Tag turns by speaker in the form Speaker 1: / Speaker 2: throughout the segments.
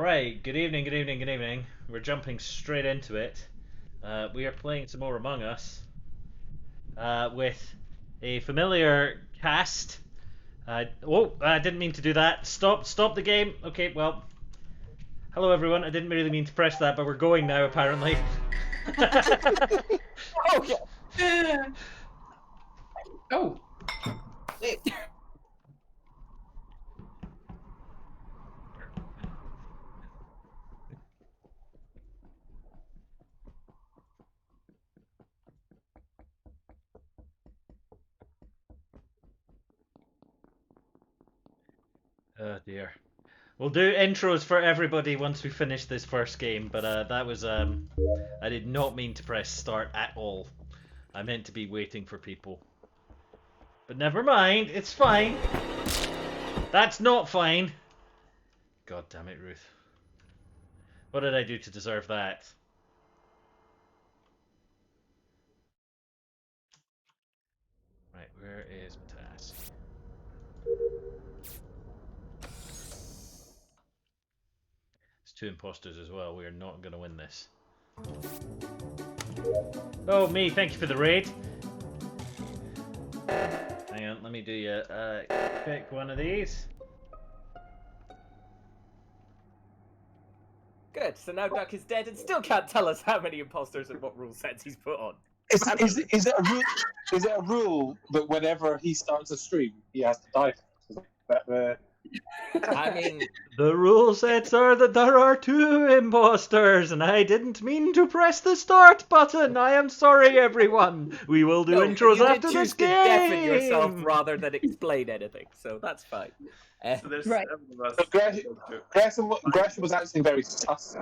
Speaker 1: Alright, good evening, good evening, good evening. We're jumping straight into it. We are playing some more Among Us with a familiar cast. I didn't mean to do that. Stop the game. Okay, well, hello everyone. I didn't really mean to press that, but we're going now apparently.
Speaker 2: Okay.
Speaker 3: Oh.
Speaker 2: Wait.
Speaker 1: Oh dear. We'll do intros for everybody once we finish this first game, but that was I did not mean to press start at all. I meant to be waiting for people. But never mind, it's fine. That's not fine. God damn it, Ruth. What did I do to deserve that? Right, where is my task? It's two imposters as well. We are not going to win this. Oh, me. Thank you for the raid. Hang on, let me do you. Pick one of these.
Speaker 3: Good. So now Duck is dead and still can't tell us how many imposters and what rule sets he's put on.
Speaker 4: Is it a rule? Is it a rule that whenever he starts a stream, he has to die?
Speaker 3: I mean,
Speaker 1: The rule sets are that there are two imposters, and I didn't mean to press the start button. I am sorry, everyone. We will do intros
Speaker 3: you
Speaker 1: after
Speaker 3: did
Speaker 1: this
Speaker 3: choose to
Speaker 1: game.
Speaker 3: deafen yourself rather than explain anything, so that's fine.
Speaker 5: So there's
Speaker 2: Right.
Speaker 5: 7 of us.
Speaker 4: Gresham was actually very sus.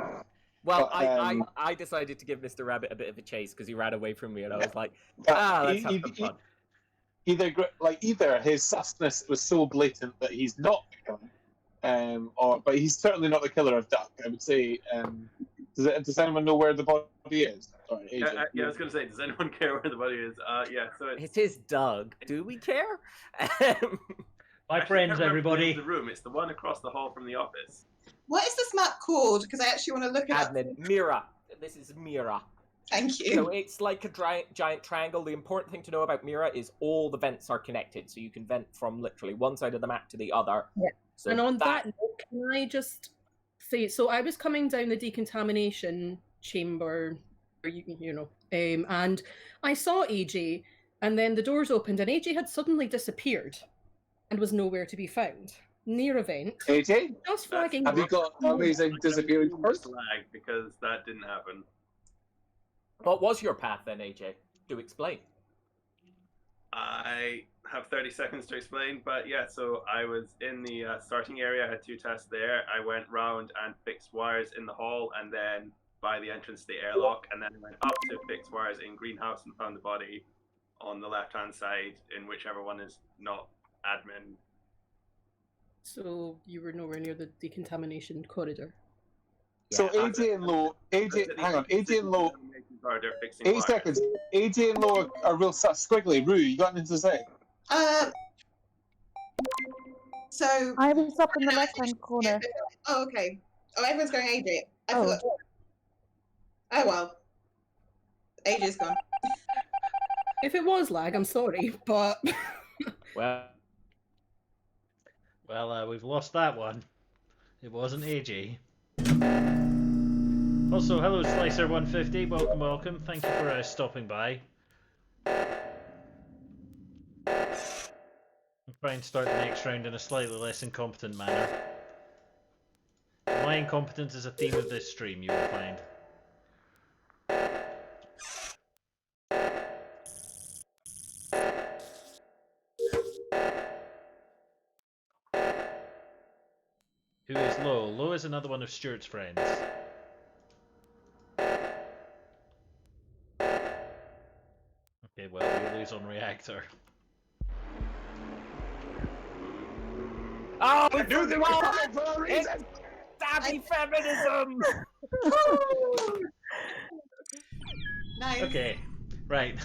Speaker 3: Well,
Speaker 4: But,
Speaker 3: I decided to give Mr. Rabbit a bit of a chase because he ran away from me, and I was like,
Speaker 4: But
Speaker 3: let's have some fun.
Speaker 4: Either his susness was so blatant that he's not the killer, but he's certainly not the killer of Duck. I would say. Does anyone know where the body is? Sorry, AJ.
Speaker 5: Yeah, I was going to say, does anyone care where the body is? Yeah, so it's...
Speaker 3: It is Doug. Do we care?
Speaker 1: My
Speaker 5: Actually, I
Speaker 1: friends,
Speaker 5: can't remember the name
Speaker 1: everybody.
Speaker 5: of the room. It's the one across the hall from the office.
Speaker 2: What is this map called? Because I actually want to look it up.
Speaker 3: Admin. Mira. This is Mira.
Speaker 2: Thank you.
Speaker 3: So it's like a giant triangle. The important thing to know about Mira is all the vents are connected, so you can vent from literally one side of the map to the other.
Speaker 6: Yeah.
Speaker 3: So
Speaker 6: And on that note, can I just say, so I was coming down the decontamination chamber, or you know, and I saw AJ, and then the doors opened, and AJ had suddenly disappeared and was nowhere to be found near a vent.
Speaker 4: AJ,
Speaker 6: Just flagging.
Speaker 4: have you got amazing disappearing person?
Speaker 5: Flag, because that didn't happen.
Speaker 3: What was your path then, AJ? Do explain.
Speaker 5: I have 30 seconds to explain, but yeah, so I was in the starting area, I had 2 tests there. I went round and fixed wires in the hall, and then by the entrance to the airlock, and then I went up to fix wires in greenhouse and found the body on the left-hand side in whichever one is not admin.
Speaker 6: So you were nowhere near the decontamination corridor.
Speaker 4: So
Speaker 5: Yeah,
Speaker 4: AJ and Lo, hang on, AJ and Lo,
Speaker 5: They're fixing
Speaker 4: 8
Speaker 5: wires.
Speaker 4: seconds. AJ and Lo are real sus. Squiggly, Rue, you got anything to say?
Speaker 2: So.
Speaker 7: I was up in the left-hand corner.
Speaker 2: Oh, okay. Oh, everyone's going AJ. I
Speaker 7: Oh.
Speaker 2: forgot. Oh well. AJ's gone.
Speaker 6: If it was lag, I'm sorry, but
Speaker 3: Well,
Speaker 1: Well, we've lost that one. It wasn't AJ. Also, hello Slicer150. Welcome, welcome. Thank you for stopping by. I'll try and start the next round in a slightly less incompetent manner. My incompetence is a theme of this stream, you will find. Who is Lo? Lo is another one of Stuart's friends. Okay, well, we lose on reactor.
Speaker 3: oh, we
Speaker 4: knew they were coming for a reason.
Speaker 3: It's savvy feminism.
Speaker 2: Nice.
Speaker 1: Okay, right.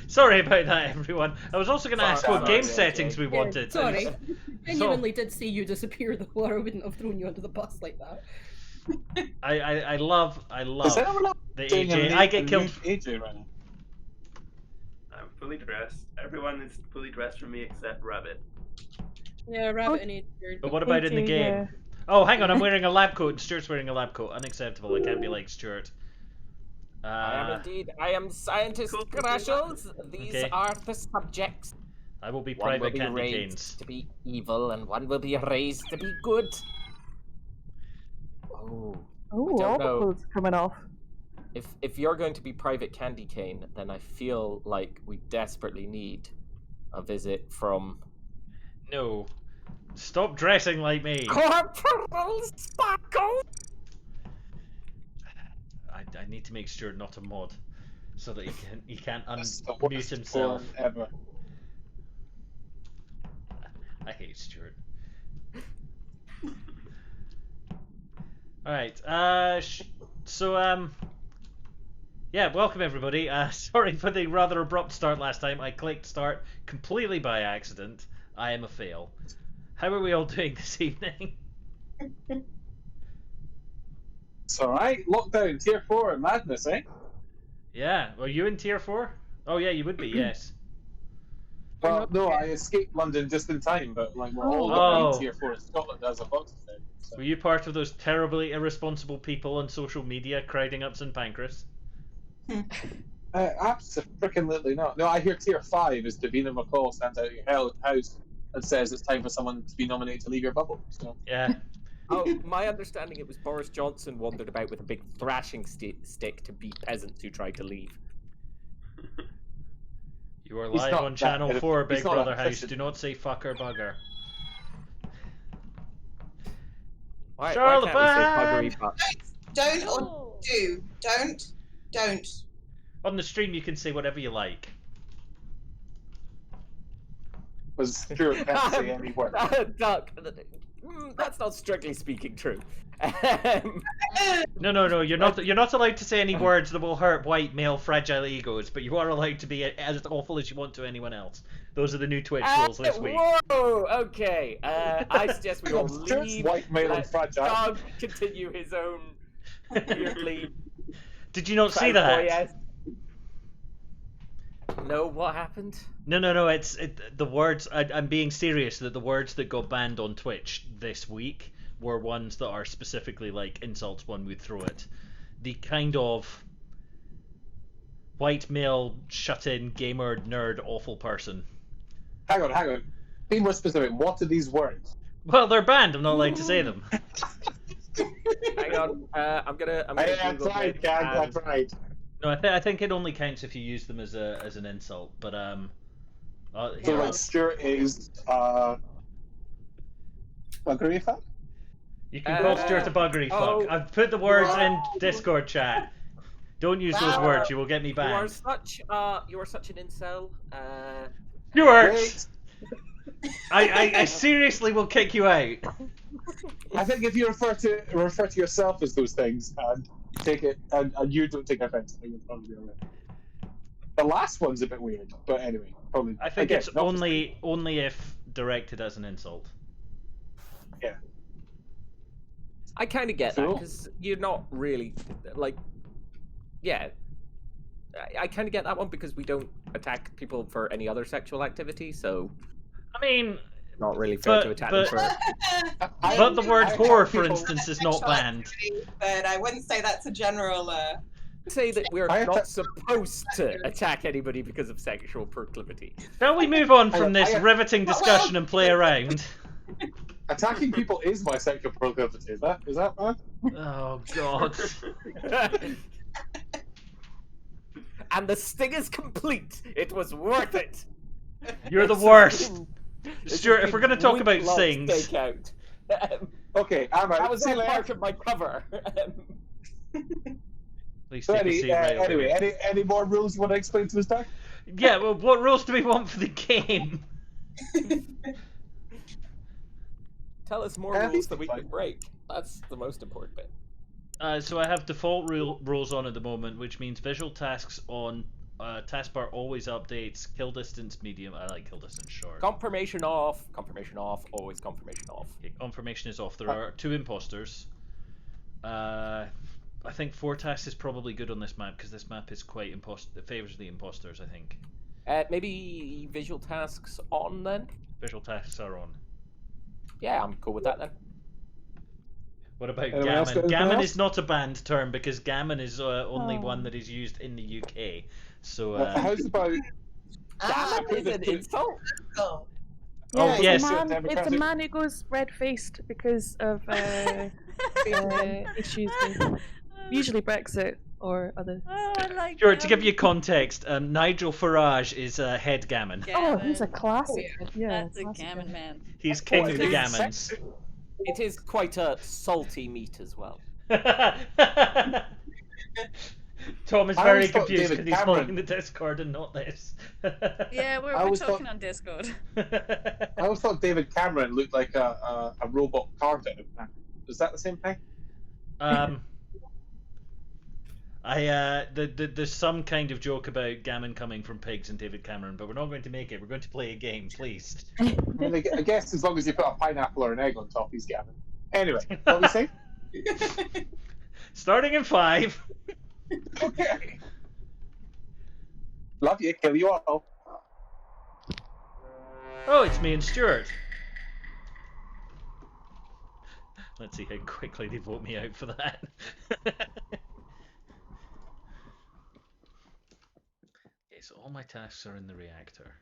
Speaker 1: Sorry about that, everyone. I was also going to ask what
Speaker 4: Sorry,
Speaker 1: game
Speaker 4: sorry,
Speaker 1: settings we
Speaker 6: Yeah,
Speaker 1: wanted.
Speaker 6: sorry.
Speaker 1: So-
Speaker 6: Genuinely did see you disappear, though, or I wouldn't have thrown you under the bus like that.
Speaker 1: I love
Speaker 4: Is anyone else
Speaker 1: the
Speaker 4: doing a
Speaker 1: AJ.
Speaker 4: new-
Speaker 1: I
Speaker 4: a
Speaker 1: get
Speaker 4: new
Speaker 1: killed.
Speaker 4: AJ right now?
Speaker 5: I'm fully dressed. Everyone is fully dressed for me except Rabbit.
Speaker 6: Yeah, Rabbit and AJ.
Speaker 1: But what about in the
Speaker 7: AJ,
Speaker 1: game?
Speaker 7: yeah.
Speaker 1: Oh, hang on, I'm wearing a lab coat. Stuart's wearing a lab coat. Unacceptable. I can't be like Stuart.
Speaker 3: I am indeed. I am Scientist
Speaker 5: Cool.
Speaker 3: Crashels. These
Speaker 1: Okay.
Speaker 3: are the subjects.
Speaker 1: I will be
Speaker 3: One will
Speaker 1: Private
Speaker 3: be
Speaker 1: Candy
Speaker 3: raised
Speaker 1: Canes.
Speaker 3: to be evil, and one will be raised to be good. Oh.
Speaker 7: Oh,
Speaker 3: don't
Speaker 7: all the
Speaker 3: know.
Speaker 7: clothes coming off.
Speaker 3: If you're going to be Private Candy Cane, then I feel like we desperately need a visit from
Speaker 1: No. Stop dressing like me.
Speaker 3: Corporal Sparkle.
Speaker 1: I need to make Stuart not a mod, so that he can't
Speaker 4: That's the
Speaker 1: unmute
Speaker 4: worst
Speaker 1: himself.
Speaker 4: porn ever.
Speaker 1: I hate Stuart. Alright, yeah, welcome everybody. Sorry for the rather abrupt start last time. I clicked start completely by accident. I am a fail. How are we all doing this evening?
Speaker 4: It's alright. Lockdown, tier 4, madness, eh?
Speaker 1: Yeah, were you in tier 4? Oh yeah, you would be, yes.
Speaker 4: Well, no, I escaped London just in time, but like we're all
Speaker 1: Oh.
Speaker 4: in tier 4 in Scotland as a box thing. So.
Speaker 1: Were you part of those terribly irresponsible people on social media crowding up St Pancras?
Speaker 4: Absolutely not. No, I hear tier 5 is Davina McCall stands out at your house and says it's time for someone to be nominated to leave your bubble. So.
Speaker 1: Yeah.
Speaker 3: Oh, my understanding it was Boris Johnson wandered about with a big thrashing stick to beat peasants who tried to leave.
Speaker 1: You are
Speaker 4: He's
Speaker 1: live
Speaker 4: not
Speaker 1: on
Speaker 4: that
Speaker 1: Channel
Speaker 4: bit of-
Speaker 1: 4,
Speaker 4: he's
Speaker 1: Big
Speaker 4: not
Speaker 1: Brother
Speaker 4: that
Speaker 1: House.
Speaker 4: efficient.
Speaker 1: Do not say fuck or bugger.
Speaker 3: Why
Speaker 1: Charlotte
Speaker 3: can't we say
Speaker 1: Band!
Speaker 3: buggery fuck?
Speaker 2: Don't or do. Don't.
Speaker 1: On the stream, you can say whatever you like.
Speaker 4: Was Stuart can't say any word.
Speaker 3: Duck. That's not strictly speaking true.
Speaker 1: No. You're not allowed to say any words that will hurt white male fragile egos, but you are allowed to be as awful as you want to anyone else. Those are the new Twitch rules this week.
Speaker 3: Whoa. Okay. I suggest we all
Speaker 4: Stuart's
Speaker 3: leave.
Speaker 4: white, male, and
Speaker 3: Let
Speaker 4: fragile.
Speaker 3: Doug continue his own weirdly.
Speaker 1: Did you not see that?
Speaker 3: fanboy-esque- No, what happened?
Speaker 1: No. It's the words. I'm being serious. That the words that got banned on Twitch this week were ones that are specifically like insults one would throw at the kind of white male, shut-in gamer nerd awful person.
Speaker 4: Hang on. Be more specific. What are these words?
Speaker 1: Well, they're banned. I'm not allowed to say them.
Speaker 3: Hang on. I'm gonna
Speaker 4: I
Speaker 3: Google
Speaker 4: tried,
Speaker 3: it,
Speaker 4: gang. I
Speaker 3: and-
Speaker 4: tried.
Speaker 1: No, I think it only counts if you use them as an insult. But
Speaker 4: So
Speaker 1: here,
Speaker 4: like Stuart is buggery fan?
Speaker 1: you can call Stuart a buggery fuck.
Speaker 3: oh.
Speaker 1: I've put the words in
Speaker 2: Wow.
Speaker 1: Discord chat. Don't use those
Speaker 2: Wow.
Speaker 1: words. You will get me
Speaker 3: You are
Speaker 1: banned.
Speaker 3: such an incel.
Speaker 1: Stuart,
Speaker 4: Wait.
Speaker 1: I seriously will kick you out.
Speaker 4: I think if you refer to yourself as those things and take it and you don't take offense, I think it's probably alright. The last one's a bit weird, but anyway, probably.
Speaker 1: I think
Speaker 4: again,
Speaker 1: it's
Speaker 4: not
Speaker 1: only if directed as an insult.
Speaker 4: Yeah.
Speaker 3: I kind of get that
Speaker 4: Cool.
Speaker 3: because you're not really like, yeah. I kind of get that one because we don't attack people for any other sexual activity, so
Speaker 1: I mean,
Speaker 3: not really fair
Speaker 1: But-
Speaker 3: to attack
Speaker 1: but-
Speaker 3: them for.
Speaker 1: but the word
Speaker 4: I
Speaker 1: whore,
Speaker 4: have
Speaker 1: for
Speaker 4: people-
Speaker 1: instance, is not banned.
Speaker 2: But I wouldn't say that's a general.
Speaker 3: Say that we're
Speaker 4: I
Speaker 3: not
Speaker 4: atta-
Speaker 3: supposed to attack anybody because of sexual proclivity.
Speaker 1: Shall we move on
Speaker 4: Hang
Speaker 1: from
Speaker 4: on,
Speaker 1: this
Speaker 4: I-
Speaker 1: riveting discussion and play around?
Speaker 4: Attacking people is my sexual proclivity. Is that bad?
Speaker 1: Oh God.
Speaker 3: And the sting is complete. It was worth it.
Speaker 1: You're the
Speaker 3: This
Speaker 1: worst.
Speaker 3: has been- this
Speaker 1: Stuart,
Speaker 3: has
Speaker 1: if we're
Speaker 3: been
Speaker 1: gonna talk about
Speaker 3: week-long
Speaker 1: stings-
Speaker 3: stakeout.
Speaker 4: Okay, I'm out.
Speaker 3: That was
Speaker 4: See you
Speaker 3: all
Speaker 4: later.
Speaker 3: part of my cover.
Speaker 1: Please
Speaker 4: So
Speaker 1: take a seat right over
Speaker 4: anyway,
Speaker 1: here.
Speaker 4: any more rules you want to explain to us, Doug?
Speaker 1: Yeah, well, what rules do we want for the game?
Speaker 3: Tell us more
Speaker 4: At
Speaker 3: rules
Speaker 4: least
Speaker 3: that we
Speaker 4: fine.
Speaker 3: can break. That's the most important bit.
Speaker 1: So I have default rules on at the moment, which means visual tasks on taskbar always updates. Kill distance medium. I like kill distance short.
Speaker 3: Confirmation off, always confirmation off.
Speaker 1: Okay, confirmation is off. There are 2 imposters. I think 4 tasks is probably good on this map because this map is quite it favors the imposters. I think
Speaker 3: Maybe visual tasks on then.
Speaker 1: visual tasks are on.
Speaker 3: Yeah, I'm cool with that then.
Speaker 1: What about
Speaker 4: Anyone else got
Speaker 1: gammon?
Speaker 4: anything
Speaker 1: Gammon
Speaker 4: else?
Speaker 1: is not a banned term because gammon is only
Speaker 7: Oh.
Speaker 1: one that is used in the UK. So
Speaker 4: How's about
Speaker 2: Ah,
Speaker 3: Gammon is an insult.
Speaker 2: cool.
Speaker 1: Oh,
Speaker 7: Yeah, it's
Speaker 1: yes.
Speaker 7: a man. It's a
Speaker 4: Democratic-
Speaker 7: man who goes red-faced because of issues with usually Brexit or other.
Speaker 8: Oh, I like
Speaker 1: Sure, to give
Speaker 8: gammon.
Speaker 1: you context, Nigel Farage is head gammon.
Speaker 7: Oh, he's a
Speaker 8: Gammon.
Speaker 7: classic. Yeah,
Speaker 8: That's a
Speaker 7: classic.
Speaker 8: gammon man.
Speaker 1: He's king of the
Speaker 3: What is
Speaker 1: gammons.
Speaker 3: It is quite a salty meat as well.
Speaker 1: Tom is
Speaker 4: I
Speaker 1: very
Speaker 4: always thought
Speaker 1: confused
Speaker 4: David
Speaker 1: because he's
Speaker 4: Cameron-
Speaker 1: following the Discord and not this.
Speaker 8: Yeah,
Speaker 4: I
Speaker 8: we're
Speaker 4: always
Speaker 8: talking
Speaker 4: thought-
Speaker 8: on Discord.
Speaker 4: I always thought David Cameron looked like a robot carved out of man. Is that the same thing?
Speaker 1: There's some kind of joke about gammon coming from pigs and David Cameron, but we're not going to make it. We're going to play a game, please.
Speaker 4: I mean, I guess as long as you put a pineapple or an egg on top, he's gammon. Anyway, what we say?
Speaker 1: Starting in 5.
Speaker 4: Okay. Love you, kill you all.
Speaker 1: Oh, it's me and Stuart. Let's see how quickly they vote me out for that. Okay, so all my tasks are in the reactor.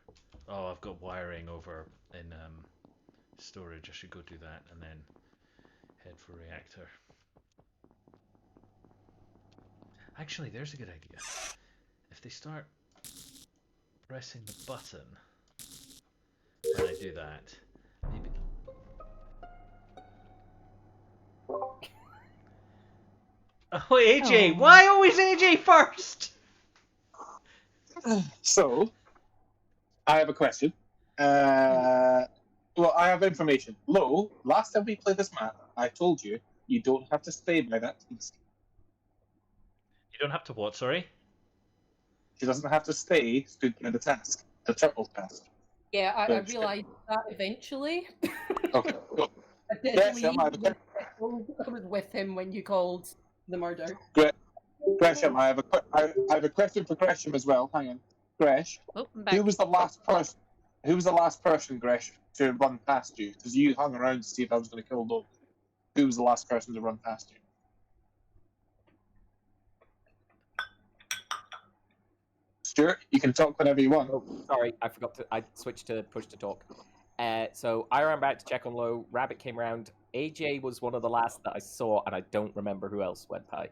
Speaker 1: Oh, I've got wiring over in storage. I should go do that and then head for reactor. Actually, there's a good idea. If they start pressing the button when I do that, maybe. Oh, AJ!
Speaker 7: Aw.
Speaker 1: Why always AJ first?
Speaker 4: So, I have a question. Well, I have information. Lo, last time we played this map, I told you you don't have to stay by that piece.
Speaker 1: You don't have to what? Sorry.
Speaker 4: She doesn't have to stay stood by the task, the triple task.
Speaker 6: Yeah, I
Speaker 4: Good.
Speaker 6: realised that eventually.
Speaker 4: Okay. Cool.
Speaker 6: I did
Speaker 4: Yes,
Speaker 6: leave.
Speaker 4: I have a
Speaker 6: I was with him when you called the murder.
Speaker 4: Gresham, I have a question for Gresham as well. Hang on, Gresh.
Speaker 8: Oh, I'm back.
Speaker 4: Who was the last person? Who was the last person, Gresh, to run past you? Because you hung around to see if I was going to kill Lo. Who was the last person to run past you? Stuart, you can talk whenever you want.
Speaker 3: Oh, sorry, I forgot to. I switched to push to talk. So I ran back to check on Low. Rabbit came around. AJ was one of the last that I saw, and I don't remember who else went by.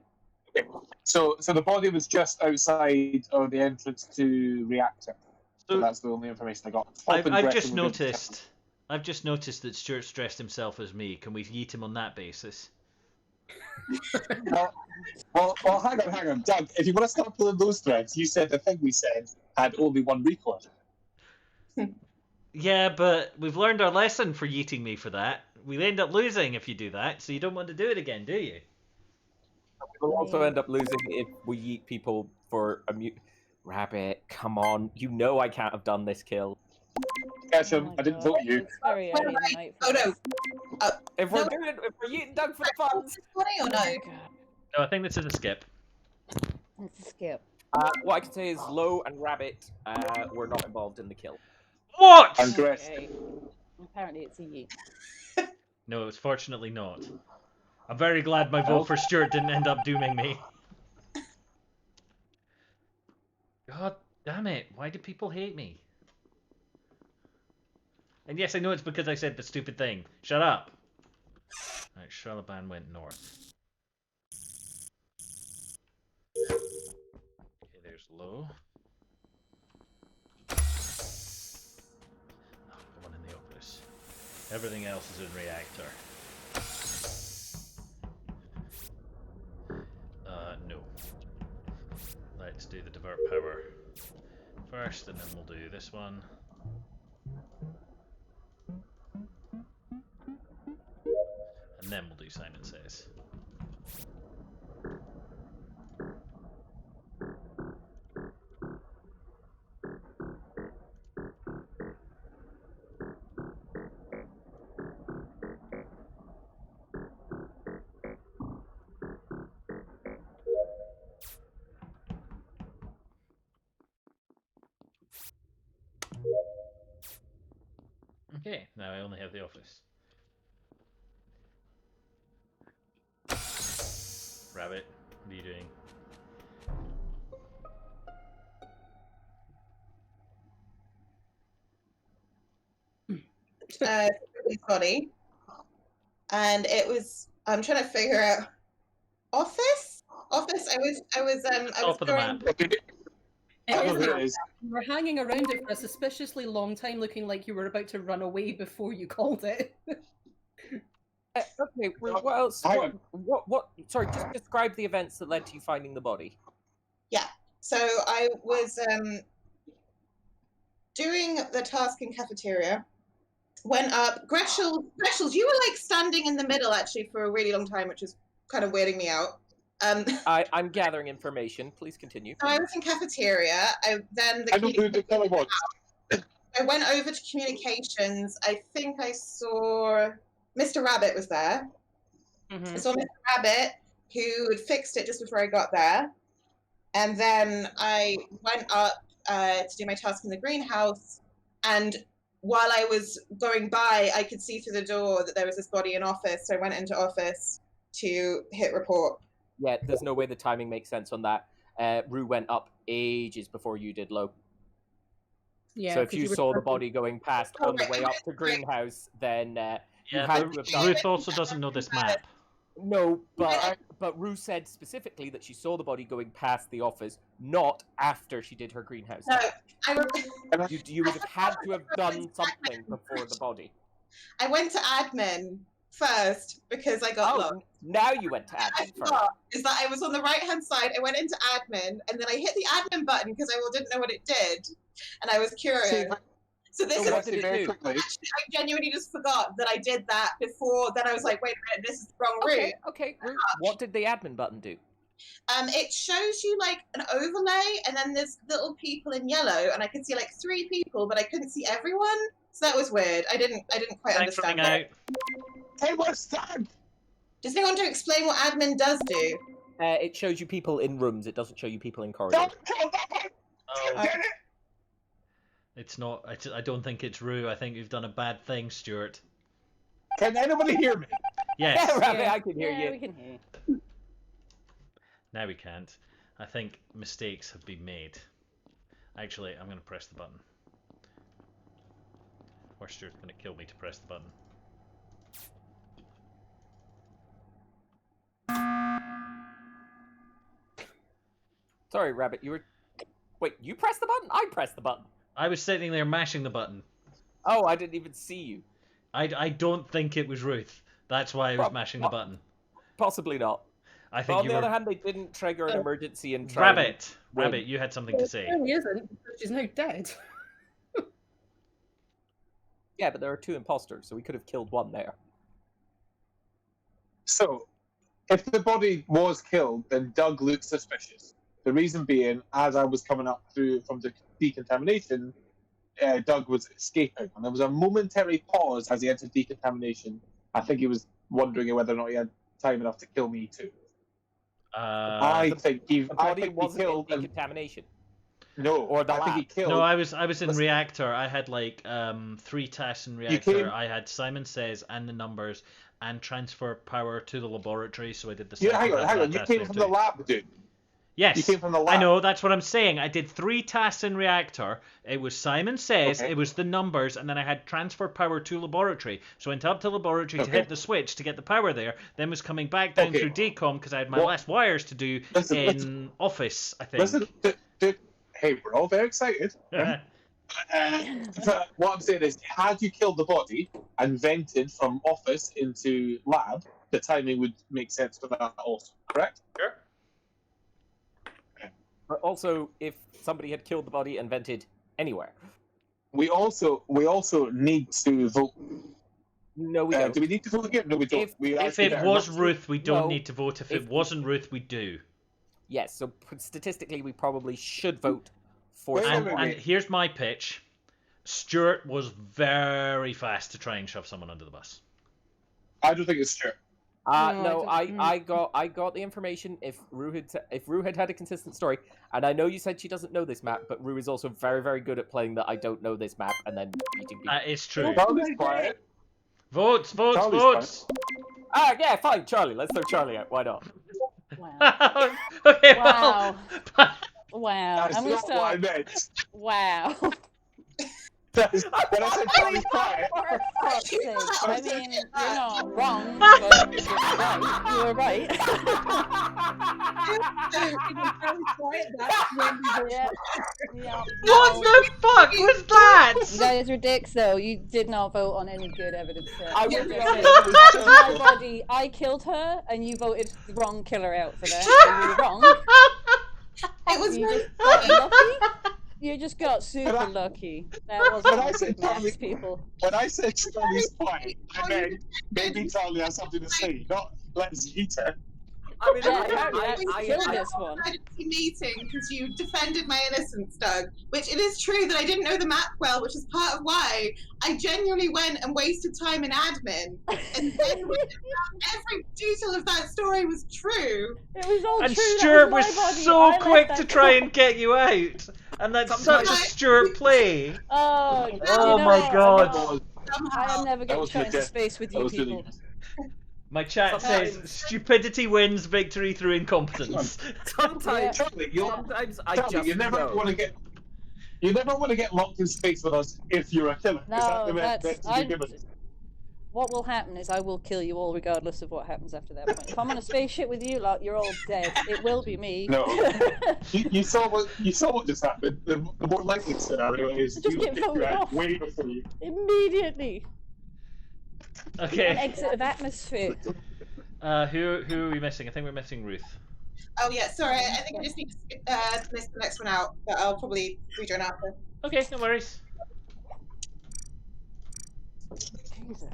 Speaker 4: So the body was just outside of the entrance to reactor. So that's the only information I got.
Speaker 1: I've just noticed. I've just noticed that Stuart's dressed himself as me. Can we yeet him on that basis?
Speaker 4: Well, hang on, Doug. If you want to start pulling those threads, you said the thing we said had only one record.
Speaker 1: Yeah, but we've learned our lesson for yeeting me for that. We'll end up losing if you do that, so you don't want to do it again, do you?
Speaker 3: We'll also end up losing if we eat people for a mute. Rabbit, come on. You know I can't have done this kill.
Speaker 4: Gresham,
Speaker 8: Oh my
Speaker 4: I didn't
Speaker 8: God,
Speaker 4: vote you.
Speaker 8: It's very early in the night for
Speaker 2: Oh no,
Speaker 8: this.
Speaker 3: If we're
Speaker 2: No.
Speaker 3: if we're eating Doug for the funds.
Speaker 2: funny or
Speaker 8: Oh
Speaker 2: no?
Speaker 8: my God.
Speaker 1: No, I think this is a skip.
Speaker 8: It's a skip.
Speaker 3: What I can say is Low and Rabbit were not involved in the kill.
Speaker 1: What?
Speaker 4: I'm Gresh.
Speaker 8: Okay. Apparently it's a yeet.
Speaker 1: No, it's fortunately not. I'm very glad my vote for Stuart didn't end up dooming me. God damn it, why do people hate me? And yes, I know it's because I said the stupid thing. Shut up! Alright, Charlemagne went north. Okay, there's Low. Oh, the one in the office. Everything else is in reactor. No. Let's do the divert power first, and then we'll do this one. And then we'll do Simon Says. Okay, now I only have the office. Rabbit, what are you doing?
Speaker 2: His body, and it was. I'm trying to figure out office. Office. I was
Speaker 1: Top of the
Speaker 2: going.
Speaker 1: map.
Speaker 2: Uh,
Speaker 4: I know
Speaker 6: It
Speaker 4: who it
Speaker 6: is.
Speaker 4: is.
Speaker 6: You were hanging around it for a suspiciously long time, looking like you were about to run away before you called it.
Speaker 3: Okay, well, what else?
Speaker 4: Hang
Speaker 3: What? Sorry, just describe the events that led to you finding the body.
Speaker 2: So I was doing the task in cafeteria. Went up. Greshel, you were like standing in the middle actually for a really long time, which is kind of weirding me out.
Speaker 3: I'm gathering information. Please continue.
Speaker 2: So I was in cafeteria.
Speaker 4: I know who the killer was.
Speaker 2: I went over to communications. I think I saw Mr. Rabbit was there. I saw Mr. Rabbit, who had fixed it just before I got there. And then I went up to do my task in the greenhouse. And while I was going by, I could see through the door that there was this body in office. So I went into office to hit report.
Speaker 3: Yeah, there's no way the timing makes sense on that. Rue went up ages before you did, Lo.
Speaker 6: Yeah.
Speaker 3: So if
Speaker 6: 'cause
Speaker 3: you
Speaker 6: were
Speaker 3: saw the
Speaker 6: talking-
Speaker 3: body going past on the way up to greenhouse, then you
Speaker 1: Yeah,
Speaker 3: had
Speaker 1: but
Speaker 3: to have done
Speaker 1: Ruth also doesn't know this map.
Speaker 3: No, but Rue said specifically that she saw the body going past the office, not after she did her greenhouse.
Speaker 2: No, I
Speaker 3: You would have had to have done something before the body.
Speaker 2: went to admin first because I got lost.
Speaker 3: Now you went to
Speaker 2: I
Speaker 3: admin first.
Speaker 2: forgot is that I was on the right hand side. I went into admin and then I hit the admin button because I didn't know what it did, and I was curious. So this
Speaker 3: So
Speaker 2: is
Speaker 3: what did it
Speaker 4: very
Speaker 3: do?
Speaker 4: quickly.
Speaker 2: I genuinely just forgot that I did that before. Then I was like, wait a minute, this is the wrong route.
Speaker 3: Okay, Rue, what did the admin button do?
Speaker 2: It shows you like an overlay, and then there's little people in yellow, and I could see like 3 people, but I couldn't see everyone. So that was weird. I didn't quite
Speaker 1: Thanks for
Speaker 2: understand
Speaker 1: hanging
Speaker 2: that.
Speaker 1: out.
Speaker 4: Hey, what's that?
Speaker 2: Does anyone want to explain what admin does do?
Speaker 3: It shows you people in rooms. It doesn't show you people in corridors.
Speaker 4: Don't kill that one!
Speaker 1: Oh,
Speaker 4: Get it?
Speaker 1: it's not. I don't think it's Rue. I think you've done a bad thing, Stuart.
Speaker 4: Can anybody hear me?
Speaker 1: Yes.
Speaker 3: Yeah, Rabbit,
Speaker 8: Yeah.
Speaker 3: I can hear
Speaker 8: Yeah,
Speaker 3: you.
Speaker 8: we can hear you.
Speaker 1: Now we can't. I think mistakes have been made. Actually, I'm going to press the button. Or Stuart's going to kill me to press the button.
Speaker 3: Sorry, Rabbit, you were... Wait, you pressed the button? I pressed the button.
Speaker 1: I was sitting there mashing the button.
Speaker 3: Oh, I didn't even see you.
Speaker 1: I don't think it was Ruth. That's why I was
Speaker 3: Well,
Speaker 1: mashing
Speaker 3: well,
Speaker 1: the button.
Speaker 3: Possibly not.
Speaker 1: I
Speaker 3: But
Speaker 1: think
Speaker 3: on
Speaker 1: you
Speaker 3: the
Speaker 1: were...
Speaker 3: other hand, they didn't trigger an emergency and try and
Speaker 1: Rabbit!
Speaker 3: win.
Speaker 1: Rabbit, you had something to say.
Speaker 6: It really isn't, because she's now dead.
Speaker 3: Yeah, but there are 2 imposters, so we could have killed one there.
Speaker 4: So, if the body was killed, then Doug looked suspicious. The reason being, as I was coming up through from the decontamination, Doug was escaping, and there was a momentary pause as he entered decontamination. I think he was wondering whether or not he had time enough to kill me too. I think he
Speaker 3: The body wasn't
Speaker 4: killed.
Speaker 3: in decontamination.
Speaker 4: No,
Speaker 3: or the
Speaker 4: I think he
Speaker 3: lab.
Speaker 4: killed.
Speaker 1: No, I was in
Speaker 4: Listen.
Speaker 1: reactor. I had like 3 tasks in reactor.
Speaker 4: came-
Speaker 1: I had Simon Says and the numbers and transfer power to the laboratory. So I did the.
Speaker 4: Yeah, hang
Speaker 1: psychopath
Speaker 4: on.
Speaker 1: lab
Speaker 4: You
Speaker 1: task
Speaker 4: came
Speaker 1: there
Speaker 4: from
Speaker 1: too.
Speaker 4: the lab, dude.
Speaker 1: Yes,
Speaker 4: You came from the
Speaker 1: I
Speaker 4: lab.
Speaker 1: know. That's what I'm saying. I did 3 tasks in reactor. It was Simon Says.
Speaker 4: Okay.
Speaker 1: It was the numbers, and then I had transfer power to laboratory. So I went up to laboratory to
Speaker 4: Okay.
Speaker 1: hit the switch to get the power there. Then was coming back down
Speaker 4: Okay.
Speaker 1: through decom because I had my
Speaker 4: What-
Speaker 1: last wires to do
Speaker 4: Listen,
Speaker 1: in
Speaker 4: listen.
Speaker 1: office. I think.
Speaker 4: Listen, dude, hey, we're all very excited. But what I'm saying is, had you killed the body and vented from office into lab, the timing would make sense for that also, correct?
Speaker 1: Sure.
Speaker 3: But also, if somebody had killed the body and vented anywhere.
Speaker 4: We also need to vote.
Speaker 3: No, we don't.
Speaker 4: Do we need to vote again? No, we don't.
Speaker 3: If-
Speaker 4: We
Speaker 1: If
Speaker 4: actually
Speaker 1: it
Speaker 4: better
Speaker 1: was
Speaker 4: not to.
Speaker 1: Ruth, we don't
Speaker 3: No,
Speaker 1: need to vote. If it
Speaker 3: if-
Speaker 1: wasn't Ruth, we do.
Speaker 3: Yes, so statistically, we probably should vote for
Speaker 4: Wait,
Speaker 1: And,
Speaker 4: wait,
Speaker 3: someone.
Speaker 1: and here's my pitch. Stuart was very fast to try and shove someone under the bus.
Speaker 4: I don't think it's true.
Speaker 3: No,
Speaker 6: I
Speaker 3: I got the information. If Rue had a consistent story, and I know you said she doesn't know this map, but Rue is also very, very good at playing that I don't know this map and then beating people.
Speaker 1: That is true.
Speaker 4: Charlie's quiet.
Speaker 1: Votes, votes,
Speaker 4: Charlie's
Speaker 1: votes.
Speaker 3: Yeah, fine, Charlie. Let's throw Charlie out. Why not?
Speaker 8: Wow.
Speaker 1: Okay,
Speaker 8: Wow.
Speaker 1: well.
Speaker 8: Wow.
Speaker 4: That's
Speaker 8: I'm gonna
Speaker 4: not what I
Speaker 8: start.
Speaker 4: meant.
Speaker 8: Wow.
Speaker 4: When I said Charlie's quiet,
Speaker 8: For fuck's sake. I mean, you're not wrong, but you're right. You were right. Yeah. Yeah.
Speaker 1: What
Speaker 8: No.
Speaker 1: the fuck was that?
Speaker 8: You guys are dicks, though. You did not vote on any good evidence there.
Speaker 3: I
Speaker 8: You
Speaker 3: will be
Speaker 8: just
Speaker 3: honest.
Speaker 8: said, my body, I killed her, and you voted the wrong killer out for that. So you were wrong.
Speaker 2: It was
Speaker 8: You
Speaker 2: very
Speaker 8: just got
Speaker 2: funny.
Speaker 8: lucky. You just got super lucky. That wasn't
Speaker 4: When I
Speaker 8: all
Speaker 4: said
Speaker 8: good maths,
Speaker 4: Charlie-
Speaker 8: people.
Speaker 4: when I said Charlie's quiet, I meant maybe Charlie has something to say, not let's eat her.
Speaker 3: I mean,
Speaker 8: Yeah, apparently I killed
Speaker 3: I-
Speaker 8: this one.
Speaker 2: Meeting because you defended my innocence, Doug. Which it is true that I didn't know the map well, which is part of why I genuinely went and wasted time in admin. And then every detail of that story was true.
Speaker 8: It was all
Speaker 1: And
Speaker 8: true. that
Speaker 1: Stuart
Speaker 8: was
Speaker 1: was
Speaker 8: my body.
Speaker 1: so
Speaker 8: I left
Speaker 1: quick
Speaker 8: that
Speaker 1: to try
Speaker 8: door.
Speaker 1: and get you out. And that's
Speaker 3: Sometimes-
Speaker 1: such a Stuart play.
Speaker 8: Oh, you
Speaker 1: Oh
Speaker 8: know
Speaker 1: my
Speaker 8: what?
Speaker 1: God.
Speaker 8: I
Speaker 2: Somehow.
Speaker 8: am never
Speaker 4: That
Speaker 8: getting
Speaker 4: was
Speaker 8: shot into
Speaker 4: legit.
Speaker 8: space with
Speaker 4: That
Speaker 8: you
Speaker 4: was really
Speaker 8: people.
Speaker 1: My chat says
Speaker 3: Sometimes-
Speaker 1: stupidity wins victory through incompetence.
Speaker 3: Sometimes,
Speaker 4: Charlie,
Speaker 3: sometimes I
Speaker 4: Charlie,
Speaker 3: just
Speaker 4: you never
Speaker 3: know.
Speaker 4: want to get. You never want to get locked in space with us if you're a killer. Is that
Speaker 8: No,
Speaker 4: the
Speaker 8: that's
Speaker 4: meant to be given?
Speaker 8: what will happen is I will kill you all regardless of what happens after that point. If I'm on a spaceship with you lot, you're all dead. It will be me.
Speaker 4: No. You saw what just happened. The more likely scenario is
Speaker 8: Just
Speaker 4: you
Speaker 8: get
Speaker 4: get
Speaker 8: voted
Speaker 4: your
Speaker 8: off.
Speaker 4: way before you.
Speaker 8: Immediately. An
Speaker 1: Okay.
Speaker 8: exit of atmosphere.
Speaker 1: Who are we missing? I think we're missing Ruth.
Speaker 2: Oh yeah, sorry. I think I just need to miss the next one out, but I'll probably rejoin after.
Speaker 1: Okay, no worries.
Speaker 8: Jesus.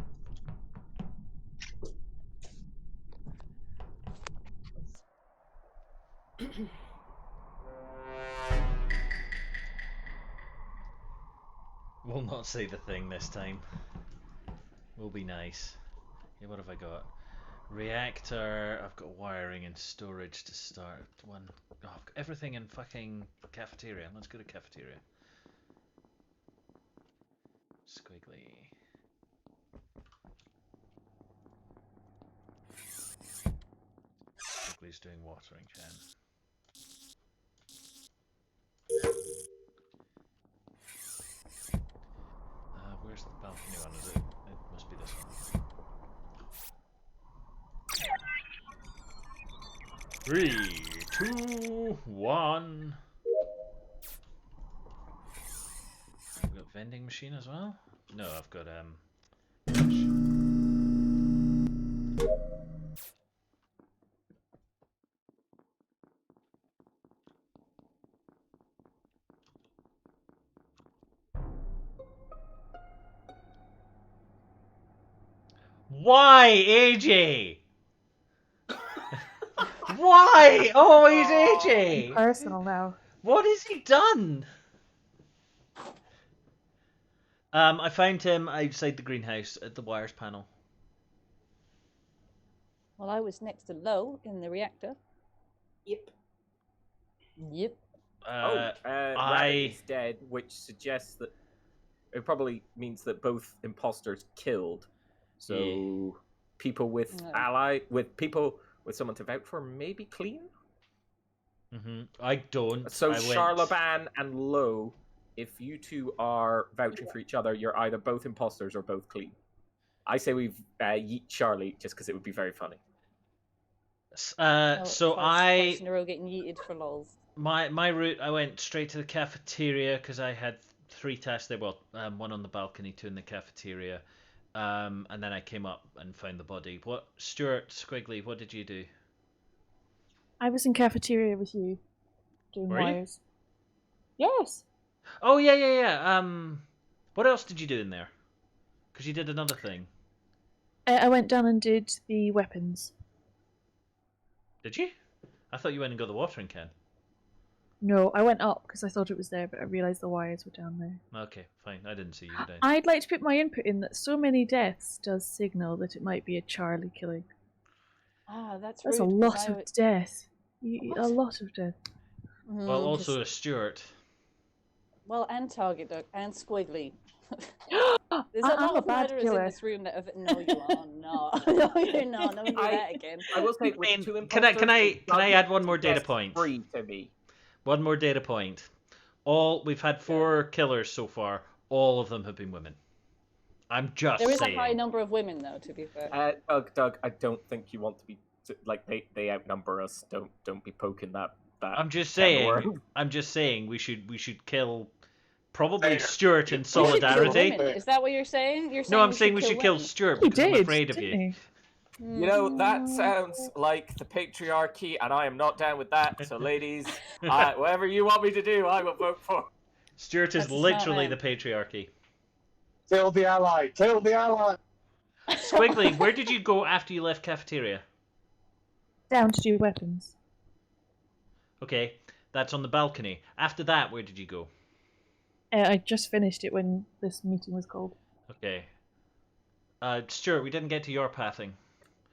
Speaker 1: We'll not say the thing this time. We'll be nice. Okay, what have I got? Reactor, I've got wiring and storage to start. Oh, I've got everything in fucking cafeteria. Let's go to cafeteria. Squiggly. Squiggly's doing watering can. Where's the balcony one? Is it? It must be this one. 3, 2, 1. I've got vending machine as well. No, I've got Why, AJ? Why? Oh, he's AJ.
Speaker 7: Personal now.
Speaker 1: What has he done? I found him outside the greenhouse at the wires panel.
Speaker 8: Well, I was next to Lo in the reactor.
Speaker 2: Yep.
Speaker 8: Yep.
Speaker 3: Rabbit is dead, which suggests that it probably means that both imposters killed. So people with people with someone to vote for maybe clean.
Speaker 1: I don't.
Speaker 3: So
Speaker 1: I went...
Speaker 3: Charlemagne and Lo, if you two are vouching for each other, you're either both imposters or both clean. I say we yeet Charlie just because it would be very funny.
Speaker 1: So I
Speaker 8: in a row getting yeeted for lols.
Speaker 1: my route, I went straight to the cafeteria because I had 3 tasks there. Well, one on the balcony, 2 in the cafeteria, and then I came up and found the body. What, Stuart Squiggly? What did you do?
Speaker 7: I was in cafeteria with you, doing
Speaker 1: Were you?
Speaker 7: wires. Yes.
Speaker 1: Oh yeah. What else did you do in there? Because you did another thing.
Speaker 7: I went down and did the weapons.
Speaker 1: Did you? I thought you went and got the watering can.
Speaker 7: No, I went up because I thought it was there, but I realised the wires were down there.
Speaker 1: Okay, fine. I didn't see you down.
Speaker 7: I'd like to put my input in that so many deaths does signal that it might be a Charlie killing.
Speaker 8: Ah, that's
Speaker 7: That's a
Speaker 8: rude, 'cause
Speaker 7: lot
Speaker 8: I
Speaker 7: of
Speaker 8: would-
Speaker 7: death. A
Speaker 8: What?
Speaker 7: lot of death.
Speaker 1: Well,
Speaker 8: Mm,
Speaker 1: also
Speaker 8: just-
Speaker 1: a Stuart.
Speaker 8: Well, and Target Duck, and Squiggly. There's a
Speaker 7: I'm
Speaker 8: lot
Speaker 7: a
Speaker 8: of
Speaker 7: bad
Speaker 8: murderers in
Speaker 7: killer.
Speaker 8: this room that have. No, you are not. No, you're not. Don't do that again.
Speaker 3: I will say, with
Speaker 1: I mean,
Speaker 3: two
Speaker 1: can I
Speaker 3: imposters,
Speaker 1: add one more data
Speaker 3: suggests
Speaker 1: point?
Speaker 3: 3 to me.
Speaker 1: One more data point. We've had 4 killers so far. All of them have been women. I'm just
Speaker 8: There is
Speaker 1: saying.
Speaker 8: a high number of women, though. To be fair.
Speaker 3: Doug, I don't think you want to be like they outnumber us. Don't be poking that.
Speaker 1: I'm just
Speaker 3: can of
Speaker 1: saying.
Speaker 3: worms.
Speaker 1: I'm just saying we should kill probably
Speaker 4: Fair.
Speaker 1: Stuart in
Speaker 8: You should kill
Speaker 1: solidarity.
Speaker 8: women. Is that what you're saying? You're saying
Speaker 1: No, I'm saying we should kill
Speaker 8: women?
Speaker 1: Stuart
Speaker 7: He
Speaker 1: because I'm
Speaker 7: did,
Speaker 1: afraid of
Speaker 7: didn't
Speaker 1: you.
Speaker 7: he?
Speaker 3: You know, that sounds like the patriarchy, and I am not down with that. So, ladies, whatever you want me to do, I will vote for.
Speaker 1: Stuart is
Speaker 8: That's a smart
Speaker 1: literally
Speaker 8: man.
Speaker 1: the patriarchy.
Speaker 4: Kill the ally! Kill the ally!
Speaker 1: Squiggly, where did you go after you left cafeteria?
Speaker 7: Down to do weapons.
Speaker 1: Okay, that's on the balcony. After that, where did you go?
Speaker 7: I just finished it when this meeting was called.
Speaker 1: Okay. Stuart, we didn't get to your pathing.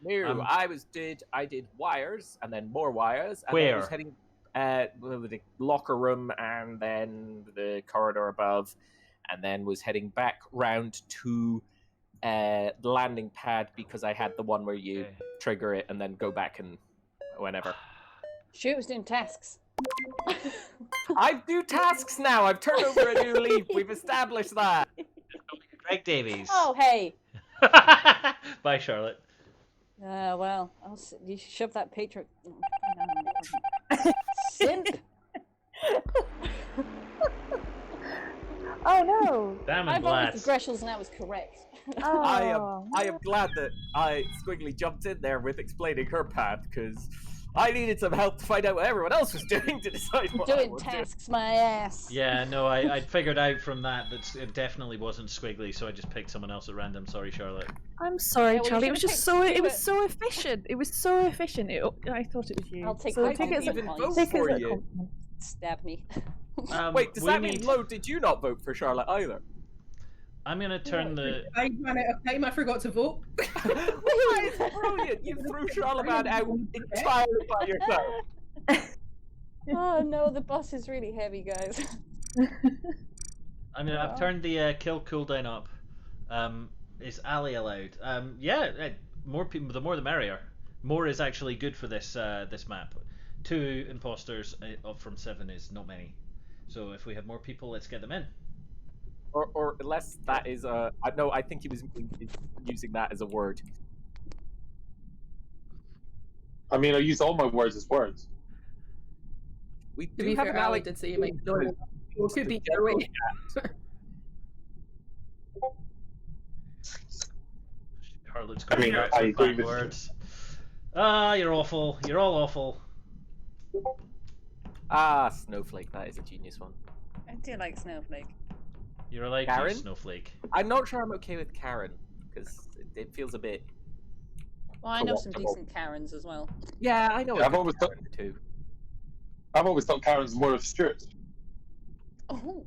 Speaker 3: No, I did wires, and then more wires. And
Speaker 1: Where?
Speaker 3: Then I was heading the locker room, and then the corridor above, and then was heading back round to the landing pad because I had the one where you
Speaker 1: Okay.
Speaker 3: trigger it and then go back and whenever.
Speaker 8: Stuart was doing tasks.
Speaker 3: I do tasks now. I've turned over a new leaf. We've established that.
Speaker 1: Greg Davies.
Speaker 8: Oh, hey.
Speaker 1: Bye, Charlotte.
Speaker 8: Well, you should shove that patron. Simp.
Speaker 7: Oh no!
Speaker 1: Damn
Speaker 8: I
Speaker 1: it,
Speaker 8: voted
Speaker 1: lads.
Speaker 8: for Greshels and that was correct.
Speaker 7: Oh.
Speaker 3: I am glad that I Squiggly jumped in there with explaining her path because I needed some help to find out what everyone else was doing to decide what I
Speaker 8: Doing
Speaker 3: was
Speaker 8: tasks, my ass.
Speaker 1: Yeah, no, I figured out from that it definitely wasn't Squiggly, so I just picked someone else at random. Sorry, Charlotte.
Speaker 7: I'm sorry,
Speaker 8: Yeah, well, you
Speaker 7: Charlie. It was
Speaker 8: should've
Speaker 7: just
Speaker 8: picked
Speaker 7: it was
Speaker 8: Stuart.
Speaker 7: so efficient. It was so efficient. I thought it was you.
Speaker 8: I'll take
Speaker 7: so
Speaker 8: my
Speaker 7: take it as a,
Speaker 3: even
Speaker 8: compliment.
Speaker 3: vote
Speaker 7: take it
Speaker 3: for
Speaker 7: as a
Speaker 3: you.
Speaker 7: compliment.
Speaker 8: Stab me.
Speaker 3: Wait, does
Speaker 1: we
Speaker 3: that mean,
Speaker 1: need-
Speaker 3: Lo, did you not vote for Charlotte either?
Speaker 1: I'm gonna turn the.
Speaker 6: I ran out of time. I forgot to vote.
Speaker 3: That is brilliant! You threw Charlemagne out entirely by yourself.
Speaker 8: Oh no, the bus is really heavy, guys.
Speaker 1: I mean, I've turned the kill cooldown up. Is Ali allowed? Yeah, more people, the more the merrier. More is actually good for this this map. 2 imposters up from 7 is not many. So if we have more people, let's get them in.
Speaker 3: Or unless that is no, I think he was using that as a word.
Speaker 4: I mean, I use all my words as words.
Speaker 3: We
Speaker 6: To
Speaker 3: do
Speaker 6: be
Speaker 3: have
Speaker 6: fair,
Speaker 3: an
Speaker 6: Ali
Speaker 3: Alec.
Speaker 6: did say you might join. It could be either way.
Speaker 1: Charlotte's
Speaker 4: I
Speaker 1: got
Speaker 4: mean,
Speaker 1: lots
Speaker 4: I
Speaker 1: of
Speaker 4: agree
Speaker 1: bad
Speaker 4: with you.
Speaker 1: words. Ah, you're awful. You're all awful.
Speaker 3: Ah, Snowflake. That is a genius one.
Speaker 8: I do like Snowflake.
Speaker 1: You're like you,
Speaker 3: Karen?
Speaker 1: Snowflake.
Speaker 3: I'm not sure I'm okay with Karen because it feels a bit.
Speaker 8: Well, I know some
Speaker 4: Co-optable.
Speaker 8: decent Karens as well.
Speaker 3: Yeah, I know.
Speaker 4: Yeah,
Speaker 3: a
Speaker 4: I've
Speaker 3: good
Speaker 4: always thought-
Speaker 3: Karen too.
Speaker 4: I've always thought Karen's more of Stuart.
Speaker 8: Oh,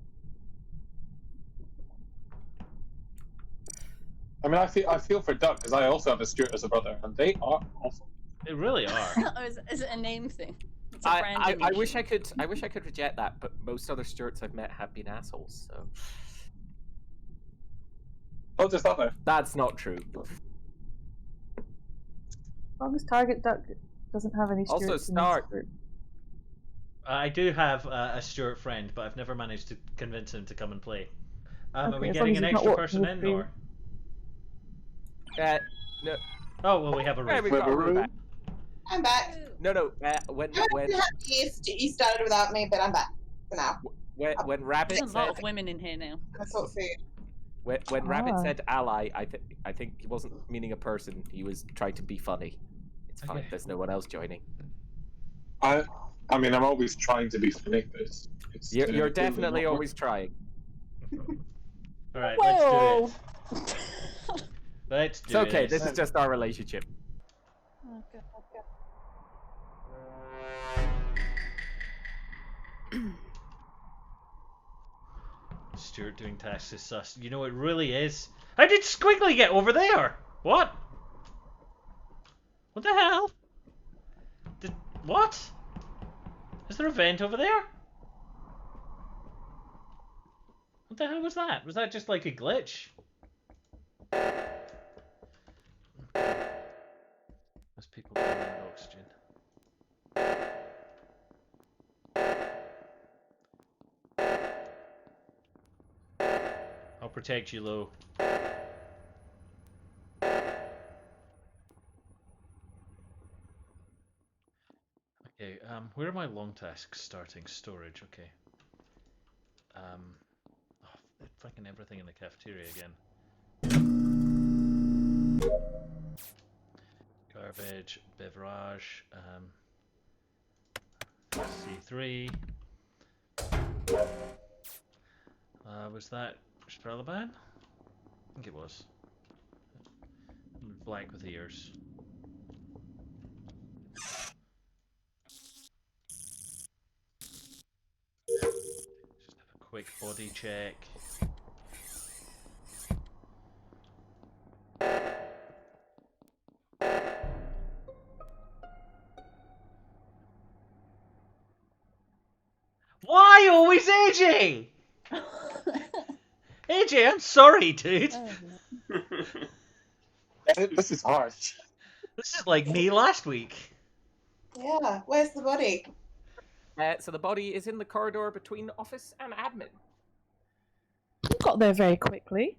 Speaker 4: I mean, I feel for Duck because I also have a Stuart as a brother, and they are awful.
Speaker 1: They really are.
Speaker 8: is it a name thing? It's a brand
Speaker 3: I
Speaker 8: image.
Speaker 3: wish I could reject that, but most other Stuarts I've met have been assholes. So
Speaker 4: Not just other.
Speaker 3: that's not true.
Speaker 7: As long as Target Duck doesn't have any
Speaker 3: Also,
Speaker 7: Stuarts in his
Speaker 3: Stark.
Speaker 7: group.
Speaker 1: I do have a Stuart friend, but I've never managed to convince him to come and play. Are
Speaker 7: Okay,
Speaker 1: we
Speaker 7: as long
Speaker 1: getting
Speaker 7: as
Speaker 1: an
Speaker 7: he's not
Speaker 1: extra
Speaker 7: watching
Speaker 1: person
Speaker 7: the
Speaker 1: in,
Speaker 7: stream.
Speaker 1: or?
Speaker 3: No,
Speaker 1: Oh well, we have a
Speaker 3: yeah,
Speaker 1: roof.
Speaker 3: we've got a
Speaker 4: Wait,
Speaker 3: room
Speaker 4: wait,
Speaker 3: back.
Speaker 2: I'm back.
Speaker 3: No. When
Speaker 2: You started without me, but I'm back for now.
Speaker 3: when Rabbit
Speaker 8: There's a lot
Speaker 3: said
Speaker 8: of women in here now.
Speaker 2: I sort food.
Speaker 3: when Rabbit
Speaker 7: Ah.
Speaker 3: said ally, I think he wasn't meaning a person. He was trying to be funny. It's fine.
Speaker 1: Okay.
Speaker 3: There's no one else joining.
Speaker 4: I mean, I'm always trying to be funny, but it's
Speaker 3: You're
Speaker 4: clearly
Speaker 3: definitely
Speaker 4: not
Speaker 3: always trying.
Speaker 1: All right, let's
Speaker 8: Whoa!
Speaker 1: do it. Let's
Speaker 3: It's
Speaker 1: do
Speaker 3: okay.
Speaker 1: it.
Speaker 3: This is just our relationship.
Speaker 1: Stuart doing tasks is sus. You know it really is. How did Squiggly get over there? What? What the hell? What? Is there a vent over there? What the hell was that? Was that just like a glitch? There's people breathing oxygen. I'll protect you, Lo. Okay, where are my long tasks starting? Storage, okay. Oh, fucking everything in the cafeteria again. Garbage, beverage, C3. Was that Stralaban? I think it was. Black with ears. Just have a quick body check. Why always AJ? AJ, I'm sorry, dude.
Speaker 4: This is harsh.
Speaker 1: This is like me last week.
Speaker 2: Yeah, where's the body?
Speaker 3: So the body is in the corridor between office and admin.
Speaker 7: You got there very quickly.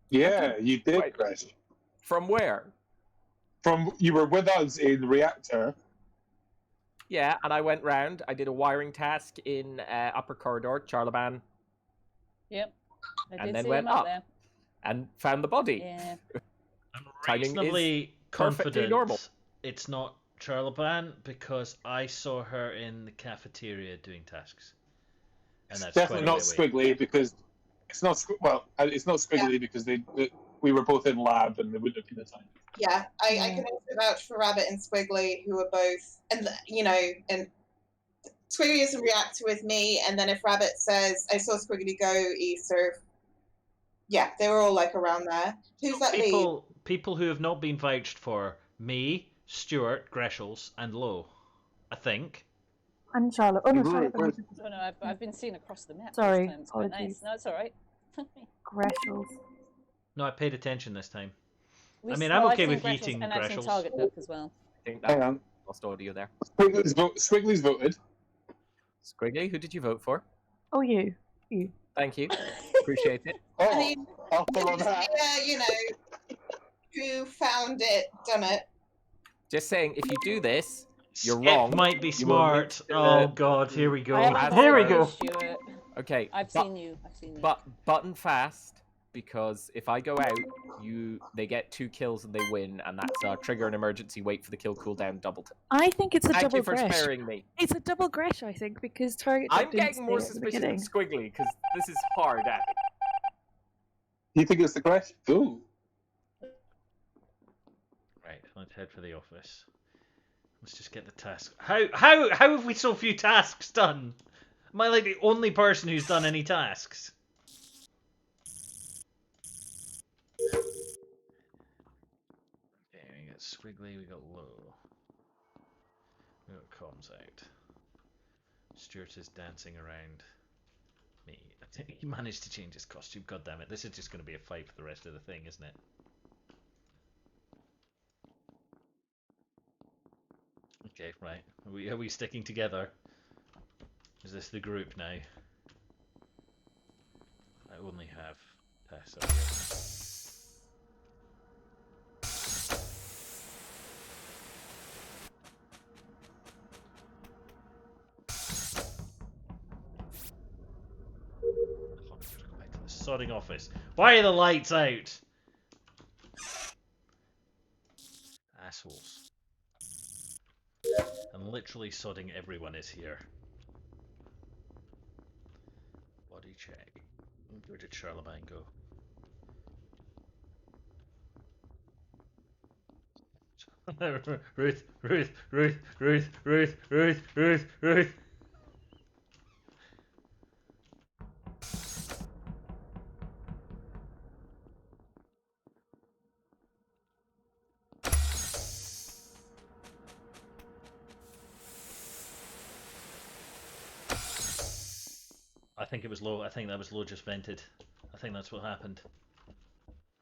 Speaker 4: Yeah, you did,
Speaker 3: Right.
Speaker 4: Chris.
Speaker 3: From where?
Speaker 4: You were with us in reactor.
Speaker 3: Yeah, and I went round. I did a wiring task in upper corridor, Charlaban,
Speaker 8: Yep. I
Speaker 3: And
Speaker 8: did
Speaker 3: then
Speaker 8: see
Speaker 3: went
Speaker 8: him up
Speaker 3: up.
Speaker 8: there.
Speaker 3: and found the body.
Speaker 8: Yeah.
Speaker 1: I'm
Speaker 3: Timing is
Speaker 1: reasonably
Speaker 3: perfectly
Speaker 1: confident
Speaker 3: normal.
Speaker 1: it's not Charlaban because I saw her in the cafeteria doing tasks. And
Speaker 4: It's
Speaker 1: that's
Speaker 4: definitely
Speaker 1: quite a
Speaker 4: not
Speaker 1: way away.
Speaker 4: Squiggly because it's not. It's not Squiggly because we were both in lab and they wouldn't have been the time.
Speaker 2: Yeah, I can also vouch for Rabbit and Squiggly, who are both, and and Squiggly is in reactor with me, and then if Rabbit says, I saw Squiggly go Easter, yeah, they were all like around there. Who's that lead?
Speaker 1: People who have not been vouched for: me, Stuart, Greshels, and Lowe. I think.
Speaker 7: And Charlotte. Oh no,
Speaker 4: Right,
Speaker 7: Charlotte.
Speaker 4: right.
Speaker 8: Oh no, I've been seen across the map
Speaker 7: Sorry,
Speaker 8: this time. It's quite nice.
Speaker 7: apologies.
Speaker 8: No, it's all right.
Speaker 7: Greshels.
Speaker 1: No, I paid attention this time.
Speaker 8: We
Speaker 1: I mean,
Speaker 8: saw-
Speaker 1: I'm
Speaker 8: I've
Speaker 1: okay
Speaker 8: seen
Speaker 1: with
Speaker 8: Gretchel's,
Speaker 1: eating
Speaker 8: and I've seen
Speaker 1: Greshels.
Speaker 8: Target Duck as well.
Speaker 3: I think
Speaker 4: Hang
Speaker 3: that
Speaker 4: on.
Speaker 3: lost audio there.
Speaker 4: Squiggly's voted.
Speaker 3: Squiggly, who did you vote for?
Speaker 7: Oh, you.
Speaker 3: Thank you. Appreciate it.
Speaker 2: I
Speaker 4: Oh,
Speaker 2: mean,
Speaker 4: I'll follow that.
Speaker 2: who found it, done it.
Speaker 3: Just saying, if you do this, you're
Speaker 1: Skip
Speaker 3: wrong.
Speaker 1: might be
Speaker 3: You will
Speaker 1: smart.
Speaker 3: meet,
Speaker 1: Oh god, here we go.
Speaker 8: I haven't
Speaker 3: Here we
Speaker 8: seen
Speaker 3: go.
Speaker 8: you, Stuart.
Speaker 3: Okay.
Speaker 8: I've seen you. I've seen you.
Speaker 3: But button fast, because if I go out, they get 2 kills and they win, and that's trigger an emergency. Wait for the kill cooldown doubled.
Speaker 7: I think it's a
Speaker 3: Thank
Speaker 7: double
Speaker 3: you for
Speaker 7: Gresh.
Speaker 3: sparing me.
Speaker 7: It's a double Gresh, I think, because Target.
Speaker 3: I'm
Speaker 7: Duck didn't
Speaker 3: getting more
Speaker 7: say at the
Speaker 3: suspicious than
Speaker 7: beginning.
Speaker 3: Squiggly because this is hard at it.
Speaker 4: You think it's the Gresh? Ooh.
Speaker 1: Right, let's head for the office. Let's just get the task. How have we so few tasks done? Am I like the only person who's done any tasks? Okay, we got Squiggly, we got Low. We got Comms out. Stuart is dancing around me. I think he managed to change his costume. God damn it! This is just going to be a fight for the rest of the thing, isn't it? Okay, right. Are we sticking together? Is this the group now? I only have Tessa. Oh, I've got to go back to the sodding office. Why are the lights out? Assholes. And literally sodding everyone is here. Body check. Where did Charlemagne go? Ruth. think it was Low. I think that was Low just vented. I think that's what happened.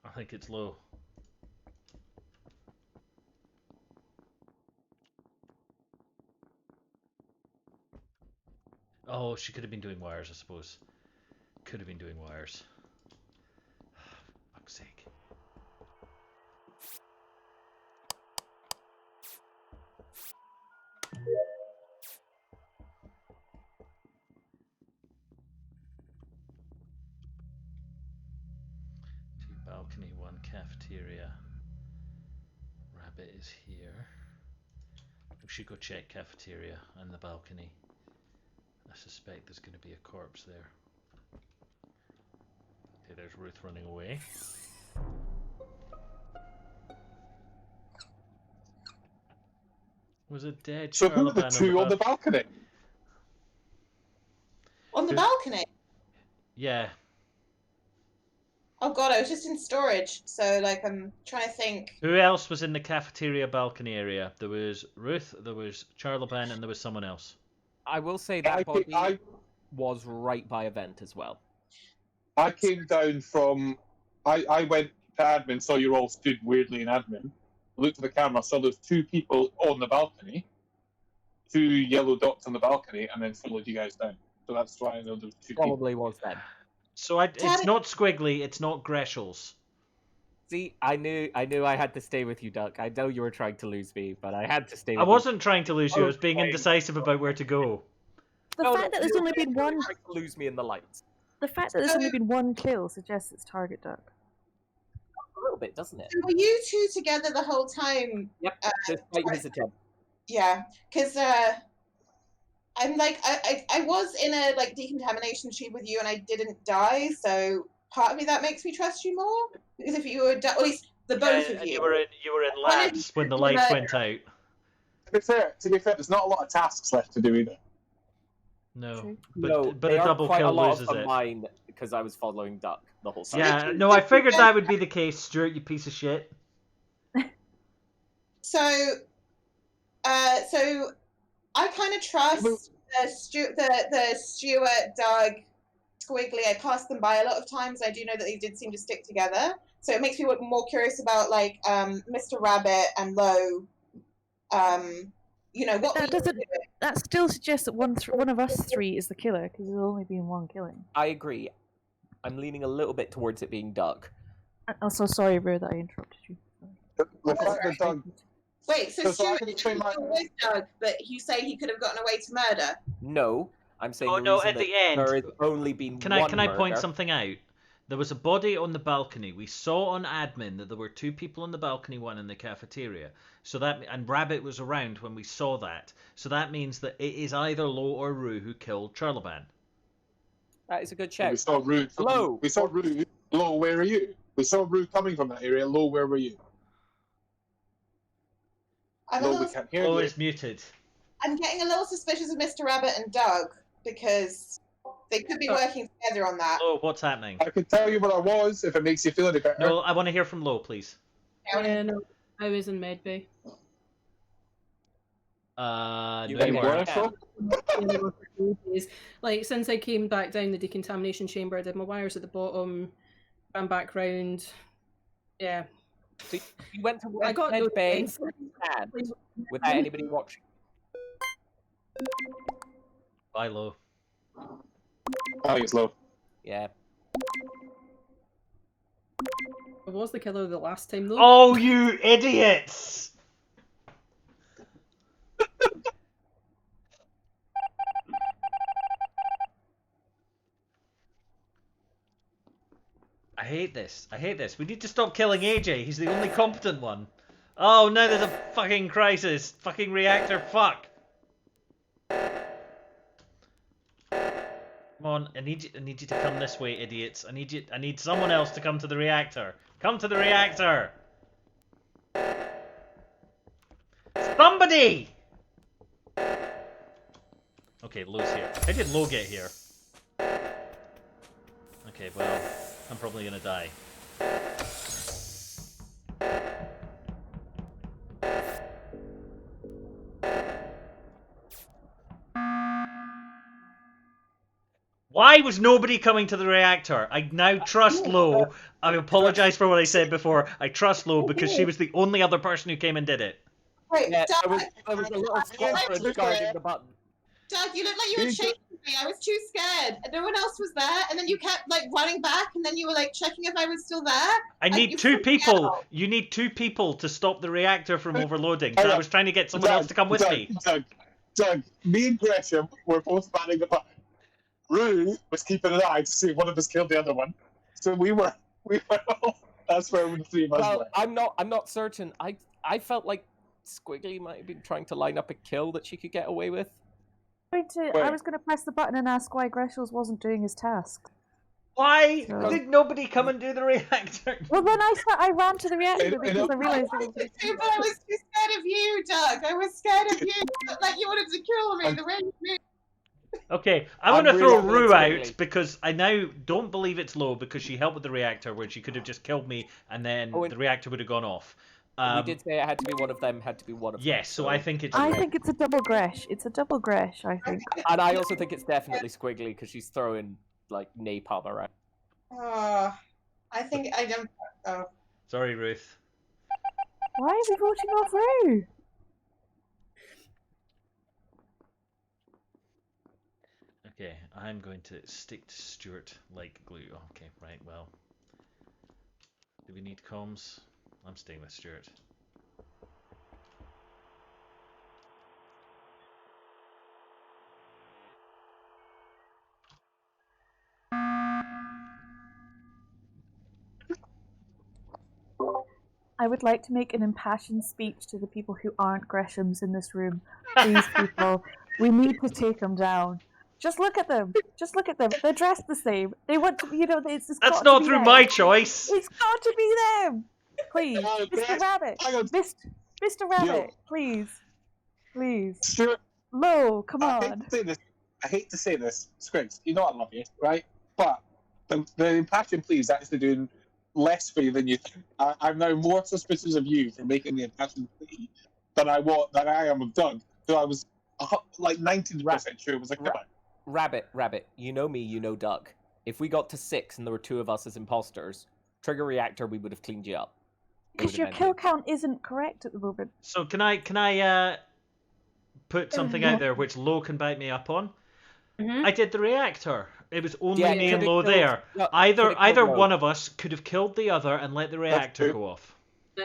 Speaker 1: I think it's Low. Oh, she could have been doing wires, I suppose. Could have been doing wires. Fuck's sake. Two balcony, one cafeteria. Rabbit is here. We should go check cafeteria and the balcony. I suspect there's going to be a corpse there. Okay, there's Ruth running away. Was it dead?
Speaker 4: So who are the
Speaker 1: Charlatan
Speaker 4: two on the balcony?
Speaker 2: On the balcony?
Speaker 1: Yeah.
Speaker 2: Oh god, I was just in storage, so like I'm trying to think.
Speaker 1: Who else was in the cafeteria balcony area? There was Ruth, there was Charlatan, and there was someone else.
Speaker 3: I will say that body was right by a vent as well.
Speaker 4: I came down from... I went to admin, saw you all stood weirdly in admin. Looked at the camera, saw those two people on the balcony. Two yellow dots on the balcony, and then followed you guys down. So that's why I know those two
Speaker 3: Probably
Speaker 4: people.
Speaker 3: was them.
Speaker 1: So it's not Squiggly, it's not Greshels.
Speaker 3: See, I knew I had to stay with you, Duck. I know you were trying to lose me, but I had to stay with
Speaker 1: I
Speaker 3: you.
Speaker 1: wasn't trying to lose you, I was being indecisive about where to go.
Speaker 7: The fact that there's only been one.
Speaker 3: Trying to lose me in the lights.
Speaker 7: The fact that there's only been one kill suggests it's target Duck.
Speaker 3: A little bit, doesn't it?
Speaker 2: So were you two together the whole time?
Speaker 3: Yep. Despite his attempt.
Speaker 2: Yeah, because I'm like I was in a like decontamination tube with you and I didn't die, so part of me that makes me trust you more. Because if you were at least the both of you.
Speaker 1: You were in labs when the lights went out.
Speaker 4: To be fair, there's not a lot of tasks left to do either.
Speaker 1: No,
Speaker 3: No,
Speaker 1: but
Speaker 3: they
Speaker 1: a
Speaker 3: are
Speaker 1: double
Speaker 3: quite
Speaker 1: kill
Speaker 3: a lot
Speaker 1: loses
Speaker 3: of
Speaker 1: it.
Speaker 3: mine because I was following Duck the whole time.
Speaker 1: Yeah, no, I figured that would be the case, Stuart, you piece of shit.
Speaker 2: So I kind of trust the Stuart, Doug, Squiggly. I passed them by a lot of times. I do know that they did seem to stick together. So it makes me more curious about like Mr. Rabbit and Low. You know what?
Speaker 7: That still suggests that one of us three is the killer because there's only been one killing.
Speaker 3: I agree. I'm leaning a little bit towards it being Duck.
Speaker 7: I'm so sorry, Rue, that I interrupted you.
Speaker 4: The fact that Doug...
Speaker 2: Wait, so
Speaker 4: So I
Speaker 2: Stuart
Speaker 4: can explain my...
Speaker 2: with Doug, but you say he could have gotten away to murder?
Speaker 3: No, I'm saying.
Speaker 1: Oh
Speaker 3: the
Speaker 1: no!
Speaker 3: reason
Speaker 1: At the
Speaker 3: that
Speaker 1: end,
Speaker 3: there has only been
Speaker 1: can
Speaker 3: one
Speaker 1: I point
Speaker 3: murder-
Speaker 1: something out? There was a body on the balcony. We saw on admin that there were two people on the balcony, one in the cafeteria. So and Rabbit was around when we saw that. So that means that it is either Low or Rue who killed Charlatan.
Speaker 3: That is a good check.
Speaker 4: We saw Rue.
Speaker 3: Hello.
Speaker 4: We saw Rue. Low, where are you? We saw Rue coming from that area. Low, where were you? Low, we can't hear
Speaker 1: Oh,
Speaker 4: you.
Speaker 1: it's muted.
Speaker 2: I'm getting a little suspicious of Mr. Rabbit and Doug because they could be working together on that.
Speaker 1: Low, what's happening?
Speaker 4: I can tell you where I was if it makes you feel any better.
Speaker 1: No, I want to hear from Low, please.
Speaker 6: Yeah, no, I was in medbay.
Speaker 1: No,
Speaker 3: You
Speaker 1: you
Speaker 3: were
Speaker 1: weren't.
Speaker 6: Like since I came back down the decontamination chamber, I did my wires at the bottom, ran back round. Yeah.
Speaker 3: So you went to
Speaker 6: I got no
Speaker 3: bay
Speaker 6: sense.
Speaker 3: without anybody watching.
Speaker 1: Bye, Low.
Speaker 4: I think it's Low.
Speaker 3: Yeah.
Speaker 6: I was the killer the last time though.
Speaker 1: Oh, you idiots! I hate this. I hate this. We need to stop killing AJ. He's the only competent one. Oh, no, there's a fucking crisis. Fucking reactor, fuck. Come on, I need you to come this way, idiots. I need someone else to come to the reactor. Come to the reactor. Somebody! Okay, Low's here. How did Low get here? Okay, well, I'm probably gonna die. Why was nobody coming to the reactor? I now trust Lo. I apologise for what I said before. I trust Lo because she was the only other person who came and did it.
Speaker 2: Wait,
Speaker 3: Yeah,
Speaker 2: Doug,
Speaker 3: there was a little squadron guarding the button.
Speaker 2: Doug, you looked like you were chasing me. I was too scared. And no one else was there. And then you kept like running back, and then you were like checking if I was still there.
Speaker 1: I need
Speaker 2: you
Speaker 1: 2
Speaker 2: freaked me
Speaker 1: people.
Speaker 2: out.
Speaker 1: You need 2 people to stop the reactor from overloading. So I was trying to get someone else to come with me.
Speaker 4: Doug, me and Gresham were both manning the button. Rue was keeping an eye to see if one of us killed the other one. So we were all, that's where the 3 of us were.
Speaker 3: I'm not certain. I felt like Squiggly might have been trying to line up a kill that she could get away with.
Speaker 7: I was going to press the button and ask why Greshels wasn't doing his task.
Speaker 1: Why did nobody come and do the reactor?
Speaker 7: Well, then I ran to the reactor because I realised
Speaker 2: I wanted to, but I was too scared of you, Doug. I was scared of you. Like you wanted to kill me the way you moved.
Speaker 1: Okay, I want to
Speaker 3: I'm
Speaker 1: throw
Speaker 3: really
Speaker 1: Rue
Speaker 3: Squiggly.
Speaker 1: out because I now don't believe it's Lo because she helped with the reactor where she could have just killed me and then the reactor would have gone off.
Speaker 3: We did say it had to be one of them. Had to be one of them.
Speaker 1: Yes, so I think it's.
Speaker 7: I think it's a double Gresh. It's a double Gresh, I think.
Speaker 3: And I also think it's definitely Squiggly because she's throwing like napalm around.
Speaker 2: I think I don't. Oh.
Speaker 1: Sorry, Ruth.
Speaker 7: Why is he voting off Rue?
Speaker 1: Okay, I'm going to stick to Stuart like glue. Okay, right, well. Do we need comms? I'm staying with Stuart.
Speaker 7: I would like to make an impassioned speech to the people who aren't Greshams in this room. Please, people, we need to take them down. Just look at them. Just look at them. They're dressed the same. They want to,
Speaker 1: That's not through my choice.
Speaker 7: It's got to be them. Please, Mr. Rabbit. Mr. Rabbit, please. Please.
Speaker 4: Stuart,
Speaker 7: Lo, come
Speaker 4: I
Speaker 7: on.
Speaker 4: hate to say this, Squigs, you know I love you, right? But the impassioned plea is actually doing less for you than you think. I'm now more suspicious of you for making the impassioned plea than I am of Doug. So I was like 90% sure it was a killer.
Speaker 3: Rabbit, you know me, you know Doug. If we got to 6 and there were 2 of us as imposters, trigger reactor, we would have cleaned you up.
Speaker 7: Because your kill count isn't correct at the moment.
Speaker 1: So can I put something out there which Lo can back me up on? I did the reactor. It was only me and Lo there. Either one of us could have killed the other and let the reactor go off.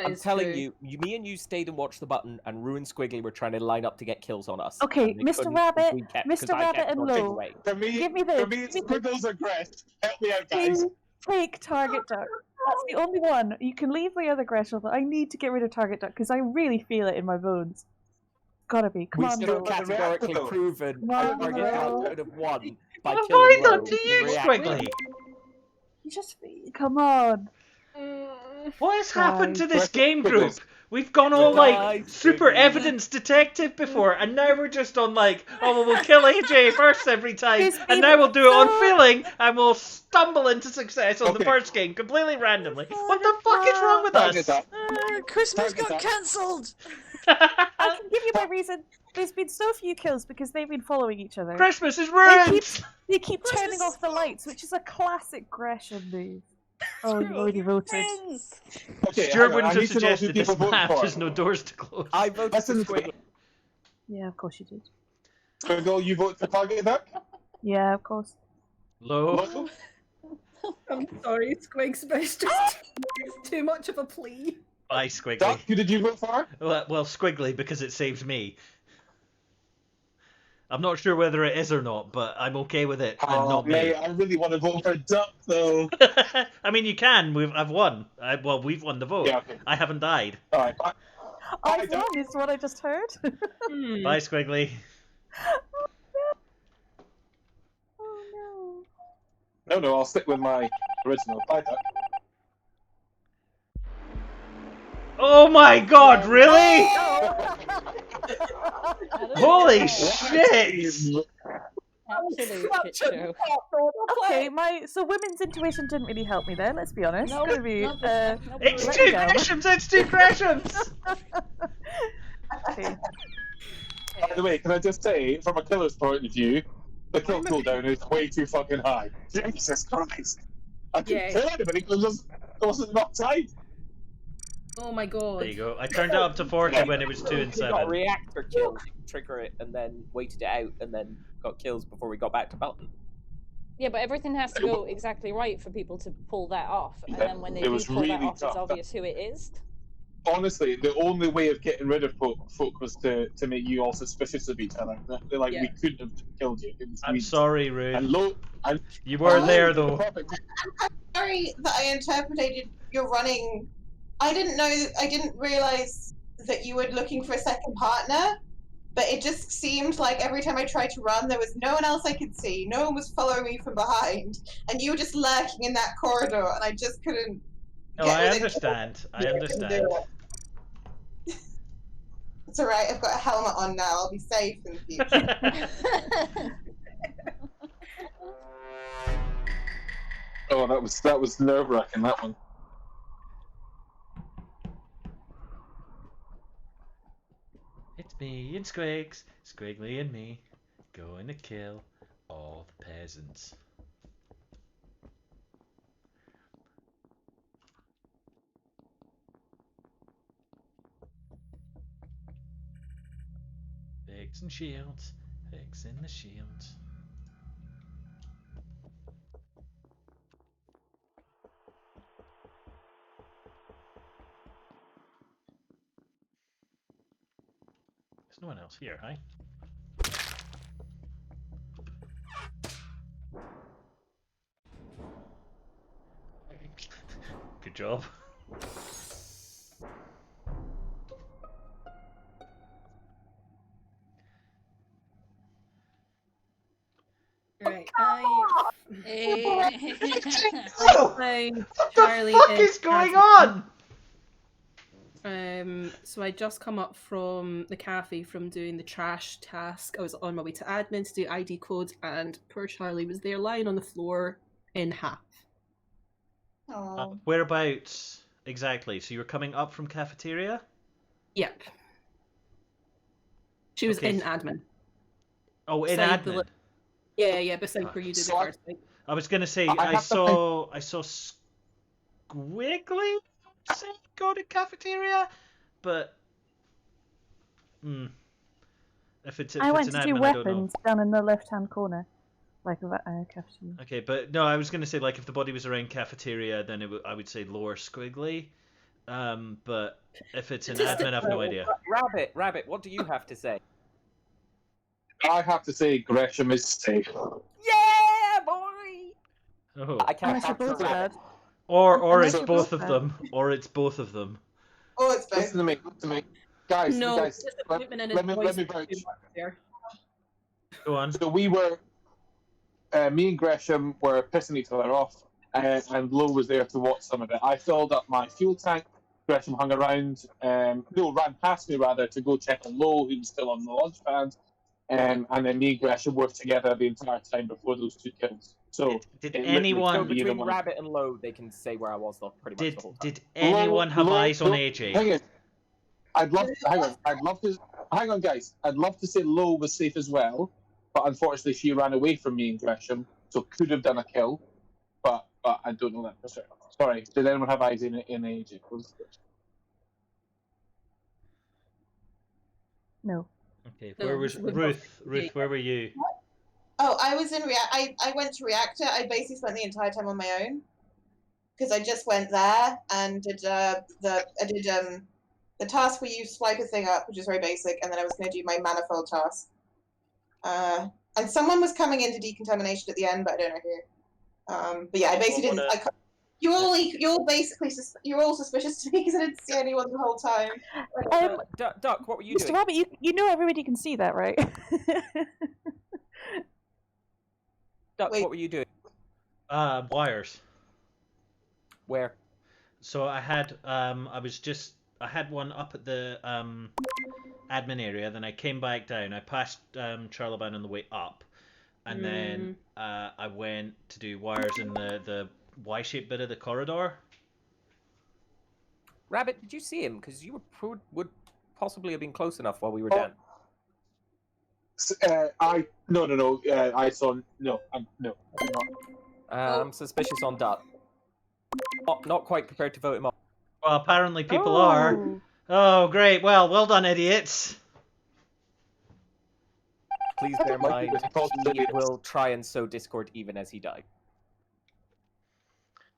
Speaker 3: I'm telling you, me and you stayed and watched the button, and Rue and Squiggly were trying to line up to get kills on us.
Speaker 7: Okay,
Speaker 3: and they
Speaker 7: Mr.
Speaker 3: couldn't
Speaker 7: Rabbit,
Speaker 3: because we kept-
Speaker 7: Mr.
Speaker 3: because I
Speaker 7: Rabbit
Speaker 3: kept
Speaker 7: and
Speaker 3: dodging
Speaker 7: Lo.
Speaker 3: away.
Speaker 4: For me, it's Squiggles and Gresh. Help me out, guys.
Speaker 7: Take Target Duck. That's the only one. You can leave the other Greshel, but I need to get rid of Target Duck because I really feel it in my bones. Gotta be. Come
Speaker 3: We
Speaker 7: on,
Speaker 3: still
Speaker 7: Lo.
Speaker 3: categorically proven
Speaker 7: Come on,
Speaker 3: Target
Speaker 7: Lo.
Speaker 3: Duck could have won by
Speaker 1: What have
Speaker 3: killing
Speaker 1: I done
Speaker 3: Lo
Speaker 1: to you,
Speaker 3: in reactor.
Speaker 1: Squiggly?
Speaker 7: You just come on.
Speaker 1: What has happened to this
Speaker 4: Guys.
Speaker 1: game group? We've gone all like
Speaker 3: Guys.
Speaker 1: super evidence detective before, and now we're just on like, oh well, we'll kill AJ first every time,
Speaker 7: It's
Speaker 1: and
Speaker 7: been
Speaker 1: now we'll do it on
Speaker 7: so-
Speaker 1: feeling, and we'll stumble into success on the
Speaker 4: Okay.
Speaker 1: first game completely randomly. What the fuck is wrong with
Speaker 4: Target
Speaker 1: us?
Speaker 4: Duck.
Speaker 8: Christmas
Speaker 4: Target
Speaker 8: got
Speaker 4: Duck.
Speaker 8: cancelled.
Speaker 7: I can give you my reason. There's been so few kills because they've been following each other.
Speaker 1: Christmas is
Speaker 7: They
Speaker 1: ruined.
Speaker 7: keep turning off the lights, which is a classic Gresham move. Oh, you already voted.
Speaker 8: Friends.
Speaker 4: Okay,
Speaker 1: Stuart
Speaker 4: hang on,
Speaker 1: wouldn't
Speaker 4: I
Speaker 1: have
Speaker 4: need to know who
Speaker 1: suggested this
Speaker 4: people voted
Speaker 1: map.
Speaker 4: for.
Speaker 1: There's no doors to close.
Speaker 3: I voted for
Speaker 4: Listen,
Speaker 3: Squiggly.
Speaker 7: Yeah, of course you did.
Speaker 4: Squiggle, you vote for Target Duck?
Speaker 7: Yeah, of course.
Speaker 1: Low.
Speaker 4: Lo?
Speaker 6: I'm sorry, Squigs, but it's just it's too much of a plea.
Speaker 1: Bye, Squiggly.
Speaker 4: Duck, who did you vote for?
Speaker 1: Well, Squiggly because it saved me. I'm not sure whether it is or not, but I'm okay with it. And
Speaker 4: Oh,
Speaker 1: not me.
Speaker 4: mate, I really want to vote for Duck, though.
Speaker 1: I mean, you can. I've won. We've won the vote.
Speaker 4: Yeah, okay.
Speaker 1: I haven't died.
Speaker 4: Alright,
Speaker 7: I've won is what I just heard.
Speaker 1: Bye, Squiggly.
Speaker 7: Oh no.
Speaker 4: no, I'll stick with my original. Bye, Duck.
Speaker 1: Oh my God! Really? Holy shit!
Speaker 8: Absolute shit show.
Speaker 7: Okay, so women's intuition didn't really help me there. Let's be honest.
Speaker 8: No,
Speaker 7: Gonna be.
Speaker 8: no,
Speaker 1: It's
Speaker 7: Let
Speaker 1: two
Speaker 7: me go.
Speaker 1: Greshams. It's two Greshams.
Speaker 7: Okay.
Speaker 4: By the way, can I just say, from a killer's point of view, The kill cooldown is way too fucking high. Jesus Christ! I couldn't
Speaker 6: Yeah.
Speaker 4: kill anybody because there wasn't enough time.
Speaker 6: Oh my god.
Speaker 1: There you go. I turned it up to 40 when it was 2 and
Speaker 3: We got a
Speaker 1: 7.
Speaker 3: reactor kill, trigger it, and then waited it out, and then got kills before we got back to Belton.
Speaker 8: Yeah, but everything has to go exactly right for people to pull that off. And then when they
Speaker 4: It
Speaker 8: do
Speaker 4: was
Speaker 8: pull that
Speaker 4: really
Speaker 8: off,
Speaker 4: tough.
Speaker 8: it's obvious who it is.
Speaker 4: Honestly, the only way of getting rid of folk was to make you all suspicious of each other. Like,
Speaker 6: Yeah.
Speaker 4: we couldn't have killed you. It was
Speaker 1: I'm
Speaker 4: really-
Speaker 1: sorry, Ruth.
Speaker 4: And
Speaker 1: You were there, though.
Speaker 2: Sorry that I interpreted your running. I didn't realize that you were looking for a second partner, but it just seemed like every time I tried to run, there was no one else I could see. No one was following me from behind, and you were just lurking in that corridor, and I just couldn't.
Speaker 1: No, I understand. I understand.
Speaker 2: It's alright, I've got a helmet on now, I'll be safe in the future.
Speaker 4: Oh, that was nerve-wracking, that one.
Speaker 1: It's me and Squigs, Squiggly and me, going to kill all the peasants. Fixing shields, fixing the shields. There's no one else here, hi? Good job.
Speaker 6: Right,
Speaker 1: What
Speaker 6: Charlie
Speaker 1: the fuck
Speaker 6: is
Speaker 1: is going
Speaker 6: admin.
Speaker 1: on?
Speaker 6: So I just come up from the cafe from doing the trash task. I was on my way to admin to do ID codes, and poor Charlie was there lying on the floor in half.
Speaker 2: Oh.
Speaker 1: Whereabouts exactly? So you were coming up from cafeteria?
Speaker 6: Yep. She was
Speaker 1: Okay.
Speaker 6: in admin.
Speaker 1: Oh, in
Speaker 6: Beside the
Speaker 1: admin.
Speaker 6: li- Yeah, beside where you did the
Speaker 4: So I-
Speaker 6: card thing.
Speaker 1: I was gonna say
Speaker 4: I
Speaker 1: I
Speaker 4: have
Speaker 1: saw Squiggly say go to cafeteria, but if it's
Speaker 7: I went
Speaker 1: an
Speaker 7: to
Speaker 1: admin,
Speaker 7: do
Speaker 1: I don't know.
Speaker 7: weapons down in the left-hand corner, like a cafeteria.
Speaker 1: Okay, but no, I was gonna say like if the body was around cafeteria, then I would say lower Squiggly. But if it's an admin, I've no idea.
Speaker 3: Rabbit, what do you have to say?
Speaker 4: I have to say Gresham is safe.
Speaker 3: Yeah, boy!
Speaker 1: Oh.
Speaker 3: I can't
Speaker 7: Unless you're both
Speaker 3: Rabbit.
Speaker 7: dead.
Speaker 1: Or
Speaker 7: Unless
Speaker 1: it's
Speaker 7: you're
Speaker 1: both
Speaker 7: both
Speaker 1: of
Speaker 7: dead.
Speaker 1: them, or it's both of them.
Speaker 2: Oh, it's both.
Speaker 4: Listen to me. Guys,
Speaker 6: No,
Speaker 4: guys,
Speaker 6: disappointment in his
Speaker 4: let me
Speaker 6: voice
Speaker 4: vouch.
Speaker 6: is too much there.
Speaker 1: Go on.
Speaker 4: So we were, me and Gresham were pissing each other off, and Lo was there to watch some of it. I filled up my fuel tank. Gresham hung around, ran past me rather to go check on Lo, who was still on the launch pad, and then me and Gresham worked together the entire time before those two kills. So
Speaker 1: Did
Speaker 4: it literally
Speaker 3: So
Speaker 1: anyone
Speaker 4: killed me either
Speaker 3: between
Speaker 4: one.
Speaker 3: Rabbit and Lowe, they can say where I was pretty much
Speaker 1: did
Speaker 3: the whole time.
Speaker 1: did anyone have eyes on AJ?
Speaker 4: Hang on. Hang on, guys. I'd love to say Lo was safe as well, but unfortunately she ran away from me and Gresham, so could have done a kill, but I don't know that for certain. Sorry, did anyone have eyes in AJ?
Speaker 7: No.
Speaker 1: Okay,
Speaker 6: No,
Speaker 1: where was
Speaker 6: we both-
Speaker 1: Ruth? Ruth, where were you?
Speaker 2: Oh, I was in I went to reactor. I basically spent the entire time on my own because I just went there and did the task where you swipe a thing up, which is very basic, and then I was going to do my manifold task. And someone was coming into decontamination at the end, but I don't know who. But yeah, I basically didn't. You're all suspicious to me because I didn't see anyone the whole time.
Speaker 3: Duck, what were you
Speaker 7: Mr.
Speaker 3: doing?
Speaker 7: Rabbit, you know everybody can see that, right?
Speaker 3: Duck,
Speaker 2: Wait.
Speaker 3: what were you doing?
Speaker 1: Wires.
Speaker 3: Where?
Speaker 1: So I had I had one up at the admin area, then I came back down. I passed Charlebound on the way up, and then I went to do wires in the Y-shaped bit of the corridor.
Speaker 3: Rabbit, did you see him? Because you would possibly have been close enough while we were down.
Speaker 4: No. I saw no. I did not.
Speaker 3: I'm suspicious on Duck. Not quite prepared to vote him off.
Speaker 1: Well, apparently people are. Oh, great. Well done, idiots.
Speaker 3: Please bear in mind, he will try and sow discord even as he died.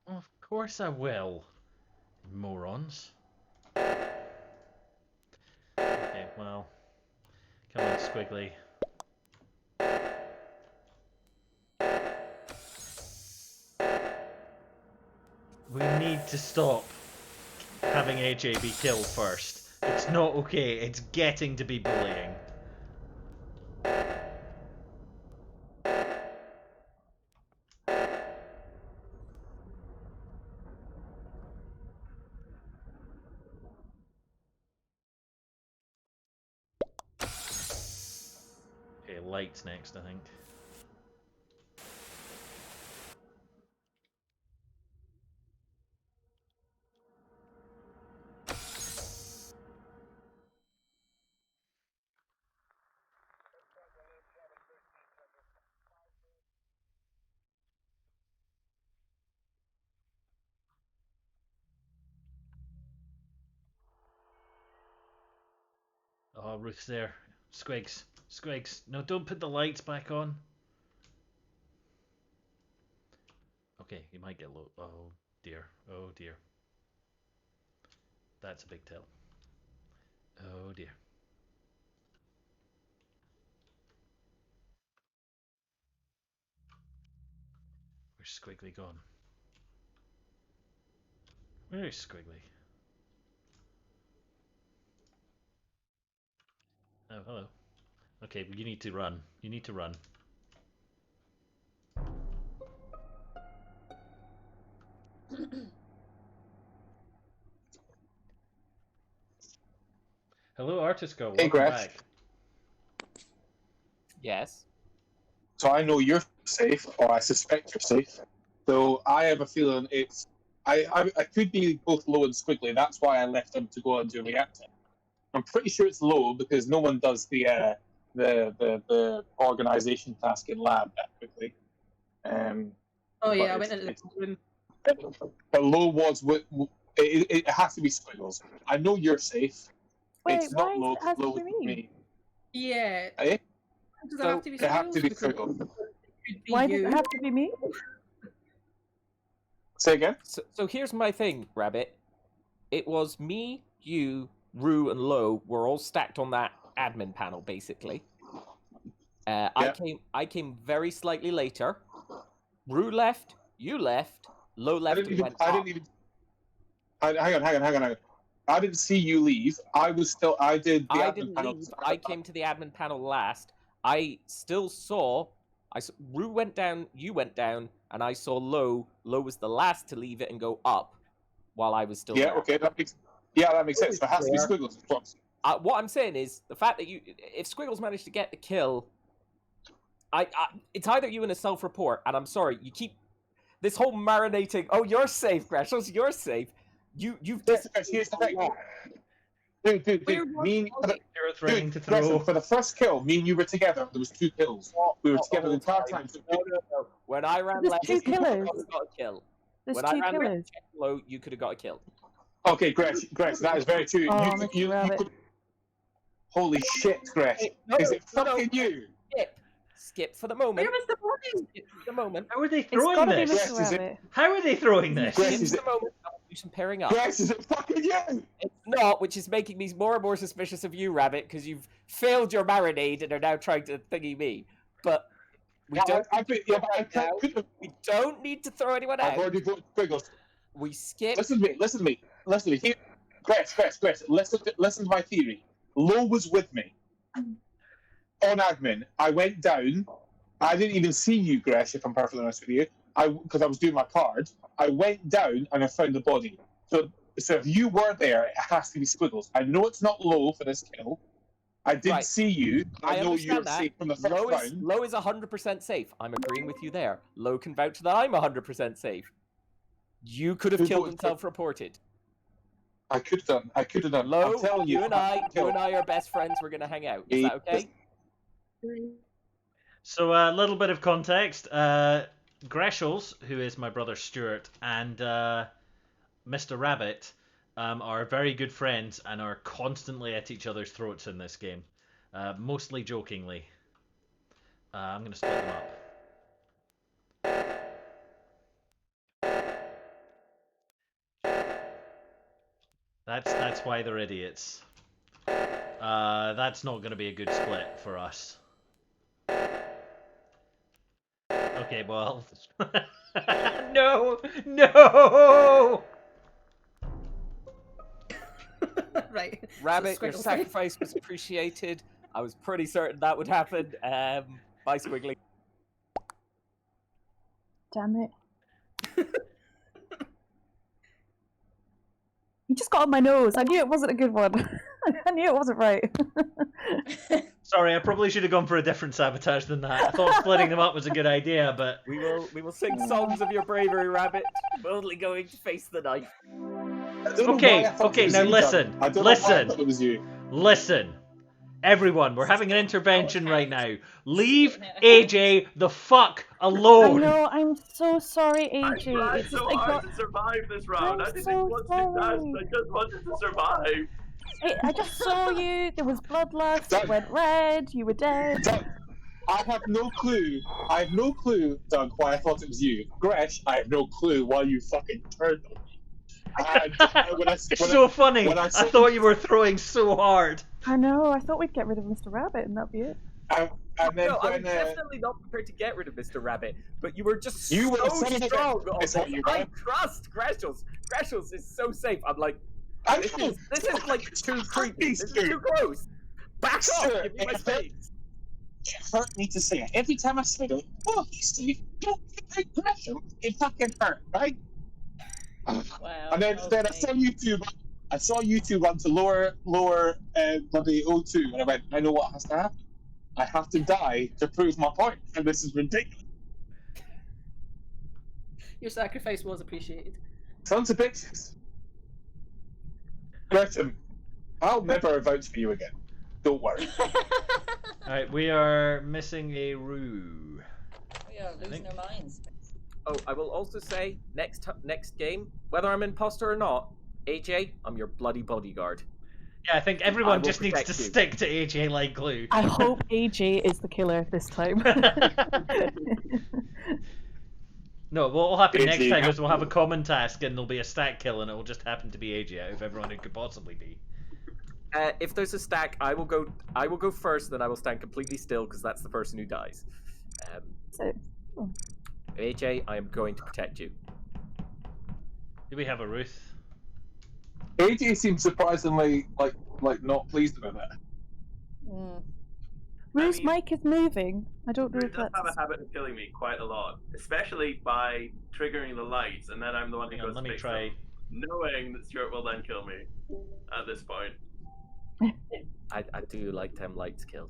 Speaker 1: Of course I will. Morons. Okay, well. Come on, Squiggly. We need to stop having AJ be killed first. It's not okay. It's getting to be bullying. Okay, Light's next, I think. Oh, Ruth's there. Squigs. No, don't put the lights back on. Okay, you might get low. Oh dear. That's a big tell. Oh dear. Where's Squiggly gone? Where is Squiggly? Oh, hello. Okay, well, you need to run. Hello, Artisco.
Speaker 4: Hey,
Speaker 1: Welcome
Speaker 4: Graf.
Speaker 1: back.
Speaker 3: Yes.
Speaker 4: So I know you're safe, or I suspect you're safe. So I have a feeling it's. I could be both Low and Squiggly. That's why I left them to go and do reactor. I'm pretty sure it's Low because no one does the organization task in lab that quickly.
Speaker 6: Oh yeah, I went into the room.
Speaker 4: But Low was with. It has to be Squiggles. I know you're safe.
Speaker 7: Wait,
Speaker 4: It's not
Speaker 7: why
Speaker 4: Low.
Speaker 7: does it have
Speaker 4: Low
Speaker 7: to be
Speaker 4: with
Speaker 7: me?
Speaker 4: me.
Speaker 6: Yeah.
Speaker 4: Eh?
Speaker 6: Does it have to be
Speaker 4: It has to be
Speaker 6: Squiggles?
Speaker 4: Squiggles.
Speaker 7: Why does it have to be me?
Speaker 4: Say again?
Speaker 3: So here's my thing, Rabbit. It was me, you, Rue, and Low were all stacked on that admin panel, basically.
Speaker 4: Yeah.
Speaker 3: I came very slightly later. Rue left, you left, Low left and went up.
Speaker 4: Hang on. I didn't see you leave. I did the admin
Speaker 3: didn't
Speaker 4: panel.
Speaker 3: leave. I came to the admin panel last. I still saw... Rue went down, you went down, and I saw Low. Low was the last to leave it and go up while I was still there.
Speaker 4: Okay, that makes sense. There has to be Squiggles.
Speaker 3: What I'm saying is, the fact that if Squiggles managed to get the kill, it's either you and a self-report, and I'm sorry, you keep this whole marinating, oh, you're safe, Greshams, you're safe. You've
Speaker 4: Here's the thing. Dude, for the first kill, me and you were together. There was 2 kills. We were together the entire time.
Speaker 3: No. When I ran
Speaker 7: There's
Speaker 3: left,
Speaker 7: 2 killers.
Speaker 3: you got a kill.
Speaker 7: There's
Speaker 3: When
Speaker 7: 2
Speaker 3: I ran
Speaker 7: killers.
Speaker 3: right, Low, you could have got a kill.
Speaker 4: Okay, Gresh, that is very true.
Speaker 7: Oh, Mr. Rabbit.
Speaker 4: Holy shit, Gresh. Is it fucking you?
Speaker 3: Skip for the moment.
Speaker 6: Where was the body?
Speaker 3: Skip for the moment.
Speaker 1: How are they
Speaker 7: It's
Speaker 1: throwing
Speaker 7: gotta be
Speaker 1: this?
Speaker 7: Mr. Rabbit.
Speaker 1: How are they throwing this?
Speaker 4: Gresh,
Speaker 3: Skip
Speaker 4: is
Speaker 3: for the moment. I'll do some pairing up.
Speaker 4: Gresh, is it fucking you?
Speaker 3: It's not, which is making me more and more suspicious of you, Rabbit, because you've failed your marinade and are now trying to thingy me. But we don't. We don't need to throw anyone out.
Speaker 4: I've already voted Squiggles.
Speaker 3: We skip.
Speaker 4: Listen to me. Here, Gresh, listen to my theory. Low was with me. On admin, I went down. I didn't even see you, Gresh, if I'm perfectly honest with you. Because I was doing my card. I went down and I found the body. So if you were there, it has to be Squiggles. I know it's not Low for this kill. I did see you. I know you're safe from the first round.
Speaker 3: Low is 100% safe. I'm agreeing with you there. Low can vouch that I'm 100% safe. You could have killed and self-reported.
Speaker 4: I could have done.
Speaker 3: Low,
Speaker 4: I'm telling you,
Speaker 3: you and I are best friends. We're gonna hang out. Is that okay?
Speaker 1: So a little bit of context. Greshels, who is my brother Stuart, and Mr. Rabbit are very good friends and are constantly at each other's throats in this game. Mostly jokingly. I'm going to split them up. That's why they're idiots. That's not going to be a good split for us. Okay, well... No! No!
Speaker 6: Right.
Speaker 3: Rabbit,
Speaker 6: So
Speaker 3: your
Speaker 6: Squiggles,
Speaker 3: sacrifice was appreciated. I was pretty certain that would happen. Bye, Squiggly.
Speaker 7: Damn it. You just got on my nose. I knew it wasn't a good one. I knew it wasn't right.
Speaker 1: Sorry, I probably should have gone for a different sabotage than that. I thought splitting them up was a good idea, but...
Speaker 3: We will sing songs of your bravery, Rabbit. Boldly going to face the knife.
Speaker 1: Okay, now listen. Listen. Everyone, we're having an intervention right now. Leave AJ the fuck alone.
Speaker 7: I know, I'm so sorry,
Speaker 5: I
Speaker 7: AJ.
Speaker 5: tried
Speaker 7: It's
Speaker 5: so
Speaker 7: just,
Speaker 5: hard to survive this round. I
Speaker 7: I'm
Speaker 5: didn't
Speaker 7: so
Speaker 5: want to dash.
Speaker 7: sorry.
Speaker 5: I just wanted to survive.
Speaker 7: I just saw you. There was bloodlust. It went red. You were dead.
Speaker 4: Doug, I have no clue. I have no clue, Doug, why I thought it was you. Gresh, I have no clue why you fucking turned on me.
Speaker 1: It's so funny. I thought you were throwing so hard.
Speaker 7: I know. I thought we'd get rid of Mr. Rabbit and that'd be it.
Speaker 4: And then
Speaker 3: No, I'm
Speaker 4: when,
Speaker 3: definitely not prepared to get rid of Mr. Rabbit, but you were just
Speaker 4: You were
Speaker 3: so
Speaker 4: son of a
Speaker 3: strong.
Speaker 4: bitch.
Speaker 3: on
Speaker 4: It's not
Speaker 3: this.
Speaker 4: you,
Speaker 3: I
Speaker 4: man.
Speaker 3: trust Greshels. Greshels is so safe. I'm like,
Speaker 4: I
Speaker 3: this
Speaker 4: know.
Speaker 3: is like too creepy. This is
Speaker 4: Stuart.
Speaker 3: too close. Back
Speaker 4: Stuart,
Speaker 3: off. Give me my
Speaker 4: it
Speaker 3: space.
Speaker 4: hurt me to say it. Every time I said it, oh, he's safe. Don't get Gresham. It fucking hurt, right?
Speaker 8: Wow.
Speaker 4: And then I saw YouTube. I saw YouTube run to lower bloody O2, and I went, I know what has to happen. I have to die to prove my point, and this is ridiculous.
Speaker 6: Your sacrifice was appreciated.
Speaker 4: Sons of bitches. Gresham, I'll never vouch for you again. Don't worry.
Speaker 1: Alright, we are missing a Roo.
Speaker 8: We are losing our minds.
Speaker 3: Oh, I will also say, next game, whether I'm imposter or not, AJ, I'm your bloody bodyguard.
Speaker 1: Yeah, I think
Speaker 3: I
Speaker 1: everyone
Speaker 3: will
Speaker 1: just needs to
Speaker 3: protect you.
Speaker 1: stick to AJ like glue.
Speaker 7: I hope AJ is the killer this time.
Speaker 1: No, what will happen next
Speaker 4: AJ,
Speaker 1: time is we'll have a common task and there'll be a stack kill and it will just happen to be AJ out of everyone it could possibly be.
Speaker 3: If there's a stack, I will go first, then I will stand completely still because that's the person who dies. AJ, I am going to protect you.
Speaker 1: Do we have a Ruth?
Speaker 4: AJ seems surprisingly like not pleased about it.
Speaker 7: Rue's mic is moving. I don't know
Speaker 5: It
Speaker 7: if
Speaker 5: does
Speaker 7: that's...
Speaker 5: have a habit of killing me quite a lot, especially by triggering the lights, and then I'm the one who
Speaker 1: Hang on,
Speaker 5: goes
Speaker 1: let
Speaker 5: to
Speaker 1: me
Speaker 5: fix
Speaker 1: try.
Speaker 5: them, knowing that Stuart will then kill me at this point.
Speaker 3: I do like them lights kill.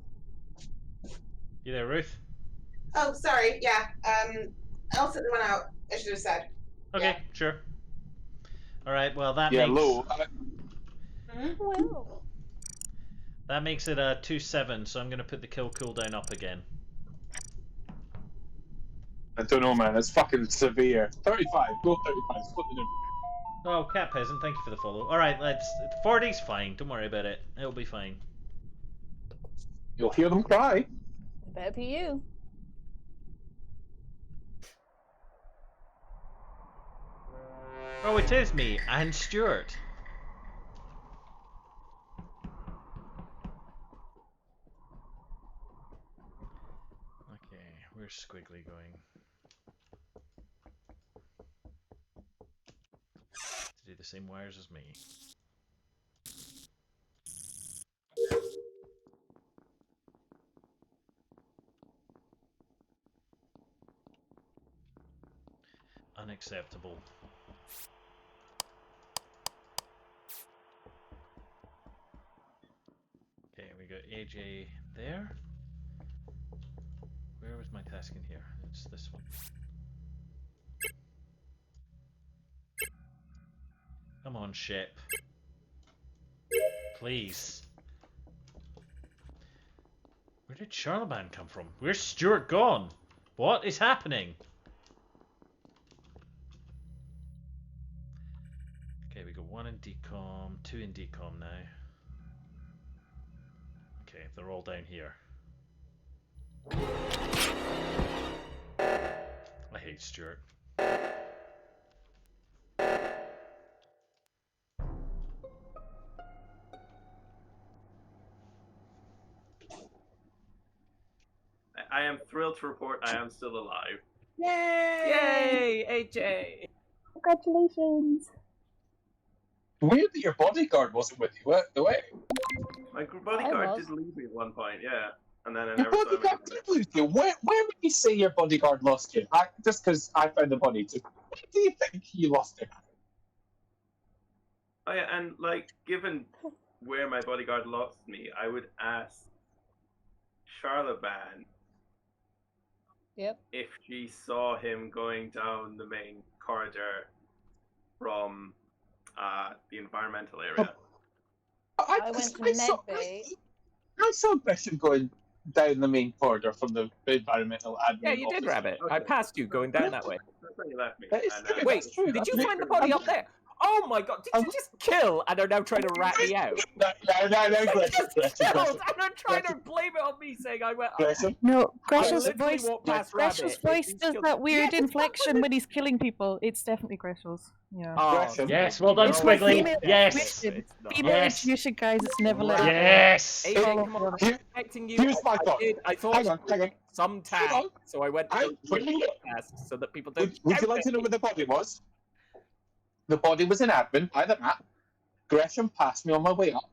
Speaker 1: You there, Ruth?
Speaker 2: Oh, sorry. Yeah. I'll sit the one out. I should have said.
Speaker 1: Okay,
Speaker 2: Yeah.
Speaker 1: sure. Alright, well that
Speaker 4: Yeah,
Speaker 1: makes...
Speaker 4: low.
Speaker 8: Well.
Speaker 1: That makes it a 2-7, so I'm going to put the kill cooldown up again.
Speaker 4: I don't know, man. It's fucking severe. 35. Go 35. Split the difference.
Speaker 1: Oh, Cat Peasant, thank you for the follow. Alright, let's... 40's fine, don't worry about it. It'll be fine.
Speaker 4: You'll hear them cry.
Speaker 8: It better be you.
Speaker 1: Oh, it is me, and Stuart. Okay, where's Squiggly going? To do the same wires as me. Unacceptable. Okay, we got AJ there. Where was my task in here? It's this one. Come on, ship. Please. Where did Charlemagne come from? Where's Stuart gone? What is happening? Okay, we got 1 in decom, 2 in decom now. Okay, they're all down here. I hate Stuart.
Speaker 5: I am thrilled to report I am still alive.
Speaker 3: Yay, AJ!
Speaker 7: Congratulations.
Speaker 4: Weird that your bodyguard wasn't with you the way.
Speaker 5: My bodyguard
Speaker 8: was.
Speaker 5: did leave me at one point, yeah. And then I
Speaker 4: Your
Speaker 5: never saw him
Speaker 4: bodyguard
Speaker 5: again.
Speaker 4: did lose you. Where would you say your bodyguard lost you? Just because I found the body. Where do you think you lost him?
Speaker 5: Oh yeah, and like, given where my bodyguard lost me, I would ask Charlemagne
Speaker 8: Yep.
Speaker 5: if she saw him going down the main corridor from the environmental area.
Speaker 8: I went to medbay.
Speaker 4: I saw Gresham going down the main corridor from the environmental admin.
Speaker 3: Yeah, you did,
Speaker 4: office.
Speaker 3: Rabbit. I passed you going down that way.
Speaker 5: That's where you left me.
Speaker 4: That is
Speaker 5: And,
Speaker 4: true.
Speaker 3: Wait,
Speaker 4: That's true.
Speaker 3: did
Speaker 4: That's
Speaker 3: you
Speaker 4: true.
Speaker 3: find the body up there? Oh my god, did you just kill and are now trying to rat me out?
Speaker 4: No,
Speaker 3: You
Speaker 4: Gresham,
Speaker 3: just killed
Speaker 4: Gresham.
Speaker 3: and are trying to blame it on me saying I went.
Speaker 4: Gresham.
Speaker 7: No,
Speaker 3: I
Speaker 7: Gresham's
Speaker 3: literally
Speaker 7: voice.
Speaker 3: walked past
Speaker 7: Gresham's
Speaker 3: Rabbit,
Speaker 7: voice
Speaker 3: he's
Speaker 7: does
Speaker 3: killed-
Speaker 7: that weird
Speaker 3: Yes,
Speaker 7: inflection when he's killing people. It's definitely Gresham's. Yeah.
Speaker 3: Oh,
Speaker 4: Gresham.
Speaker 1: Yes, well done,
Speaker 3: no,
Speaker 1: Squiggly.
Speaker 7: female
Speaker 1: Yes.
Speaker 3: it's not.
Speaker 7: Female
Speaker 1: Yes.
Speaker 7: intuition, guys. It's never let.
Speaker 3: Rabbit.
Speaker 1: Yes.
Speaker 3: AJ,
Speaker 7: Follow
Speaker 3: come on,
Speaker 4: Here-
Speaker 3: I'm protecting you.
Speaker 4: here's my thought.
Speaker 3: I thought
Speaker 4: Hang on.
Speaker 3: some
Speaker 4: Hang
Speaker 3: tag,
Speaker 4: on.
Speaker 3: so I went
Speaker 4: I-
Speaker 3: to the task so that people don't.
Speaker 4: Would you like to know where the body was? The body was in admin by the map. Gresham passed me on my way up.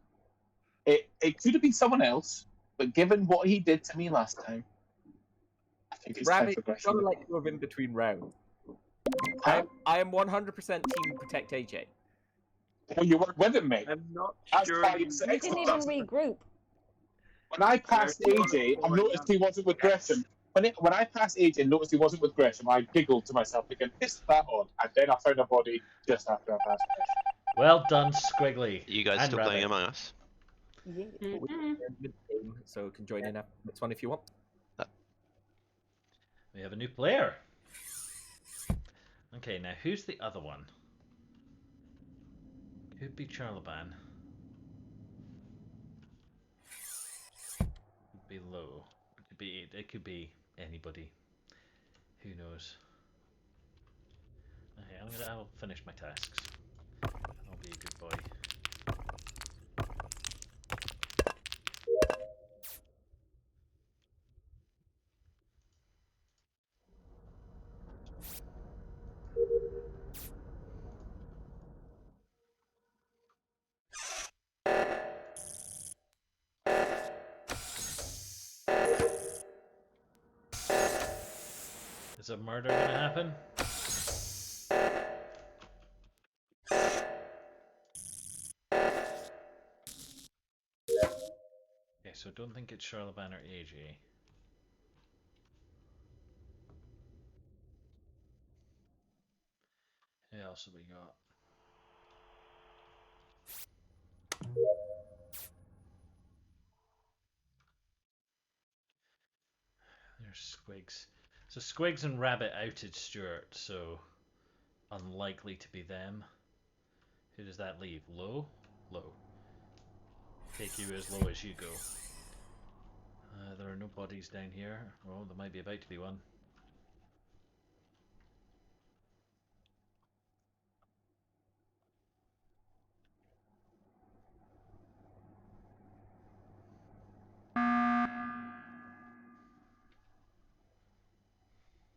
Speaker 4: It could have been someone else, but given what he did to me last time, I think it's time
Speaker 3: Rabbit,
Speaker 4: for
Speaker 3: you've got
Speaker 4: Gresham.
Speaker 3: to let go of in between rounds.
Speaker 4: Huh?
Speaker 3: I am 100% team protect AJ.
Speaker 4: Well, you weren't with him, mate.
Speaker 5: I'm not
Speaker 4: That's
Speaker 5: sure.
Speaker 4: fine,
Speaker 5: You
Speaker 4: it's
Speaker 8: You didn't even regroup.
Speaker 4: When I passed AJ, I noticed he wasn't with Gresham. When I passed AJ and noticed he wasn't with Gresham, I giggled to myself thinking, isn't that odd? And then I found a body just after I passed Gresham.
Speaker 1: Well done, Squiggly.
Speaker 9: You guys
Speaker 1: And
Speaker 9: still playing
Speaker 1: Rabbit.
Speaker 9: Among Us?
Speaker 3: So can join in after this one if you want.
Speaker 1: We have a new player. Okay, now who's the other one? Could be Charlemagne. Could be Low. It could be anybody. Who knows? Okay, I'll finish my tasks. I'll be a good boy. Is a murder gonna happen? Okay, so don't think it's Charlemagne or AJ. Who else have we got? There's Squigs. So Squigs and Rabbit outed Stuart, so unlikely to be them. Who does that leave? Low? Low. Take you as low as you go. There are no bodies down here. Oh, there might be about to be one.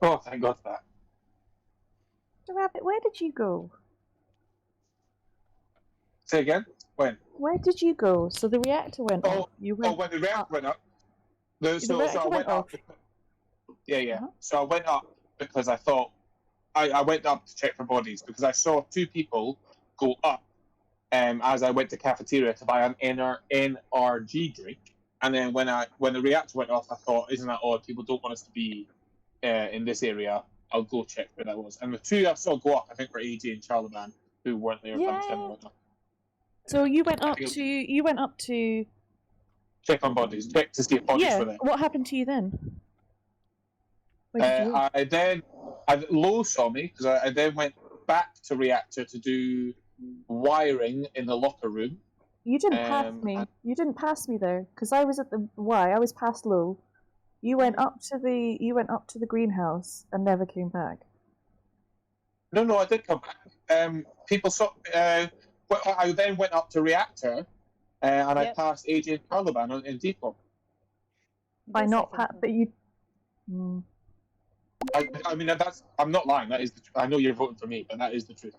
Speaker 4: Oh, thank God for that.
Speaker 7: The Rabbit, where did you go?
Speaker 4: Say again? When?
Speaker 7: Where did you go? So the reactor went
Speaker 4: Oh,
Speaker 7: off. You
Speaker 4: Oh,
Speaker 7: went.
Speaker 4: when the reactor
Speaker 7: up.
Speaker 4: went up.
Speaker 7: reactor
Speaker 4: I
Speaker 7: went
Speaker 4: went up.
Speaker 7: off.
Speaker 4: Yeah.
Speaker 7: Uh-huh.
Speaker 4: So I went up because I thought I went up to check for bodies because I saw two people go up as I went to cafeteria to buy an NRG drink. And then when the reactor went off, I thought, isn't that odd? People don't want us to be in this area. I'll go check where that was. And the two I saw go up, I think, were AJ and Charlemagne, who weren't there by the time I went up.
Speaker 7: So you went
Speaker 4: I
Speaker 7: up
Speaker 4: think-
Speaker 7: to
Speaker 4: check on bodies, check to see if bodies
Speaker 7: Yeah.
Speaker 4: were there.
Speaker 7: What happened to you then? Where did you go?
Speaker 4: Lo saw me because I then went back to reactor to do wiring in the locker room.
Speaker 7: You didn't pass me. You didn't pass me there because I was at the Y. I was past Low. You went up to the greenhouse and never came back.
Speaker 4: No, I did come back. People saw. Well, I then went up to reactor, and I passed AJ and Caliban in depot.
Speaker 7: By not but you.
Speaker 4: I mean, I'm not lying. That is the I know you're voting for me, but that is the truth.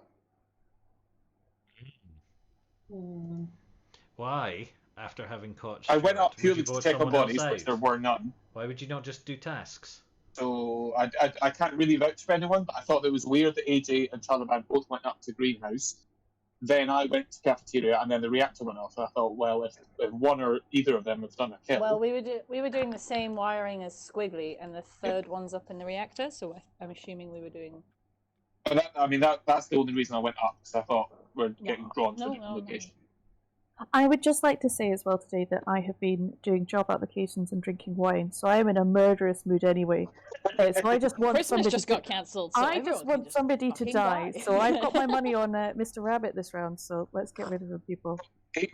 Speaker 1: Why, after having caught
Speaker 4: I went
Speaker 1: Stuart,
Speaker 4: up purely
Speaker 1: would you
Speaker 4: to
Speaker 1: vote
Speaker 4: check on
Speaker 1: someone else
Speaker 4: bodies, which
Speaker 1: out?
Speaker 4: there were none.
Speaker 1: Why would you not just do tasks?
Speaker 4: So I can't really vouch for anyone, but I thought it was weird that AJ and Taliban both went up to greenhouse. Then I went to cafeteria, and then the reactor went off. And I thought, well, if one or either of them have done a kill.
Speaker 8: Well, we were doing the same wiring as Squiggly, and the third one's up in the reactor. So I'm assuming we were doing.
Speaker 4: But that's the only reason I went up, because I thought we're getting drawn to a different location.
Speaker 7: I would just like to say as well today that I have been doing job applications and drinking wine, so I am in a murderous mood anyway. So I just want
Speaker 8: Christmas
Speaker 7: somebody
Speaker 8: just got cancelled. So
Speaker 7: I just want somebody to die. So I've got my money on Mr. Rabbit this round. So let's get rid of him, people.
Speaker 4: You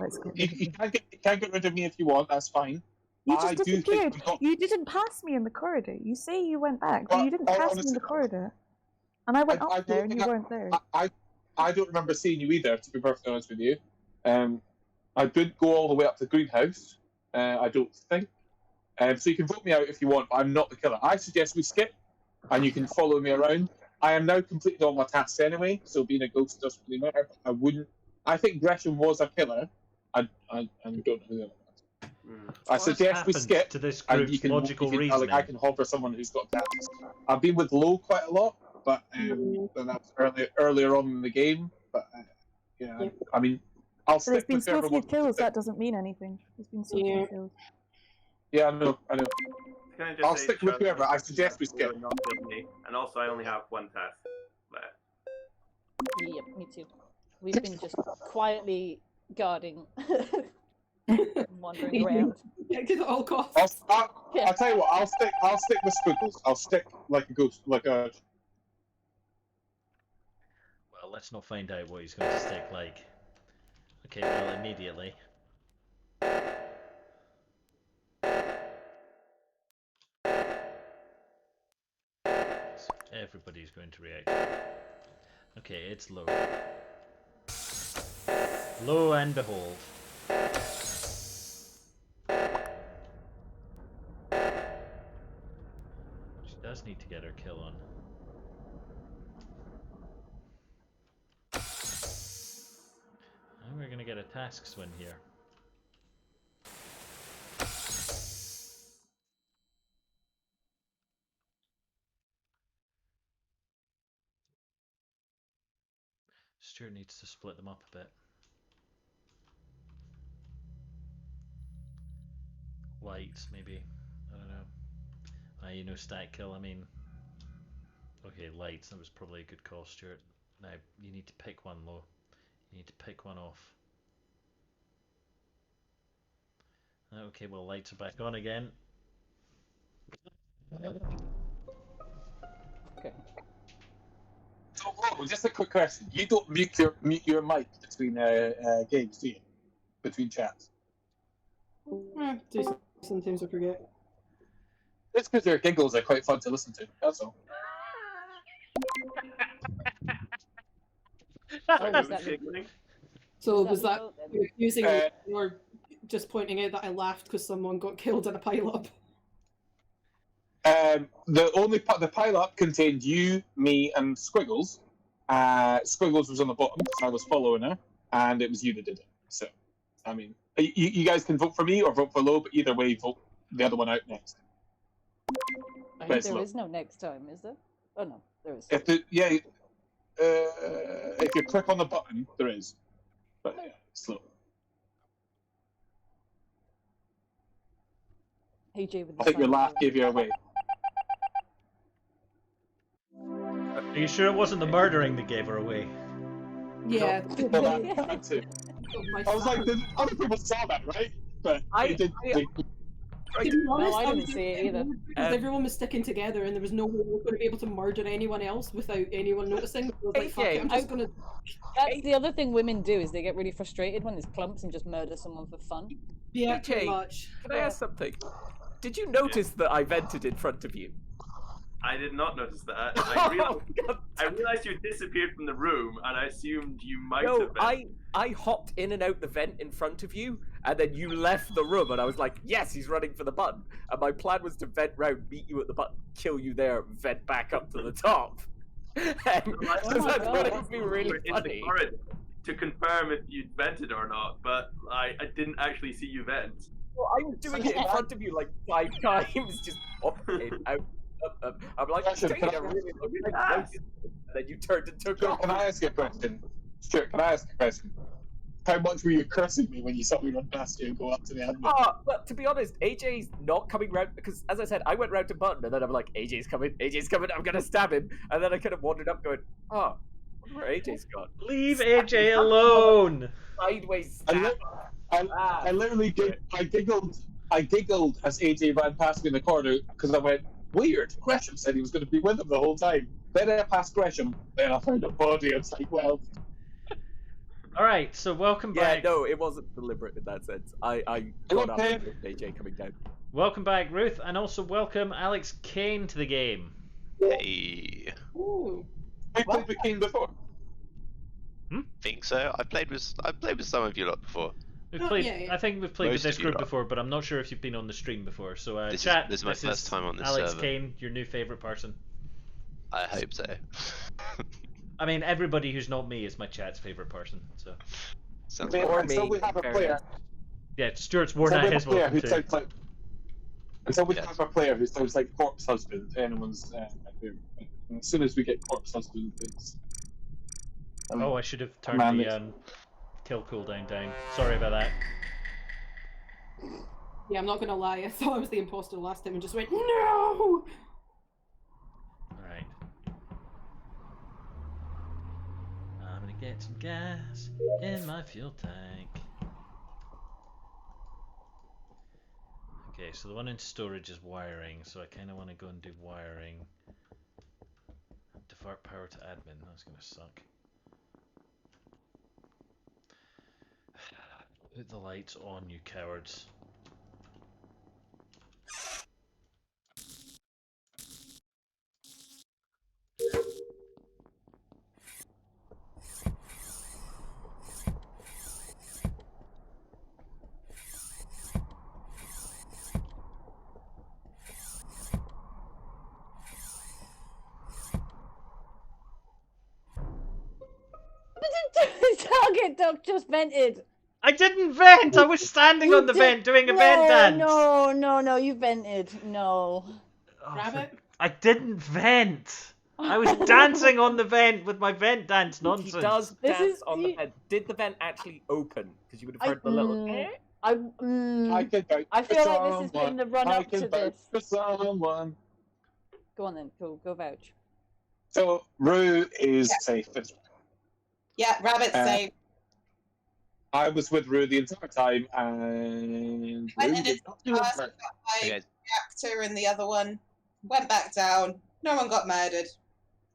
Speaker 4: can get rid of me if you want. That's fine.
Speaker 7: You just disappeared. You didn't pass me in the corridor. You say you went back, but you didn't pass me in the corridor. And I went up there, and you weren't there.
Speaker 4: I don't remember seeing you either, to be perfectly honest with you. I did go all the way up to the greenhouse. I don't think. So you can vote me out if you want, but I'm not the killer. I suggest we skip, and you can follow me around. I am now completed all my tasks anyway, so being a ghost doesn't really matter. I wouldn't. I think Gresham was a killer. I don't know who that was. I suggest we skip,
Speaker 1: to this
Speaker 4: and
Speaker 1: group's
Speaker 4: you can,
Speaker 1: logical reasoning.
Speaker 4: I can hover someone who's got tasks. I've been with Lo quite a lot, but then that's earlier on in the game. But I mean, I'll stick
Speaker 7: There's been
Speaker 4: with
Speaker 7: so
Speaker 4: whoever
Speaker 7: few
Speaker 4: wants to
Speaker 7: kills,
Speaker 4: stick.
Speaker 7: that doesn't mean anything. There's been so few kills.
Speaker 4: Yeah, I know.
Speaker 5: Can I just
Speaker 4: I'll
Speaker 5: say
Speaker 4: stick with
Speaker 5: Charlie,
Speaker 4: whoever. I suggest we skip.
Speaker 5: not with me. And also, I only have one task left.
Speaker 8: Yep, me too. We've been just quietly guarding, wandering around.
Speaker 6: Protected at all costs.
Speaker 4: I'll tell you what. I'll stick with Squiggles. I'll stick like a ghost, like a.
Speaker 1: Well, let's not find out what he's going to stick like. Okay, well, immediately. Everybody's going to react. Okay, it's Lo. Lo and behold. She does need to get her kill on. And we're going to get a task swing here. Stuart needs to split them up a bit. Lights, maybe. I don't know. You know, stack kill, I mean. Okay, lights, that was probably a good call, Stuart. Now, you need to pick one low. You need to pick one off. Okay, well, lights are back on again.
Speaker 8: Okay.
Speaker 4: So, just a quick question. You don't mute your mic between games, do you? Between chats.
Speaker 6: Sometimes I forget.
Speaker 4: It's because your giggles are quite fun to listen to. That's all.
Speaker 6: So was that using or just pointing out that I laughed because someone got killed in a pile-up?
Speaker 4: The pile-up contained you, me, and Squiggles. Squiggles was on the bottom because I was following her, and it was you that did it. So, I mean, you guys can vote for me or vote for Lo, but either way, vote the other one out next.
Speaker 8: I think there is no next time, is there? Oh no, there is.
Speaker 4: If you click on the button, there is. But yeah, slow.
Speaker 8: AJ with
Speaker 4: I think your laugh gave you away.
Speaker 1: Are you sure it wasn't the murdering that gave her away?
Speaker 6: Yeah.
Speaker 4: That too. I was like, other people saw that, right? but
Speaker 3: I-
Speaker 4: it did.
Speaker 6: To be honest,
Speaker 8: I didn't
Speaker 6: was
Speaker 8: see it either.
Speaker 6: because everyone was sticking together, and there was no way we were going to be able to murder anyone else without anyone noticing. So I was like, fuck it, I'm just going to.
Speaker 8: That's the other thing women do is they get really frustrated when there's clumps and just murder someone for fun.
Speaker 6: Yeah,
Speaker 3: AJ,
Speaker 6: pretty much.
Speaker 3: Can I ask something? Did you notice that I vented in front of you?
Speaker 5: I did not notice that.
Speaker 3: Oh, God.
Speaker 5: I realized you disappeared from the room, and I assumed you might
Speaker 3: No,
Speaker 5: have been.
Speaker 3: I hopped in and out the vent in front of you, and then you left the room, and I was like, yes, he's running for the button. And my plan was to vent round, meet you at the button, kill you there, vent back up to the top. And I thought it would be really
Speaker 5: In the
Speaker 3: funny.
Speaker 5: corridor to confirm if you'd vented or not, but I didn't actually see you vent.
Speaker 3: Well, I was doing it in front of you like 5 times, just up, in, out, up. I'm like,
Speaker 4: Question,
Speaker 3: taking
Speaker 4: can
Speaker 3: a
Speaker 4: I-
Speaker 3: really long time. And then you turned and took off.
Speaker 4: Can I ask you a question? Stuart, can I ask a question? How much were you cursing me when you saw me run past you and go up to the admin?
Speaker 3: But to be honest, AJ's not coming round because, as I said, I went round to button and then I'm like, AJ's coming, I'm gonna stab him, and then I kind of wandered up going, oh, I wonder where AJ's gone.
Speaker 1: Leave AJ alone.
Speaker 3: Sideways
Speaker 4: I,
Speaker 3: stab.
Speaker 4: li- I literally I giggled as AJ ran past me in the corner because I went, weird. Gresham said he was going to be with him the whole time. Then I passed Gresham, then I found a body. It's like, well,
Speaker 1: All right, so welcome
Speaker 3: Yeah,
Speaker 1: back.
Speaker 3: no, it wasn't deliberate in that sense. I got up
Speaker 4: Okay.
Speaker 3: with AJ coming down.
Speaker 1: Welcome back, Ruth, and also welcome Alex Kane to the game.
Speaker 9: Hey,
Speaker 6: Ooh.
Speaker 4: I played with Kane before.
Speaker 9: think so. I played with some of you lot before.
Speaker 1: We've
Speaker 6: Oh,
Speaker 1: played.
Speaker 6: yeah.
Speaker 1: I think we've played
Speaker 9: Most
Speaker 1: with this
Speaker 9: of you
Speaker 1: group
Speaker 9: lot.
Speaker 1: before, but I'm not sure if you've been on the stream before. So,
Speaker 9: This is-
Speaker 1: chat.
Speaker 9: this is my first time on this
Speaker 1: Alex
Speaker 9: server.
Speaker 1: Kane, your new favorite person.
Speaker 9: I hope so.
Speaker 1: I mean, everybody who's not me is my chat's favorite person. So,
Speaker 9: Sounds
Speaker 4: I mean,
Speaker 9: good.
Speaker 4: until we have a player,
Speaker 1: yeah, Stuart's worn
Speaker 4: until
Speaker 1: out
Speaker 4: we have
Speaker 1: his
Speaker 4: a player
Speaker 1: welcome
Speaker 4: who
Speaker 1: too.
Speaker 4: sounds like, until we
Speaker 9: Yes.
Speaker 4: have a player who sounds like Corpse Husband, anyone's. As soon as we get Corpse Husband, it's.
Speaker 1: Oh, I should have turned
Speaker 4: Man,
Speaker 1: the
Speaker 4: it's-
Speaker 1: kill cooldown down. Sorry about that.
Speaker 6: Yeah, I'm not going to lie. I thought I was the imposter last time and just went, no!
Speaker 1: Alright. I'm gonna get some gas in my fuel tank. Okay, so the one in storage is wiring, so I kind of want to go and do wiring. Divert power to admin, that's gonna suck. Put the lights on, you cowards.
Speaker 8: Target Duck just vented.
Speaker 1: I didn't vent! I was standing
Speaker 8: You
Speaker 1: on the
Speaker 8: did-
Speaker 1: vent doing a vent dance!
Speaker 8: No, you vented. No.
Speaker 1: Oh,
Speaker 6: Rabbit?
Speaker 1: I didn't vent! I was dancing on the vent with my vent dance nonsense.
Speaker 3: He does
Speaker 8: This
Speaker 3: dance
Speaker 8: is-
Speaker 3: on the
Speaker 8: you-
Speaker 3: vent. Did the vent actually open? Because you would have
Speaker 8: I-
Speaker 3: heard the little.
Speaker 8: I
Speaker 4: I can vouch
Speaker 8: I
Speaker 4: for
Speaker 8: feel like this has
Speaker 4: someone.
Speaker 8: been the run
Speaker 4: I
Speaker 8: up
Speaker 4: can
Speaker 8: to
Speaker 4: vouch
Speaker 8: this.
Speaker 4: for someone.
Speaker 8: Go on then, go vouch.
Speaker 4: So Rue is
Speaker 2: Yeah.
Speaker 4: safe.
Speaker 2: Yeah, Rabbit's
Speaker 4: Uh,
Speaker 2: safe.
Speaker 4: I was with Rue the entire time, and
Speaker 2: I
Speaker 4: Rue
Speaker 2: did
Speaker 4: did
Speaker 2: it
Speaker 4: not do
Speaker 2: first.
Speaker 4: it.
Speaker 2: My
Speaker 9: Okay.
Speaker 2: reactor and the other one went back down. No one got murdered.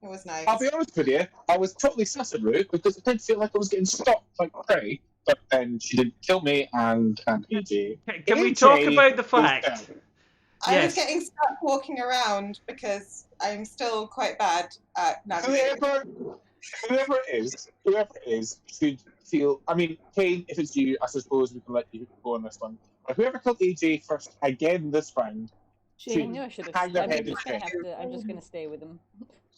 Speaker 2: It was nice.
Speaker 4: I'll be honest with you, I was totally sus at Rue because it did feel like I was getting stalked like prey. But then she didn't kill me, and AJ.
Speaker 1: Can we talk
Speaker 4: AJ
Speaker 1: about the
Speaker 4: was
Speaker 1: fact?
Speaker 4: dead.
Speaker 2: I
Speaker 1: yes.
Speaker 2: was getting stuck walking around because I'm still quite bad at navigating.
Speaker 4: Whoever it is, should feel. I mean, Kane, if it's you, I suppose we can let you go on this one. But whoever killed AJ first again this round,
Speaker 8: I
Speaker 4: should
Speaker 8: knew I should have.
Speaker 4: hang their
Speaker 8: I'm
Speaker 4: head
Speaker 8: just
Speaker 4: in
Speaker 8: gonna
Speaker 4: shame.
Speaker 8: have to. I'm just gonna stay with him.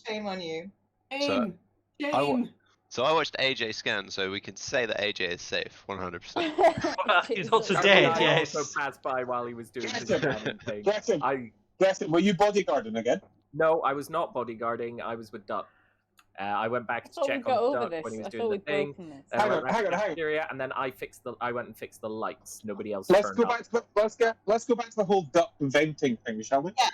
Speaker 2: Shame on you.
Speaker 6: Shame!
Speaker 9: I
Speaker 6: Shame!
Speaker 9: So I watched AJ scan, so we can say that AJ is safe, 100%.
Speaker 1: He's also
Speaker 8: Jesus.
Speaker 1: dead,
Speaker 3: I
Speaker 1: yes.
Speaker 3: also passed by while he was doing
Speaker 4: Yes.
Speaker 3: the scanning thing.
Speaker 4: Gretchen, were you bodyguarding again?
Speaker 3: No, I was not bodyguarding. I was with Duck. I went back
Speaker 8: I
Speaker 3: to
Speaker 8: thought we
Speaker 3: check
Speaker 8: got
Speaker 3: on
Speaker 8: over
Speaker 3: Duck
Speaker 8: this.
Speaker 3: when he was
Speaker 8: I
Speaker 3: doing
Speaker 8: thought
Speaker 3: the
Speaker 8: we'd
Speaker 3: thing.
Speaker 8: broken this.
Speaker 3: Then I
Speaker 4: Hang
Speaker 3: went
Speaker 4: on,
Speaker 3: back
Speaker 4: hang
Speaker 3: to
Speaker 4: on,
Speaker 3: the
Speaker 4: hang on.
Speaker 3: cafeteria, and then I went and fixed the lights. Nobody else
Speaker 4: Let's
Speaker 3: turned
Speaker 4: go
Speaker 3: up.
Speaker 4: back to let's go back to the whole duck venting thing, shall we?
Speaker 2: Yeah.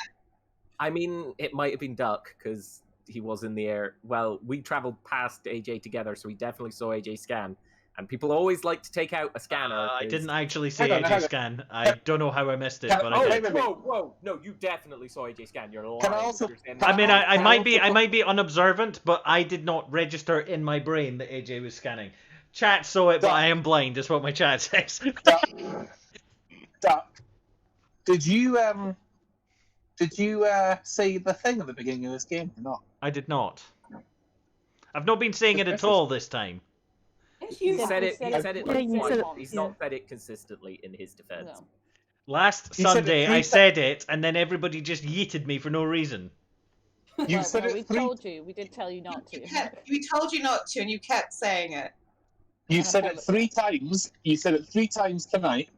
Speaker 3: I mean, it might have been Duck because he was in the air. Well, we traveled past AJ together, so we definitely saw AJ scan, And people always like to take out a scanner.
Speaker 1: I
Speaker 3: 'cause-
Speaker 1: didn't actually see
Speaker 4: Hang on,
Speaker 1: AJ
Speaker 4: hang on.
Speaker 1: scan. I don't know how I missed it, but
Speaker 3: Oh,
Speaker 1: I did.
Speaker 3: whoa! No, you definitely saw AJ scan. You're lying.
Speaker 4: Can I also-
Speaker 3: You're saying
Speaker 1: I mean,
Speaker 3: that.
Speaker 1: I might be unobservant, but I did not register in my brain that AJ was scanning. Chat saw it, but I am blind. Is what my chat says.
Speaker 4: Duck, did you say the thing at the beginning of this game or not?
Speaker 1: I did not. I've not been saying it at all this time.
Speaker 3: He said it. He said it like
Speaker 7: you
Speaker 3: twice.
Speaker 7: said it,
Speaker 3: He's
Speaker 7: yeah.
Speaker 3: not said it consistently in his defense.
Speaker 8: No.
Speaker 1: Last
Speaker 4: You said it
Speaker 1: Sunday,
Speaker 4: three
Speaker 1: I said it, and then everybody just yeeted me for no reason.
Speaker 4: You
Speaker 8: Well,
Speaker 4: said
Speaker 8: no,
Speaker 4: it
Speaker 8: we
Speaker 4: 3
Speaker 8: told you. We did tell you not to.
Speaker 2: We told you not to, and you kept saying it.
Speaker 4: You said it 3 times. You said it 3 times tonight,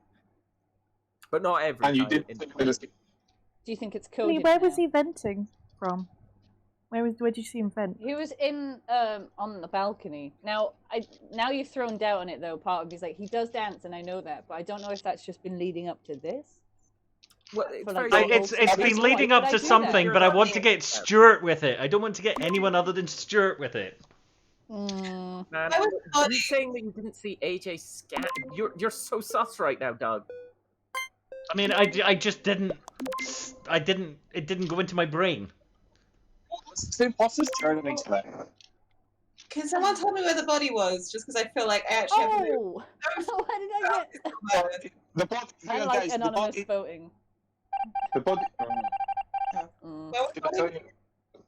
Speaker 3: But not every
Speaker 4: and you
Speaker 3: time.
Speaker 4: did.
Speaker 8: Do you think it's
Speaker 7: Lee,
Speaker 8: coded?
Speaker 7: where was
Speaker 8: now?
Speaker 7: he venting from? Where did you see him vent?
Speaker 8: He was in on the balcony. Now you've thrown doubt on it though. Part of me's like he does dance, and I know that, but I don't know if that's just been leading up to this.
Speaker 3: Well, it's
Speaker 8: For,
Speaker 3: very
Speaker 8: like,
Speaker 3: well-
Speaker 1: It's been leading up
Speaker 8: Why
Speaker 1: to
Speaker 8: did I do that?
Speaker 1: something, but I want to get Stuart with it. I don't want to get anyone other than Stuart with it.
Speaker 8: Mm.
Speaker 3: Man,
Speaker 2: I was
Speaker 3: are you saying that you didn't see AJ scan? You're so sus right now, Doug.
Speaker 1: I mean, I just didn't. It didn't go into my brain.
Speaker 4: What's this turning to that?
Speaker 2: Can someone tell me where the body was? Just because I feel like I actually have to
Speaker 8: Oh, why did I get?
Speaker 4: The body.
Speaker 8: I
Speaker 4: hang on,
Speaker 8: like
Speaker 4: guys,
Speaker 8: anonymous voting.
Speaker 4: The body.
Speaker 8: Mm.
Speaker 2: Where was the
Speaker 4: Did I tell
Speaker 2: body?
Speaker 4: you?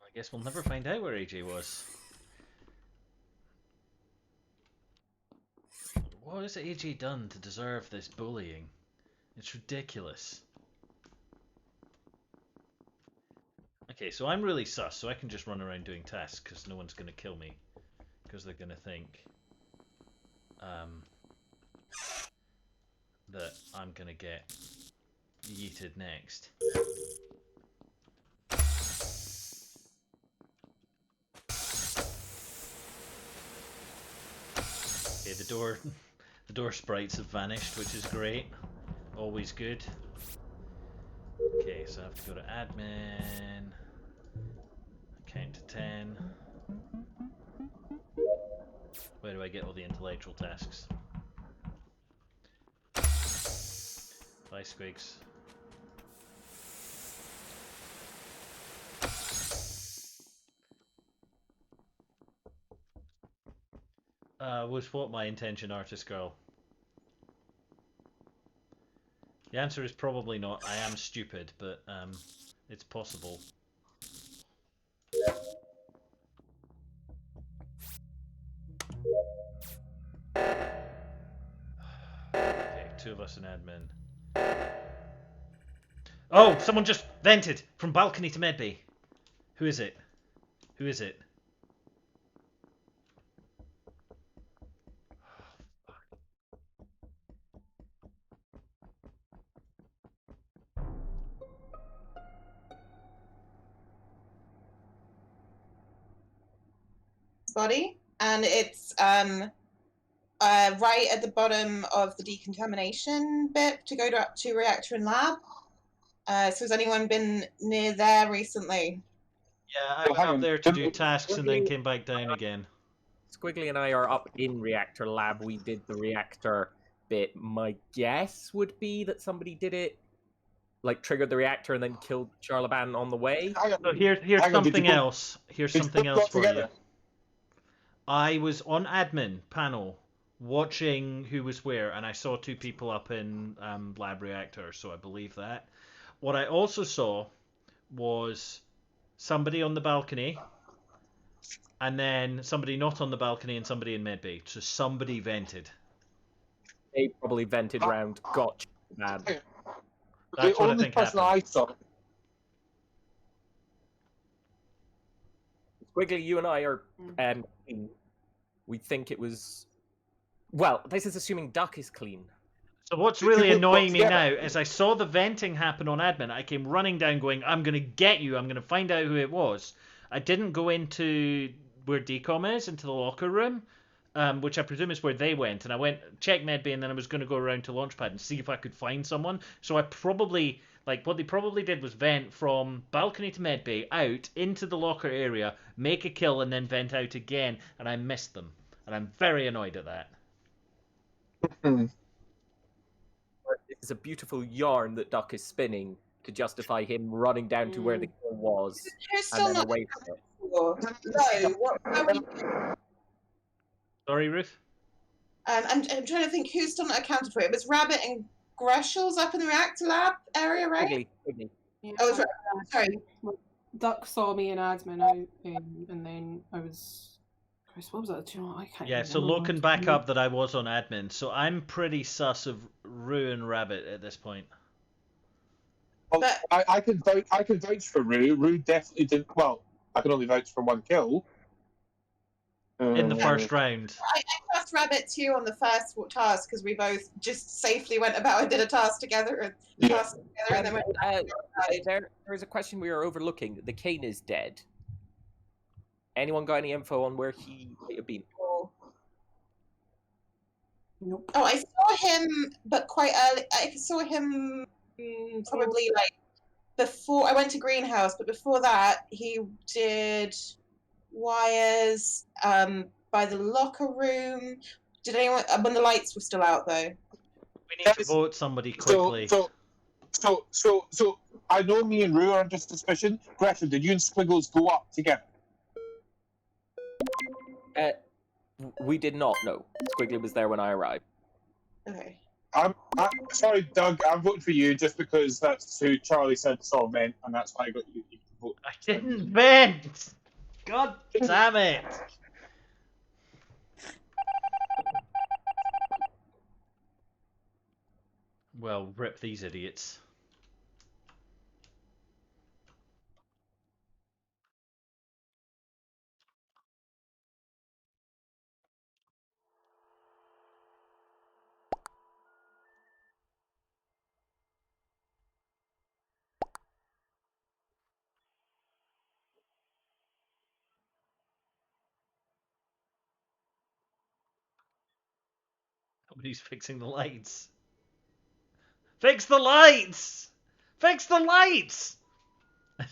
Speaker 1: I guess we'll never find out where AJ was. What has AJ done to deserve this bullying? It's ridiculous. Okay, so I'm really sus, so I can just run around doing tasks because no one's going to kill me. Because they're going to think that I'm going to get yeeted next. Okay, the door sprites have vanished, which is great. Always good. Okay, so I have to go to admin. Count to 10. Where do I get all the intellectual tasks? Bye, Squigs. Was what my intention, artist girl? The answer is probably not. I am stupid, but it's possible. Okay, 2 of us in admin. Oh, someone just vented from balcony to medbay. Who is it? Who is it?
Speaker 2: Body, and it's right at the bottom of the decontamination bit to go to reactor and lab. So has anyone been near there recently?
Speaker 1: Yeah, I went up there to do tasks and then came back down again.
Speaker 3: Squiggly and I are up in reactor lab. We did the reactor bit. My guess would be that somebody did it, like triggered the reactor and then killed Charlaban on the way.
Speaker 1: So here's
Speaker 4: Hang on, did
Speaker 1: something
Speaker 4: you go-
Speaker 1: else. Here's
Speaker 4: Did you
Speaker 1: something
Speaker 4: put
Speaker 1: else
Speaker 4: that
Speaker 1: for you.
Speaker 4: together?
Speaker 1: I was on admin panel watching who was where, and I saw 2 people up in lab reactor, so I believe that. What I also saw was somebody on the balcony, and then somebody not on the balcony, and somebody in medbay. So somebody vented.
Speaker 3: They probably vented round, got Charlaban.
Speaker 4: The
Speaker 1: That's what I
Speaker 4: only
Speaker 1: think
Speaker 4: person
Speaker 1: happened.
Speaker 4: I saw.
Speaker 3: Squiggly, you and I are, we think it was. Well, this is assuming Duck is clean.
Speaker 1: So what's
Speaker 4: Did you
Speaker 1: really
Speaker 4: put
Speaker 1: annoying
Speaker 4: box
Speaker 1: me now
Speaker 4: together?
Speaker 1: is I saw the venting happen on admin. I came running down going, I'm going to get you. I'm going to find out who it was. I didn't go into where DCOM is, into the locker room, which I presume is where they went. And I went, check medbay, and then I was going to go around to Launchpad and see if I could find someone. So I probably, what they probably did was vent from balcony to medbay, out into the locker area, make a kill, and then vent out again. And I missed them. and I'm very annoyed at that.
Speaker 3: It's a beautiful yarn that Duck is spinning to justify him running down to where the kill was
Speaker 2: Who's
Speaker 3: and
Speaker 2: still
Speaker 3: then
Speaker 2: not
Speaker 3: away from it.
Speaker 2: No, what are we...
Speaker 1: Sorry, Ruth?
Speaker 2: I'm trying to think who's still not accounted for it. It was Rabbit and Greshel's up in the reactor lab area, right?
Speaker 3: Quigley.
Speaker 6: Yeah.
Speaker 2: Oh, it was Rabbit. Sorry.
Speaker 6: Duck saw me in admin out, and then I was. Chris, what was that? Do you know what? I can't.
Speaker 1: Yeah, so
Speaker 6: remember.
Speaker 1: looking back up that I was on admin, so I'm pretty sus of Rue and Rabbit at this point.
Speaker 4: Well, I can vouch for Rue. Rue definitely didn't. Well, I can only vouch for one kill.
Speaker 1: In the first round.
Speaker 2: I trust Rabbit too on the first task because we both just safely went about and did a task together. And then went
Speaker 3: there is a question we are overlooking. The Kane is dead. Anyone got any info on where he might have been?
Speaker 6: Nope.
Speaker 2: Oh, I saw him, but quite early. I saw him probably like before I went to Greenhouse, but before that, he did wires by the locker room. Did anyone when the lights were still out though?
Speaker 1: We need to vote somebody quickly.
Speaker 4: So I know me and Rue are under suspicion. Gresham, did you and Squiggles go up together?
Speaker 3: We did not know. Squiggly was there when I arrived.
Speaker 2: Okay.
Speaker 4: I'm sorry, Doug. I'm voting for you just because that's who Charlie said saw vent, and that's why I got you to vote.
Speaker 1: I didn't vent. God damn it! Well, rip these idiots. Nobody's fixing the lights. Fix the lights! Fix the lights!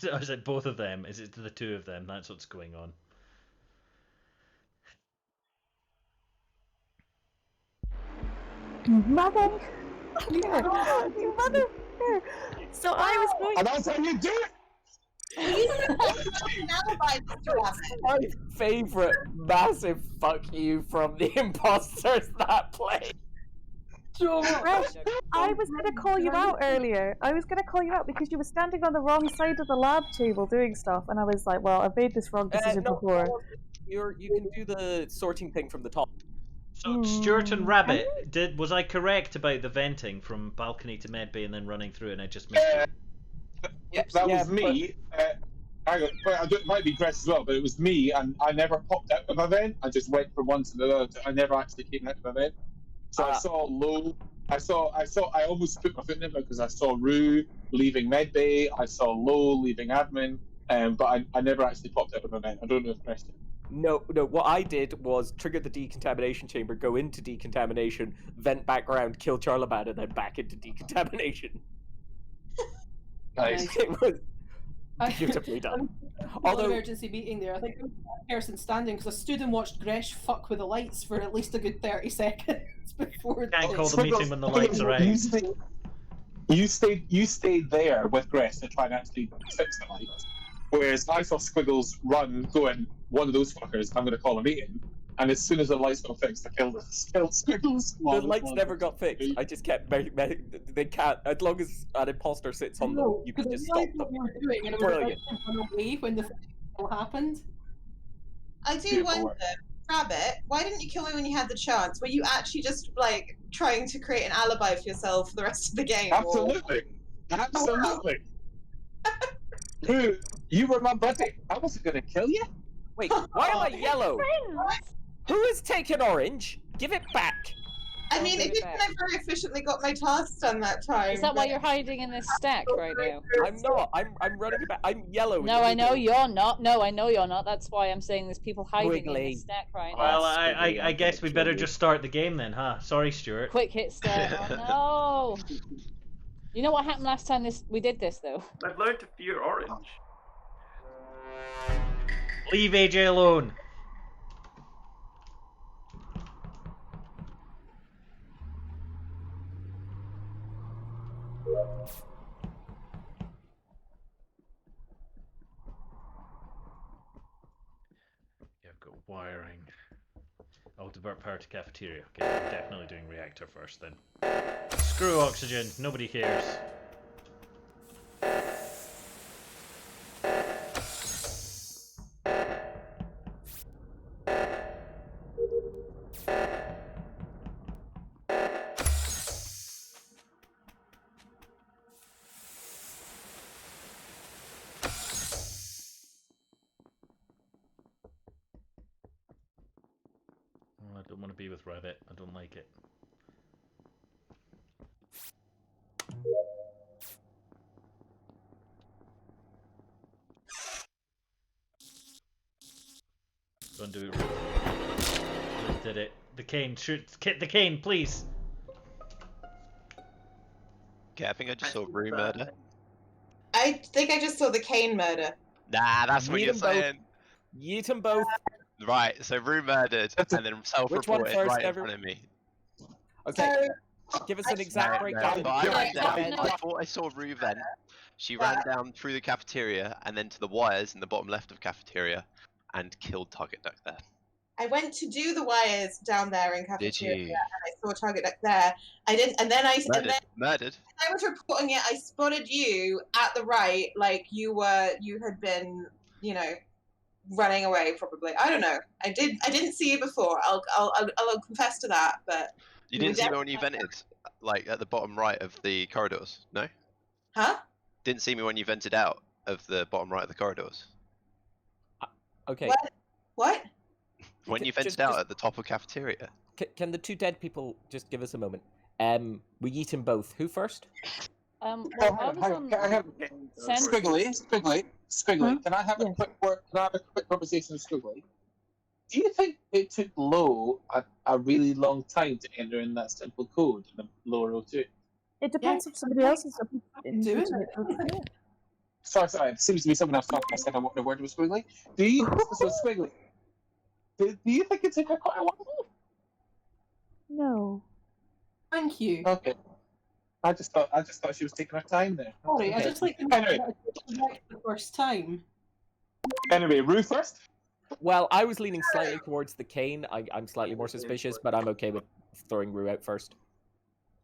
Speaker 1: Is it both of them? Is it the two of them? That's what's going on.
Speaker 7: Mother! Mother! So I was going.
Speaker 4: And that's how you do it!
Speaker 3: My favourite massive fuck you from the imposters that play.
Speaker 7: Resh, I was going to call you out earlier. I was going to call you out because you were standing on the wrong side of the lab table doing stuff, and I was like, well, I've made this wrong decision before.
Speaker 3: You can do the sorting thing from the top.
Speaker 1: So Stuart and Rabbit, was I correct about the venting from balcony to medbay and then running through, and I just missed it?
Speaker 4: That was me. It might be Chris as well, but it was me, and I never popped out of my vent. I just went from one to the other. I never actually came out of my vent. So I saw Low. I almost put my foot in it because I saw Rue leaving medbay. I saw Low leaving admin, but I never actually popped out of my vent. I don't know if Chris did.
Speaker 3: No. What I did was trigger the decontamination chamber, go into decontamination, vent back around, kill Charlemagne, and then back into decontamination.
Speaker 4: Nice.
Speaker 3: It was beautifully done.
Speaker 6: Although emergency meeting there, I think there was one person standing because I stood and watched Gresh fuck with the lights for at least a good 30 seconds before.
Speaker 1: Can't call the meeting when the lights are out.
Speaker 4: You stayed there with Gress to try and actually fix the lights. Whereas I saw Squiggles run, going, one of those fuckers, I'm going to call a meeting. And as soon as the lights got fixed, I killed Squiggles.
Speaker 3: The lights never got fixed. I just kept. They can't. As long as an imposter sits on them, you can just stop them.
Speaker 6: What you were doing, and
Speaker 3: Brilliant.
Speaker 6: away when the all happened.
Speaker 2: I do wonder, Rabbit, why didn't you kill me when you had the chance? Were you actually just like trying to create an alibi for yourself for the rest of the game?
Speaker 4: Absolutely. Absolutely. Who? You were my buddy. I wasn't going to kill you.
Speaker 3: Wait, why am I yellow? Who has taken orange? Give it back.
Speaker 2: I mean, it didn't I very efficiently got my tasks done that time.
Speaker 8: Is that why you're hiding in this stack right now?
Speaker 3: I'm not. I'm running about. I'm yellow.
Speaker 8: No, I know you're not. No, I know you're not. That's why I'm saying there's people hiding in
Speaker 3: Wiggly.
Speaker 8: this stack right now.
Speaker 1: Well, I guess we better just start the game then, huh? Sorry, Stuart.
Speaker 8: Quick hit start. Oh no. You know what happened last time we did this though?
Speaker 5: I've learned to fear orange.
Speaker 1: Leave AJ alone. Yeah, I've got wiring. I'll divert power to cafeteria. Okay, I'm definitely doing reactor first then. Screw oxygen, nobody cares. Oh, I don't want to be with Rabbit. I don't like it. Don't do it. Ruth did it. The cane. Shoot the cane, please.
Speaker 9: Okay, I think I just saw Rue murder.
Speaker 2: I think I just saw the Kane murder.
Speaker 9: Nah, that's what
Speaker 3: Yeet
Speaker 9: you're
Speaker 3: 'em both.
Speaker 9: saying.
Speaker 3: Yeet 'em both.
Speaker 9: Right, so Rue murdered and then self-reported
Speaker 3: first,
Speaker 9: right in
Speaker 3: everyone?
Speaker 9: front of me.
Speaker 3: Okay, give us an exact
Speaker 9: No,
Speaker 3: breakdown.
Speaker 9: but I ran down.
Speaker 8: no.
Speaker 9: I thought I saw Rue then. She ran down through the cafeteria and then to the wires in the bottom left of cafeteria and killed Target Duck there.
Speaker 2: I went to do the wires down there in cafeteria,
Speaker 9: Did you?
Speaker 2: and I saw Target Duck there. I didn't, and then I
Speaker 9: Murdered.
Speaker 2: I was reporting it. I spotted you at the right, like you had been, running away. Probably, I don't know. I didn't see you before. I'll confess to that. But
Speaker 9: You didn't see me when you vented, like at the bottom right of the corridors, no?
Speaker 2: Huh?
Speaker 9: Didn't see me when you vented out of the bottom right of the corridors.
Speaker 3: Okay.
Speaker 2: What?
Speaker 9: When you vented
Speaker 3: Just-
Speaker 9: out at the top of cafeteria.
Speaker 3: Can the two dead people just give us a moment? We eat them both. Who first?
Speaker 8: Well,
Speaker 4: Oh,
Speaker 8: I was on
Speaker 4: can I have
Speaker 8: Sentry.
Speaker 4: Squiggly? Can I have a quick conversation with Squiggly? Do you think it took Low a really long time to enter in that simple code in the lower O2?
Speaker 7: It depends if somebody else is
Speaker 2: Do it.
Speaker 4: Sorry, it seems to be someone else talking. I said I want the word with Squiggly. So Squiggly, do you think it took her quite a while?
Speaker 7: No.
Speaker 2: Thank you.
Speaker 4: Okay. I just thought she was taking her time there.
Speaker 2: Sorry, I
Speaker 4: Okay.
Speaker 2: just like
Speaker 4: Anyway,
Speaker 2: the first time.
Speaker 4: Rue first.
Speaker 3: Well, I was leaning slightly towards the cane. I'm slightly more suspicious, but I'm okay with throwing Rue out first.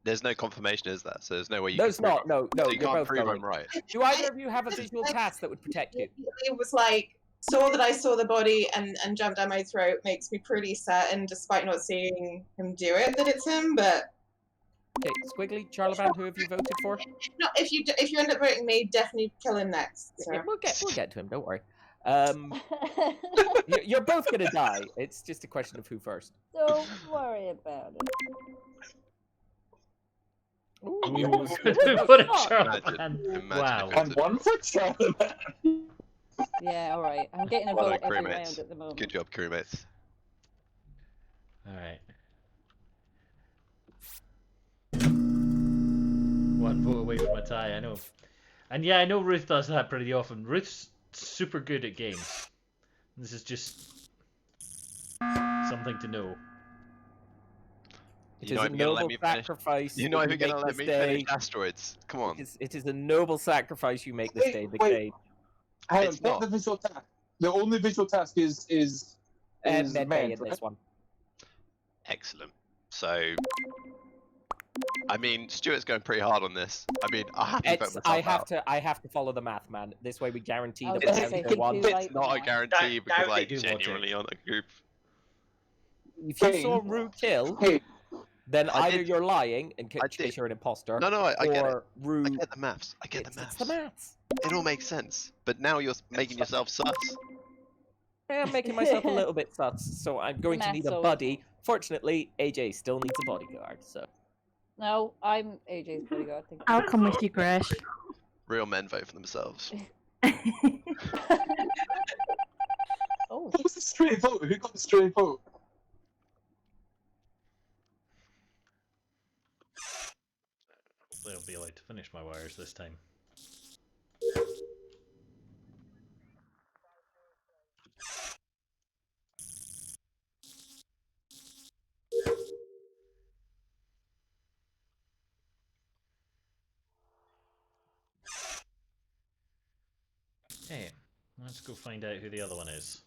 Speaker 9: There's no confirmation, is there? So there's no way you
Speaker 3: There's
Speaker 9: can prove
Speaker 3: not. No,
Speaker 9: So you
Speaker 3: you're
Speaker 9: can't
Speaker 3: both
Speaker 9: prove
Speaker 3: going.
Speaker 9: I'm right.
Speaker 3: Do either of you have a visual pass that would protect you?
Speaker 2: It was like saw that I saw the body and jumped down my throat makes me pretty certain, despite not seeing him do it, that it's him. But
Speaker 3: Okay, Squiggly, Charlemagne, who have you voted for?
Speaker 2: no, if you end up voting me, definitely kill him next. So.
Speaker 3: Yeah, we'll get to him. Don't worry. You're both gonna die. It's just a question of who first.
Speaker 8: Don't worry about it.
Speaker 3: Ooh.
Speaker 1: What a
Speaker 8: Oh.
Speaker 1: Charlemagne.
Speaker 9: Imagine
Speaker 1: Wow.
Speaker 9: if it was
Speaker 4: And one for Charlemagne.
Speaker 8: Yeah, all right. I'm getting a
Speaker 9: Well
Speaker 8: vote
Speaker 9: done,
Speaker 8: every
Speaker 9: crewmates.
Speaker 8: round at the moment.
Speaker 9: Good job, crewmates.
Speaker 1: Alright. One vote away from a tie, I know. And yeah, I know Ruth does that pretty often. Ruth's super good at games. This is just something to know.
Speaker 3: It
Speaker 9: You're
Speaker 3: is
Speaker 9: not
Speaker 3: a
Speaker 9: even gonna let
Speaker 3: noble
Speaker 9: me finish.
Speaker 3: sacrifice.
Speaker 9: You're not
Speaker 3: that
Speaker 9: even
Speaker 3: you
Speaker 9: gonna
Speaker 3: make
Speaker 9: let me
Speaker 3: this day.
Speaker 9: finish asteroids. Come on.
Speaker 3: It is a noble sacrifice you make this day. The
Speaker 4: Wait.
Speaker 3: day.
Speaker 4: Hang on,
Speaker 9: It's
Speaker 4: get
Speaker 9: not.
Speaker 4: the visual task. The only visual task is
Speaker 3: Med Bay
Speaker 4: men,
Speaker 3: in this one.
Speaker 9: Excellent. So, I mean, Stuart's going pretty hard on this. I mean, I have to vote
Speaker 3: It's,
Speaker 9: myself
Speaker 3: I have to follow the math, man. This way we guarantee
Speaker 8: I
Speaker 3: the
Speaker 8: was gonna
Speaker 3: percentage
Speaker 8: say,
Speaker 3: of one.
Speaker 8: you
Speaker 9: It's
Speaker 8: like
Speaker 9: not a
Speaker 8: that.
Speaker 9: guarantee
Speaker 1: That-
Speaker 9: because
Speaker 1: that
Speaker 9: I
Speaker 1: they do want it.
Speaker 9: genuinely on a group.
Speaker 3: If you
Speaker 4: Hey.
Speaker 3: saw Rue kill,
Speaker 4: Hey,
Speaker 3: then
Speaker 9: I
Speaker 3: either
Speaker 9: did.
Speaker 3: you're lying in
Speaker 9: I
Speaker 3: case
Speaker 9: did.
Speaker 3: you're an imposter,
Speaker 9: No, I get it.
Speaker 3: or Rue.
Speaker 9: I get the maths. I get the
Speaker 3: It's
Speaker 9: maths.
Speaker 3: the maths.
Speaker 9: It all makes sense. But now you're making yourself sus.
Speaker 3: I'm making myself a little bit sus, so I'm going to
Speaker 8: Maths
Speaker 3: need a
Speaker 8: always
Speaker 3: buddy. Fortunately, AJ still needs a bodyguard, so.
Speaker 8: No, I'm AJ's bodyguard. Thank you.
Speaker 7: I'll come with you, Gresh.
Speaker 9: Real men vote for themselves.
Speaker 8: Oh,
Speaker 4: what was the stray vote? Who got the stray vote?
Speaker 1: Hopefully I'll be allowed to finish my wires this time. Okay, let's go find out who the other one is.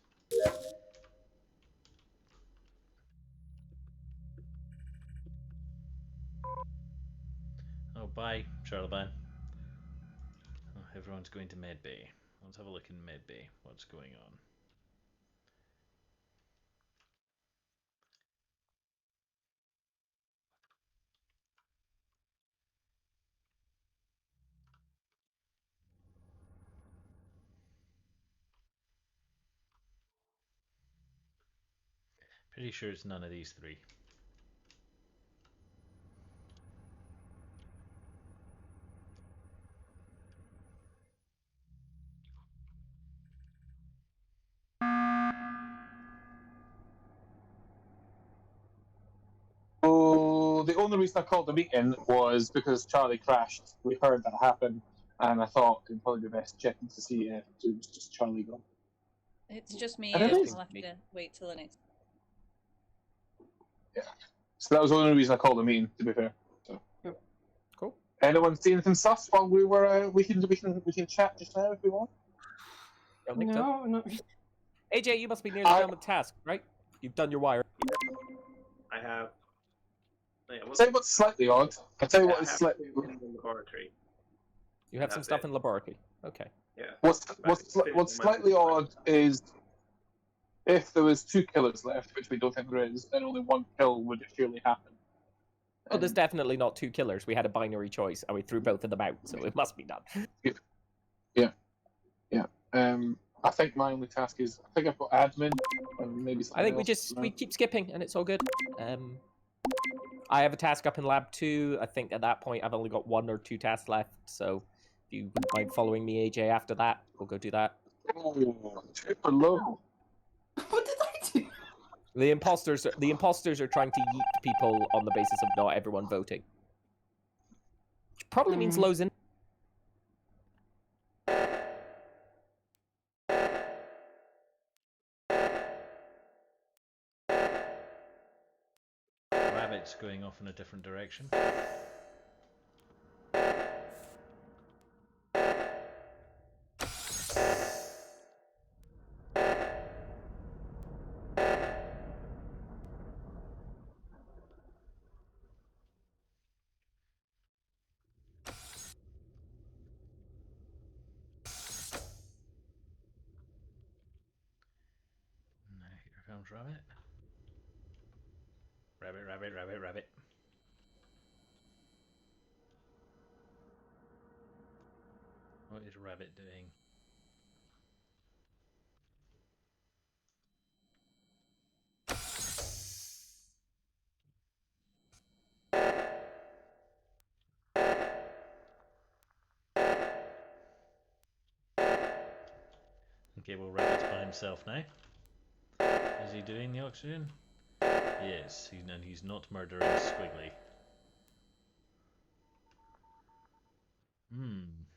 Speaker 1: Oh, bye, Charlemagne. Oh, everyone's going to Medbay. Let's have a look in Medbay. What's going on? Pretty sure it's none of these three.
Speaker 4: So the only reason I called the meeting was because Charlie crashed. We heard that happen, and I thought it'd probably be best checking to see if it was just Charlie gone.
Speaker 8: It's just me,
Speaker 4: And it
Speaker 8: and
Speaker 4: is.
Speaker 8: we'll have to wait till the next.
Speaker 4: Yeah. So that was the only reason I called the meeting. To be fair. So.
Speaker 3: Cool.
Speaker 4: Anyone see anything sus while we were? We can chat just now if we want.
Speaker 6: No.
Speaker 3: AJ, you must be nearly done with the task, right? You've done your wire.
Speaker 5: I have. Yeah,
Speaker 4: I'll tell you what's slightly odd. I'll tell you what is slightly.
Speaker 5: in the laboratory.
Speaker 3: You have some
Speaker 5: That's
Speaker 3: stuff
Speaker 5: it.
Speaker 3: in laboratory. Okay.
Speaker 5: Yeah.
Speaker 4: What's slightly odd is if there was 2 killers left, which we don't think there is, then only 1 kill would surely happen.
Speaker 3: Oh, there's definitely not 2 killers. We had a binary choice, and we threw both of them out, so it must be done.
Speaker 4: Yeah. I think my only task is I think I've got admin and maybe something
Speaker 3: I think
Speaker 4: else.
Speaker 3: we keep skipping, and it's all good. I have a task up in lab 2. I think at that point I've only got 1 or 2 tasks left, so if you wouldn't mind following me, AJ, after that, we'll go do that.
Speaker 4: Oh, super low.
Speaker 6: What did I do?
Speaker 3: The imposters are trying to yeet people on the basis of not everyone voting. Which probably means Lowe's in.
Speaker 1: Rabbit's going off in a different direction. Here comes Rabbit. Rabbit. What is Rabbit doing? Okay, well, Rabbit's by himself now. Is he doing the oxygen? Yes, and he's not murdering Squiggly.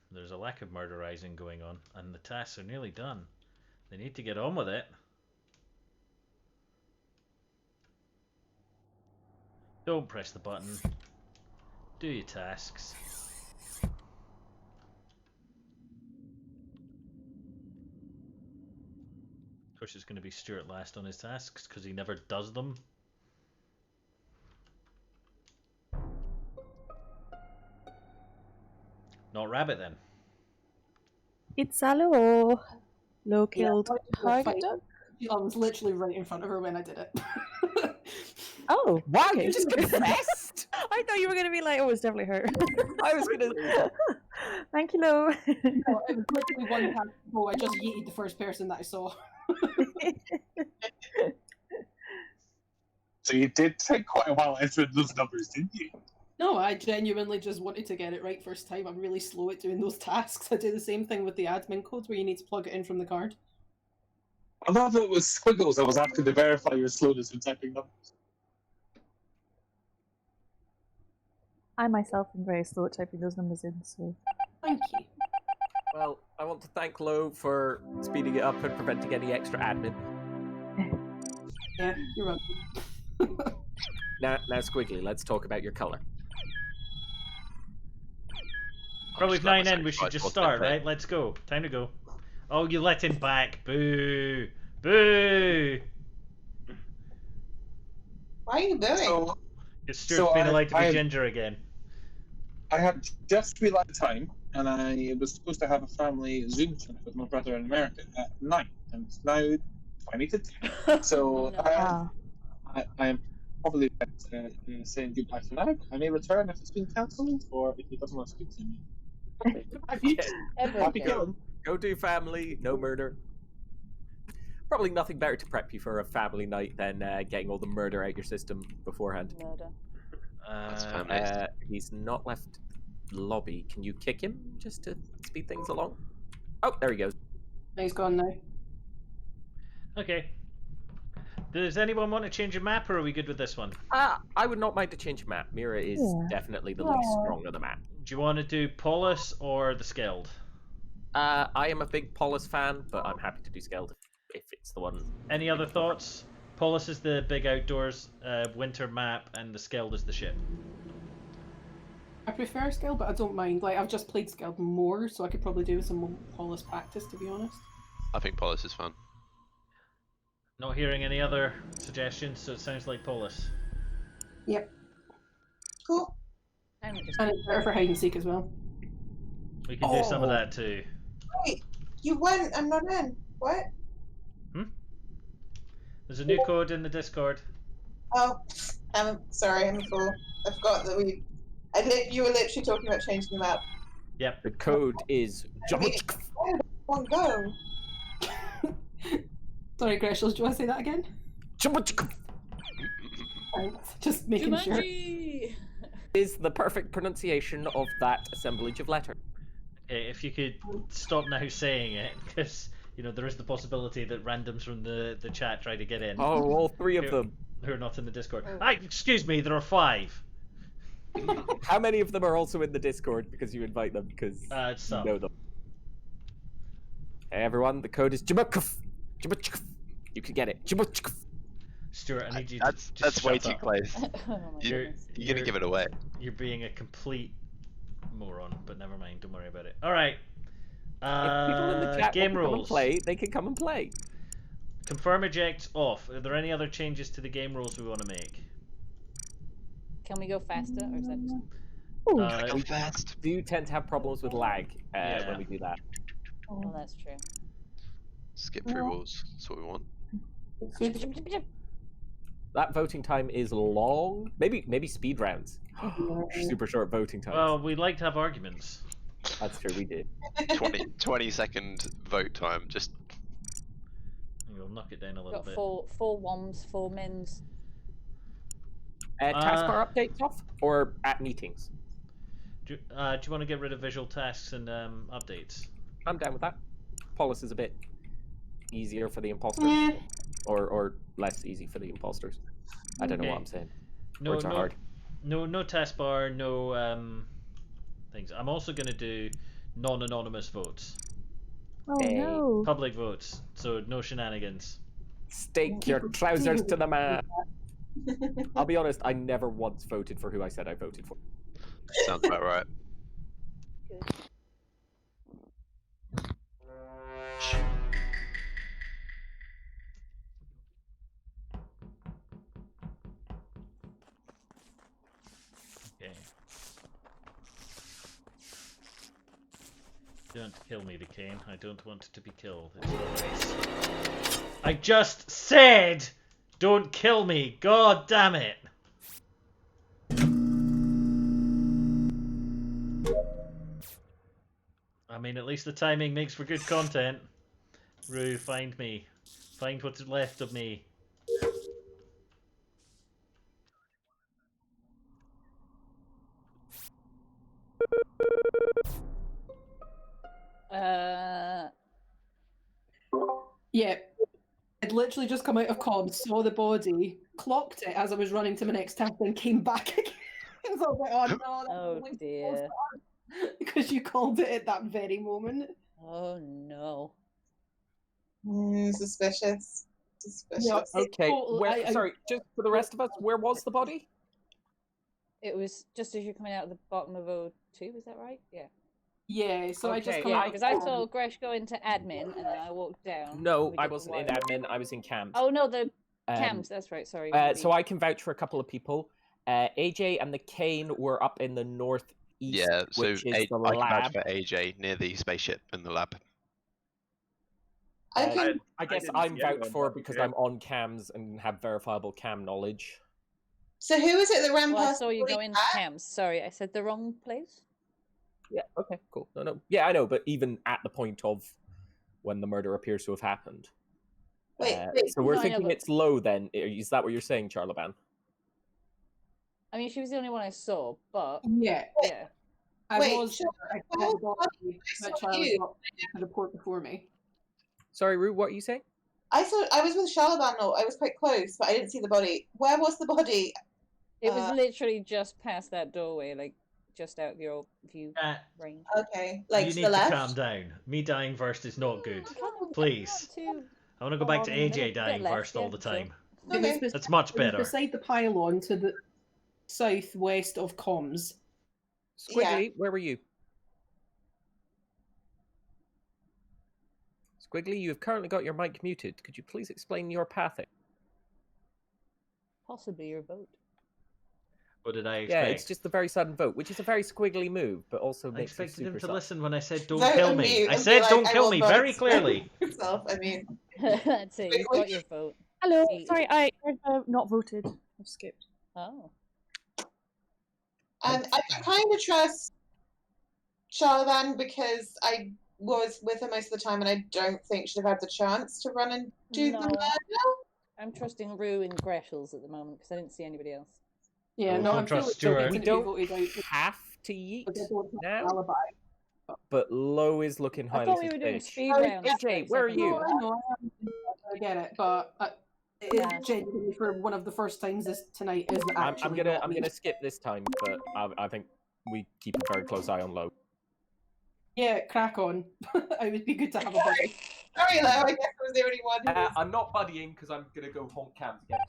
Speaker 1: There's a lack of murderizing going on, and the tasks are nearly done. They need to get on with it. Don't press the button. Do your tasks. Of course, it's going to be Stuart last on his tasks because he never does them. Not Rabbit then.
Speaker 7: It's a low. Low killed target dog.
Speaker 6: I was literally right in front of her when I did it.
Speaker 7: Oh,
Speaker 3: wow!
Speaker 7: okay.
Speaker 3: You just confessed.
Speaker 7: I thought you were gonna be like, "Oh, it's definitely her."
Speaker 3: I was gonna.
Speaker 7: Thank you, Lo.
Speaker 6: No, it was literally one time ago. I just yeeted the first person that I saw.
Speaker 4: So you did take quite a while answering those numbers, didn't you?
Speaker 6: No, I genuinely just wanted to get it right first time. I'm really slow at doing those tasks. I do the same thing with the admin codes where you need to plug it in from the card.
Speaker 4: I thought it was squiggles. I was asking to verify your slowness in typing numbers.
Speaker 7: I myself am very slow at typing those numbers in, so.
Speaker 6: Thank you.
Speaker 3: Well, I want to thank Lo for speeding it up and preventing any extra admin.
Speaker 6: Yeah, you're welcome.
Speaker 3: Now, Squiggly, let's talk about your color.
Speaker 1: Well, with 9 in, we should just start, right? Let's go. Time to go. Oh, you let him back. Boo. Boo.
Speaker 2: Why are you booing?
Speaker 4: So,
Speaker 1: Stuart's been allowed to be Ginger again.
Speaker 4: I had just realized the time, and I was supposed to have a family Zoom chat with my brother in America at 9, and it's now 20 to 10. So I am probably saying goodbye for now. I may return if it's been cancelled, or if he doesn't want to speak to me. Happy killing.
Speaker 3: Go do family, no murder. Probably nothing better to prep you for a family night than getting all the murder out your system beforehand.
Speaker 8: Murder.
Speaker 3: He's not left the lobby. Can you kick him just to speed things along? Oh, there he goes.
Speaker 6: He's gone now.
Speaker 1: Okay. Does anyone want to change a map, or are we good with this one?
Speaker 3: I would not mind to change a map. Mira is definitely the least strong of the map.
Speaker 1: Do you want to do Polis or the Skeld?
Speaker 3: I am a big Polis fan, but I'm happy to do Skeld if it's the one.
Speaker 1: Any other thoughts? Polis is the big outdoors winter map, and the Skeld is the ship.
Speaker 6: I prefer Skeld, but I don't mind. Like, I've just played Skeld more, so I could probably do some more Polis practice, to be honest.
Speaker 9: I think Polis is fun.
Speaker 1: Not hearing any other suggestions, so it sounds like Polis.
Speaker 6: Yep.
Speaker 2: Cool.
Speaker 6: And it's better for hide and seek as well.
Speaker 1: We can do some of that too.
Speaker 2: Wait, you went, I'm not in. What?
Speaker 1: There's a new code in the Discord.
Speaker 2: Oh, I'm sorry, I'm a fool. I forgot that you were literally talking about changing the map.
Speaker 1: Yep.
Speaker 3: The code is.
Speaker 2: One go.
Speaker 6: Sorry, Greshels, do you want to say that again? Thanks. Just making sure.
Speaker 3: Is the perfect pronunciation of that assemblage of letters.
Speaker 1: Okay, if you could stop now saying it, because there is the possibility that randoms from the chat try to get in.
Speaker 3: Oh, all three of them.
Speaker 1: Who are not in the Discord. Excuse me, there are 5.
Speaker 3: How many of them are also in the Discord because you invite them? Because
Speaker 1: some.
Speaker 3: You know them. Hey everyone, the code is Jibukuf. You can get it.
Speaker 1: Stuart, I need you
Speaker 9: That's way too close.
Speaker 8: Oh
Speaker 9: You're gonna give it away.
Speaker 1: You're being a complete moron, but never mind. Don't worry about it. All right.
Speaker 3: If people in the chat
Speaker 1: game
Speaker 3: want to come and
Speaker 1: rules.
Speaker 3: play, they can come and play.
Speaker 1: Confirm eject off. Are there any other changes to the game rules we want to make?
Speaker 8: Can we go faster, or is that just...
Speaker 3: We do tend to have problems with lag when we do that.
Speaker 8: Oh, that's true.
Speaker 9: Skip through rules. That's what we want.
Speaker 3: That voting time is long. Maybe speed rounds. Super short voting times.
Speaker 1: Well, we like to have arguments.
Speaker 3: That's true, we did.
Speaker 9: 20-second vote time. Just.
Speaker 1: We'll knock it down a little
Speaker 8: Got
Speaker 1: bit.
Speaker 8: four WOMs, 4 mins.
Speaker 3: Taskbar updates off or at meetings?
Speaker 1: Do you want to get rid of visual tasks and updates?
Speaker 3: I'm down with that. Polis is a bit easier for the imposters, or less easy for the imposters. I don't know what I'm saying. Words are hard.
Speaker 1: No taskbar, no things. I'm also going to do non-anonymous votes.
Speaker 7: Oh no!
Speaker 1: Public votes, so no shenanigans.
Speaker 3: Stake your trousers to the man. I'll be honest, I never once voted for who I said I voted for.
Speaker 9: Sounds about right.
Speaker 1: Okay. Don't kill me, the cane. I don't want to be killed. It's not nice. I just said, don't kill me. God damn it. I mean, at least the timing makes for good content. Rue, find me. Find what's left of me.
Speaker 6: Yeah. I'd literally just come out of comms, saw the body, clocked it as I was running to my next task, and came back again. So I was like, oh no,
Speaker 8: Oh dear.
Speaker 6: because you called it at that very moment.
Speaker 8: Oh no.
Speaker 2: Suspicious. Suspicious.
Speaker 6: Yeah,
Speaker 3: Okay,
Speaker 6: I-
Speaker 3: sorry, just for the rest of us, where was the body?
Speaker 8: It was just as you're coming out of the bottom of O2, is that right? Yeah.
Speaker 6: Yeah, so I just
Speaker 3: Okay,
Speaker 6: come
Speaker 8: Yeah,
Speaker 6: out
Speaker 8: because I saw Gresh go into admin and then I walked down.
Speaker 3: No,
Speaker 8: We
Speaker 3: I
Speaker 8: did the
Speaker 3: wasn't in
Speaker 8: wire.
Speaker 3: admin. I was in cams.
Speaker 8: Oh no, the
Speaker 3: Um,
Speaker 8: cams. That's right. Sorry.
Speaker 3: So I can vouch for a couple of people. AJ and the Kane were up in the northeast,
Speaker 9: Yeah, so
Speaker 3: which is the
Speaker 9: I can vouch
Speaker 3: lab.
Speaker 9: for AJ near the spaceship in the lab.
Speaker 2: I can.
Speaker 3: I guess
Speaker 5: didn't
Speaker 3: I'm
Speaker 5: see
Speaker 3: vouched
Speaker 5: anyone
Speaker 3: for
Speaker 5: back
Speaker 3: because
Speaker 5: there.
Speaker 3: I'm on cams and have verifiable cam knowledge.
Speaker 2: So who was it that ran
Speaker 8: Well, I
Speaker 2: past?
Speaker 8: saw you
Speaker 2: the
Speaker 8: go into
Speaker 2: back?
Speaker 8: cams. Sorry, I said the wrong place.
Speaker 3: Yeah, okay, cool. No. Yeah, I know, but even at the point of when the murder appears to have happened.
Speaker 2: Wait.
Speaker 3: So we're
Speaker 8: No, I know,
Speaker 3: thinking
Speaker 8: but-
Speaker 3: it's low then. Is that what you're saying, Charlaban?
Speaker 8: I mean, she was the only one I saw, but
Speaker 6: Yeah,
Speaker 8: yeah.
Speaker 6: I
Speaker 2: Wait,
Speaker 6: was.
Speaker 2: sure.
Speaker 6: I
Speaker 2: Well,
Speaker 6: saw the body
Speaker 2: I
Speaker 6: that
Speaker 2: saw
Speaker 6: Charles
Speaker 2: you.
Speaker 6: got to report before me.
Speaker 3: Sorry, Rue, what are you saying?
Speaker 2: I was with Charlemagne. I was quite close, but I didn't see the body. Where was the body?
Speaker 8: It was literally just past that doorway, like just out of your view range.
Speaker 2: Okay, like
Speaker 1: you
Speaker 2: to
Speaker 1: need
Speaker 2: the
Speaker 1: to
Speaker 2: left.
Speaker 1: calm down. Me dying first is not good. Please.
Speaker 8: Too
Speaker 1: I want to go back to
Speaker 8: on in the
Speaker 1: AJ
Speaker 8: middle,
Speaker 1: dying
Speaker 8: bit left,
Speaker 1: first all
Speaker 8: yeah,
Speaker 1: the
Speaker 8: sure.
Speaker 1: time.
Speaker 6: It was
Speaker 2: Okay.
Speaker 6: bes-
Speaker 1: That's much
Speaker 6: it was
Speaker 1: better.
Speaker 6: beside the pylon to the southwest of comms.
Speaker 3: Squiggly, where were you? Squiggly, you have currently got your mic muted. Could you please explain your pathing?
Speaker 8: Possibly your vote.
Speaker 1: What did I
Speaker 3: Yeah,
Speaker 1: expect?
Speaker 3: it's just the very sudden vote, which is a very squiggly move, but also
Speaker 1: I
Speaker 3: makes it
Speaker 1: expected him
Speaker 3: super
Speaker 1: to
Speaker 3: subtle.
Speaker 1: listen when I said don't
Speaker 2: Vote
Speaker 1: kill
Speaker 2: on
Speaker 1: me.
Speaker 2: mute
Speaker 1: I
Speaker 2: and be
Speaker 1: said
Speaker 2: like,
Speaker 1: don't
Speaker 2: I
Speaker 1: kill
Speaker 2: will
Speaker 1: me
Speaker 2: vote
Speaker 1: very clearly.
Speaker 2: Yourself, I mean,
Speaker 8: That's it. You've got your vote.
Speaker 7: Hello.
Speaker 8: See,
Speaker 7: Sorry, I not voted. I've skipped.
Speaker 8: Oh.
Speaker 2: I kind of trust Charlemagne because I was with her most of the time, and I don't think she'd have had the chance to run and do the
Speaker 8: No.
Speaker 2: murder.
Speaker 8: I'm trusting Rue and Greshels at the moment because I didn't see anybody else.
Speaker 6: Yeah,
Speaker 1: Well,
Speaker 6: no,
Speaker 1: don't
Speaker 6: I'm
Speaker 1: trust
Speaker 6: still
Speaker 1: Stuart.
Speaker 3: We
Speaker 6: waiting to be
Speaker 3: don't
Speaker 6: voted out.
Speaker 3: have to yeet
Speaker 6: But they don't have
Speaker 3: now,
Speaker 6: an alibi.
Speaker 3: but Low is looking
Speaker 8: I
Speaker 3: highly
Speaker 8: thought we were doing
Speaker 3: suspicious.
Speaker 8: speed
Speaker 6: Oh,
Speaker 8: rounds.
Speaker 3: AJ,
Speaker 8: 30
Speaker 3: where are
Speaker 8: seconds
Speaker 3: you?
Speaker 6: No,
Speaker 8: ago.
Speaker 6: I know, I get it, but it is
Speaker 8: Nah.
Speaker 6: genuinely for one of the first times this tonight is
Speaker 3: I'm
Speaker 6: actually
Speaker 3: gonna
Speaker 6: not me.
Speaker 3: skip this time, but I think we keep a very close eye on Low.
Speaker 6: Yeah, crack on. It would be good to have a buddy.
Speaker 2: Sorry, Lo, I guess I was the only one. Who was...
Speaker 3: I'm not buddying because I'm gonna go honk cams again.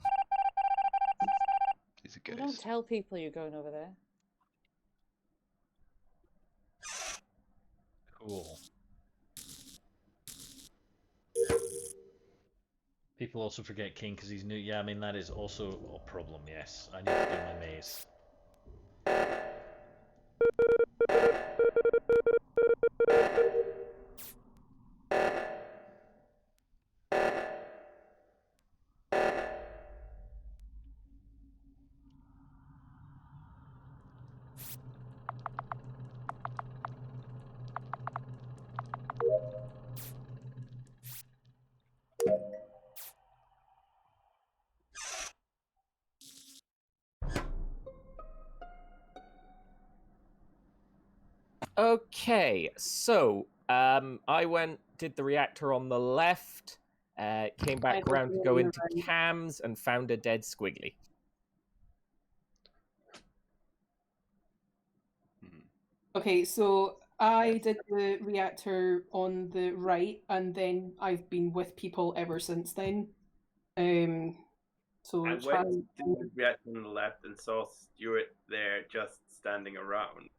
Speaker 9: He's a
Speaker 8: Well,
Speaker 9: ghost.
Speaker 8: don't tell people you're going over there.
Speaker 1: Cool. People also forget King because he's new. Yeah, I mean that is also a problem. Yes, I need to do my maze.
Speaker 3: Okay, so I did the reactor on the left, came back
Speaker 6: did
Speaker 3: around
Speaker 6: the
Speaker 3: to go
Speaker 6: one on
Speaker 3: into
Speaker 6: the right.
Speaker 3: cams and found a dead Squiggly.
Speaker 6: Okay, so I did the reactor on the right, and then I've been with people ever since then. So
Speaker 5: I went to the reactor on the left and saw Stuart there just standing around.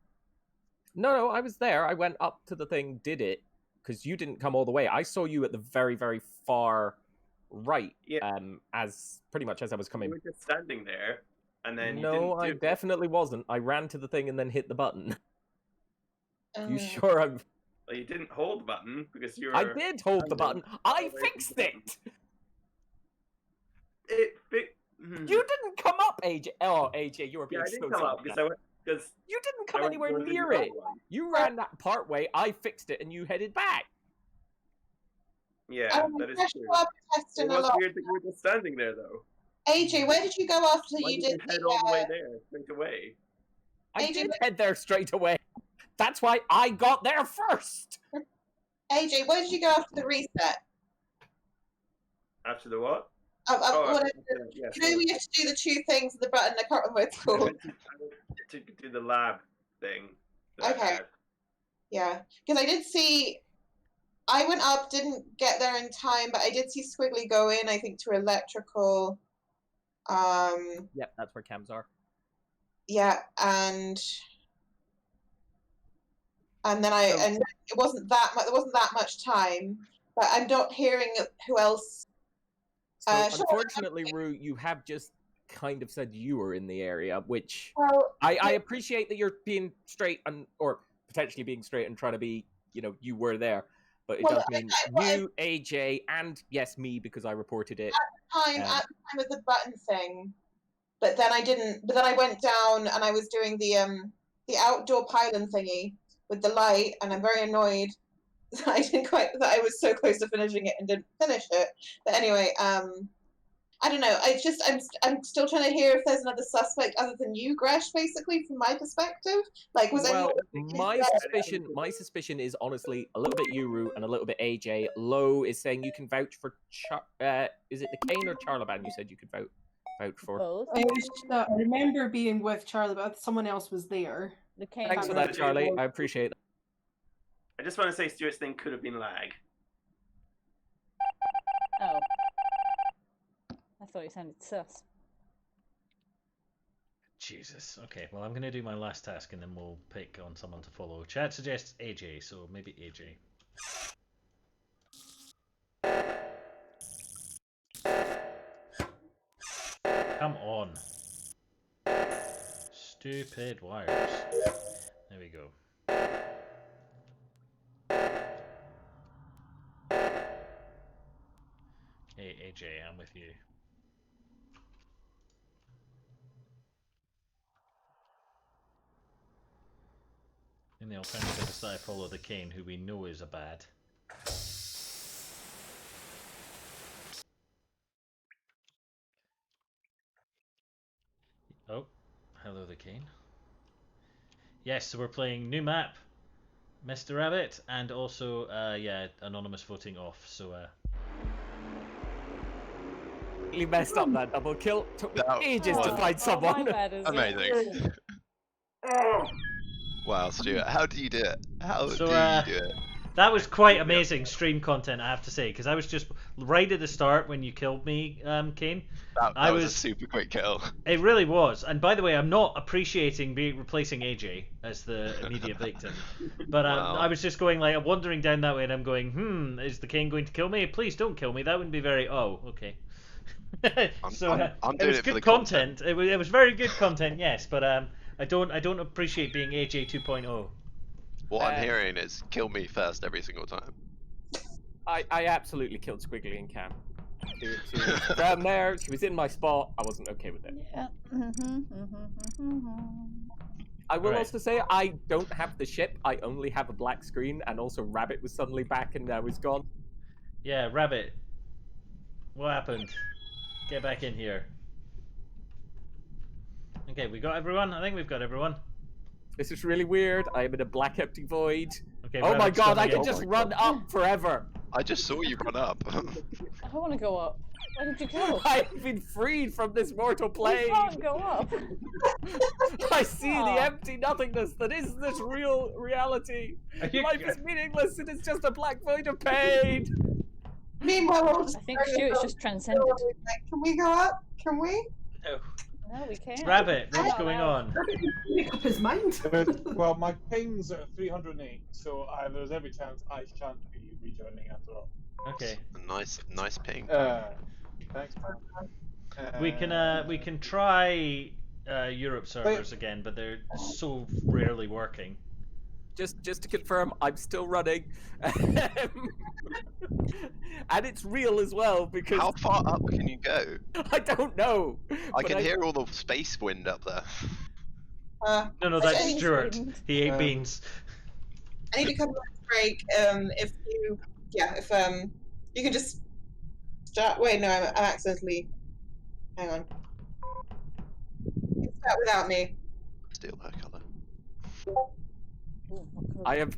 Speaker 3: No, I was there. I went up to the thing, did it, because you didn't come all the way. I saw you at the very, very far right,
Speaker 5: Yeah.
Speaker 3: as pretty much as I was
Speaker 5: You
Speaker 3: coming.
Speaker 5: were just standing there, and then you
Speaker 3: No,
Speaker 5: didn't
Speaker 3: I
Speaker 5: do it.
Speaker 3: definitely wasn't. I ran to the thing and then hit the button. You
Speaker 2: Oh.
Speaker 3: sure I'm...
Speaker 5: Well, you didn't hold the button because you were.
Speaker 3: I did hold the button.
Speaker 5: standing
Speaker 3: I
Speaker 5: away from
Speaker 3: fixed
Speaker 5: the
Speaker 3: it!
Speaker 5: button.
Speaker 3: You didn't come up, AJ. Oh, AJ, you were being
Speaker 5: Yeah, I did
Speaker 3: so
Speaker 5: come up
Speaker 3: selfish.
Speaker 5: because
Speaker 3: You didn't
Speaker 5: I
Speaker 3: come
Speaker 5: went
Speaker 3: anywhere
Speaker 5: going to the
Speaker 3: near
Speaker 5: other
Speaker 3: it.
Speaker 5: one.
Speaker 3: You ran that part way, I fixed it, and you headed back.
Speaker 5: Yeah, that is
Speaker 2: Fresh
Speaker 5: true.
Speaker 2: blood
Speaker 5: It
Speaker 2: testing a
Speaker 5: was
Speaker 2: lot.
Speaker 5: weird that you were just standing there, though.
Speaker 2: AJ, where did you go after
Speaker 5: Why
Speaker 2: you
Speaker 5: did
Speaker 2: did
Speaker 5: you head
Speaker 2: the?
Speaker 5: all the way there straight away?
Speaker 3: I
Speaker 2: AJ,
Speaker 3: did head there straight away. That's why I got there first.
Speaker 2: AJ, where did you go after the reset?
Speaker 5: After the what?
Speaker 2: What
Speaker 5: after
Speaker 2: is it?
Speaker 5: the- yeah,
Speaker 2: You know, we have to do the two things with the button. I can't remember what it's
Speaker 5: I
Speaker 2: called.
Speaker 5: went to do the lab thing. that I
Speaker 2: Okay.
Speaker 5: had.
Speaker 2: Yeah, because I did see. I went up, didn't get there in time, but I did see Squiggly go in. I think to electrical.
Speaker 3: Yep, that's where cams are.
Speaker 2: Yeah, and and then and it wasn't that much. There wasn't that much time, but I'm not hearing who else.
Speaker 3: So unfortunately, Rue, you have just kind of said you were in the area, which I appreciate that you're being straight or potentially being straight and trying to be, you were there. But it does mean you, AJ, and yes, me, because I reported it.
Speaker 2: At the time of the button thing, but then I didn't. But then I went down and I was doing the outdoor pylon thingy with the light, and I'm very annoyed that that I was so close to finishing it and didn't finish it. But anyway, I don't know. I'm still trying to hear if there's another suspect other than you, Gresh. Basically, from my perspective, like
Speaker 3: my suspicion is honestly a little bit Yuru and a little bit AJ. Lo is saying you can vouch for is it the Kane or Charlaban? You said you could vouch for.
Speaker 6: I remember being with Charlie, but someone else was there.
Speaker 8: The Kane.
Speaker 3: Thanks for that, Charlie. I appreciate it.
Speaker 5: I just want to say Stuart's thing could have been lag.
Speaker 8: Oh. I thought you sounded sus.
Speaker 1: Jesus. Okay, well, I'm going to do my last task and then we'll pick on someone to follow. Chat suggests AJ, so maybe AJ. Come on. Stupid wires. There we go. Hey, AJ, I'm with you. And the alternative is that I follow the Kane, who we know is a bad. Oh, hello the Kane. Yes, so we're playing new map, Mr. Rabbit, and also, yeah, anonymous voting off, so,
Speaker 3: You messed up that double kill. Took me ages to find someone.
Speaker 9: Amazing. Wow, Stuart, how do you do it? How do you do it?
Speaker 1: That was quite amazing stream content, I have to say, because I was just right at the start when you killed me, Kane.
Speaker 9: That was a super quick kill.
Speaker 1: It really was. And by the way, I'm not appreciating replacing AJ as the immediate victim. But
Speaker 9: Wow.
Speaker 1: I was just going, like, wandering down that way, and I'm going, is the Kane going to kill me? Please don't kill me. That wouldn't be very... Oh, okay. So
Speaker 9: I'm
Speaker 1: it
Speaker 9: doing
Speaker 1: was
Speaker 9: it for
Speaker 1: good
Speaker 9: the
Speaker 1: content. It was very good content, yes. But I don't appreciate being AJ 2.0.
Speaker 9: What I'm hearing is kill me first every single time.
Speaker 3: I absolutely killed Squiggly and Cam. She was down there, she was in my spot, I wasn't okay with it.
Speaker 8: Yeah.
Speaker 3: I will also say I don't have the ship, I only have a black screen, and also Rabbit was suddenly back and now he's gone.
Speaker 1: Yeah, Rabbit. What happened? Get back in here. Okay, we got everyone? I think we've got everyone.
Speaker 3: This is really weird. I am in a black empty void.
Speaker 1: Okay,
Speaker 3: oh my
Speaker 1: Rabbit's
Speaker 3: god, I
Speaker 1: coming
Speaker 3: can
Speaker 1: in.
Speaker 3: just run up forever.
Speaker 9: I just saw you run up.
Speaker 8: I don't want to go up. Why did you go?
Speaker 3: I've been freed from this mortal plane.
Speaker 8: You can't go up.
Speaker 3: I see the empty nothingness that is this real reality. Life is meaningless. It is just a black void of pain.
Speaker 2: Meanwhile,
Speaker 8: I think Stuart's just transcended.
Speaker 2: Can we go up? Can we?
Speaker 1: No.
Speaker 8: No, we can't.
Speaker 1: Rabbit, what's going on?
Speaker 6: Make up his mind.
Speaker 4: Well, my pings are 308, so there's every chance I shan't be rejoining after all.
Speaker 1: Okay.
Speaker 9: Nice ping.
Speaker 4: Thanks, man.
Speaker 1: We can try Europe servers again, but they're so rarely working.
Speaker 3: Just to confirm, I'm still running, and it's real as well because.
Speaker 9: How far up can you go?
Speaker 3: I don't know.
Speaker 9: I can hear all the space wind up there.
Speaker 1: No, that's Stuart. He ate beans.
Speaker 2: I need to come back to break. If you can just start. Wait, no, I'm accidentally. Hang on. You can start without me.
Speaker 9: Steal her colour.
Speaker 3: I've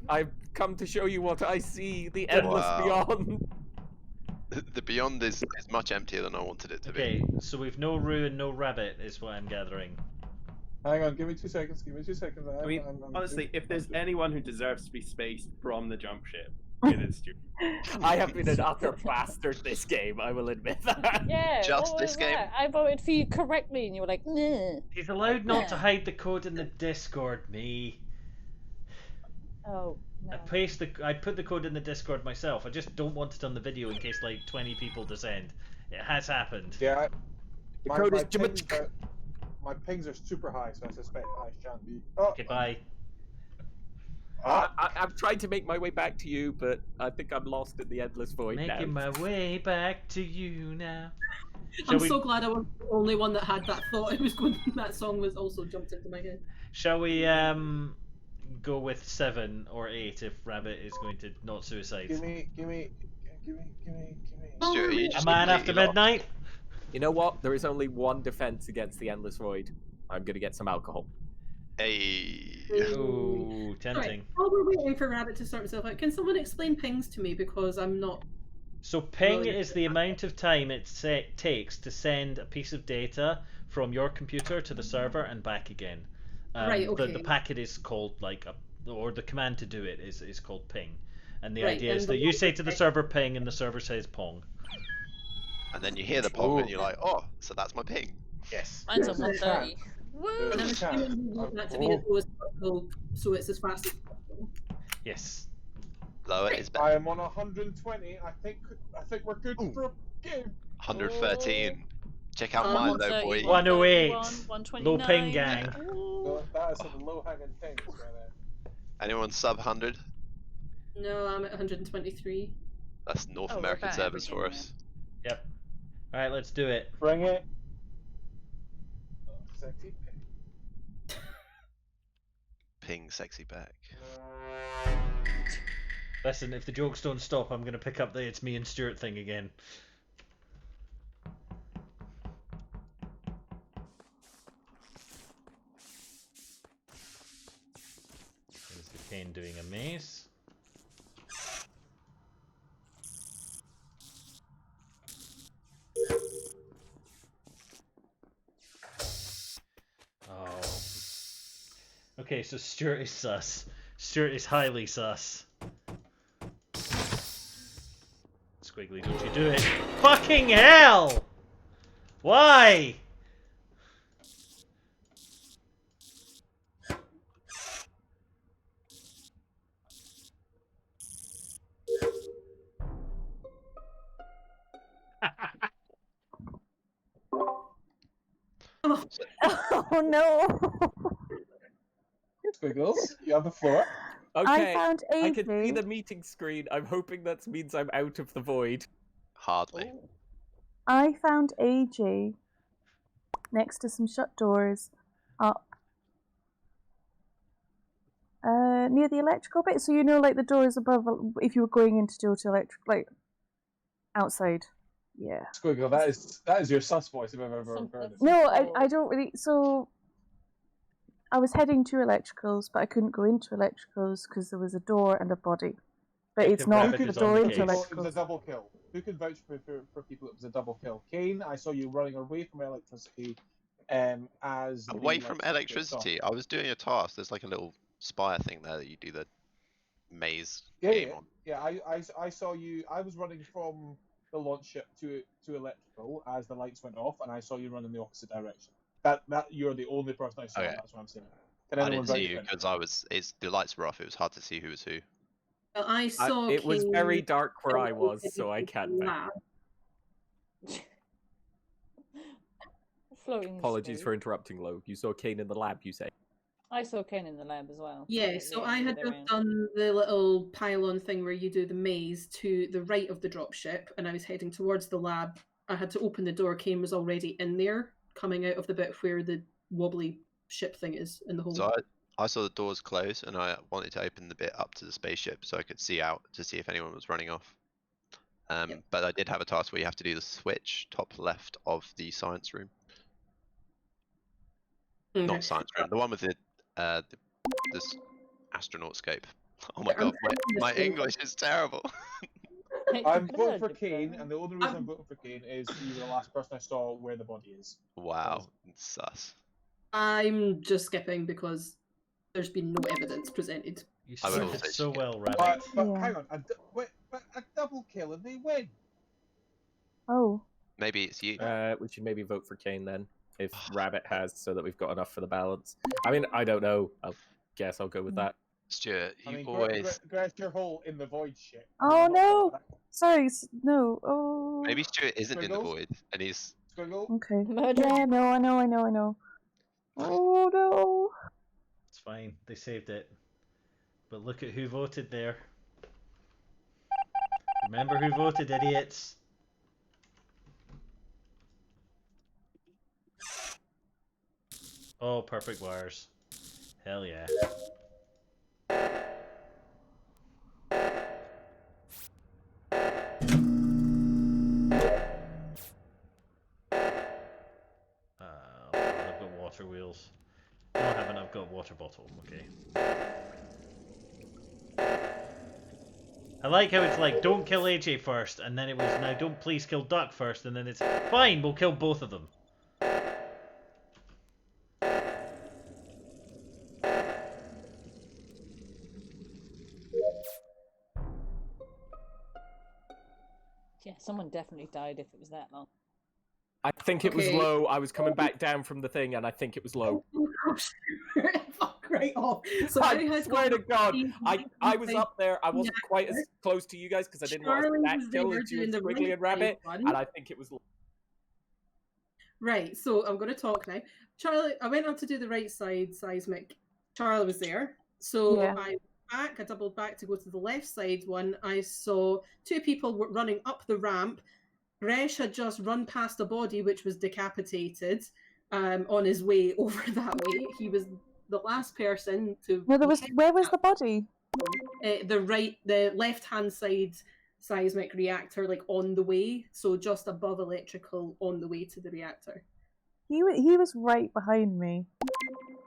Speaker 3: come to show you what I see, the endless beyond.
Speaker 9: The beyond is much emptier than I wanted it to be.
Speaker 1: Okay, so we've no Rue and no Rabbit, is what I'm gathering.
Speaker 4: Hang on, give me 2 seconds.
Speaker 5: I mean, honestly, if there's anyone who deserves to be spaced from the jump ship, it is Stuart.
Speaker 3: I have been an utter bastard this game, I will admit that.
Speaker 8: Yeah,
Speaker 9: Just
Speaker 8: what
Speaker 9: this
Speaker 8: was
Speaker 9: game?
Speaker 8: that? I voted for you correctly, and you were like, nah.
Speaker 1: He's allowed not to hide the code in the Discord, me.
Speaker 8: Oh no.
Speaker 1: I put the code in the Discord myself. I just don't want it on the video in case like 20 people descend. It has happened.
Speaker 10: Yeah.
Speaker 3: The
Speaker 10: My,
Speaker 3: code
Speaker 10: my,
Speaker 3: is
Speaker 10: pings are, my pings are super high, so I suspect I shan't be. Oh.
Speaker 1: Okay, bye.
Speaker 3: I'm trying to make my way back to you, but I think I'm lost in the endless void
Speaker 1: Making
Speaker 3: now.
Speaker 1: my way back to you now.
Speaker 6: I'm so glad I was the only one that had that thought. It was going. That song was also jumped into my head.
Speaker 1: Shall we go with 7 or 8 if Rabbit is going to not suicide?
Speaker 10: Give me.
Speaker 9: Stuart, you just
Speaker 1: A man after
Speaker 9: completely
Speaker 1: midnight?
Speaker 3: You know what? There is only one defense against the endless void. I'm gonna get some alcohol.
Speaker 9: Hey.
Speaker 1: Ooh, tempting.
Speaker 6: Right, while we're waiting for Rabbit to sort himself out, can someone explain pings to me, because I'm not.
Speaker 1: So ping is the amount of time it takes to send a piece of data from your computer to the server and back again.
Speaker 6: Right, okay.
Speaker 1: The packet is called or the command to do it is called ping. And the
Speaker 6: Right,
Speaker 1: idea is
Speaker 6: and
Speaker 1: that
Speaker 6: the
Speaker 1: you say to the server ping and the server says pong.
Speaker 9: And then you hear the pong and you're like, oh, so that's my ping.
Speaker 1: Yes.
Speaker 8: Mine's
Speaker 10: There's
Speaker 8: on
Speaker 10: a
Speaker 8: 130.
Speaker 10: chance.
Speaker 8: Woo!
Speaker 6: And I'm
Speaker 10: There's a
Speaker 6: assuming
Speaker 10: chance.
Speaker 6: you want that to be as low as possible, so it's as fast as possible.
Speaker 1: Yes.
Speaker 9: Lower is better.
Speaker 10: I am on 120. I think we're good for a game.
Speaker 9: 113. Check out mine though, boy.
Speaker 1: 108.
Speaker 8: 129.
Speaker 1: Low ping gang.
Speaker 10: So that is some low-hanging things right there.
Speaker 9: Anyone sub 100?
Speaker 6: No, I'm at 123.
Speaker 9: That's North
Speaker 8: Oh, we're
Speaker 9: American
Speaker 8: about
Speaker 9: servers for
Speaker 8: averaging
Speaker 9: us.
Speaker 1: Yep. Alright, let's do it.
Speaker 10: Bring it. Oh, sexy.
Speaker 9: Ping sexy back.
Speaker 1: Listen, if the jokes don't stop, I'm going to pick up the it's me and Stuart thing again. There's the Kane doing a maze. Oh. Okay, so Stuart is sus. Stuart is highly sus. Squiggly, don't you do it. Fucking hell! Why?
Speaker 7: Oh no!
Speaker 10: Squiggles, you have the floor.
Speaker 3: Okay,
Speaker 7: I found
Speaker 3: I can see
Speaker 7: AJ.
Speaker 3: the meeting screen. I'm hoping that means I'm out of the void.
Speaker 9: Hardly.
Speaker 7: I found AJ next to some shut doors up near the electrical bit. So you know, like the doors above, if you were going in to go to electric, like outside. Yeah.
Speaker 10: Squiggle, that is your sus voice if I've ever heard it.
Speaker 7: No, I don't really. So I was heading to electricals, but I couldn't go into electricals because there was a door and a body. But it's not
Speaker 1: Rabbit
Speaker 7: the
Speaker 1: is
Speaker 7: door
Speaker 1: on the
Speaker 7: into
Speaker 1: case.
Speaker 10: It was a
Speaker 7: electricals.
Speaker 10: double kill. Who can vouch for people it was a double kill? Kane, I saw you running away from electricity. As the
Speaker 9: Away
Speaker 10: green
Speaker 9: from
Speaker 10: light switched off.
Speaker 9: electricity, I was doing a task. There's like a little spire thing there that you do the maze
Speaker 10: Yeah,
Speaker 9: game
Speaker 10: yeah,
Speaker 9: on.
Speaker 10: yeah. I saw you. I was running from the launch ship to electrical as the lights went off, and I saw you run in the opposite direction. That you're the only person I saw.
Speaker 9: Okay.
Speaker 10: That's what I'm saying. Can
Speaker 9: I
Speaker 10: anyone
Speaker 9: didn't see
Speaker 10: vouch
Speaker 9: you
Speaker 10: for it?
Speaker 9: because the lights were off. It was hard to see who was who.
Speaker 6: Well, I saw.
Speaker 3: It was
Speaker 6: Kane
Speaker 3: very dark where I
Speaker 6: in
Speaker 3: was,
Speaker 6: the
Speaker 3: so I can't vouch.
Speaker 6: lab.
Speaker 8: Floating.
Speaker 3: Apologies
Speaker 8: smooth.
Speaker 3: for interrupting, Lo. You saw Kane in the lab, you say?
Speaker 8: I saw Kane in the lab as well.
Speaker 6: Yeah, so I had just done the little pylon thing where you do the maze to the right of the dropship, and I was heading towards the lab. I had to open the door. Kane was already in there, coming out of the bit where the wobbly ship thing is in the hole.
Speaker 9: So I saw the doors close, and I wanted to open the bit up to the spaceship so I could see out to see if anyone was running off. But I did have a task where you have to do the switch top left of the science room.
Speaker 6: Okay.
Speaker 9: Not science room, the one with this astronaut scope. Oh my
Speaker 6: I'm
Speaker 9: god, my English is terrible.
Speaker 10: I'm voting for Kane, and the only reason I'm voting for Kane is you were the last person I saw where the body is.
Speaker 9: Wow, it's sus.
Speaker 6: I'm just skipping because there's been no evidence presented.
Speaker 1: You
Speaker 9: I would
Speaker 1: said
Speaker 9: also
Speaker 1: it so
Speaker 9: skip.
Speaker 1: well, Rabbit.
Speaker 10: But
Speaker 7: Yeah.
Speaker 10: hang on, a double kill and they win.
Speaker 7: Oh.
Speaker 9: Maybe it's you.
Speaker 3: We should maybe vote for Kane then, if Rabbit has, so that we've got enough for the balance. I mean, I don't know. I guess I'll go with that.
Speaker 9: Stuart,
Speaker 10: I
Speaker 9: you
Speaker 10: mean,
Speaker 9: always.
Speaker 10: Greg, your hole in the void shit.
Speaker 7: Oh
Speaker 10: You're not
Speaker 7: no!
Speaker 10: part of
Speaker 7: Sorry, no. Oh.
Speaker 9: Maybe Stuart isn't in the
Speaker 10: Squiggles?
Speaker 9: void, and he's.
Speaker 10: that. Squiggle?
Speaker 7: Okay.
Speaker 8: Murder.
Speaker 7: Yeah, no, I know. Oh no.
Speaker 1: It's fine. They saved it. But look at who voted there. Remember who voted, idiots. Oh, perfect wires. Hell yeah. I've got water wheels. No, I haven't. I've got water bottle. Okay. I like how it's like, don't kill AJ first, and then it was, now don't please kill Duck first, and then it's, fine, we'll kill both of them.
Speaker 8: Yeah, someone definitely died if it was that long.
Speaker 3: I think it was
Speaker 6: Okay.
Speaker 3: low. I was coming back down from the thing, and I think it was low.
Speaker 6: Fuck right off. So
Speaker 3: I
Speaker 6: Harry has
Speaker 3: swear to
Speaker 6: got
Speaker 3: God, I was up there. I wasn't quite as close to you guys because I didn't want
Speaker 6: Charlie
Speaker 3: to stack
Speaker 6: was
Speaker 3: kill
Speaker 6: there
Speaker 3: as you
Speaker 6: doing
Speaker 3: and
Speaker 6: the
Speaker 3: Squiggly
Speaker 6: right
Speaker 3: and Rabbit,
Speaker 6: one.
Speaker 3: and I think it was low.
Speaker 6: Right, so I'm going to talk now. Charlie, I went up to do the right side seismic. Charlie was there. So
Speaker 7: Yeah.
Speaker 6: I doubled back to go to the left side one. I saw two people running up the ramp. Gresh had just run past a body which was decapitated on his way over that way. He was the last person to.
Speaker 7: No, where was the body?
Speaker 6: The left-hand side seismic reactor, like on the way, so just above electrical, on the way to the reactor.
Speaker 7: He was right behind me.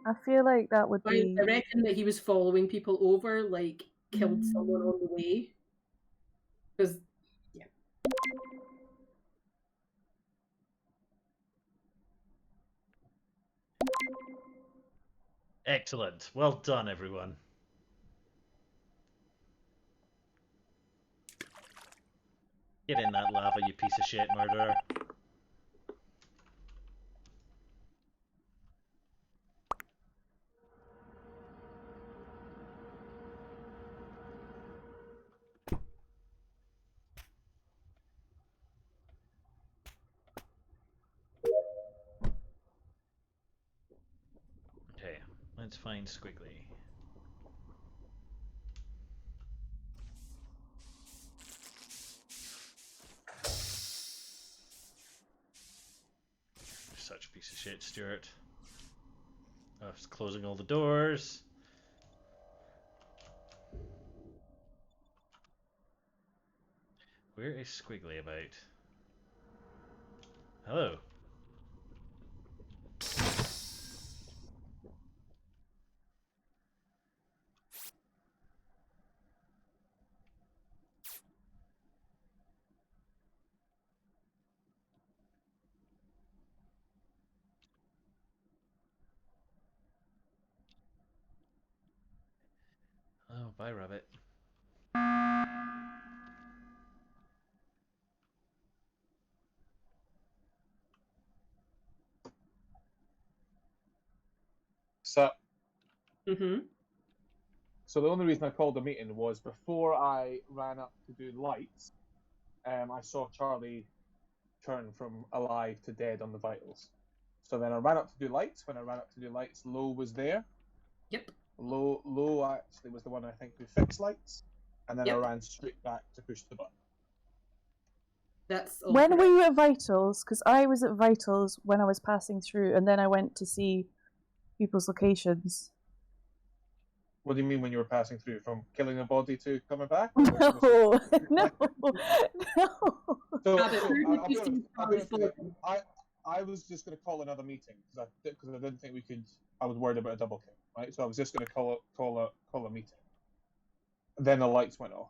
Speaker 7: I feel like that would be.
Speaker 6: I reckon that he was following people over, like killed someone on the way. Because, yeah.
Speaker 1: Excellent. Well done, everyone. Get in that lava, you piece of shit murderer. Okay, let's find Squiggly. Such a piece of shit, Stuart. I was closing all the doors. Where is Squiggly about? Hello. Oh, bye, Rabbit.
Speaker 10: So,
Speaker 6: Mm-hmm.
Speaker 10: so the only reason I called the meeting was before I ran up to do lights, I saw Charlie turn from alive to dead on the vitals. So then I ran up to do lights. When I ran up to do lights, Lo was there.
Speaker 6: Yep.
Speaker 10: Lo actually was the one I think who fixed lights, and then
Speaker 6: Yep.
Speaker 10: I ran straight back to push the button.
Speaker 6: That's all
Speaker 7: When
Speaker 6: correct.
Speaker 7: were you at Vitals? Because I was at Vitals when I was passing through, and then I went to see people's locations.
Speaker 10: What do you mean when you were passing through from killing a body to coming back?
Speaker 7: No, no, no.
Speaker 10: So,
Speaker 6: Rabbit,
Speaker 10: so
Speaker 6: where did
Speaker 10: I'll
Speaker 6: you
Speaker 10: be
Speaker 6: see
Speaker 10: honest, I'll be
Speaker 6: Charlie's
Speaker 10: honest with you.
Speaker 6: body?
Speaker 10: I was just going to call another meeting because I didn't think we could. I was worried about a double kill, right? So I was just going to call a meeting. Then the lights went off.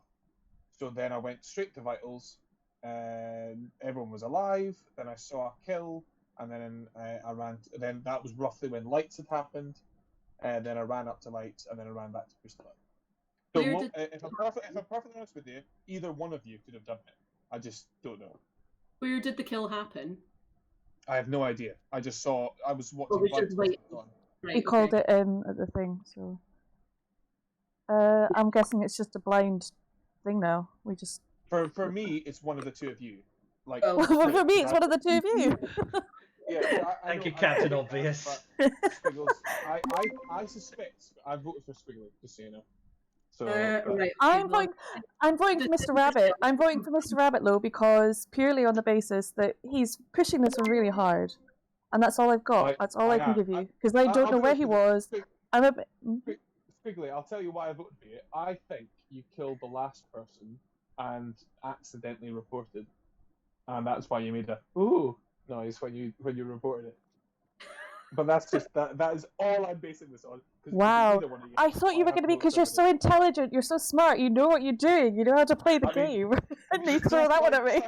Speaker 10: So then I went straight to vitals, and everyone was alive. Then I saw a kill, and then I ran. Then that was roughly when lights had happened. And then I ran up to lights, and then I ran back to push the light. So if I'm perfectly honest with you, either one of you could have done it. I just don't know.
Speaker 6: Where did the kill happen?
Speaker 10: I have no idea. I just saw. I was watching.
Speaker 6: Oh, we should
Speaker 10: Vitals
Speaker 6: wait.
Speaker 10: on.
Speaker 6: Right,
Speaker 7: He called it at the thing, so. I'm guessing it's just a blind thing now. We just.
Speaker 10: For me, it's one of the two of you. Like
Speaker 7: for me, it's one of the two of you.
Speaker 10: Yeah,
Speaker 1: Thank you, Captain Obvious.
Speaker 10: Squiggles, I suspect I voted for Squiggly, just so you know. So
Speaker 6: right.
Speaker 7: I'm voting for Mr. Rabbit. I'm voting for Mr. Rabbit, though, because purely on the basis that he's pushing this one really hard, and that's all I've got. That's all I can give you because I don't know where he was. I'm a bit.
Speaker 10: Squiggly, I'll tell you why I voted for you. I think you killed the last person and accidentally reported, and that's why you made a ooh noise when you reported it. But that's just that is all I'm basing this on.
Speaker 7: Wow, I thought you were going to be because you're so intelligent, you're so smart, you know what you're doing, you know how to play the game. And you throw that one at me.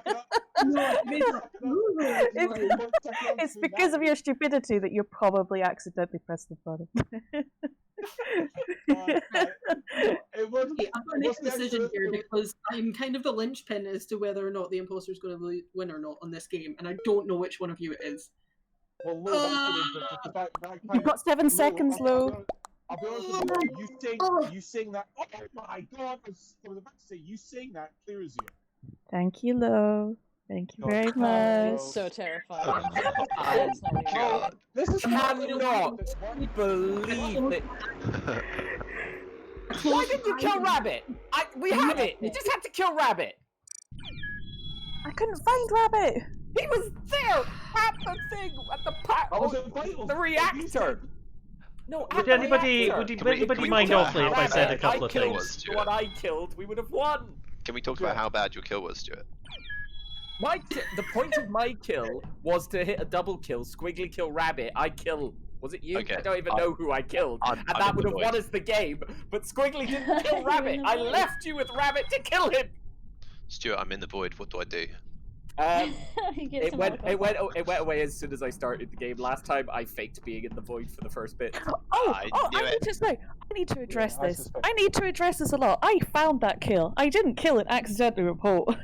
Speaker 7: It's because of your stupidity that you probably accidentally pressed the button.
Speaker 6: I've got to make a decision here because I'm kind of the linchpin as to whether or not the imposter is going to win or not on this game, and I don't know which one of you it is.
Speaker 10: Well, Lo,
Speaker 7: You've got 7 seconds, Lo.
Speaker 10: I'll be honest with you, you saying that. Oh my god! I was about to say, you saying that clear as you.
Speaker 7: Thank you, Lo. Thank you very much.
Speaker 8: So terrifying.
Speaker 9: God.
Speaker 3: This is cannot believe it. Why did you kill Rabbit? We had it. You just had to kill Rabbit.
Speaker 7: I couldn't find Rabbit.
Speaker 3: He was there at the thing, at the reactor. No,
Speaker 1: Would anybody mind awfully if I said a couple of things?
Speaker 3: What I killed, we would have won.
Speaker 9: Can we talk about how bad your kill was, Stuart?
Speaker 3: The point of my kill was to hit a double kill, Squiggly kill Rabbit, I kill. Was it you?
Speaker 9: Okay.
Speaker 3: I don't even know who I killed, and that would have won us the game. But Squiggly didn't kill Rabbit. I left you with Rabbit to kill him.
Speaker 9: Stuart, I'm in the void. What do I do?
Speaker 3: It went away as soon as I started the game. Last time I faked being in the void for the first bit.
Speaker 7: I need to address this. I need to address this a lot. I found that kill. I didn't kill it accidentally, report.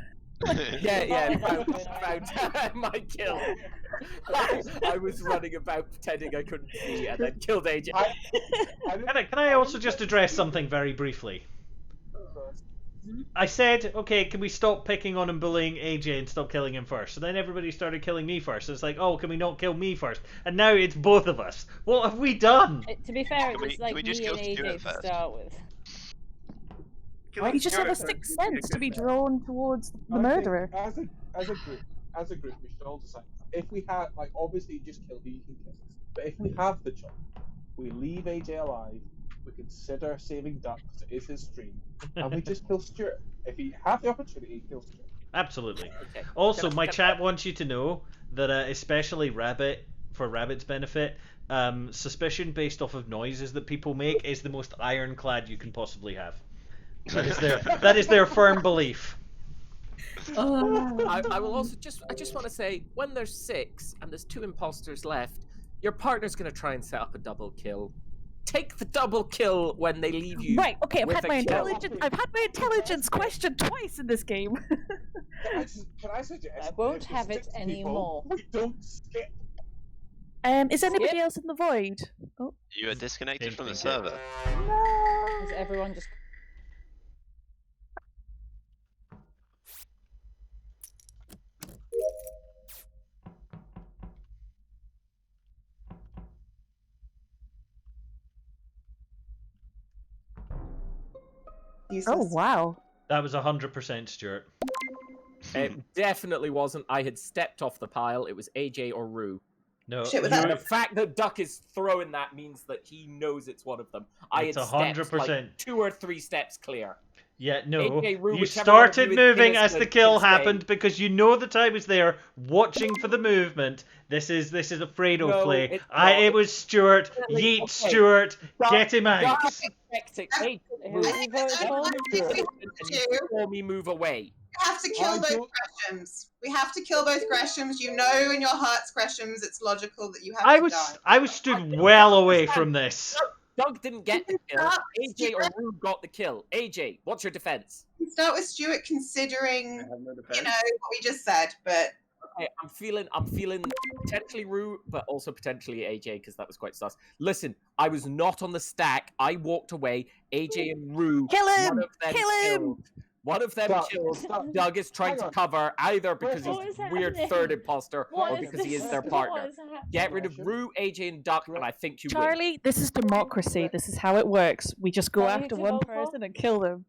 Speaker 3: Yeah, found my kill. I was running about pretending I couldn't see and then killed AJ.
Speaker 1: Can I also just address something very briefly? I said, okay, can we stop picking on and bullying AJ and stop killing him first? So then everybody started killing me first. It's like, oh, can we not kill me first? And now it's both of us. What have we done?
Speaker 8: To be fair, it was like me and AJ to start with.
Speaker 7: You just have a sixth sense to be drawn towards the murderer.
Speaker 10: As a group, we should all decide. If we have, like, obviously just kill who you can kill. But if we have the choice, we leave AJ alive, we consider saving Duck because it is his stream, and we just kill Stuart. If you have the opportunity, kill Stuart.
Speaker 1: Absolutely.
Speaker 3: Okay.
Speaker 1: Also, my chat wants you to know that, especially Rabbit, for Rabbit's benefit, suspicion based off of noises that people make is the most ironclad you can possibly have. That is their firm belief.
Speaker 3: I will also I just want to say, when there's 6 and there's 2 imposters left, your partner's going to try and set up a double kill. Take the double kill when they leave you.
Speaker 7: Right, okay, I've had my
Speaker 3: kill.
Speaker 7: intelligence questioned twice in this game.
Speaker 10: Can I suggest
Speaker 8: I won't have it anymore.
Speaker 10: We don't skip.
Speaker 7: Is anybody else in the void? Oh.
Speaker 9: You are disconnected from the server.
Speaker 7: No.
Speaker 8: Is everyone just...
Speaker 7: Oh, wow.
Speaker 1: That was 100% Stuart.
Speaker 3: It definitely wasn't. I had stepped off the pile. It was AJ or Rue.
Speaker 1: No,
Speaker 3: The fact that Duck is throwing that means that he knows it's one of them. I had
Speaker 1: It's
Speaker 3: stepped
Speaker 1: 100%.
Speaker 3: like 2 or 3 steps clear.
Speaker 1: Yeah, no.
Speaker 3: AJ, Rue,
Speaker 1: You
Speaker 3: whichever one of
Speaker 1: started
Speaker 3: you is
Speaker 1: moving as the
Speaker 3: innocent
Speaker 1: kill
Speaker 3: can stay.
Speaker 1: happened because you know that I was there watching for the movement. This is a Fredo
Speaker 3: No,
Speaker 1: play.
Speaker 3: it's not.
Speaker 1: It was Stuart. Yeet
Speaker 3: Okay.
Speaker 1: Stuart.
Speaker 3: Duck-
Speaker 1: Get him out.
Speaker 3: Duck is expecting AJ
Speaker 8: Who are you voting for?
Speaker 3: and you saw me move away.
Speaker 2: We have to kill both Greshams. We have to kill both Greshams. You know in your hearts, Greshams, it's logical that you have to die.
Speaker 1: I was stood well away from this.
Speaker 3: Doug didn't get the kill. AJ or Rue got the kill. AJ, what's your defense?
Speaker 2: We start with Stuart considering, you know, what we just said, but
Speaker 3: Okay, I'm feeling potentially Rue, but also potentially AJ because that was quite sus. Listen, I was not on the stack. I walked away. AJ and Rue.
Speaker 7: Kill him!
Speaker 3: One of them
Speaker 7: Kill him!
Speaker 3: killed. One of them
Speaker 10: Stop,
Speaker 3: killed.
Speaker 10: stop.
Speaker 3: Doug is trying
Speaker 10: Hang
Speaker 3: to
Speaker 10: on.
Speaker 3: cover either because
Speaker 10: What
Speaker 3: he's
Speaker 8: is
Speaker 3: weird
Speaker 8: happening?
Speaker 3: third imposter
Speaker 8: What
Speaker 3: or
Speaker 8: is
Speaker 3: because he is
Speaker 8: this?
Speaker 3: their
Speaker 8: What
Speaker 3: partner.
Speaker 8: is happening?
Speaker 3: Get rid of Rue, AJ, and Duck, and I think you win.
Speaker 7: Charlie, this is democracy. This is how it works. We just go
Speaker 8: Tell you
Speaker 7: after
Speaker 8: to
Speaker 7: one
Speaker 8: vote for?
Speaker 7: person and kill them.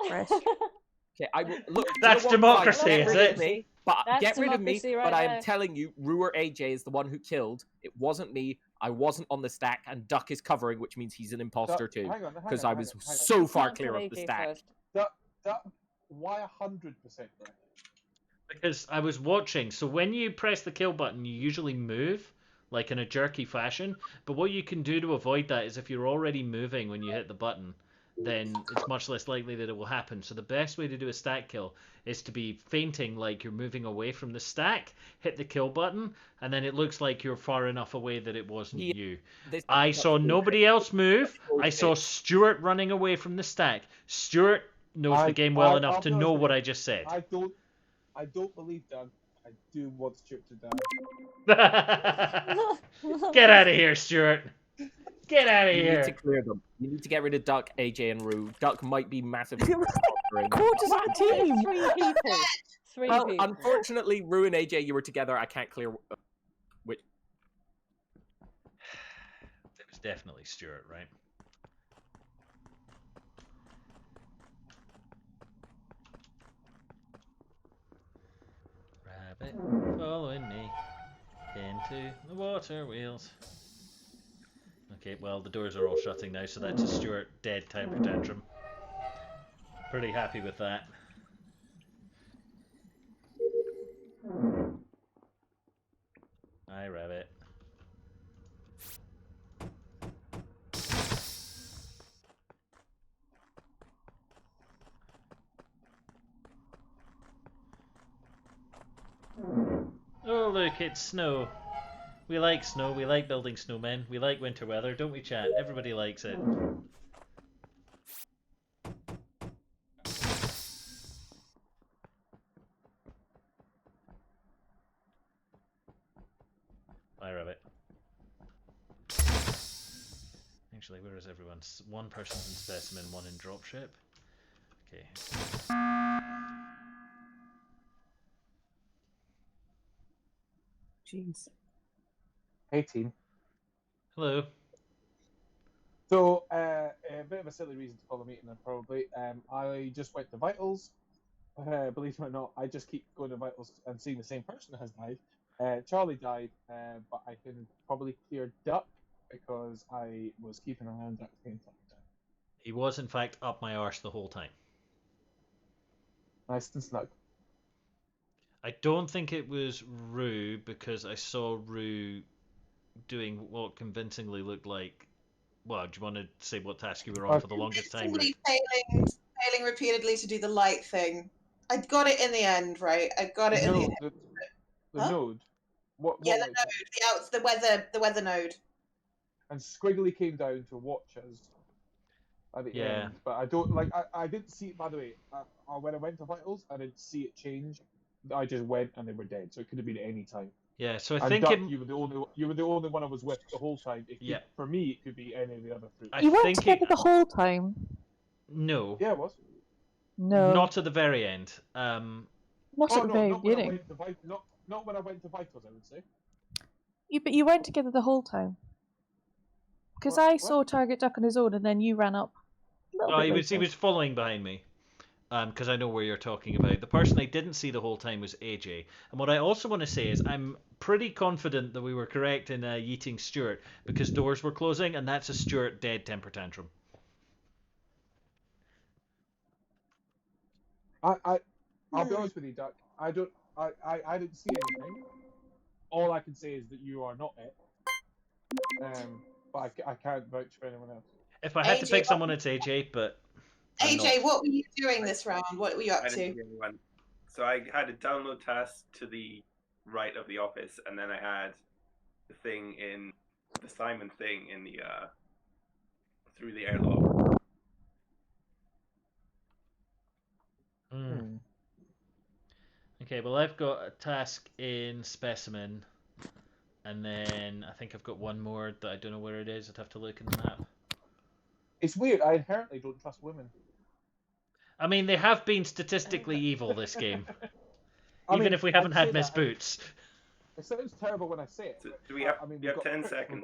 Speaker 7: Fresh.
Speaker 3: Okay, I will look.
Speaker 1: That's
Speaker 3: you know what?
Speaker 1: democracy,
Speaker 3: Fine, get
Speaker 1: is
Speaker 3: rid
Speaker 1: it?
Speaker 3: of me, but
Speaker 8: That's
Speaker 3: get rid of me.
Speaker 8: democracy right
Speaker 3: But I am
Speaker 8: there.
Speaker 3: telling you, Rue or AJ is the one who killed. It wasn't me. I wasn't on the stack, and Duck is covering, which means he's an imposter too.
Speaker 10: Hang on,
Speaker 3: Because I was
Speaker 10: hang on.
Speaker 3: so far
Speaker 8: Can't
Speaker 3: clear
Speaker 8: kill
Speaker 3: of the
Speaker 8: AJ
Speaker 3: stack.
Speaker 8: first.
Speaker 10: That why 100%, right?
Speaker 1: Because I was watching. So when you press the kill button, you usually move, like in a jerky fashion. But what you can do to avoid that is if you're already moving when you hit the button, then it's much less likely that it will happen. So the best way to do a stack kill is to be feinting like you're moving away from the stack, hit the kill button, and then it looks like you're far enough away that it wasn't
Speaker 3: Yeah,
Speaker 1: you.
Speaker 3: This-
Speaker 1: I saw nobody else move. I saw Stuart running away from the stack. Stuart knows the game well enough to know what I just said.
Speaker 10: I don't believe Doug. I do want Stuart to die.
Speaker 1: Get out of here, Stuart. Get out of
Speaker 3: You
Speaker 1: here.
Speaker 3: need to clear them. You need to get rid of Duck, AJ, and Rue. Duck might be massively.
Speaker 7: Quarters of the team.
Speaker 8: Three people. Three
Speaker 3: Well,
Speaker 8: people.
Speaker 3: unfortunately, Rue and AJ, you were together. I can't clear which.
Speaker 1: It was definitely Stuart, right? Rabbit following me into the water wheels. Okay, well, the doors are all shutting now, so that's a Stuart dead temper tantrum. Pretty happy with that. Hi, Rabbit. Oh, look, it's snow. We like snow, we like building snowmen, we like winter weather, don't we, chat? Everybody likes it. Bye, Rabbit. Actually, where is everyone? One person's in specimen, one in dropship. Okay.
Speaker 7: Jeez.
Speaker 10: 18.
Speaker 1: Hello.
Speaker 10: So, a bit of a silly reason to call a meeting then, probably. I just went to Vitals. Believe it or not, I just keep going to Vitals and seeing the same person has died. Charlie died, but I can probably clear Duck because I was keeping around Duck the entire time.
Speaker 1: He was, in fact, up my arse the whole time.
Speaker 10: Nice and snug.
Speaker 1: I don't think it was Rue, because I saw Rue doing what convincingly looked like... Well, do you want to say what task you were on for the longest time, Rue?
Speaker 2: Failing repeatedly to do the light thing. I got it in the end, right? I got it in the end.
Speaker 10: The
Speaker 2: Huh?
Speaker 10: node. What
Speaker 2: Yeah, the
Speaker 10: light
Speaker 2: node, the weather node.
Speaker 10: And Squiggly came down to watch us at the end. But I don't like. I didn't see it. By the way, when I went to Vitals, I didn't see it change. I just went and they were dead. So it could have been at any time.
Speaker 1: Yeah, so I
Speaker 10: And
Speaker 1: think
Speaker 10: Duck,
Speaker 1: it...
Speaker 10: you were the only one I was with the whole time. For me, it could be any of the other three.
Speaker 7: You weren't together the whole time.
Speaker 1: No.
Speaker 10: Yeah, it was.
Speaker 7: No.
Speaker 1: Not at the very end.
Speaker 7: Not at the very beginning.
Speaker 10: Not when I went to Vitals, I would say.
Speaker 7: But you weren't together the whole time. Because I saw Target Duck on his own, and then you ran up.
Speaker 1: Oh, he was following behind me. Because I know where you're talking about. The person I didn't see the whole time was AJ. And what I also want to say is I'm pretty confident that we were correct in yeeting Stuart, because doors were closing, and that's a Stuart dead temper tantrum.
Speaker 10: I'll be honest with you, Duck. I didn't see anything. All I can say is that you are not it. But I can't vouch for anyone else.
Speaker 1: If I had to pick someone, it's AJ, but...
Speaker 2: AJ, what were you doing this round? What were you up
Speaker 5: I
Speaker 2: to?
Speaker 5: didn't see anyone. So I had a download task to the right of the office, and then I had the thing in the Simon thing in the through the airlock.
Speaker 1: Okay, well I've got a task in Specimen, and then I think I've got one more that I don't know where it is. I'd have to look in the map.
Speaker 10: It's weird. I inherently don't trust women.
Speaker 1: I mean, they have been statistically evil this game. Even if we haven't had Miss Boots.
Speaker 10: It sounds terrible when I say it.
Speaker 5: So do we have, we have 10 seconds.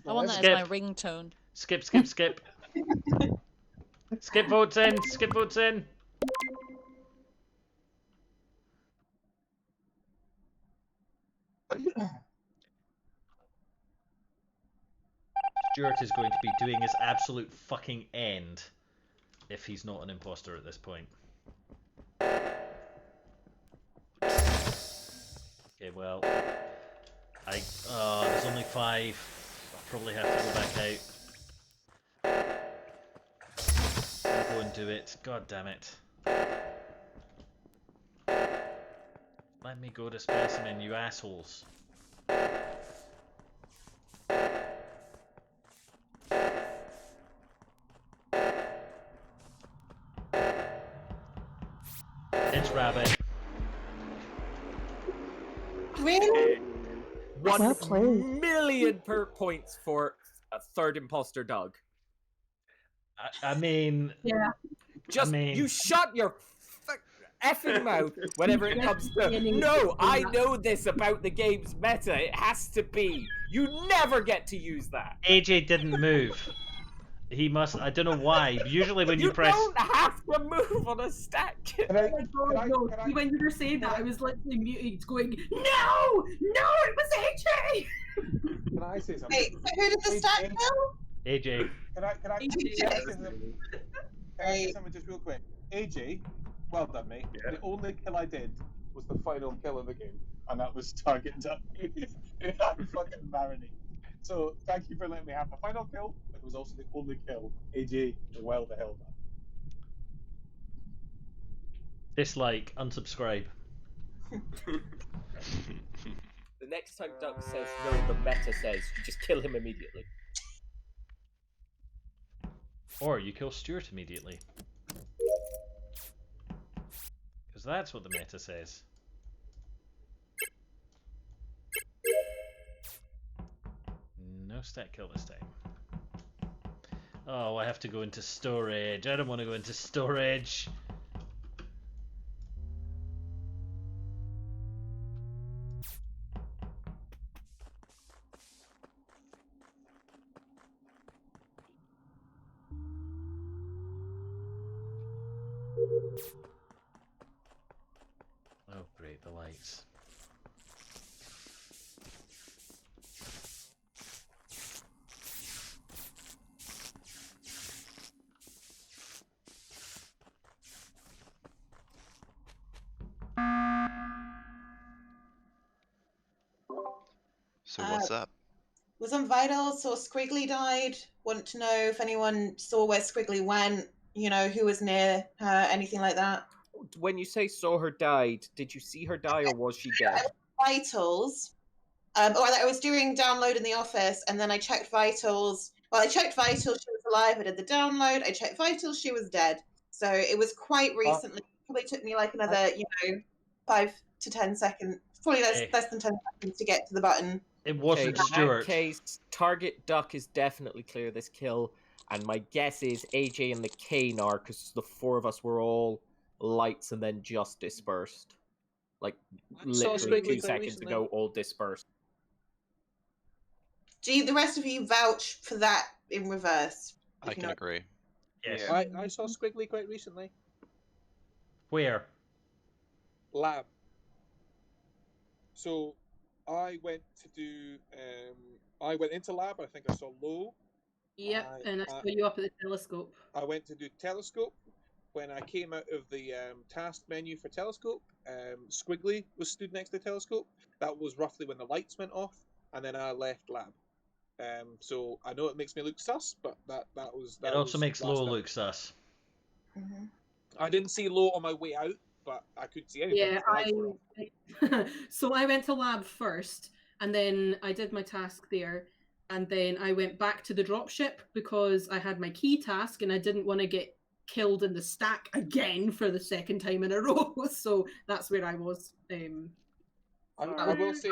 Speaker 8: I want that as my ringtone.
Speaker 1: Skip. Skip votes in. Stuart is going to be doing his absolute fucking end if he's not an imposter at this point. Okay, well, there's only 5. I'll probably have to go back out. I'll go and do it. God damn it. Let me go to Specimen, you assholes. It's Rabbit.
Speaker 2: Really?
Speaker 3: 1,000,000 per points for a third imposter, Doug.
Speaker 1: I mean...
Speaker 6: Yeah.
Speaker 3: You shut your effing mouth whenever it comes to... No, I know this about the game's meta. It has to be. You never get to use that.
Speaker 1: AJ didn't move. He must... I don't know why. Usually when you press...
Speaker 3: You don't have to move on a stack.
Speaker 6: When you were saying that, I was literally muted going, No, it was AJ!
Speaker 10: Can I say something?
Speaker 2: Wait, so who did the stack kill?
Speaker 1: AJ.
Speaker 10: Can I say something just real quick? AJ, well done, mate. Yeah. The only kill I did was the final kill of the game, and that was Target Duck. I'm fucking marinating. So thank you for letting me have my final kill. It was also the only kill. AJ, well the hell done.
Speaker 1: Dislike, unsubscribe.
Speaker 3: The next time Duck says no, the meta says you just kill him immediately.
Speaker 1: Or you kill Stuart immediately. Because that's what the meta says. No stat kill this time. Oh, I have to go into storage. I don't want to go into storage. Oh, great, the lights.
Speaker 9: So what's up?
Speaker 2: Was on Vital, saw Squiggly died. Want to know if anyone saw where Squiggly went, you know, who was near her, anything like that.
Speaker 3: When you say saw her died, did you see her die or was she dead?
Speaker 2: Vitals. I was doing download in the office, and then I checked Vitals. Well, I checked Vitals, she was alive. I did the download. I checked Vitals, she was dead. So it was quite recently. Probably took me like another, 5 to 10 seconds. Probably less than 10 seconds to get to the button.
Speaker 1: It wasn't Stuart.
Speaker 3: In that case, Target Duck is definitely clear this kill, and my guess is AJ and the Kane are, because the 4 of us were all lights and then just dispersed. Like, literally 2 seconds ago, all dispersed.
Speaker 2: Do the rest of you vouch for that in reverse?
Speaker 9: I can agree.
Speaker 1: Yes.
Speaker 10: I saw Squiggly quite recently.
Speaker 1: Where?
Speaker 10: Lab. So I went to do. I went into lab. I think I saw Low.
Speaker 6: Yep, and I saw you up at the telescope.
Speaker 10: I went to do telescope. When I came out of the task menu for telescope, Squiggly was stood next to the telescope. That was roughly when the lights went off, and then I left lab. So I know it makes me look sus, but that was.
Speaker 1: It also makes Low look sus.
Speaker 2: Mm-hmm.
Speaker 10: I didn't see Low on my way out, but I couldn't see anything.
Speaker 6: Yeah, so I went to lab first, and then I did my task there, and then I went back to the dropship because I had my key task, and I didn't want to get killed in the stack again for the second time in a row. So that's where I was.
Speaker 10: I will say,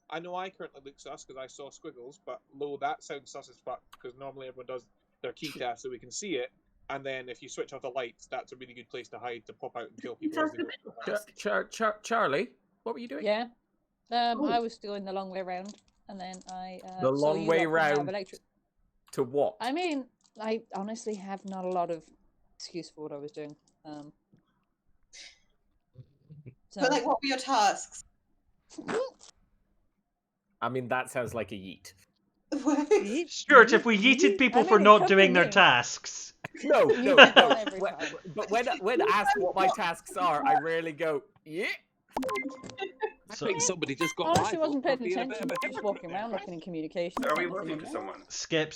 Speaker 10: I know I currently look sus because I saw squiggles, but Lo, that sounds sus as fuck because normally everyone does their key task so we can see it, and then if you switch off the lights, that's a really good place to hide to pop out and kill people. As they go.
Speaker 3: Charlie, what were you doing?
Speaker 8: Yeah, I was doing the long way around, and then I
Speaker 3: the long way round to what?
Speaker 8: I mean, I honestly have not a lot of excuse for what I was doing.
Speaker 2: But like, what were your tasks?
Speaker 3: I mean, that sounds like a yeet.
Speaker 1: Stuart, if we yeeted people for not doing their tasks.
Speaker 3: No. But when asked what my tasks are, I rarely go, yeah.
Speaker 10: I think somebody just got.
Speaker 8: Honestly, wasn't paying attention. Just walking around looking in communication.
Speaker 5: Are we working for someone?
Speaker 1: Skip.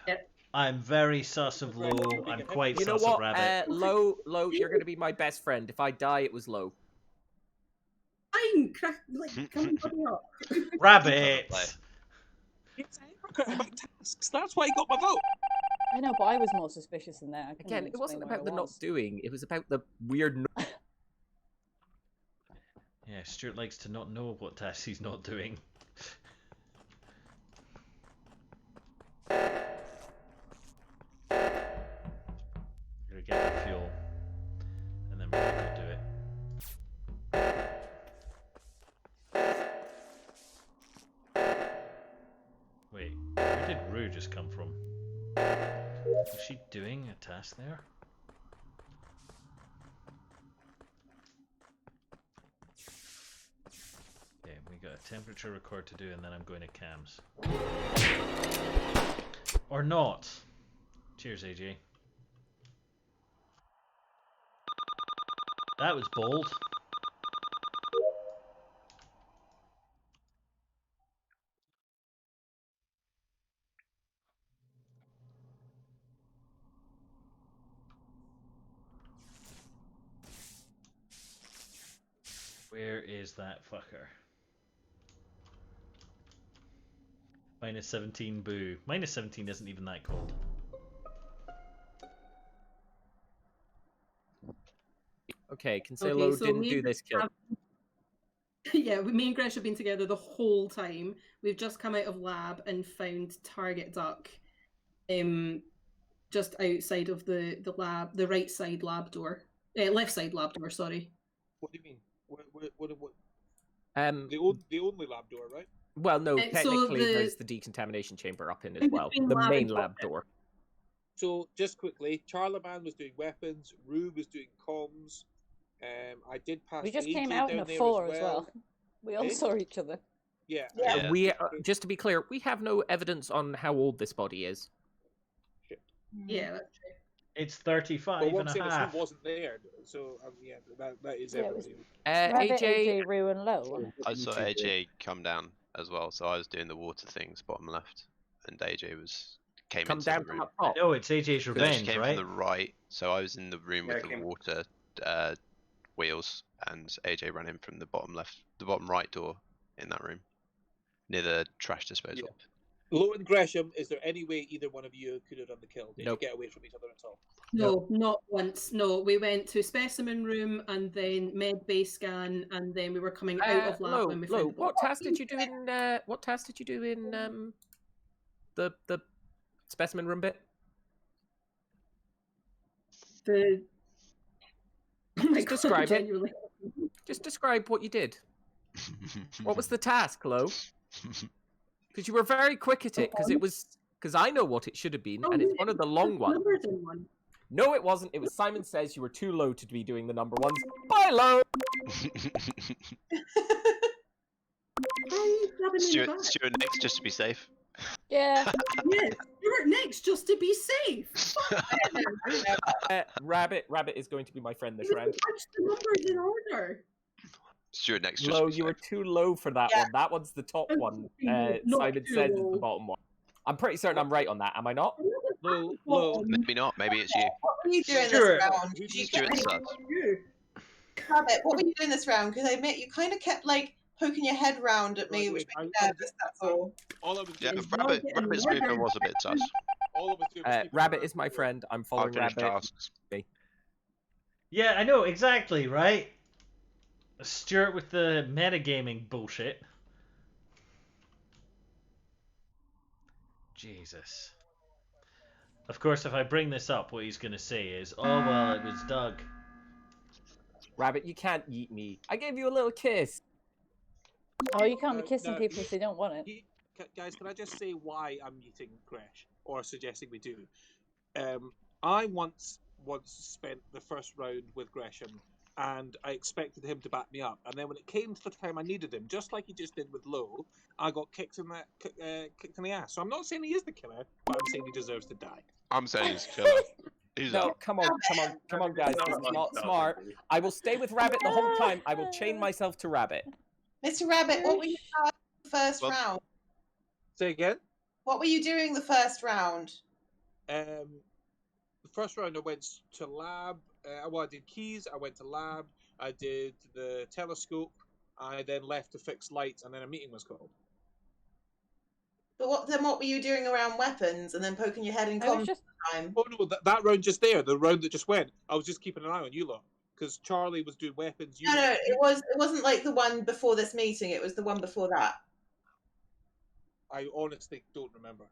Speaker 6: Yep.
Speaker 1: I'm very sus of Lo. I'm quite sus of Rabbit.
Speaker 3: Lo, you're going to be my best friend. If I die, it was Lo.
Speaker 6: I'm coming up.
Speaker 1: Rabbit.
Speaker 10: About tasks. That's why he got my vote.
Speaker 8: I know, but I was more suspicious than that.
Speaker 3: Again, it wasn't about the not doing. It was about the weird.
Speaker 1: Yeah, Stuart likes to not know what tasks he's not doing. We're gonna get the fuel, and then we're gonna do it. Wait, where did Rue just come from? Was she doing a task there? Okay, we got a temperature record to do, and then I'm going to cams. Or not. Cheers, AJ. That was bold. Where is that fucker? Minus 17, boo. Minus 17 isn't even that cold.
Speaker 3: Okay, Cancelo didn't do this kill.
Speaker 6: Yeah, me and Gresh have been together the whole time. We've just come out of lab and found target duck just outside of the lab, the right side lab door. Left side lab door, sorry.
Speaker 10: What do you mean? What? The only lab door, right?
Speaker 3: Well, no, technically there's the decontamination chamber up in as well. The main lab door.
Speaker 10: So, just quickly, Charlemagne was doing weapons, Rue was doing comms. I did pass.
Speaker 8: We just
Speaker 10: AJ
Speaker 8: came out in a 4 as well. We all saw each other.
Speaker 10: Yeah.
Speaker 3: We just to be clear, we have no evidence on how old this body is.
Speaker 6: Yeah, that's true.
Speaker 1: It's 35 and a half.
Speaker 10: He wasn't there, so yeah, that is everybody.
Speaker 3: AJ,
Speaker 8: Rue, and Lo.
Speaker 9: I saw AJ come down as well, so I was doing the water things bottom left, and AJ came
Speaker 3: come
Speaker 9: into
Speaker 3: down
Speaker 9: the room.
Speaker 3: from up top.
Speaker 1: No, it's AJ's revenge,
Speaker 9: came
Speaker 1: right?
Speaker 9: from the right, so I was in the room with the water wheels, and AJ ran in from the bottom right door in that room, near the trash disposal.
Speaker 10: Yeah. Lo and Gresham, is there any way either one of you could have done the kill? Did
Speaker 3: Nope.
Speaker 10: you get away from each other at all?
Speaker 6: No, not once. No, we went to specimen room and then med bay scan, and then we were coming out of lab when we found.
Speaker 3: What task did you do in? What task did you do in the specimen room bit?
Speaker 6: The.
Speaker 3: Just describe it. Just describe what you did. What was the task, Lo? Because you were very quick at it. Because I know what it should have been, and it's one of the long ones. No, it wasn't. It was Simon Says you were too low to be doing the number ones. Bye, Lo.
Speaker 9: Stuart next, just to be safe.
Speaker 8: Yeah.
Speaker 6: Yeah, Stuart next, just to be safe.
Speaker 3: Rabbit is going to be my friend this round.
Speaker 6: Watch the numbers in order.
Speaker 9: Stuart next, just
Speaker 3: Low,
Speaker 9: to be
Speaker 3: you were
Speaker 9: safe.
Speaker 3: too low for that one. That one's the top one. Simon Says is the bottom one. I'm pretty certain I'm right on that. Am I not?
Speaker 10: Lo.
Speaker 9: Maybe not. Maybe it's you.
Speaker 2: What were you doing
Speaker 1: Stuart.
Speaker 2: this round?
Speaker 9: Stuart's sus.
Speaker 2: Rabbit, what were you doing this round? Because I admit you kind of kept like poking your head round at me, which made me nervous. That's all.
Speaker 10: All I was
Speaker 9: Yeah,
Speaker 10: doing
Speaker 9: Rabbit's movement was a bit sus.
Speaker 10: All of us do was keep
Speaker 3: Rabbit
Speaker 10: our-
Speaker 3: is my friend. I'm
Speaker 9: I'll
Speaker 3: following
Speaker 9: finish
Speaker 3: Rabbit.
Speaker 9: tasks.
Speaker 1: Yeah, I know, exactly, right? Stuart with the metagaming bullshit. Jesus. Of course, if I bring this up, what he's going to say is, oh, well, it was Doug.
Speaker 3: Rabbit, you can't eat me. I gave you a little kiss.
Speaker 8: Oh, you can't be kissing
Speaker 10: no,
Speaker 8: people if they don't want it.
Speaker 10: Guys, can I just say why I'm meeting Gresh, or suggesting we do? I once spent the first round with Gresham, and I expected him to back me up. And then when it came to the time I needed him, just like he just did with Low, I got kicked in the ass. So I'm not saying he is the killer, but I'm saying he deserves to die.
Speaker 9: I'm saying he's a killer. He's
Speaker 3: No,
Speaker 9: up.
Speaker 3: come on, guys. This is not smart. I will stay with Rabbit the whole time. I will chain myself to Rabbit.
Speaker 2: Mr. Rabbit, what were you doing the first round?
Speaker 10: Say again?
Speaker 2: What were you doing the first round?
Speaker 10: The first round I went to lab. I did keys. I went to lab. I did the telescope. I then left to fix lights, and then a meeting was called.
Speaker 2: But what were you doing around weapons and then poking your head in comms
Speaker 8: just...
Speaker 2: time?
Speaker 10: Oh no, that round just there, the round that just went. I was just keeping an eye on you lot because Charlie was doing weapons.
Speaker 2: No, it wasn't like the one before this meeting. It was the one before that.
Speaker 10: I honestly don't remember.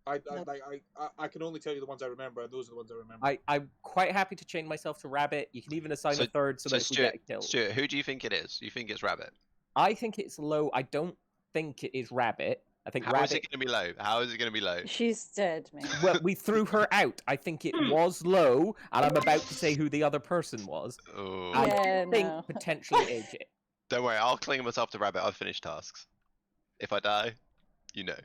Speaker 10: I can only tell you the ones I remember, and those are the ones I remember.
Speaker 3: I'm quite happy to chain myself to Rabbit. You can even assign a third so that if we get killed.
Speaker 9: Stuart, who do you think it is? You think it's Rabbit?
Speaker 3: I think it's Low. I don't think it is Rabbit. I think
Speaker 9: How
Speaker 3: Rabbit...
Speaker 9: is it going to be Low? How is it going to be Low?
Speaker 8: She's dead, man.
Speaker 3: Well, we threw her out. I think it was Low, and I'm about to say who the other person was.
Speaker 9: Oh.
Speaker 3: I think potentially AJ.
Speaker 9: Don't worry, I'll cling myself to Rabbit. I've finished tasks. If I die, you know.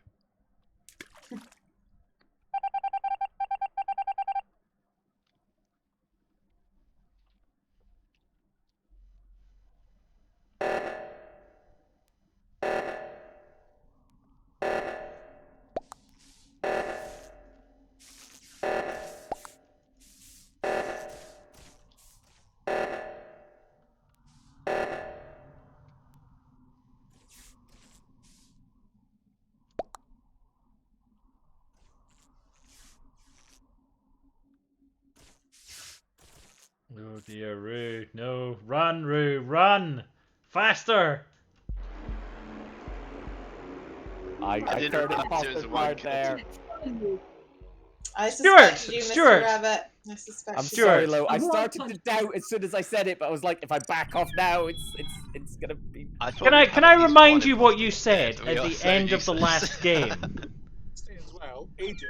Speaker 1: Oh dear, Rue. No. Run, Rue. Run! Faster!
Speaker 3: I heard imposter card there.
Speaker 2: I
Speaker 1: Stuart!
Speaker 2: suspect you,
Speaker 1: Stuart!
Speaker 2: Mr. Rabbit. I suspect
Speaker 3: I'm
Speaker 2: you.
Speaker 3: sorry, Lo. I started to doubt as soon as I said it, but I was like, if I back off now, it's gonna be.
Speaker 1: Can I remind you what you said at the end of the last game?
Speaker 10: Say as well, AJ.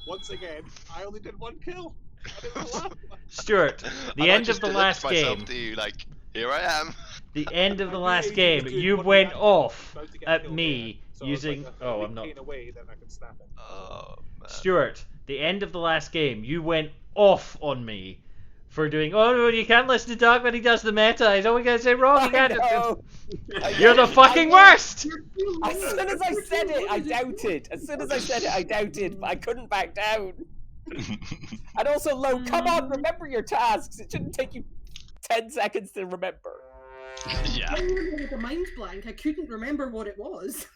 Speaker 10: Once again, I only did one kill. I didn't laugh.
Speaker 1: Stuart, the end of the last game.
Speaker 9: To you, like, here I am.
Speaker 1: The end of the last game, you went off at me using. Oh, I'm not.
Speaker 9: Oh, man.
Speaker 1: Stuart, the end of the last game, you went off on me for doing. Oh no, you can't listen to Doug when he does the meta. He's always gonna say wrong. You can't. You're the fucking worst.
Speaker 3: As soon as I said it, I doubted. As soon as I said it, I doubted, but I couldn't back down. And also, Lo, come on, remember your tasks. It shouldn't take you 10 seconds to remember.
Speaker 9: Yeah.
Speaker 6: I remember the mind blank. I couldn't remember what it was.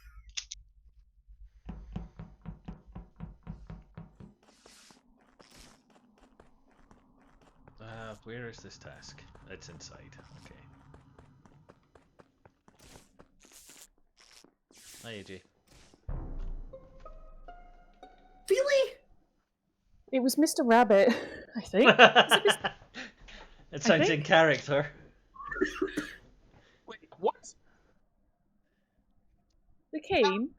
Speaker 1: Where is this task? It's inside. Okay. Hi, AJ.
Speaker 6: Really?
Speaker 7: It was Mr. Rabbit, I think.
Speaker 1: It sounds in character.
Speaker 10: Wait, what?
Speaker 7: The cane?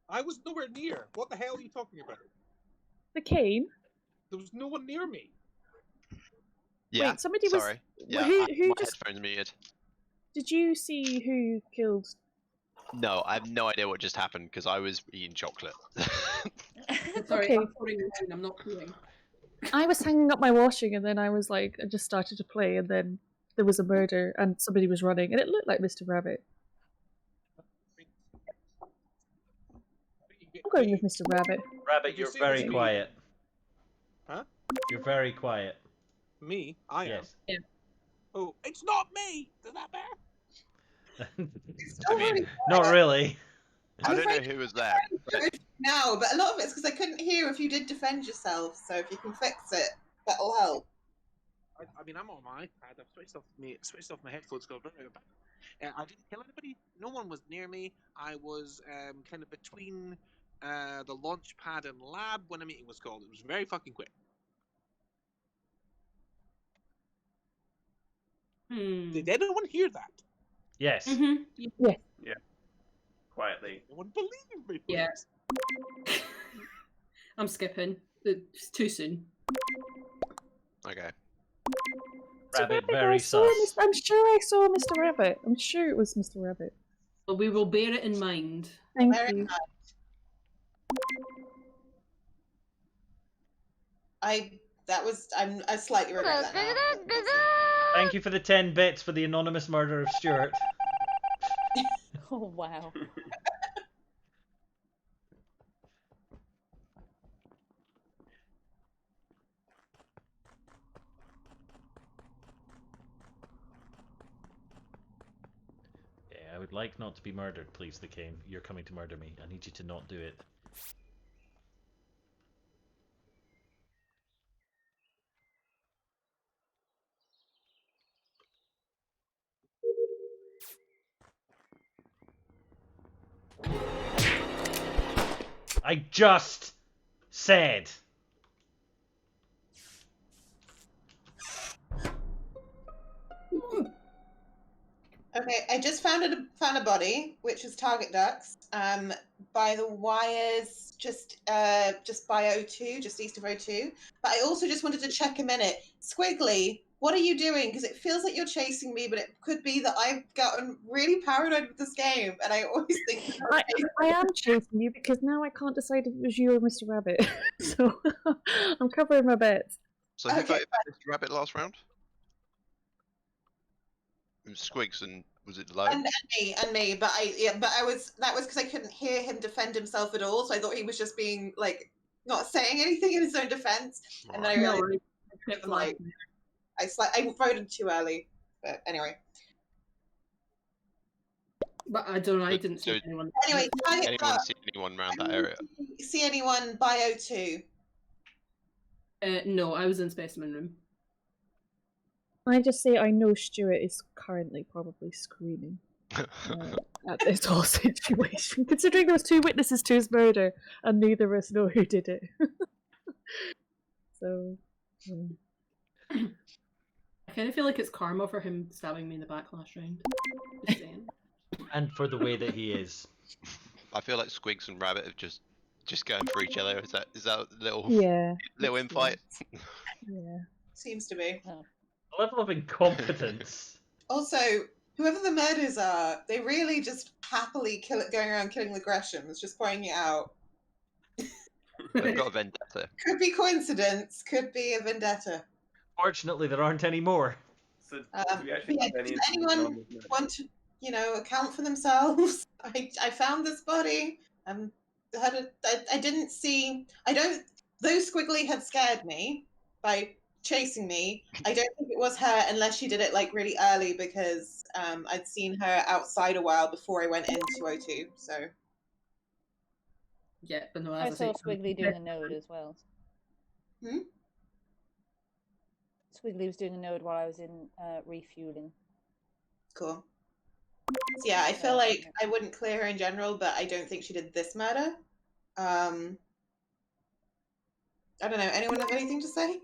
Speaker 10: I was nowhere near. What the hell are you talking about?
Speaker 7: The cane?
Speaker 10: There was no one near me.
Speaker 9: Yeah.
Speaker 7: Wait, somebody was.
Speaker 9: Sorry. Yeah,
Speaker 7: Who
Speaker 9: my
Speaker 7: just?
Speaker 9: headphones muted.
Speaker 7: Did you see who killed?
Speaker 9: No, I have no idea what just happened because I was eating chocolate.
Speaker 6: Sorry,
Speaker 7: Okay.
Speaker 6: I'm pouring the wine, I'm not cooling.
Speaker 7: I was hanging up my washing, and then I was like, I just started to play, and then there was a murder, and somebody was running, and it looked like Mr. Rabbit. I'm going with Mr. Rabbit.
Speaker 1: Rabbit, you're very quiet.
Speaker 10: Huh?
Speaker 1: You're very quiet.
Speaker 10: Me? I am.
Speaker 1: Yes.
Speaker 7: Yeah.
Speaker 10: Oh, it's not me. Does that matter?
Speaker 1: I mean, not really.
Speaker 9: I don't know who was there. But...
Speaker 2: now, but a lot of it's because I couldn't hear if you did defend yourself. So if you can fix it, that'll help.
Speaker 11: I mean, I'm on my iPad. I've switched off my headphones. I didn't kill anybody. No one was near me. I was kind of between the launch pad and lab when a meeting was called. It was very fucking quick. Did anyone hear that?
Speaker 1: Yes.
Speaker 6: Mm-hmm.
Speaker 7: Yeah.
Speaker 5: Yeah. Quietly.
Speaker 11: No one believe me.
Speaker 6: Yeah. I'm skipping. It's too soon.
Speaker 9: Okay.
Speaker 1: Rabbit,
Speaker 7: I
Speaker 1: very
Speaker 7: saw
Speaker 1: sus.
Speaker 7: I'm sure I saw Mr. Rabbit. I'm sure it was Mr. Rabbit.
Speaker 6: But we will bear it in mind.
Speaker 7: Thank
Speaker 2: Very
Speaker 7: you.
Speaker 2: nice. I slightly regret that now.
Speaker 1: Thank you for the 10 bits for the anonymous murder of Stuart.
Speaker 8: Oh wow.
Speaker 1: Yeah, I would like not to be murdered, please, the King. You're coming to murder me. I need you to not do it. I just said.
Speaker 2: Okay, I just found a body, which is Target Ducks, by the wires, just by O2, just east of O2. But I also just wanted to check a minute. Squiggly, what are you doing? Because it feels like you're chasing me, but it could be that I've gotten really paranoid with this game, and I always think
Speaker 7: I am chasing you because now I can't decide if it was you or Mr. Rabbit. So I'm covering my bets.
Speaker 9: So who voted for Mr. Rabbit last round? It was Squigs and was it Low?
Speaker 2: And me, but that was because I couldn't hear him defend himself at all, so I thought he was just being like not saying anything in his own defense, and then I realized I voted too early, but anyway.
Speaker 6: But I don't know. I didn't see anyone.
Speaker 2: Anyway,
Speaker 9: anyone see anyone around that area?
Speaker 2: See anyone by O2?
Speaker 6: No, I was in specimen room.
Speaker 7: I just say I know Stuart is currently probably screaming at this whole situation, considering there was 2 witnesses to his murder and neither of us know who did it. So,
Speaker 6: I kind of feel like it's karma for him stabbing me in the back last round. Just saying.
Speaker 1: And for the way that he is.
Speaker 9: I feel like Squigs and Rabbit have just going for each other. Is that a little little infight?
Speaker 7: Yeah.
Speaker 2: Seems to be.
Speaker 1: A level of incompetence.
Speaker 2: Also, whoever the murders are, they really just happily going around killing the Greshams, just pointing it out.
Speaker 9: They've got a vendetta.
Speaker 2: Could be coincidence, could be a vendetta.
Speaker 1: Fortunately, there aren't any more.
Speaker 5: So, do we actually have any
Speaker 2: does anyone want to, account for themselves? I found this body. I didn't see. Those Squiggly had scared me by chasing me. I don't think it was her unless she did it like really early because I'd seen her outside a while before I went into O2. So
Speaker 6: yeah, but no,
Speaker 8: I saw Squiggly doing a node as well. Squiggly was doing a node while I was in refueling.
Speaker 2: Cool. So yeah, I feel like I wouldn't clear her in general, but I don't think she did this murder. I don't know. Anyone have anything to say?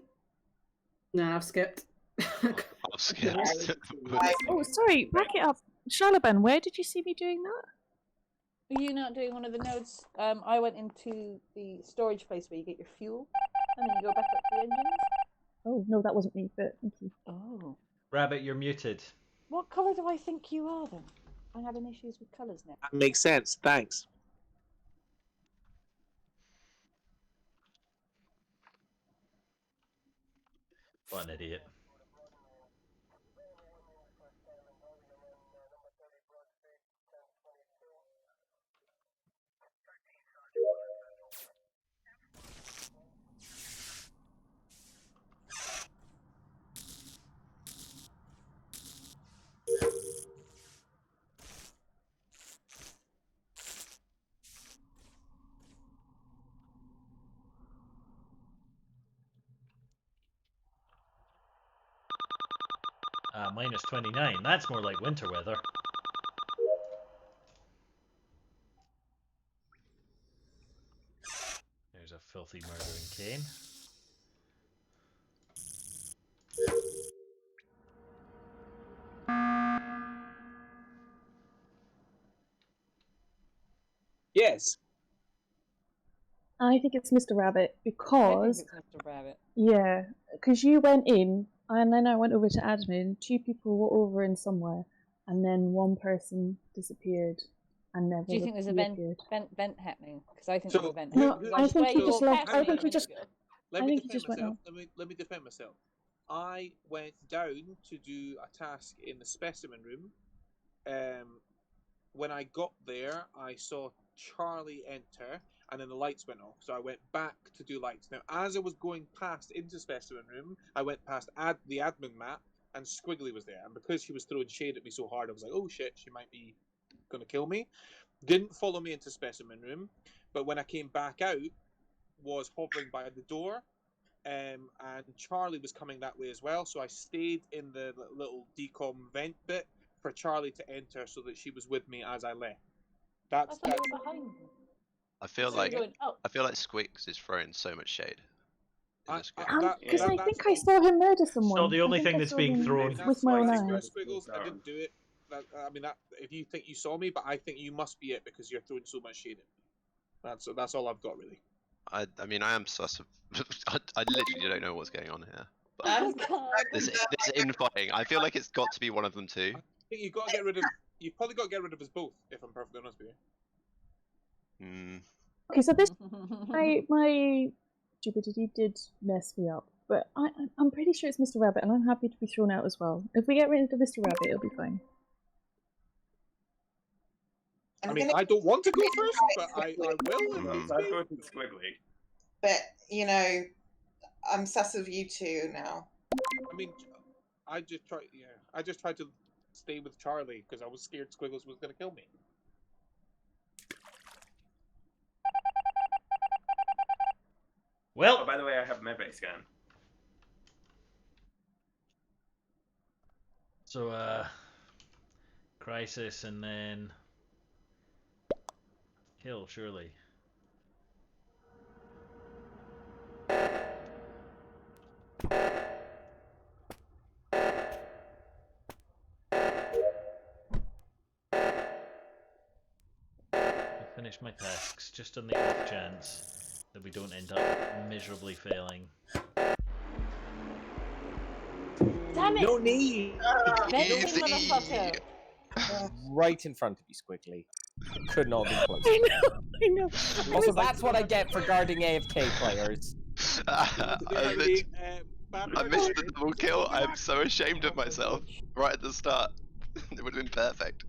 Speaker 6: No, I've skipped.
Speaker 9: I've skipped.
Speaker 7: Oh, sorry, back it up. Charleben, where did you see me doing that?
Speaker 8: Were you not doing one of the nodes? I went into the storage place where you get your fuel, and then you go back up to the engines.
Speaker 7: Oh, no, that wasn't me, but thank you.
Speaker 8: Oh.
Speaker 1: Rabbit, you're muted.
Speaker 8: What colour do I think you are, then? I'm having issues with colours now.
Speaker 11: That makes sense, thanks.
Speaker 1: What an idiot. Minus 29. That's more like winter weather. There's a filthy murdering cane.
Speaker 11: Yes.
Speaker 7: I think it's Mr. Rabbit
Speaker 8: I think
Speaker 7: because
Speaker 8: it's Mr. Rabbit.
Speaker 7: yeah, because you went in and then I went over to admin. 2 people were over in somewhere, and then 1 person disappeared and never
Speaker 8: Do you think there's a vent
Speaker 7: reappeared.
Speaker 8: happening? Because I think
Speaker 11: So
Speaker 8: there's a vent
Speaker 7: No,
Speaker 8: happening.
Speaker 7: I think he just left. I think he
Speaker 8: Minute
Speaker 7: just.
Speaker 8: ago.
Speaker 11: Let
Speaker 7: I
Speaker 11: me
Speaker 7: think he
Speaker 11: defend
Speaker 7: just went
Speaker 11: myself.
Speaker 7: off.
Speaker 11: Let me defend myself. I went down to do a task in the specimen room. When I got there, I saw Charlie enter, and then the lights went off. So I went back to do lights. Now, as I was going past into specimen room, I went past the admin map, and Squiggly was there. And because she was throwing shade at me so hard, I was like, "Oh shit, she might be going to kill me." Didn't follow me into specimen room, but when I came back out, was hovering by the door. And Charlie was coming that way as well, so I stayed in the little decom vent bit for Charlie to enter so that she was with me as I left.
Speaker 8: I thought you were behind me.
Speaker 9: I feel
Speaker 8: So
Speaker 9: like
Speaker 8: you're going, oh.
Speaker 9: I feel like Squiggs is throwing so much shade.
Speaker 7: Because I think I saw him murder someone.
Speaker 1: Not the only
Speaker 7: I think
Speaker 1: thing
Speaker 7: I
Speaker 1: that's
Speaker 7: saw
Speaker 1: being
Speaker 7: him
Speaker 1: thrown.
Speaker 7: with my own eyes.
Speaker 11: Squiggles, I didn't do it. I mean, if you think you saw me, but I think you must be it because you're throwing so much shade at me. That's all I've got really.
Speaker 9: I mean, I am sus of. I literally don't know what's going on here. But this infighting, I feel like it's got to be one of them too.
Speaker 11: I think you've got to get rid of. You've probably got to get rid of us both, if I'm perfectly honest with you.
Speaker 7: Okay, so this my stupidity did mess me up, but I'm pretty sure it's Mr. Rabbit, and I'm happy to be thrown out as well. If we get rid of Mr. Rabbit, it'll be fine.
Speaker 11: I mean, I don't want to go first, but I will.
Speaker 5: I'll go with Squiggly.
Speaker 2: But, you know, I'm sus of you two now.
Speaker 11: I mean, I just tried to stay with Charlie because I was scared Squiggles was going to kill me.
Speaker 1: Well,
Speaker 5: oh, by the way, I have medbay scan.
Speaker 1: So, Crisis and then Kill, surely. I'll finish my tasks just on the off chance that we don't end up miserably failing.
Speaker 8: Damn it!
Speaker 3: No need!
Speaker 8: Venting, motherfucker!
Speaker 3: Right in front of you, Squiggly. Could not be close.
Speaker 7: I know.
Speaker 3: Also, that's what I get for guarding AFK players.
Speaker 9: I missed the double kill. I'm so ashamed of myself. Right at the start. It would have been perfect.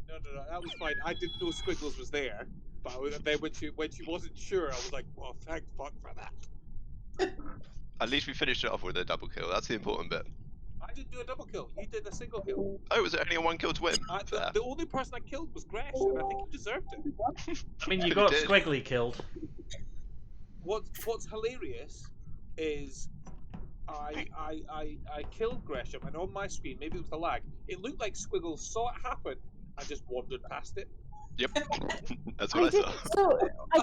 Speaker 11: No, that was fine. I didn't know Squiggles was there, but then when she wasn't sure, I was like, "Well, thank fuck for that."
Speaker 9: At least we finished it off with a double kill. That's the important bit.
Speaker 11: I didn't do a double kill. You did a single kill.
Speaker 9: Oh, was it only a 1 kill to win?
Speaker 11: The only person I killed was Gresh, and I think he deserved it.
Speaker 1: I mean, you got Squiggly killed.
Speaker 11: What's hilarious is I killed Gresham, and on my screen, maybe it was the lag, it looked like Squiggles saw it happen and just wandered past it.
Speaker 9: Yep, that's what I saw.
Speaker 7: So I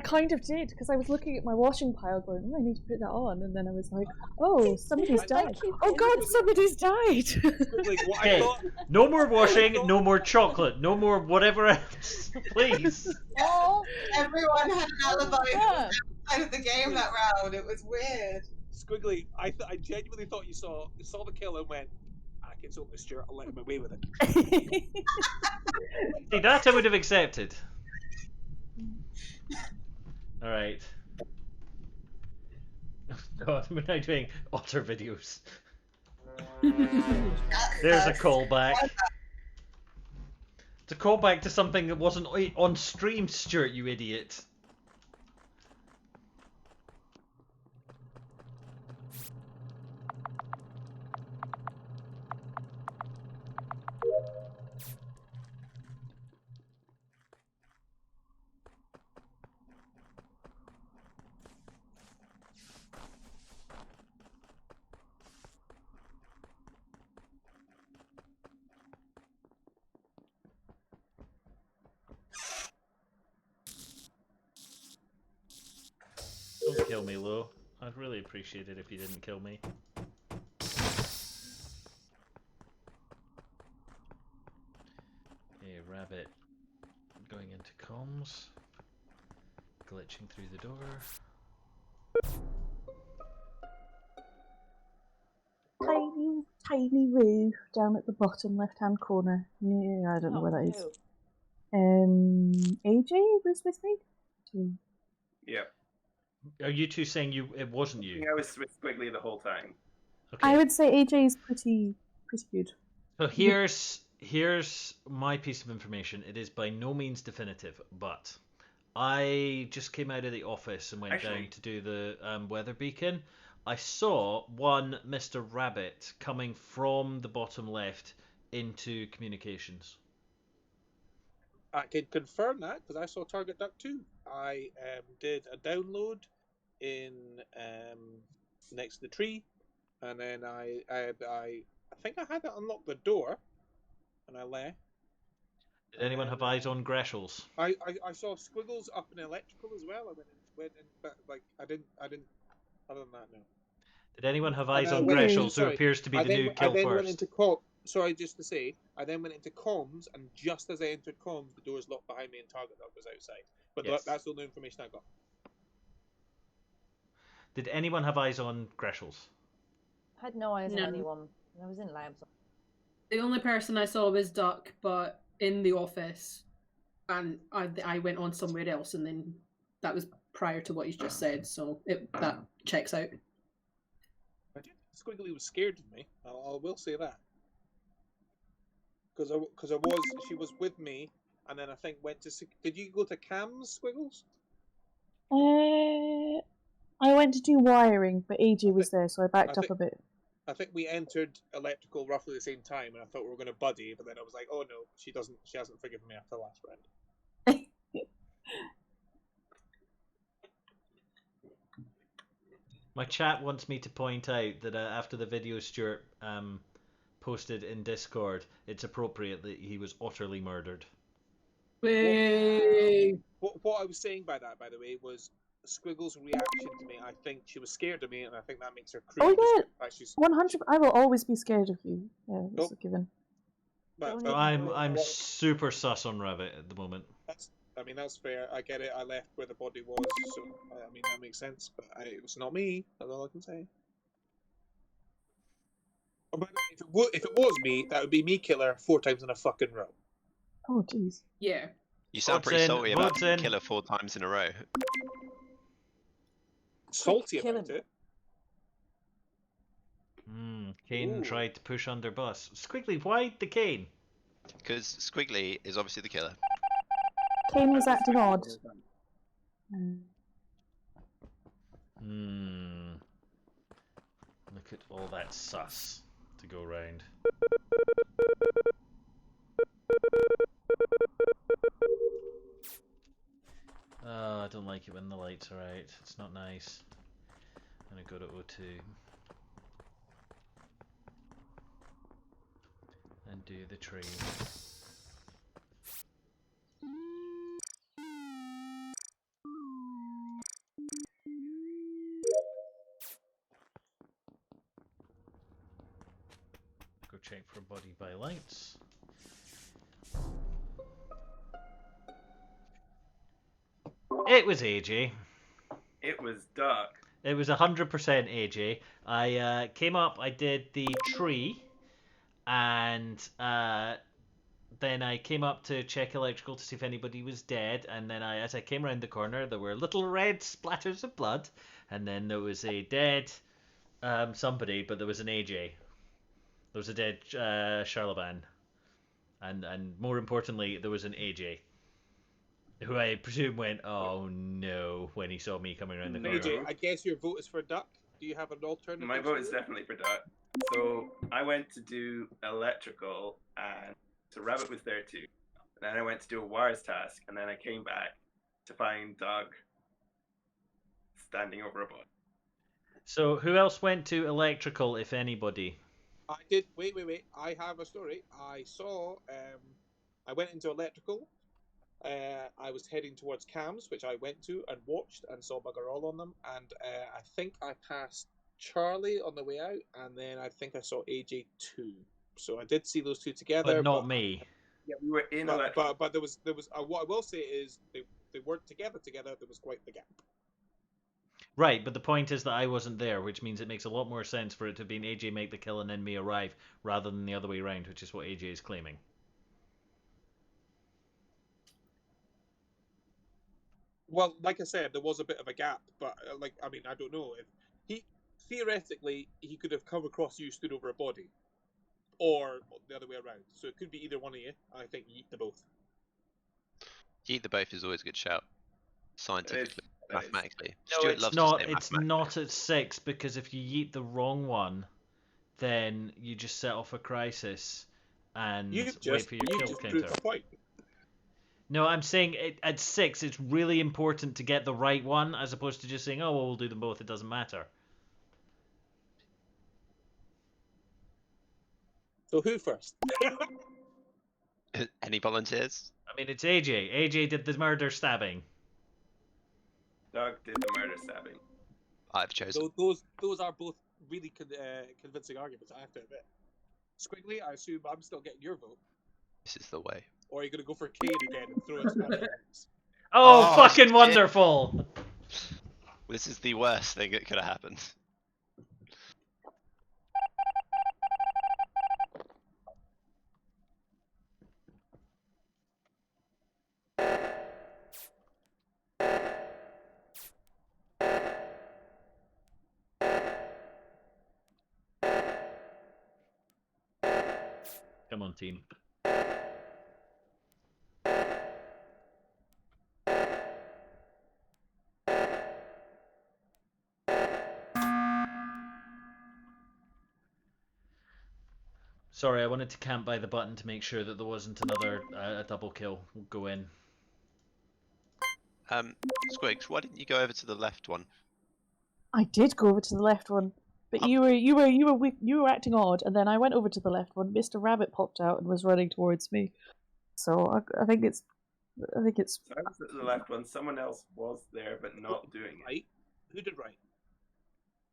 Speaker 7: kind of did because I was looking at my washing pile, going, "Oh, I need to put that on," and then I was like, "Oh, somebody's died! Oh God, somebody's died!"
Speaker 1: Okay, no more washing, no more chocolate, no more whatever else, please.
Speaker 2: Oh, everyone had an alibi outside of the game that round. It was weird.
Speaker 11: Squiggly, I genuinely thought you saw the kill and went, "I can sort this shirt. I'll let him away with it."
Speaker 1: See, that I would have accepted. Alright. God, we're now doing otter videos. There's a callback. It's a callback to something that wasn't on stream, Stuart, you idiot. Don't kill me, Lo. I'd really appreciate it if you didn't kill me. Okay, Rabbit going into comms. Glitching through the door.
Speaker 7: Tiny roo down at the bottom left-hand corner. Yeah, I don't know where that is. AJ was with me.
Speaker 5: Yeah.
Speaker 1: Are you two saying it wasn't you?
Speaker 5: I was with Squiggly the whole time.
Speaker 1: Okay.
Speaker 7: I would say AJ is pretty good.
Speaker 1: So here's my piece of information. It is by no means definitive, but I just came out of the office and went down to do the weather beacon. I saw one Mr. Rabbit coming from the bottom left into communications.
Speaker 11: I can confirm that because I saw Target Duck too. I did a download in next to the tree, and then I think I had to unlock the door, and I left.
Speaker 1: Did anyone have eyes on Greshels?
Speaker 11: I saw squiggles up in electrical as well. I went in, but like I didn't. Other than that, no.
Speaker 1: Did anyone have eyes on Greshels, who appears to be the new kill first?
Speaker 11: Went into sorry, just to say, I then went into comms, and just as I entered comms, the doors locked behind me, and Target Dog was outside. But
Speaker 1: Yes.
Speaker 11: that's all the information I got.
Speaker 1: Did anyone have eyes on Greshels?
Speaker 8: I had no eyes
Speaker 6: No.
Speaker 8: on anyone. I was in labs.
Speaker 6: The only person I saw was Duck, but in the office, and I went on somewhere else, and then that was prior to what he's just said, so that checks out.
Speaker 11: Squiggly was scared of me. I will say that. Because she was with me, and then I think went to. Did you go to Cam's, Squiggles?
Speaker 7: I went to do wiring, but AJ was there, so I backed up a bit.
Speaker 11: I think we entered electrical roughly the same time, and I thought we were going to buddy, but then I was like, oh no, she hasn't forgiven me after the last round.
Speaker 1: My chat wants me to point out that after the video Stuart posted in Discord, it's appropriate that he was utterly murdered.
Speaker 11: What I was saying by that, by the way, was Squiggles' reaction to me. I think she was scared of me, and I think that makes her cruel.
Speaker 7: Oh yeah, 100. I will always be scared of you. Yeah, that's a given.
Speaker 1: I'm super sus on Rabbit at the moment.
Speaker 11: That's fair. I get it. I left where the body was, so I mean that makes sense. But it was not me. That's all I can say. Oh, by the way, if it was me, that would be me killer 4 times in a fucking row.
Speaker 7: Oh jeez.
Speaker 6: Yeah.
Speaker 9: You sound pretty salty about being killer 4 times in a row.
Speaker 11: Salty about it.
Speaker 1: Kane tried to push under bus. Squiggly, why the Kane?
Speaker 9: Because Squiggly is obviously the killer.
Speaker 7: Kane was acting odd.
Speaker 1: Look at all that sus to go round. Oh, I don't like it when the lights are out. It's not nice. I'm gonna go to O2 and do the tree. Go check for body by lights. It was AJ.
Speaker 5: It was Duck.
Speaker 1: It was 100% AJ. I came up, I did the tree, and then I came up to check electrical to see if anybody was dead, and then as I came around the corner, there were little red splatters of blood, and then there was a dead somebody, but there was an AJ. There was a dead Charlemagne, and more importantly, there was an AJ. Who I presume went, oh no, when he saw me coming around the corner.
Speaker 11: AJ, I guess your vote is for Duck. Do you have an alternative?
Speaker 5: My vote is definitely for Duck. So I went to do electrical, and so Rabbit was there too. And then I went to do a wires task, and then I came back to find Doug standing over a body.
Speaker 1: So who else went to electrical, if anybody?
Speaker 11: I did. Wait. I have a story. I saw. I went into electrical. I was heading towards cams, which I went to and watched and saw bugger all on them. And I think I passed Charlie on the way out, and then I think I saw AJ too. So I did see those two together,
Speaker 1: but not me.
Speaker 5: Yeah, we were in.
Speaker 11: But there was what I will say is they weren't together. There was quite the gap.
Speaker 1: Right, but the point is that I wasn't there, which means it makes a lot more sense for it to have been AJ make the kill and then me arrive, rather than the other way around, which is what AJ is claiming.
Speaker 11: Well, like I said, there was a bit of a gap, but I don't know if he theoretically he could have come across you, stood over a body, or the other way around. So it could be either one of you. I think you eat the both.
Speaker 9: Eat the both is always a good shout, scientifically, mathematically.
Speaker 1: No,
Speaker 9: Stuart
Speaker 1: it's
Speaker 9: loves
Speaker 1: not.
Speaker 9: to say
Speaker 1: It's not at 6 because if you yeet the wrong one, then you just set off a crisis and wait for your kill counter. No, I'm saying at 6, it's really important to get the right one, as opposed to just saying, "Oh, well, we'll do them both. It doesn't matter."
Speaker 11: So who first?
Speaker 9: Any volunteers?
Speaker 1: I mean, it's AJ. AJ did the murder stabbing.
Speaker 5: Doug did the murder stabbing.
Speaker 9: I've chosen.
Speaker 11: Those are both really convincing arguments, I have to admit. Squiggly, I assume I'm still getting your vote.
Speaker 9: This is the way.
Speaker 11: Or are you going to go for Kane again and throw it?
Speaker 1: Oh, fucking shit. Wonderful!
Speaker 9: This is the worst thing that could have happened.
Speaker 1: Come on, team. Sorry, I wanted to camp by the button to make sure that there wasn't another a double kill. We'll go in.
Speaker 9: Squigs, why didn't you go over to the left one?
Speaker 7: I did go over to the left one, but you were acting odd, and then I went over to the left one. Mr. Rabbit popped out and was running towards me, so I think it's.
Speaker 5: So I was at the left one. Someone else was there, but not doing it.
Speaker 11: Right? Who did right?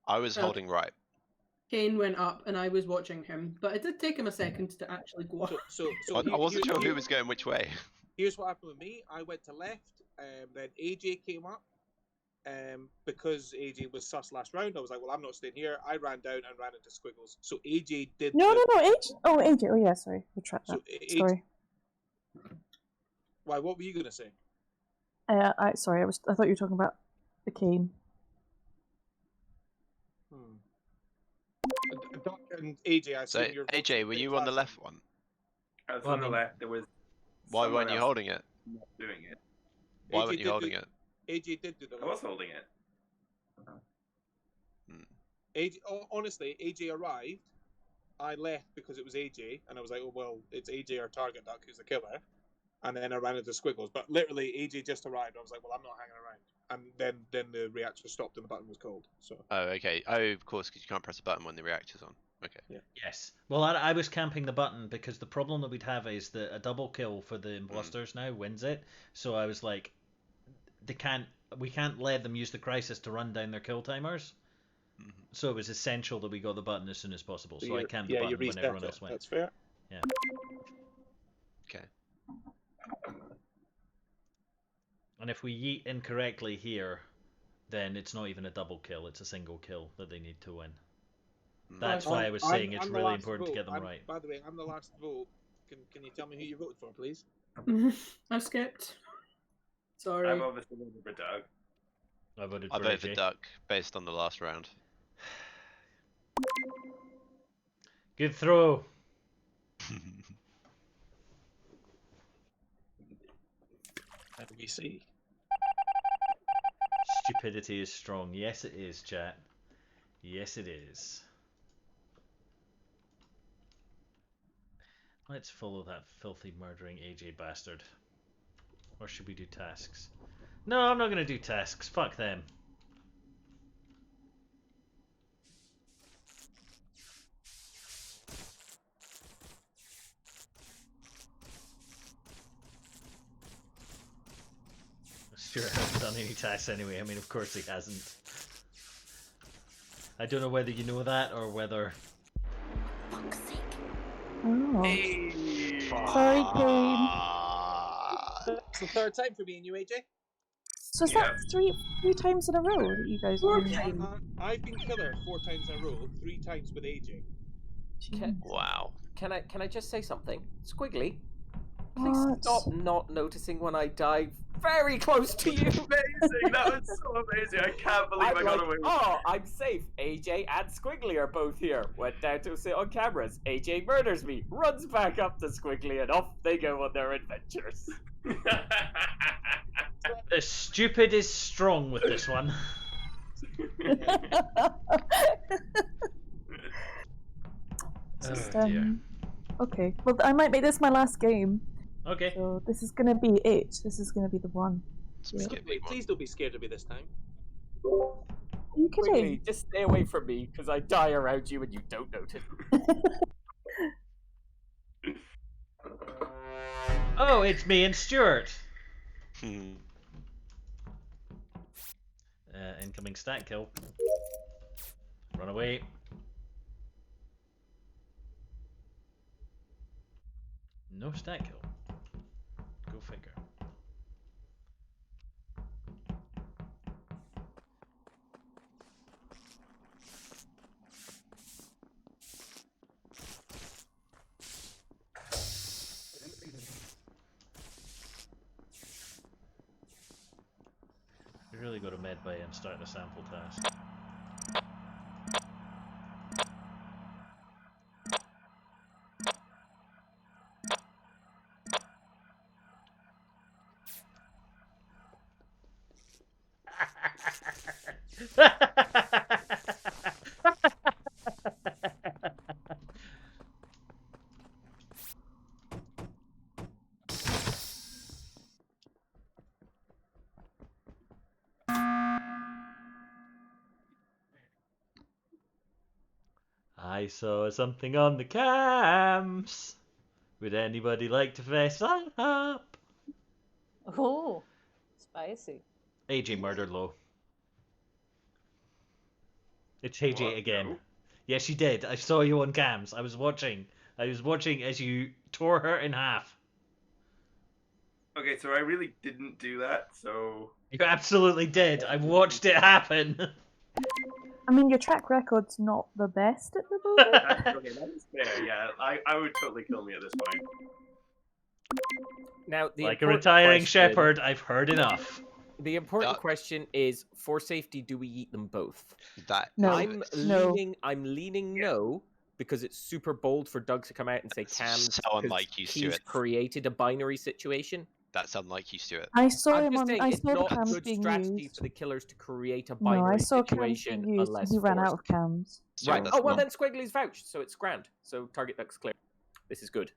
Speaker 9: I was holding right.
Speaker 6: Kane went up, and I was watching him, but it did take him a second to actually go up.
Speaker 11: So
Speaker 9: I wasn't sure who was going which way.
Speaker 11: Here's what happened with me. I went to left, then AJ came up. Because AJ was sus last round, I was like, well, I'm not staying here. I ran down and ran into Squiggles. So AJ did.
Speaker 7: No, AJ. Oh, AJ. Oh, yeah, sorry. Retract that. Sorry.
Speaker 11: Why? What were you gonna say?
Speaker 7: Sorry. I thought you were talking about the Kane.
Speaker 11: Doc and AJ, I
Speaker 9: so AJ, were you on the left one?
Speaker 5: I was on the left. There was.
Speaker 9: Why weren't you holding it?
Speaker 5: Not doing it.
Speaker 9: Why weren't you holding it?
Speaker 11: AJ did do the.
Speaker 5: I was holding it.
Speaker 11: AJ, honestly, AJ arrived. I left because it was AJ, and I was like, "Oh well, it's AJ, our target, Duck, who's the killer." And then I ran into Squiggles, but literally AJ just arrived. I was like, "Well, I'm not hanging around." And then the reactor stopped and the button was cold. So.
Speaker 9: Oh, okay. Oh, of course, because you can't press a button when the reactor's on. Okay.
Speaker 11: Yeah.
Speaker 1: Yes. Well, I was camping the button because the problem that we'd have is that a double kill for the imposters now wins it. So I was like, we can't let them use the crisis to run down their kill timers. Mm-hmm. So it was essential that we got the button as soon as possible. So I camped the button when everyone else went.
Speaker 11: That's fair.
Speaker 1: Yeah.
Speaker 9: Okay.
Speaker 1: And if we yeet incorrectly here, then it's not even a double kill, it's a single kill that they need to win. That's why I was saying it's really important to get them right.
Speaker 11: By the way, I'm the last vote. Can you tell me who you voted for, please?
Speaker 6: I skipped. Sorry.
Speaker 5: I'm obviously voting for Doug.
Speaker 1: I voted
Speaker 9: for Duck based on the last round.
Speaker 1: Good throw.
Speaker 11: How do we see?
Speaker 1: Stupidity is strong. Yes, it is, chat. Yes, it is. Let's follow that filthy murdering AJ bastard. Or should we do tasks? No, I'm not going to do tasks. Fuck them. Stuart hasn't done any tasks anyway. I mean, of course he hasn't. I don't know whether you know that or whether.
Speaker 7: Oh.
Speaker 11: Hey.
Speaker 7: Sorry, Kane.
Speaker 11: It's the third time for me and you, AJ.
Speaker 7: So is that three times in a row that you guys have been...
Speaker 11: I've been killer 4 times in a row, 3 times with AJ.
Speaker 9: Wow.
Speaker 3: Can I just say something? Squiggly, please
Speaker 7: What?
Speaker 3: stop not noticing when I dive very close to you.
Speaker 5: Amazing! That was so amazing! I can't believe I got away with
Speaker 3: Oh, I'm safe. AJ and Squiggly are both here. Went down to sit on cameras. AJ murders me, runs back up to Squiggly, and off they go on their adventures.
Speaker 1: The stupid is strong with this one.
Speaker 7: Just,
Speaker 1: Oh dear.
Speaker 7: Okay, well I might make this my last game.
Speaker 1: Okay.
Speaker 7: So this is gonna be it. This is gonna be the one. Yeah.
Speaker 11: Wait, please don't be scared of me this time.
Speaker 7: Are you kidding?
Speaker 3: Squiggly, just stay away from me, because I die around you and you don't notice.
Speaker 1: Oh, it's me and Stuart. Incoming stat kill. Run away. No stat kill. Go figure. You really got to medbay and start the sample task. I saw something on the cams. Would anybody like to fess up?
Speaker 8: Oh, spicy.
Speaker 1: AJ murdered Low. It's AJ
Speaker 5: What?
Speaker 1: again.
Speaker 5: No.
Speaker 1: Yes, you did. I saw you on cams. I was watching. I was watching as you tore her in half.
Speaker 5: Okay, so I really didn't do that, so...
Speaker 1: You absolutely did. I watched it happen.
Speaker 7: I mean, your track record's not the best at the moment.
Speaker 5: Okay, that is fair, yeah. I would totally kill me at this point.
Speaker 3: Now, the
Speaker 1: Like a
Speaker 3: important
Speaker 1: retiring
Speaker 3: question-
Speaker 1: shepherd, I've heard enough.
Speaker 3: The important question is, for safety, do we eat them both?
Speaker 9: That
Speaker 7: No.
Speaker 3: I'm
Speaker 7: No.
Speaker 3: leaning no, because it's super bold for Doug to come out and say Cam
Speaker 9: so unlike you,
Speaker 3: he's
Speaker 9: Stuart.
Speaker 3: created a binary situation.
Speaker 9: That's unlike you, Stuart.
Speaker 7: I saw
Speaker 3: I'm
Speaker 7: him
Speaker 3: just
Speaker 7: on.
Speaker 3: saying
Speaker 7: I
Speaker 3: it's
Speaker 7: saw the
Speaker 3: not
Speaker 7: cams
Speaker 3: good
Speaker 7: being
Speaker 3: strategy
Speaker 7: used.
Speaker 3: for the killers to create a
Speaker 7: No,
Speaker 3: binary
Speaker 7: I saw cams
Speaker 3: situation
Speaker 7: being used,
Speaker 3: unless
Speaker 7: and he ran out
Speaker 3: forced.
Speaker 7: of cams.
Speaker 9: Stuart,
Speaker 7: So-
Speaker 9: that's
Speaker 3: Oh well,
Speaker 9: not-
Speaker 3: then Squiggly's vouched, so it's grand. So target duck's clear. This is good.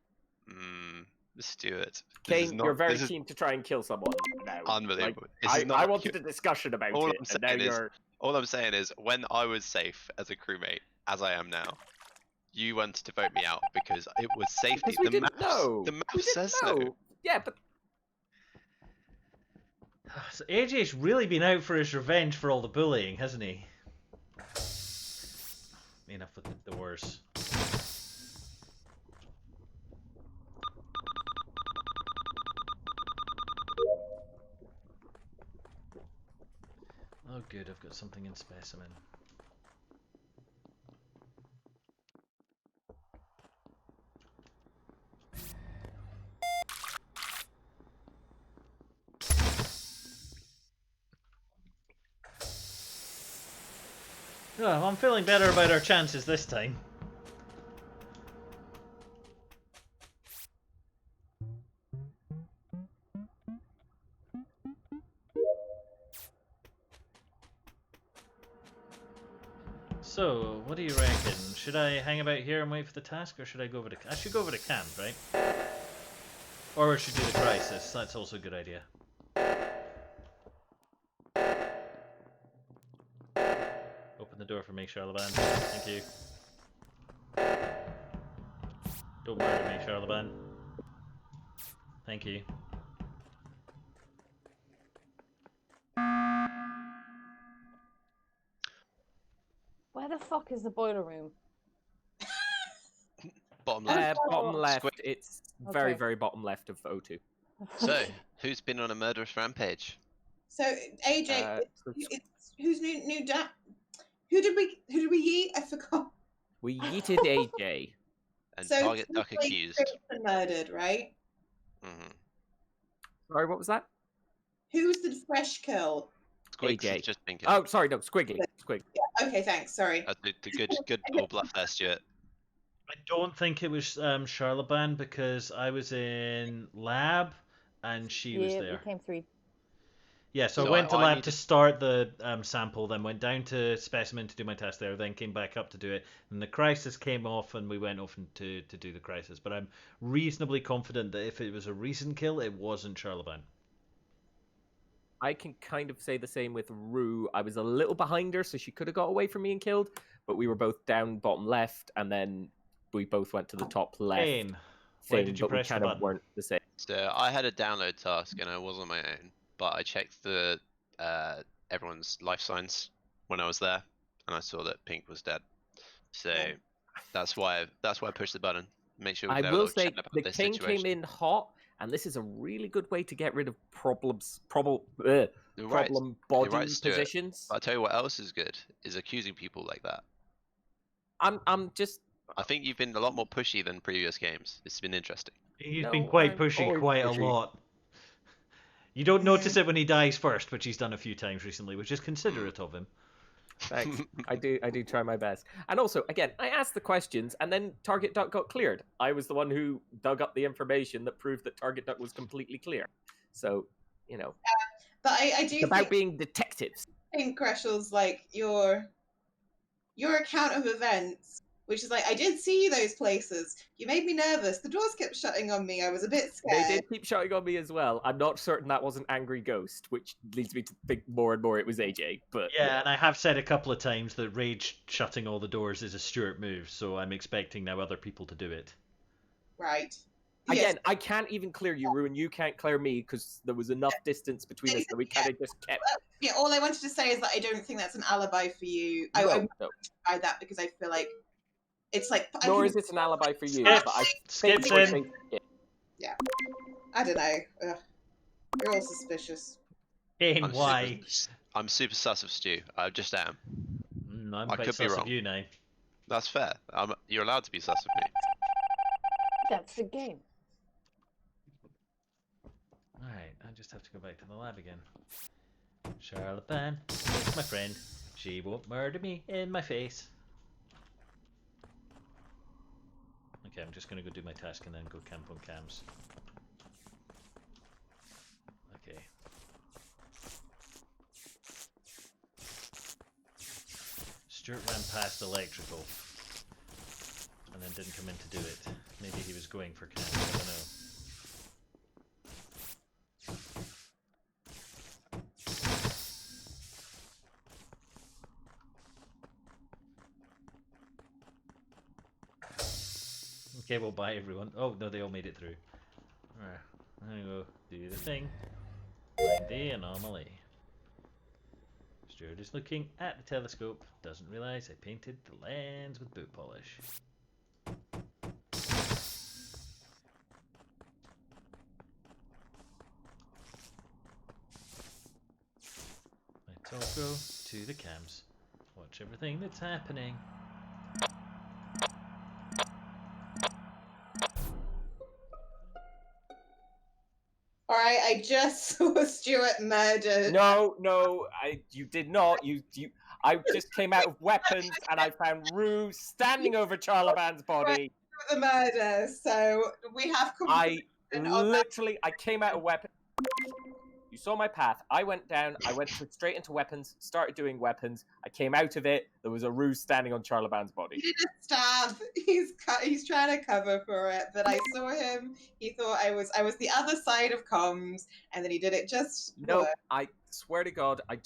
Speaker 9: Stuart.
Speaker 3: Kane, you're very keen to try and kill someone now.
Speaker 9: Unbelievable.
Speaker 3: Like,
Speaker 9: This is not
Speaker 3: I
Speaker 9: a
Speaker 3: wanted
Speaker 9: cu-
Speaker 3: a discussion about
Speaker 9: all
Speaker 3: it,
Speaker 9: I'm
Speaker 3: and now
Speaker 9: saying is,
Speaker 3: you're.
Speaker 9: all I'm saying is, when I was safe as a crewmate, as I am now, you wanted to vote me out because it was safety.
Speaker 3: Because we
Speaker 9: The
Speaker 3: didn't
Speaker 9: map,
Speaker 3: know.
Speaker 9: the map
Speaker 3: We didn't
Speaker 9: says so.
Speaker 3: know. Yeah, but
Speaker 1: So AJ's really been out for his revenge for all the bullying, hasn't he? Enough with the wars. Oh good, I've got something in specimen. Oh, I'm feeling better about our chances this time. So, what do you reckon? Should I hang about here and wait for the task, or should I go over to... I should go over to camp, right? Or we should do the crisis. That's also a good idea. Open the door for me, Charlemagne. Thank you. Don't murder me, Charlemagne. Thank you.
Speaker 8: Where the fuck is the boiler room?
Speaker 9: Bottom left.
Speaker 3: Bottom left.
Speaker 9: Squid.
Speaker 3: It's very,
Speaker 8: Okay.
Speaker 3: very bottom left of O2.
Speaker 9: So, who's been on a murderous rampage?
Speaker 2: So AJ, who's new dad? Who did we eat? I forgot.
Speaker 3: We yeeted AJ.
Speaker 9: And
Speaker 2: So
Speaker 9: Target Duck
Speaker 2: Squig
Speaker 9: accused.
Speaker 2: and murdered, right?
Speaker 9: Mm-hmm.
Speaker 3: Sorry, what was that?
Speaker 2: Who's the fresh kill?
Speaker 9: Squig's
Speaker 3: AJ.
Speaker 9: just been
Speaker 3: Oh, sorry, no, Squiggy. Squig.
Speaker 2: Yeah. Okay, thanks. Sorry.
Speaker 9: The good old bluff there, Stuart.
Speaker 1: I don't think it was Charlatan because I was in lab and she was
Speaker 8: Yeah,
Speaker 1: there.
Speaker 8: we came through.
Speaker 1: Yeah, so I
Speaker 9: So
Speaker 1: went to
Speaker 9: I
Speaker 1: lab
Speaker 9: need
Speaker 1: to
Speaker 9: to-
Speaker 1: start the sample, then went down to specimen to do my test there, then came back up to do it, and the crisis came off, and we went off to do the crisis. But I'm reasonably confident that if it was a recent kill, it wasn't Charlatan.
Speaker 3: I can kind of say the same with Rue. I was a little behind her, so she could have got away from me and killed, but we were both down bottom left, and then we both went to the top left
Speaker 1: Same. Why
Speaker 3: thing,
Speaker 1: did you
Speaker 3: but we
Speaker 1: press the
Speaker 3: kind of
Speaker 1: button?
Speaker 3: weren't the same.
Speaker 9: So I had a download task and I was on my own, but I checked the everyone's life signs when I was there, and I saw that Pink was dead. So that's why I pushed the button. Make sure we
Speaker 3: I
Speaker 9: can have a
Speaker 3: will
Speaker 9: little
Speaker 3: say
Speaker 9: chat about
Speaker 3: the
Speaker 9: this
Speaker 3: king
Speaker 9: situation.
Speaker 3: came in hot, and this is a really good way to get rid of problem
Speaker 9: You're right.
Speaker 3: body
Speaker 9: You're right, Stuart.
Speaker 3: positions.
Speaker 9: But I'll tell you what else is good is accusing people like that.
Speaker 3: I'm just.
Speaker 9: I think you've been a lot more pushy than previous games. It's been interesting.
Speaker 1: He's
Speaker 3: No,
Speaker 1: been quite
Speaker 3: I'm
Speaker 1: pushy
Speaker 3: always
Speaker 1: quite
Speaker 3: pushy.
Speaker 1: a lot. You don't notice it when he dies first, which he's done a few times recently, which is considerate of him.
Speaker 3: Thanks. I do try my best. And also, again, I asked the questions, and then Target Duck got cleared. I was the one who dug up the information that proved that Target Duck was completely clear. So, you know,
Speaker 2: But I do
Speaker 3: it's about
Speaker 2: think,
Speaker 3: being detectives.
Speaker 2: Greshel's like your account of events, which is like, I did see those places. You made me nervous. The doors kept shutting on me. I was a bit scared.
Speaker 3: They did keep shouting on me as well. I'm not certain that wasn't Angry Ghost, which leads me to think more and more it was AJ. But
Speaker 1: Yeah, and I have said a couple of times that Rage shutting all the doors is a Stuart move, so I'm expecting now other people to do it.
Speaker 2: Right.
Speaker 3: Again, I can't even clear you, Rue, and you can't clear me because there was enough distance between us that we kind of just kept.
Speaker 2: Yeah, all I wanted to say is that I don't think that's an alibi for you. I
Speaker 3: No.
Speaker 2: wouldn't try that because I feel like it's like.
Speaker 3: Nor is it an alibi for you.
Speaker 1: Skips.
Speaker 3: But I
Speaker 1: Skips
Speaker 3: think we're
Speaker 1: in.
Speaker 3: safe.
Speaker 2: Yeah. I don't know. Ugh. You're all suspicious.
Speaker 1: Game,
Speaker 9: I'm
Speaker 1: why?
Speaker 9: I'm super sus of Stu. I just am.
Speaker 1: I'm
Speaker 9: I
Speaker 1: quite
Speaker 9: could be
Speaker 1: sus
Speaker 9: wrong.
Speaker 1: of you now.
Speaker 9: That's fair. You're allowed to be sus of me.
Speaker 8: That's the game.
Speaker 1: Alright, I just have to go back to the lab again. Charlatan is my friend. She won't murder me in my face. Okay, I'm just gonna go do my task and then go camp on cams. Okay. Stuart ran past electrical and then didn't come in to do it. Maybe he was going for cams, I don't know. Okay, well, bye everyone. Oh, no, they all made it through. Alright, I'm gonna go do the thing. Find the anomaly. Stuart is looking at the telescope, doesn't realise I painted the lens with boot polish. Let's all go to the cams. Watch everything that's happening.
Speaker 2: Alright, I just saw Stuart murdered.
Speaker 3: No, you did not. I just came out of weapons and I found Rue standing over Charlaban's body.
Speaker 2: The murder, so we have
Speaker 3: I
Speaker 2: confirmation on that.
Speaker 3: literally, I came out of weapons. You saw my path. I went down. I went straight into weapons. Started doing weapons. I came out of it. There was a Rue standing on Charlaban's body.
Speaker 2: He did a stab. He's trying to cover for it, but I saw him. He thought I was the other side of comms, and then he did it just.
Speaker 3: No, I swear to God, I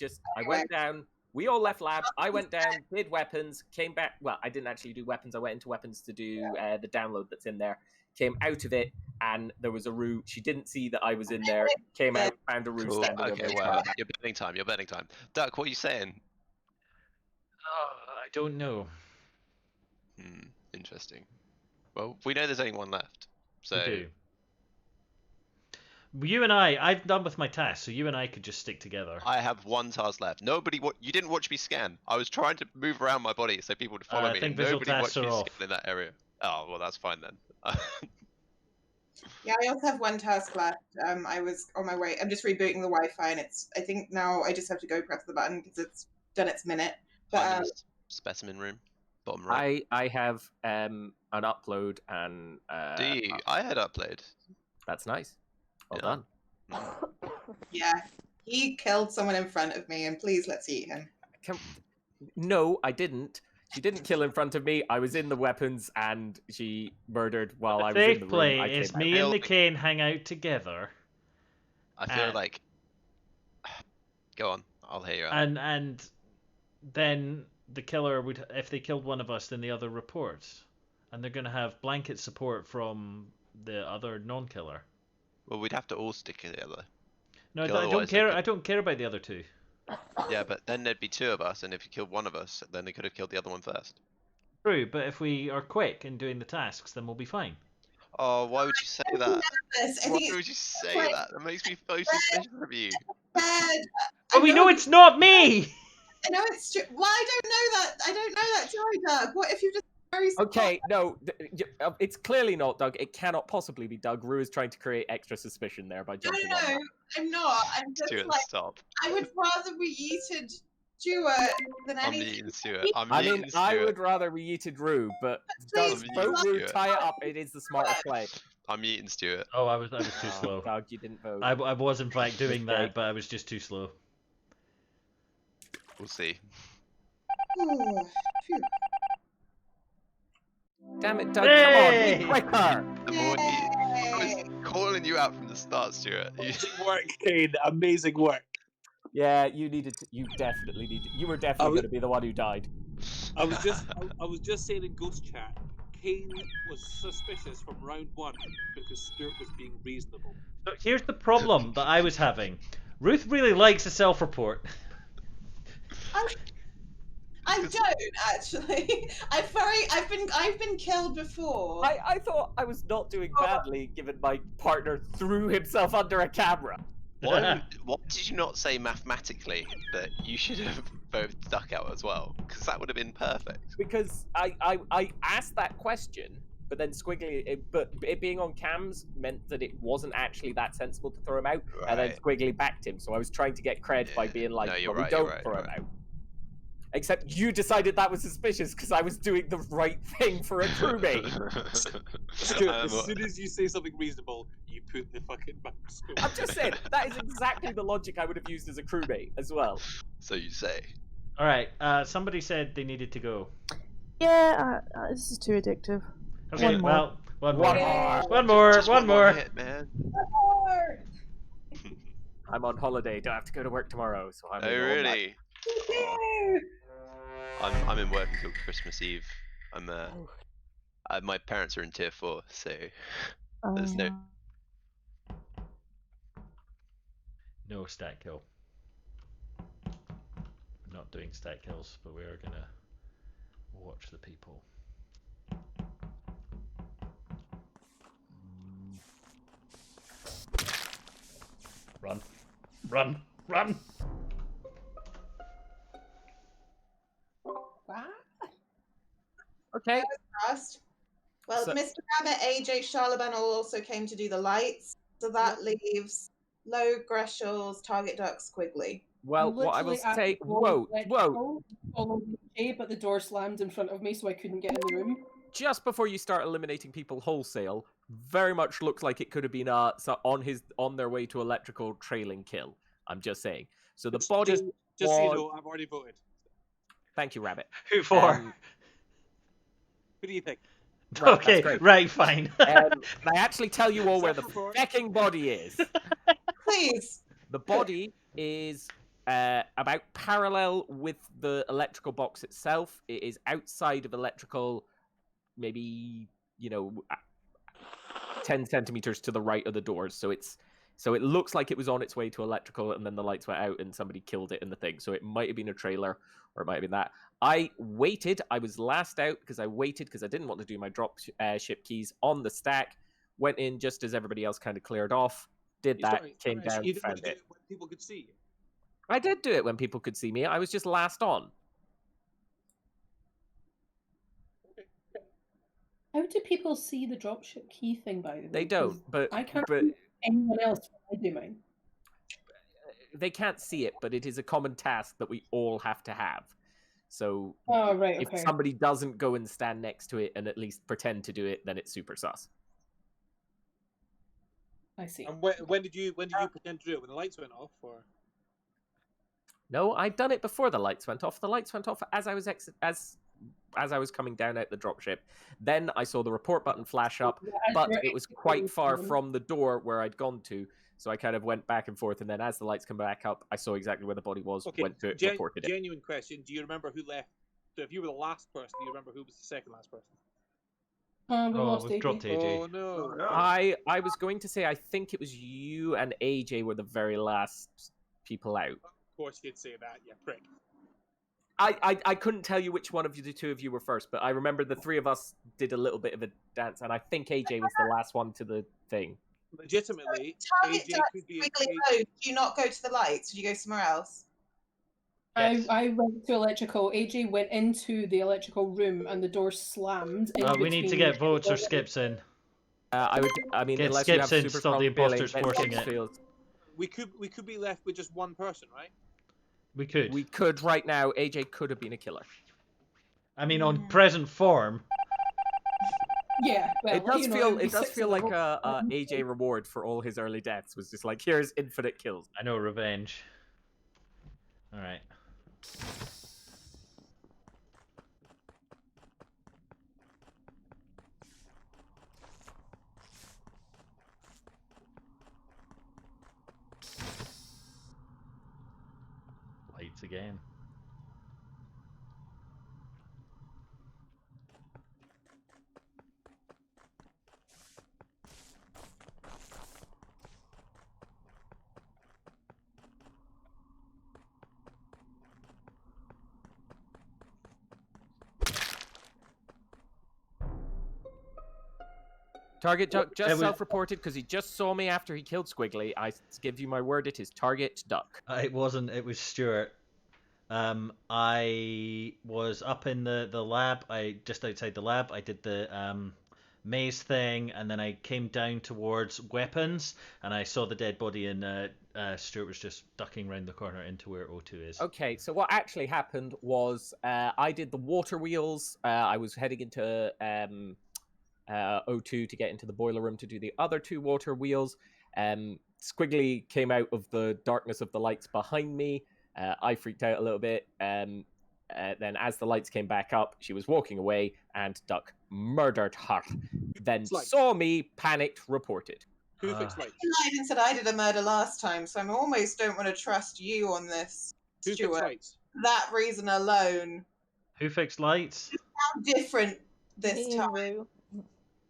Speaker 3: went down. We all left lab. I went down, did weapons, came back. Well, I didn't actually do weapons. I went into weapons to do the download that's in there. Came out of it, and there was a Rue. She didn't see that I was in there. Came out, found a Rue
Speaker 9: Cool.
Speaker 3: standing
Speaker 9: Okay,
Speaker 3: over
Speaker 9: well,
Speaker 3: Charlaban.
Speaker 9: you're betting time. You're betting time. Duck, what are you saying?
Speaker 1: Oh, I don't know.
Speaker 9: Interesting. Well, we know there's only one left, so.
Speaker 1: We do. You and I've done with my task, so you and I could just stick together.
Speaker 9: I have one task left. You didn't watch me scan. I was trying to move around my body so people would follow me.
Speaker 1: I think
Speaker 9: and
Speaker 1: visual
Speaker 9: nobody
Speaker 1: tasks
Speaker 9: watched
Speaker 1: are
Speaker 9: me
Speaker 1: off.
Speaker 9: scan in that area. Oh, well, that's fine then.
Speaker 2: Yeah, I also have one task left. I was on my way. I'm just rebooting the Wi-Fi, and I think now I just have to go press the button because it's done its minute.
Speaker 9: I'm in the specimen room, bottom right.
Speaker 3: I have an upload and.
Speaker 9: Do you? I had upload.
Speaker 3: That's nice. Well done.
Speaker 2: Yeah, he killed someone in front of me, and please let's eat him.
Speaker 3: No, I didn't. She didn't kill in front of me. I was in the weapons, and she murdered while I was in the room.
Speaker 1: Safe play is me and the Kane hang out together.
Speaker 9: I feel like. Go on, I'll hear you out.
Speaker 1: And then the killer would, if they killed one of us, then the other reports, and they're gonna have blanket support from the other non-killer.
Speaker 9: Well, we'd have to all stick together.
Speaker 1: No, I don't care. I don't care about the other two.
Speaker 9: Yeah, but then there'd be two of us, and if you killed one of us, then they could have killed the other one first.
Speaker 1: True, but if we are quick in doing the tasks, then we'll be fine.
Speaker 9: Oh, why would you say that? Why would you say that? That makes me so suspicious of you.
Speaker 1: But we know it's not me!
Speaker 2: I know it's true. Well, I don't know that. I don't know that, do I, Doug? What if you just very
Speaker 3: Okay, no, it's clearly not Doug. It cannot possibly be Doug. Rue is trying to create extra suspicion there by jumping on that.
Speaker 2: I'm not. I'm just
Speaker 9: Stuart,
Speaker 2: like,
Speaker 9: stop.
Speaker 2: I would rather we yeeted Stuart than
Speaker 9: I'm
Speaker 2: anything.
Speaker 9: eating Stuart.
Speaker 3: I would rather we yeeted Rue, but Doug, vote Rue, tie it up. It is the smarter play.
Speaker 9: I'm eating Stuart.
Speaker 1: Oh, I was too slow.
Speaker 3: Doug, you didn't vote.
Speaker 1: I was in fact doing that, but I was just too slow.
Speaker 9: We'll see.
Speaker 3: Damn it, Doug! Come on, be quicker.
Speaker 9: I was calling you out from the start, Stuart.
Speaker 11: Amazing work, Kane. Amazing work.
Speaker 3: Yeah, you definitely needed. You were definitely going to be the one who died.
Speaker 11: I was just saying in Ghost Chat, Kane was suspicious from round 1 because Stuart was being reasonable.
Speaker 1: So here's the problem that I was having. Ruth really likes a self-report.
Speaker 2: I don't actually. I've been killed before.
Speaker 3: I thought I was not doing badly, given my partner threw himself under a camera.
Speaker 9: Why did you not say mathematically that you should have both duck out as well? Because that would have been perfect.
Speaker 3: Because I asked that question, but then Squiggly, but it being on cams meant that it wasn't actually that sensible to throw him out, and then Squiggly backed him. So I was trying to get cred by being like,
Speaker 9: no,
Speaker 3: we don't throw him out. Except you decided that was suspicious because I was doing the right thing for a crewmate.
Speaker 11: Stuart, as soon as you say something reasonable, you put the fucking microscope.
Speaker 3: I'm just saying, that is exactly the logic I would have used as a crewmate as well.
Speaker 9: So you say.
Speaker 1: Alright, somebody said they needed to go.
Speaker 7: Yeah, this is too addictive.
Speaker 1: Okay,
Speaker 7: One
Speaker 1: more.
Speaker 9: Hit, man.
Speaker 3: I'm on holiday, don't have to go to work tomorrow, so I'm
Speaker 9: Oh, really? I'm in work until Christmas Eve. My parents are in tier 4, so there's
Speaker 1: no stat kill. We're not doing stat kills, but we are gonna watch the people. Run!
Speaker 3: Okay.
Speaker 2: Well,
Speaker 3: So-
Speaker 2: Mr. Rabbit, AJ, Charlemagne also came to do the lights, so that leaves Low, Greshels, Target Duck, Squiggly.
Speaker 3: Well, what I will
Speaker 6: Literally at
Speaker 3: say,
Speaker 6: the whoa. Followed Jay, but the door slammed in front of me, so I couldn't get in the room.
Speaker 3: Just before you start eliminating people wholesale, very much looks like it could have been on their way to electrical trailing kill. I'm just saying. So the body.
Speaker 11: Just so you know, I've already voted.
Speaker 3: Thank you, Rabbit.
Speaker 1: Who for?
Speaker 11: Who do you think?
Speaker 3: Right,
Speaker 1: okay,
Speaker 3: that's great.
Speaker 1: right, fine.
Speaker 3: Can I actually tell you all where the fucking body is?
Speaker 2: Please.
Speaker 3: The body is about parallel with the electrical box itself. It is outside of electrical, maybe 10 centimeters to the right of the doors. So it's So it looks like it was on its way to electrical, and then the lights went out, and somebody killed it in the thing. So it might have been a trailer, or it might have been that. I waited. I was last out because I waited because I didn't want to do my drop ship keys on the stack. Went in just as everybody else kind of cleared off. Did that, came down,
Speaker 11: You didn't
Speaker 3: found
Speaker 11: do
Speaker 3: it.
Speaker 11: when people could see you.
Speaker 3: I did do it when people could see me. I was just last on.
Speaker 6: How do people see the dropship key thing, by the way?
Speaker 3: They don't, but
Speaker 6: I can't
Speaker 3: but
Speaker 6: see anyone else when I do mine.
Speaker 3: they can't see it, but it is a common task that we all have to have. So
Speaker 6: Oh, right,
Speaker 3: if
Speaker 6: okay.
Speaker 3: somebody doesn't go and stand next to it and at least pretend to do it, then it's super sus.
Speaker 6: I see.
Speaker 11: And when did you pretend to do it? When the lights went off, or?
Speaker 3: No, I'd done it before the lights went off. The lights went off as I was as I was coming down out the dropship. Then I saw the report button flash up, but it was quite far from the door where I'd gone to. So I kind of went back and forth, and then as the lights come back up, I saw exactly where the body was,
Speaker 11: Okay,
Speaker 3: went to it, reported it.
Speaker 11: genuine question. Do you remember who left? So if you were the last person, do you remember who was the second last person?
Speaker 1: We've dropped AJ.
Speaker 11: Oh no.
Speaker 3: I was going to say, I think it was you and AJ were the very last people out.
Speaker 11: Of course you'd say that, yeah, prick.
Speaker 3: I couldn't tell you which one of the two of you were first, but I remember the three of us did a little bit of a dance, and I think AJ was the last one to the thing.
Speaker 11: Legitimately,
Speaker 2: Target
Speaker 11: AJ
Speaker 2: Duck
Speaker 11: could be.
Speaker 2: Squiggly Low, do you not go to the lights? Do you go somewhere else?
Speaker 6: I went to electrical. AJ went into the electrical room and the door slammed.
Speaker 1: We need to get votes or skips in.
Speaker 3: I mean,
Speaker 1: get
Speaker 3: unless
Speaker 1: skips
Speaker 3: you have
Speaker 1: in,
Speaker 3: super
Speaker 1: stop the
Speaker 3: strong feeling,
Speaker 1: imposters
Speaker 3: then
Speaker 1: forcing
Speaker 3: skips
Speaker 1: it.
Speaker 3: feels-
Speaker 11: We could be left with just one person, right?
Speaker 1: We could.
Speaker 3: We could right now. AJ could have been a killer.
Speaker 1: I mean, on present form.
Speaker 6: Yeah, well,
Speaker 3: It does
Speaker 6: you know,
Speaker 3: feel
Speaker 6: it'd be
Speaker 3: it does
Speaker 6: six
Speaker 3: feel
Speaker 6: of
Speaker 3: like
Speaker 6: them.
Speaker 3: a AJ reward for all his early deaths was just like, here's infinite kills.
Speaker 1: I know, revenge. All right. Lights again.
Speaker 3: Target Duck
Speaker 1: It
Speaker 3: just
Speaker 1: was-
Speaker 3: self-reported because he just saw me after he killed Squiggly. I give you my word, it is Target Duck.
Speaker 1: It wasn't. It was Stuart. I was up in the lab. Just outside the lab. I did the maze thing, and then I came down towards weapons, and I saw the dead body, and Stuart was just ducking around the corner into where O2 is.
Speaker 3: Okay, so what actually happened was I did the water wheels. I was heading into O2 to get into the boiler room to do the other two water wheels. Squiggly came out of the darkness of the lights behind me. I freaked out a little bit. Then as the lights came back up, she was walking away, and Duck murdered her. Then saw me, panicked, reported.
Speaker 11: Who fixed lights?
Speaker 2: I lied and said I did a murder last time, so I almost don't want to trust you on this,
Speaker 11: Who fixed
Speaker 2: Stuart.
Speaker 11: lights?
Speaker 2: That reason alone.
Speaker 1: Who fixed lights?
Speaker 2: How different this
Speaker 8: Me and
Speaker 2: time.
Speaker 8: Rue.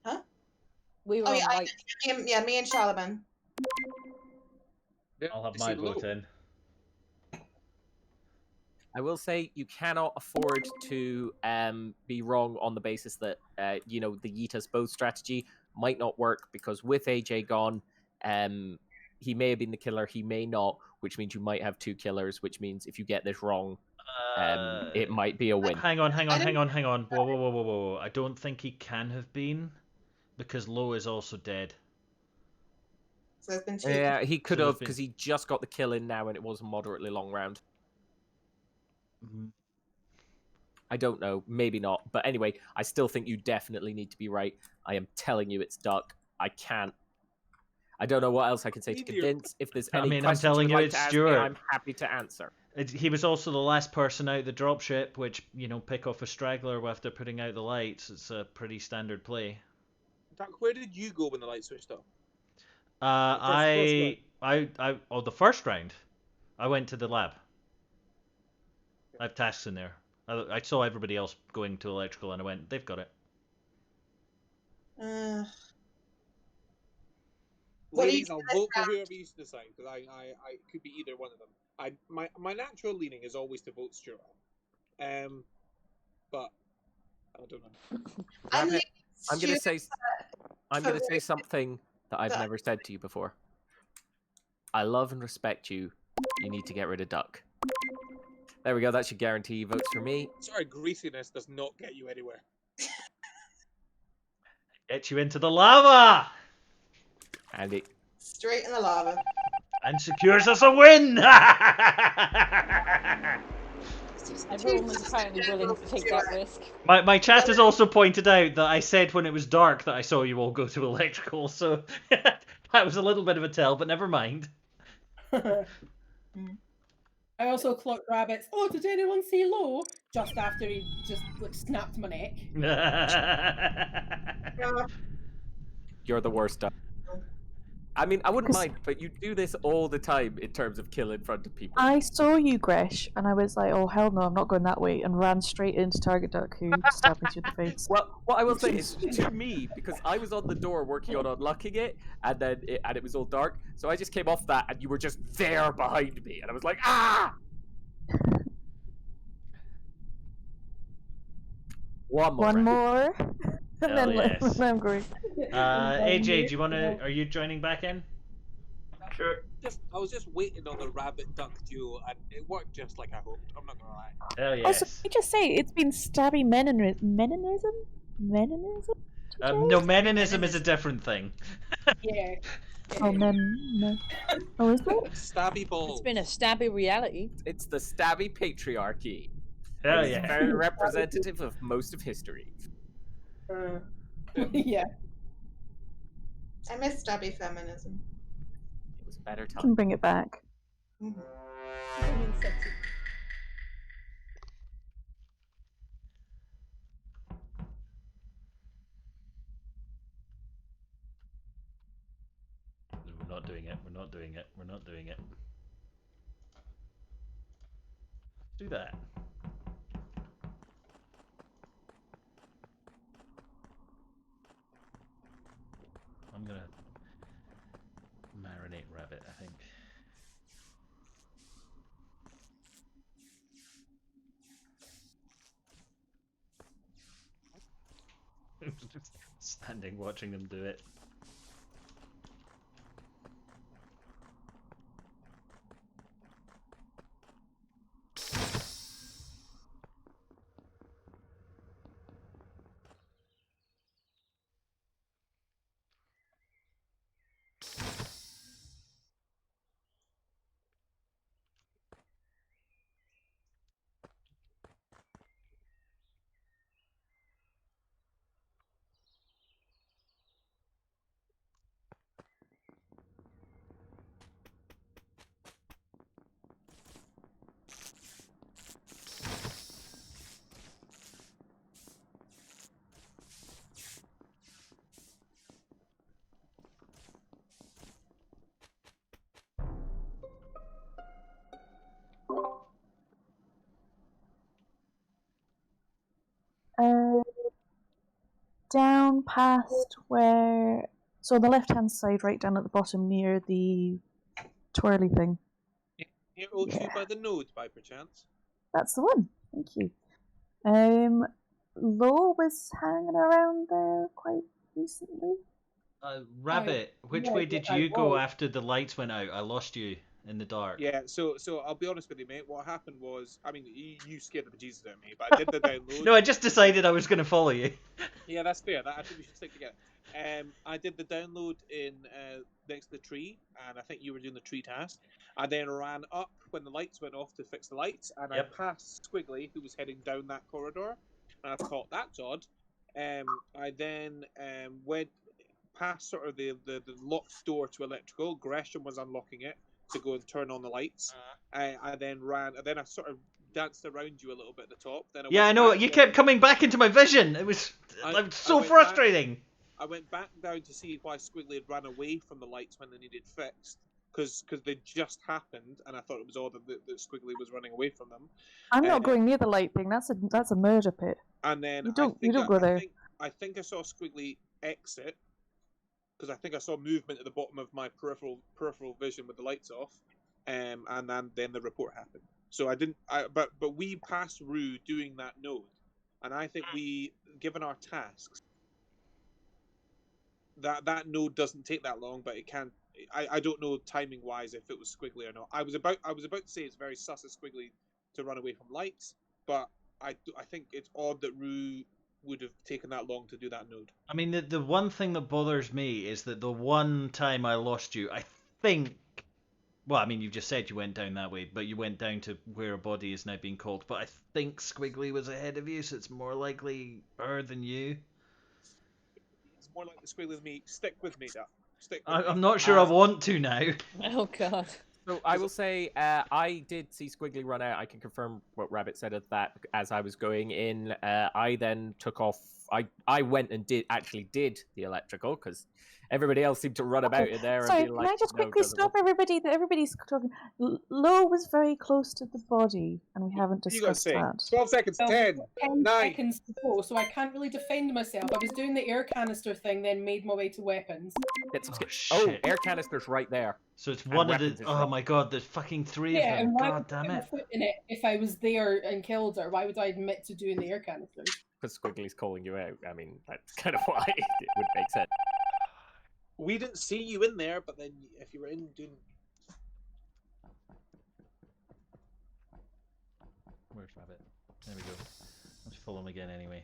Speaker 2: Huh?
Speaker 8: We were
Speaker 2: Oh
Speaker 8: on
Speaker 2: yeah,
Speaker 8: lights.
Speaker 2: me and Charlemagne.
Speaker 1: I'll have my vote in.
Speaker 3: I will say you cannot afford to be wrong on the basis that the Yeet us both strategy might not work, because with AJ gone, he may have been the killer, he may not, which means you might have two killers, which means if you get this wrong, it might be a win.
Speaker 1: Hang on. Whoa. I don't think he can have been, because Low is also dead.
Speaker 2: So there's been two.
Speaker 3: Yeah, he could
Speaker 1: So there's
Speaker 3: have, because he just got the kill in now, and it was a moderately long round. I don't know, maybe not, but anyway, I still think you definitely need to be right. I am telling you, it's Duck. I don't know what else I can say to convince. If there's any
Speaker 1: I'm
Speaker 3: questions
Speaker 1: telling
Speaker 3: you'd
Speaker 1: you,
Speaker 3: like
Speaker 1: it's
Speaker 3: to ask me,
Speaker 1: Stuart.
Speaker 3: I'm happy to answer.
Speaker 1: He was also the last person out the dropship, which, pick off a straggler after putting out the lights. It's a pretty standard play.
Speaker 11: Duck, where did you go when the lights switched off?
Speaker 1: The first round, I went to the lab. I have tasks in there. I saw everybody else going to electrical, and I went, they've got it.
Speaker 11: Ladies, I'll vote for whoever you decide, because I could be either one of them. My natural leaning is always to vote Stuart. But I don't know.
Speaker 3: Rabbit, I'm gonna say something that I've never said to you before. I love and respect you. You need to get rid of Duck. There we go. That should guarantee votes for me.
Speaker 11: Sorry, greasiness does not get you anywhere.
Speaker 1: Get you into the lava!
Speaker 3: Andy.
Speaker 2: Straight in the lava.
Speaker 1: And secures us a win!
Speaker 8: Everyone was apparently willing to take that risk.
Speaker 1: My chat has also pointed out that I said when it was dark that I saw you all go to electrical, so that was a little bit of a tell, but never mind.
Speaker 6: I also clocked Rabbit's, oh, did anyone see Low? Just after he just like, snapped my neck.
Speaker 3: You're the worst, Duck. I mean, I wouldn't mind, but you do this all the time in terms of kill in front of people.
Speaker 7: I saw you, Gresh, and I was like, oh, hell no, I'm not going that way, and ran straight into Target Duck, who stabbed me through the face.
Speaker 3: Well, what I will say is, to me, because I was on the door working on unlocking it, and then it was all dark, so I just came off that, and you were just there behind me, and I was like, ah!
Speaker 7: One more. And then
Speaker 1: yes.
Speaker 7: I'm going.
Speaker 1: AJ, do you want to? Are you joining back in?
Speaker 5: Sure.
Speaker 11: I was just waiting on the Rabbit Duck duel, and it worked just like I hoped. I'm not gonna lie.
Speaker 1: Hell yes.
Speaker 7: Also, can you just say it's been stabby Meninism? Meninism?
Speaker 1: No, Meninism is a different thing.
Speaker 6: Yeah.
Speaker 7: Oh, no. Oh, is it?
Speaker 11: Stabby balls.
Speaker 8: It's been a stabby reality.
Speaker 3: It's the stabby patriarchy.
Speaker 1: Hell
Speaker 3: It's
Speaker 1: yeah.
Speaker 3: very representative of most of history.
Speaker 6: Yeah.
Speaker 2: I miss stabby feminism.
Speaker 3: It was a better
Speaker 7: You
Speaker 3: time.
Speaker 7: can bring it back.
Speaker 2: Mm-hmm.
Speaker 1: We're not doing it. We're not doing it. We're not doing it. Do that. I'm gonna marinate Rabbit, I think. Just standing watching them do it.
Speaker 7: Down past where... So on the left-hand side, right down at the bottom near the twirly thing.
Speaker 11: Near O2 by the node, by perchance.
Speaker 7: That's the one. Thank you. Lo was hanging around there quite recently.
Speaker 1: Rabbit, which way did you go after the lights went out? I lost you in the dark.
Speaker 11: Yeah, so I'll be honest with you, mate. What happened was, I mean, you scared the bejesus out of me, but I did the download.
Speaker 1: No, I just decided I was going to follow you.
Speaker 11: Yeah, that's fair. I think we should stick together. I did the download in next to the tree, and I think you were doing the tree task. I then ran up when the lights went off to fix the lights, and I passed Squiggly, who was heading down that corridor, and I thought, that's odd. I then went past sort of the locked door to electrical. Gresham was unlocking it to go and turn on the lights. I then ran, and then I sort of danced around you a little bit at the top. Then
Speaker 1: I know. You kept coming back into my vision. It was so frustrating.
Speaker 11: I went back down to see why Squiggly had ran away from the lights when they needed fixed, because they just happened, and I thought it was odd that Squiggly was running away from them.
Speaker 7: I'm not going near the light thing. That's a murder pit.
Speaker 11: And then
Speaker 7: you don't go there.
Speaker 11: I think I saw Squiggly exit, because I think I saw movement at the bottom of my peripheral vision with the lights off, and then the report happened. So I didn't. But we passed Rue doing that node, and I think we, given our tasks, that node doesn't take that long, but it can. I don't know timing wise if it was Squiggly or not. I was about to say it's very sus of Squiggly to run away from lights, but I think it's odd that Rue would have taken that long to do that node.
Speaker 1: I mean, the one thing that bothers me is that the one time I lost you, I think. Well, I mean, you've just said you went down that way, but you went down to where a body is now being called. But I think Squiggly was ahead of you, so it's more likely her than you.
Speaker 11: It's more like the Squiggly than me. Stick with me, Duck.
Speaker 1: I'm not sure I want to now.
Speaker 8: Oh god.
Speaker 3: So I will say I did see Squiggly run out. I can confirm what Rabbit said of that as I was going in. I then took off. I went and did the electrical because everybody else seemed to run about in there.
Speaker 7: Sorry,
Speaker 3: and be like,
Speaker 7: can I just
Speaker 3: no,
Speaker 7: quickly
Speaker 3: doesn't
Speaker 7: stop
Speaker 3: work.
Speaker 7: everybody? That everybody's talking. Lo was very close to the body, and we haven't
Speaker 11: You gotta
Speaker 7: discussed
Speaker 11: say
Speaker 7: that.
Speaker 11: 12 seconds. 10, 9.
Speaker 6: seconds to go, so I can't really defend myself. I was doing the air canister thing, then made my way to weapons.
Speaker 3: Oh, air canister's right there.
Speaker 1: So it's
Speaker 3: And
Speaker 1: one of
Speaker 3: weapons
Speaker 1: the.
Speaker 3: is
Speaker 1: Oh
Speaker 3: right.
Speaker 1: my god, there's fucking three
Speaker 6: Yeah,
Speaker 1: of them.
Speaker 6: and why
Speaker 1: God
Speaker 6: would I
Speaker 1: damn
Speaker 6: put
Speaker 1: it.
Speaker 6: my foot in it if I was there and killed her? Why would I admit to doing the air canisters?
Speaker 3: Because Squiggly's calling you out. I mean, that's kind of why it would make sense.
Speaker 11: We didn't see you in there, but then if you were in doing.
Speaker 1: Where's Rabbit? There we go. Let's follow him again anyway.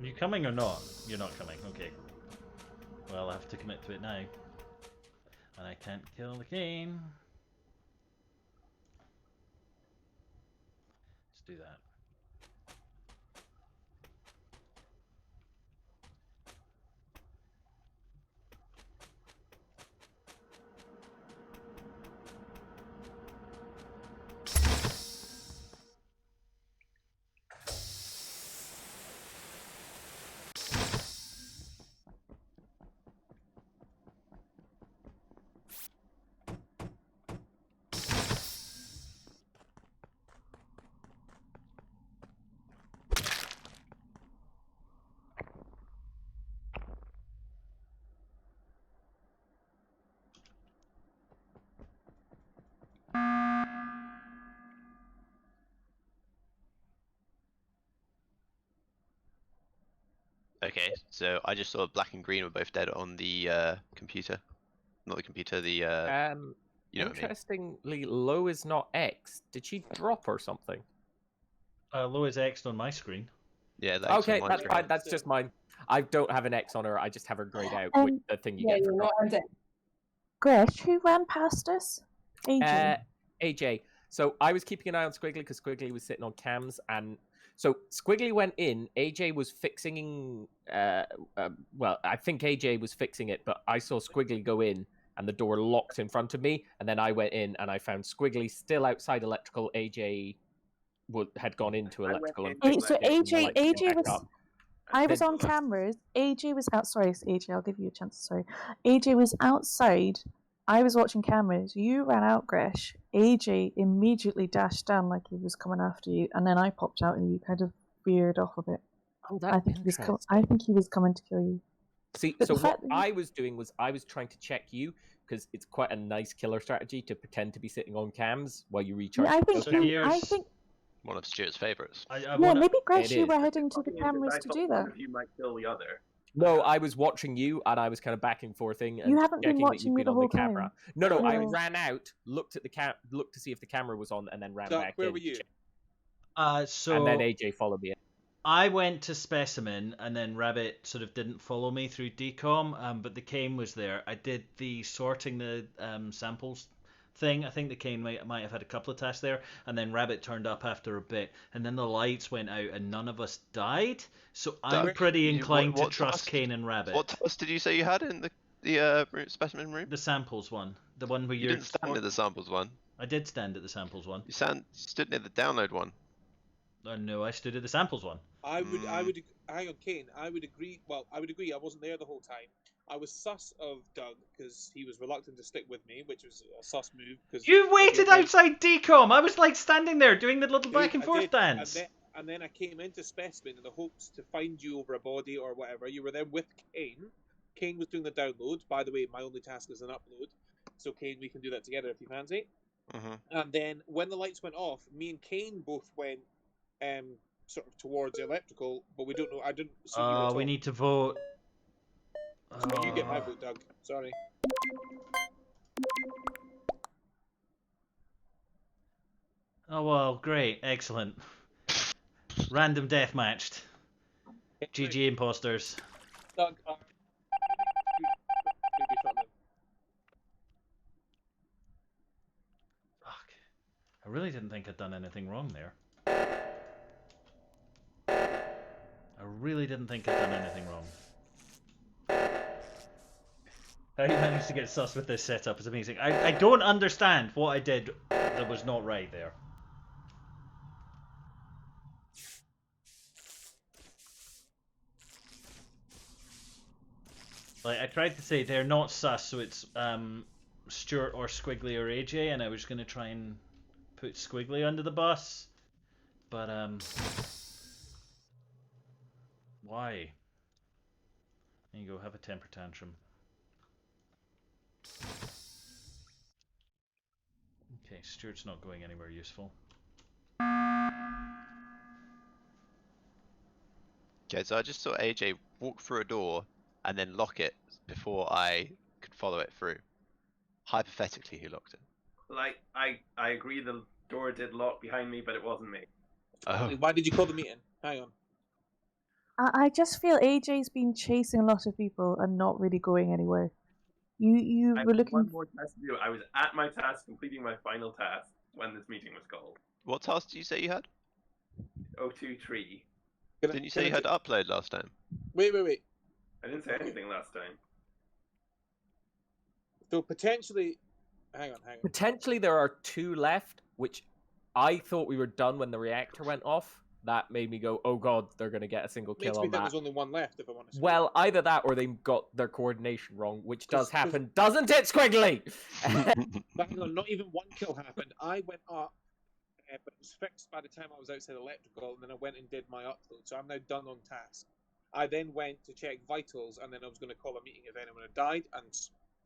Speaker 1: Are you coming or not? You're not coming, okay. Well, I have to commit to it now. And I can't kill the game. Let's do that.
Speaker 9: Okay, so I just saw black and green were both dead on the computer. Not the computer, the you know what I mean.
Speaker 3: Interestingly, Lo is not X. Did she drop or something?
Speaker 1: Lo is X'd on my screen.
Speaker 9: Yeah, the X
Speaker 3: Okay,
Speaker 9: on my
Speaker 3: that's
Speaker 9: screen.
Speaker 3: fine. That's just mine. I don't have an X on her. I just have her grayed out with the thing you get for dropping.
Speaker 7: Gresh, who ran past us? AJ.
Speaker 3: AJ. So I was keeping an eye on Squiggly because Squiggly was sitting on cams, and so Squiggly went in. AJ was fixing. Well, I think AJ was fixing it, but I saw Squiggly go in, and the door locked in front of me. And then I went in, and I found Squiggly still outside electrical. AJ had gone into electrical.
Speaker 7: So AJ was. I was on cameras. AJ was out. Sorry, AJ. I'll give you a chance. Sorry, AJ was outside. I was watching cameras. You ran out, Gresh. AJ immediately dashed down like he was coming after you, and then I popped out, and you kind of veered off a bit.
Speaker 3: Oh,
Speaker 7: I think he was coming to kill you.
Speaker 3: See,
Speaker 7: But
Speaker 3: so
Speaker 7: the
Speaker 3: what
Speaker 7: fact that
Speaker 3: I was doing was I was trying to check you because it's quite a nice killer strategy to pretend to be sitting on cams while you recharge.
Speaker 7: I think
Speaker 3: your
Speaker 7: you. I think.
Speaker 9: One of Stuart's favourites.
Speaker 7: Yeah, maybe Gresh, you were heading to the cameras to do that.
Speaker 5: You might kill the other.
Speaker 3: No, I was watching you, and I was kind of back and forthing. And
Speaker 7: You haven't been
Speaker 3: checking that
Speaker 7: watching
Speaker 3: you'd
Speaker 7: me
Speaker 3: been
Speaker 7: the
Speaker 3: on
Speaker 7: whole
Speaker 3: camera.
Speaker 7: time.
Speaker 3: No, I
Speaker 7: No.
Speaker 3: ran out, looked at the looked to see if the camera was on, and then ran
Speaker 11: Duck,
Speaker 3: back
Speaker 11: where
Speaker 3: in.
Speaker 11: were you?
Speaker 1: So
Speaker 3: And then AJ followed me in.
Speaker 1: I went to Specimen, and then Rabbit sort of didn't follow me through decom, but the Kane was there. I did the sorting the samples thing. I think the Kane might have had a couple of tasks there, and then Rabbit turned up after a bit, and then the lights went out, and none of us died. So I'm
Speaker 9: Doug,
Speaker 1: pretty inclined
Speaker 9: what
Speaker 1: to trust
Speaker 9: task-
Speaker 1: Kane and Rabbit.
Speaker 9: What task did you say you had in the specimen room?
Speaker 1: The samples one, the one where
Speaker 9: You didn't stand at the samples one.
Speaker 1: I did stand at the samples one.
Speaker 9: You stood near the download one.
Speaker 1: No, I stood at the samples one.
Speaker 11: I would hang on, Kane. I would agree. Well, I would agree. I wasn't there the whole time. I was sus of Doug because he was reluctant to stick with me, which was a sus move. Cause
Speaker 1: You waited outside decom. I was like standing there doing the little back and forth dance.
Speaker 11: And then I came into Specimen in the hopes to find you over a body or whatever. You were there with Kane. Kane was doing the download. By the way, my only task is an upload. So Kane, we can do that together if you fancy. And then when the lights went off, me and Kane both went sort of towards the electrical, but we don't know. I didn't see you at all.
Speaker 1: We need to vote.
Speaker 11: So you get my vote, Doug. Sorry.
Speaker 1: Oh well, great, excellent. Random death matched. GG imposters.
Speaker 11: Doug,
Speaker 1: Fuck. I really didn't think I'd done anything wrong there. I really didn't think I'd done anything wrong. How you managed to get sus with this setup is amazing. I don't understand what I did that was not right there. Like, I tried to say they're not sus, so it's Stuart or Squiggly or AJ, and I was going to try and put Squiggly under the bus. But, why? There you go, have a temper tantrum. Okay, Stuart's not going anywhere useful.
Speaker 9: Okay, so I just saw AJ walk through a door and then lock it before I could follow it through. Hypothetically, he locked it.
Speaker 5: Like, I agree the door did lock behind me, but it wasn't me.
Speaker 9: Oh.
Speaker 11: why did you call the meeting? Hang on.
Speaker 7: I just feel AJ's been chasing a lot of people and not really going anywhere. You
Speaker 5: I
Speaker 7: were
Speaker 5: had
Speaker 7: looking.
Speaker 5: one more task to do. I was at my task, completing my final task, when this meeting was called.
Speaker 9: What task did you say you had?
Speaker 5: 023.
Speaker 9: Didn't you say you had to upload last time?
Speaker 11: Wait.
Speaker 5: I didn't say anything last time.
Speaker 11: So potentially, hang on.
Speaker 3: Potentially there are 2 left, which I thought we were done when the reactor went off. That made me go, oh god, they're going to get a single kill
Speaker 11: Makes me
Speaker 3: on
Speaker 11: think
Speaker 3: that.
Speaker 11: there's only one left, if I'm honest.
Speaker 3: Well, either that or they got their coordination wrong, which does happen, doesn't it, Squiggly?
Speaker 11: But hang on, not even one kill happened. I went up, but it was fixed by the time I was outside electrical, and then I went and did my upload. So I'm now done on task. I then went to check vitals, and then I was going to call a meeting if anyone had died, and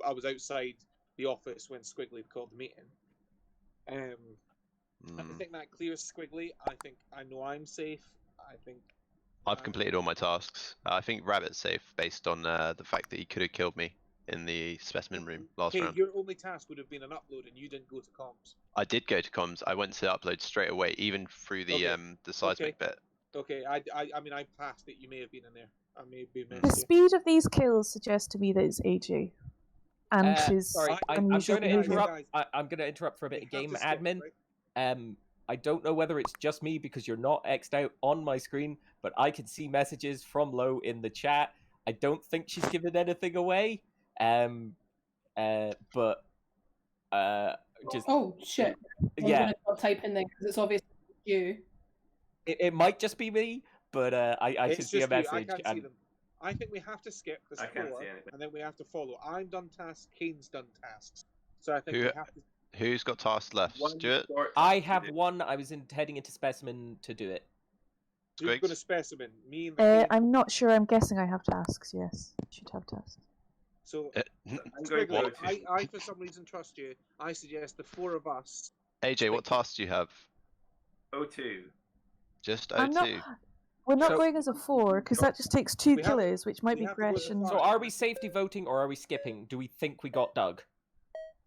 Speaker 11: I was outside the office when Squiggly called the meeting. I think that clears Squiggly. I know I'm safe.
Speaker 9: I've completed all my tasks. I think Rabbit's safe based on the fact that he could have killed me in the specimen room last round.
Speaker 11: Your only task would have been an upload, and you didn't go to comms.
Speaker 9: I did go to comms. I went to upload straight away, even through the seismic bit.
Speaker 11: Okay, I mean, I passed it. You may have been in there. I may be
Speaker 7: The speed of these kills suggests to me that it's AJ. And his
Speaker 3: sorry, I'm going to interrupt. I'm going to interrupt for a bit of game admin. I don't know whether it's just me because you're not X'd out on my screen, but I can see messages from Lo in the chat. I don't think she's given anything away. But just
Speaker 6: oh shit!
Speaker 3: Yeah,
Speaker 6: I'll type in there because it's obviously you.
Speaker 3: It might just be me, but I can see a message.
Speaker 11: I can't see them. I think we have to skip this floor, and then we have to follow. I'm done tasks. Kane's done tasks. So I think we have to.
Speaker 9: Who's got tasks left? Stuart?
Speaker 3: I have one. I was heading into specimen to do it.
Speaker 11: Who's got a specimen? Me and
Speaker 7: I'm not sure. I'm guessing I have tasks. Yes, I should have tasks.
Speaker 11: So, I for some reason trust you. I suggest the 4 of us.
Speaker 9: AJ, what tasks do you have?
Speaker 5: 02.
Speaker 9: Just 02.
Speaker 7: We're not going as a 4 because that just takes 2 killers, which might be Gresh and.
Speaker 3: So are we safety voting or are we skipping? Do we think we got Doug?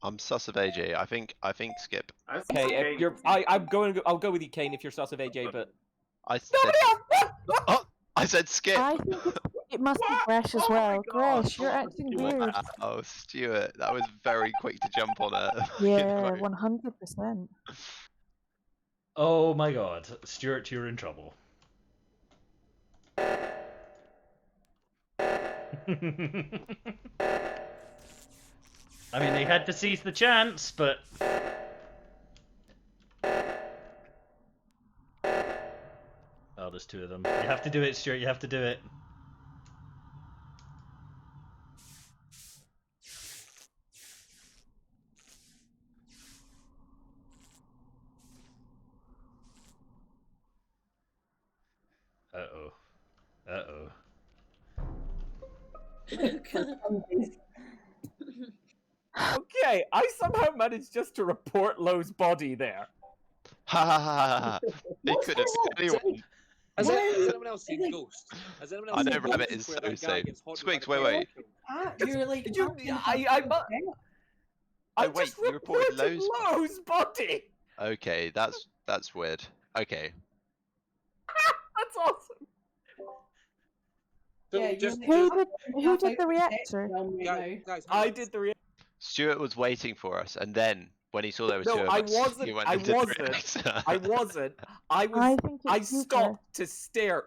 Speaker 9: I'm sus of AJ. I think skip.
Speaker 3: Okay, if you're, I'll go with you, Kane, if you're sus of AJ. But
Speaker 9: I said, I said skip.
Speaker 7: I think it must be Gresh as well. Gresh, you're acting weird.
Speaker 9: Oh, Stuart, that was very quick to jump on it.
Speaker 7: Yeah, 100%.
Speaker 1: Oh my god, Stuart, you're in trouble. I mean, they had to seize the chance, but... Oh, there's 2 of them. You have to do it, Stuart, you have to do it. Uh-oh. Uh-oh.
Speaker 3: Okay, I somehow managed just to report Lowe's body there.
Speaker 9: Ha ha ha ha! He could have seen anyone.
Speaker 11: Has anyone else seen Ghost? Has anyone else
Speaker 9: I know
Speaker 11: seen
Speaker 9: Rabbit
Speaker 11: Ghost
Speaker 9: is
Speaker 11: where
Speaker 9: so
Speaker 11: that guy
Speaker 9: safe.
Speaker 11: gets haunted
Speaker 9: Squigs,
Speaker 11: by the
Speaker 9: wait.
Speaker 6: You're like,
Speaker 3: I
Speaker 9: wait,
Speaker 3: just
Speaker 9: you reported
Speaker 3: reported
Speaker 9: Lowe's
Speaker 3: Lowe's body.
Speaker 9: Okay, that's weird. Okay.
Speaker 3: That's awesome.
Speaker 11: So
Speaker 6: Yeah,
Speaker 11: just,
Speaker 7: Who did the reactor?
Speaker 11: guys,
Speaker 3: I did the reactor.
Speaker 9: Stuart was waiting for us, and then when he saw there were
Speaker 3: No,
Speaker 9: two of
Speaker 3: I
Speaker 9: us,
Speaker 3: wasn't.
Speaker 9: he went
Speaker 3: I
Speaker 9: into the
Speaker 3: wasn't.
Speaker 9: reactor.
Speaker 3: I wasn't. I was.
Speaker 7: I think
Speaker 3: I
Speaker 7: it's you,
Speaker 3: stopped to stare.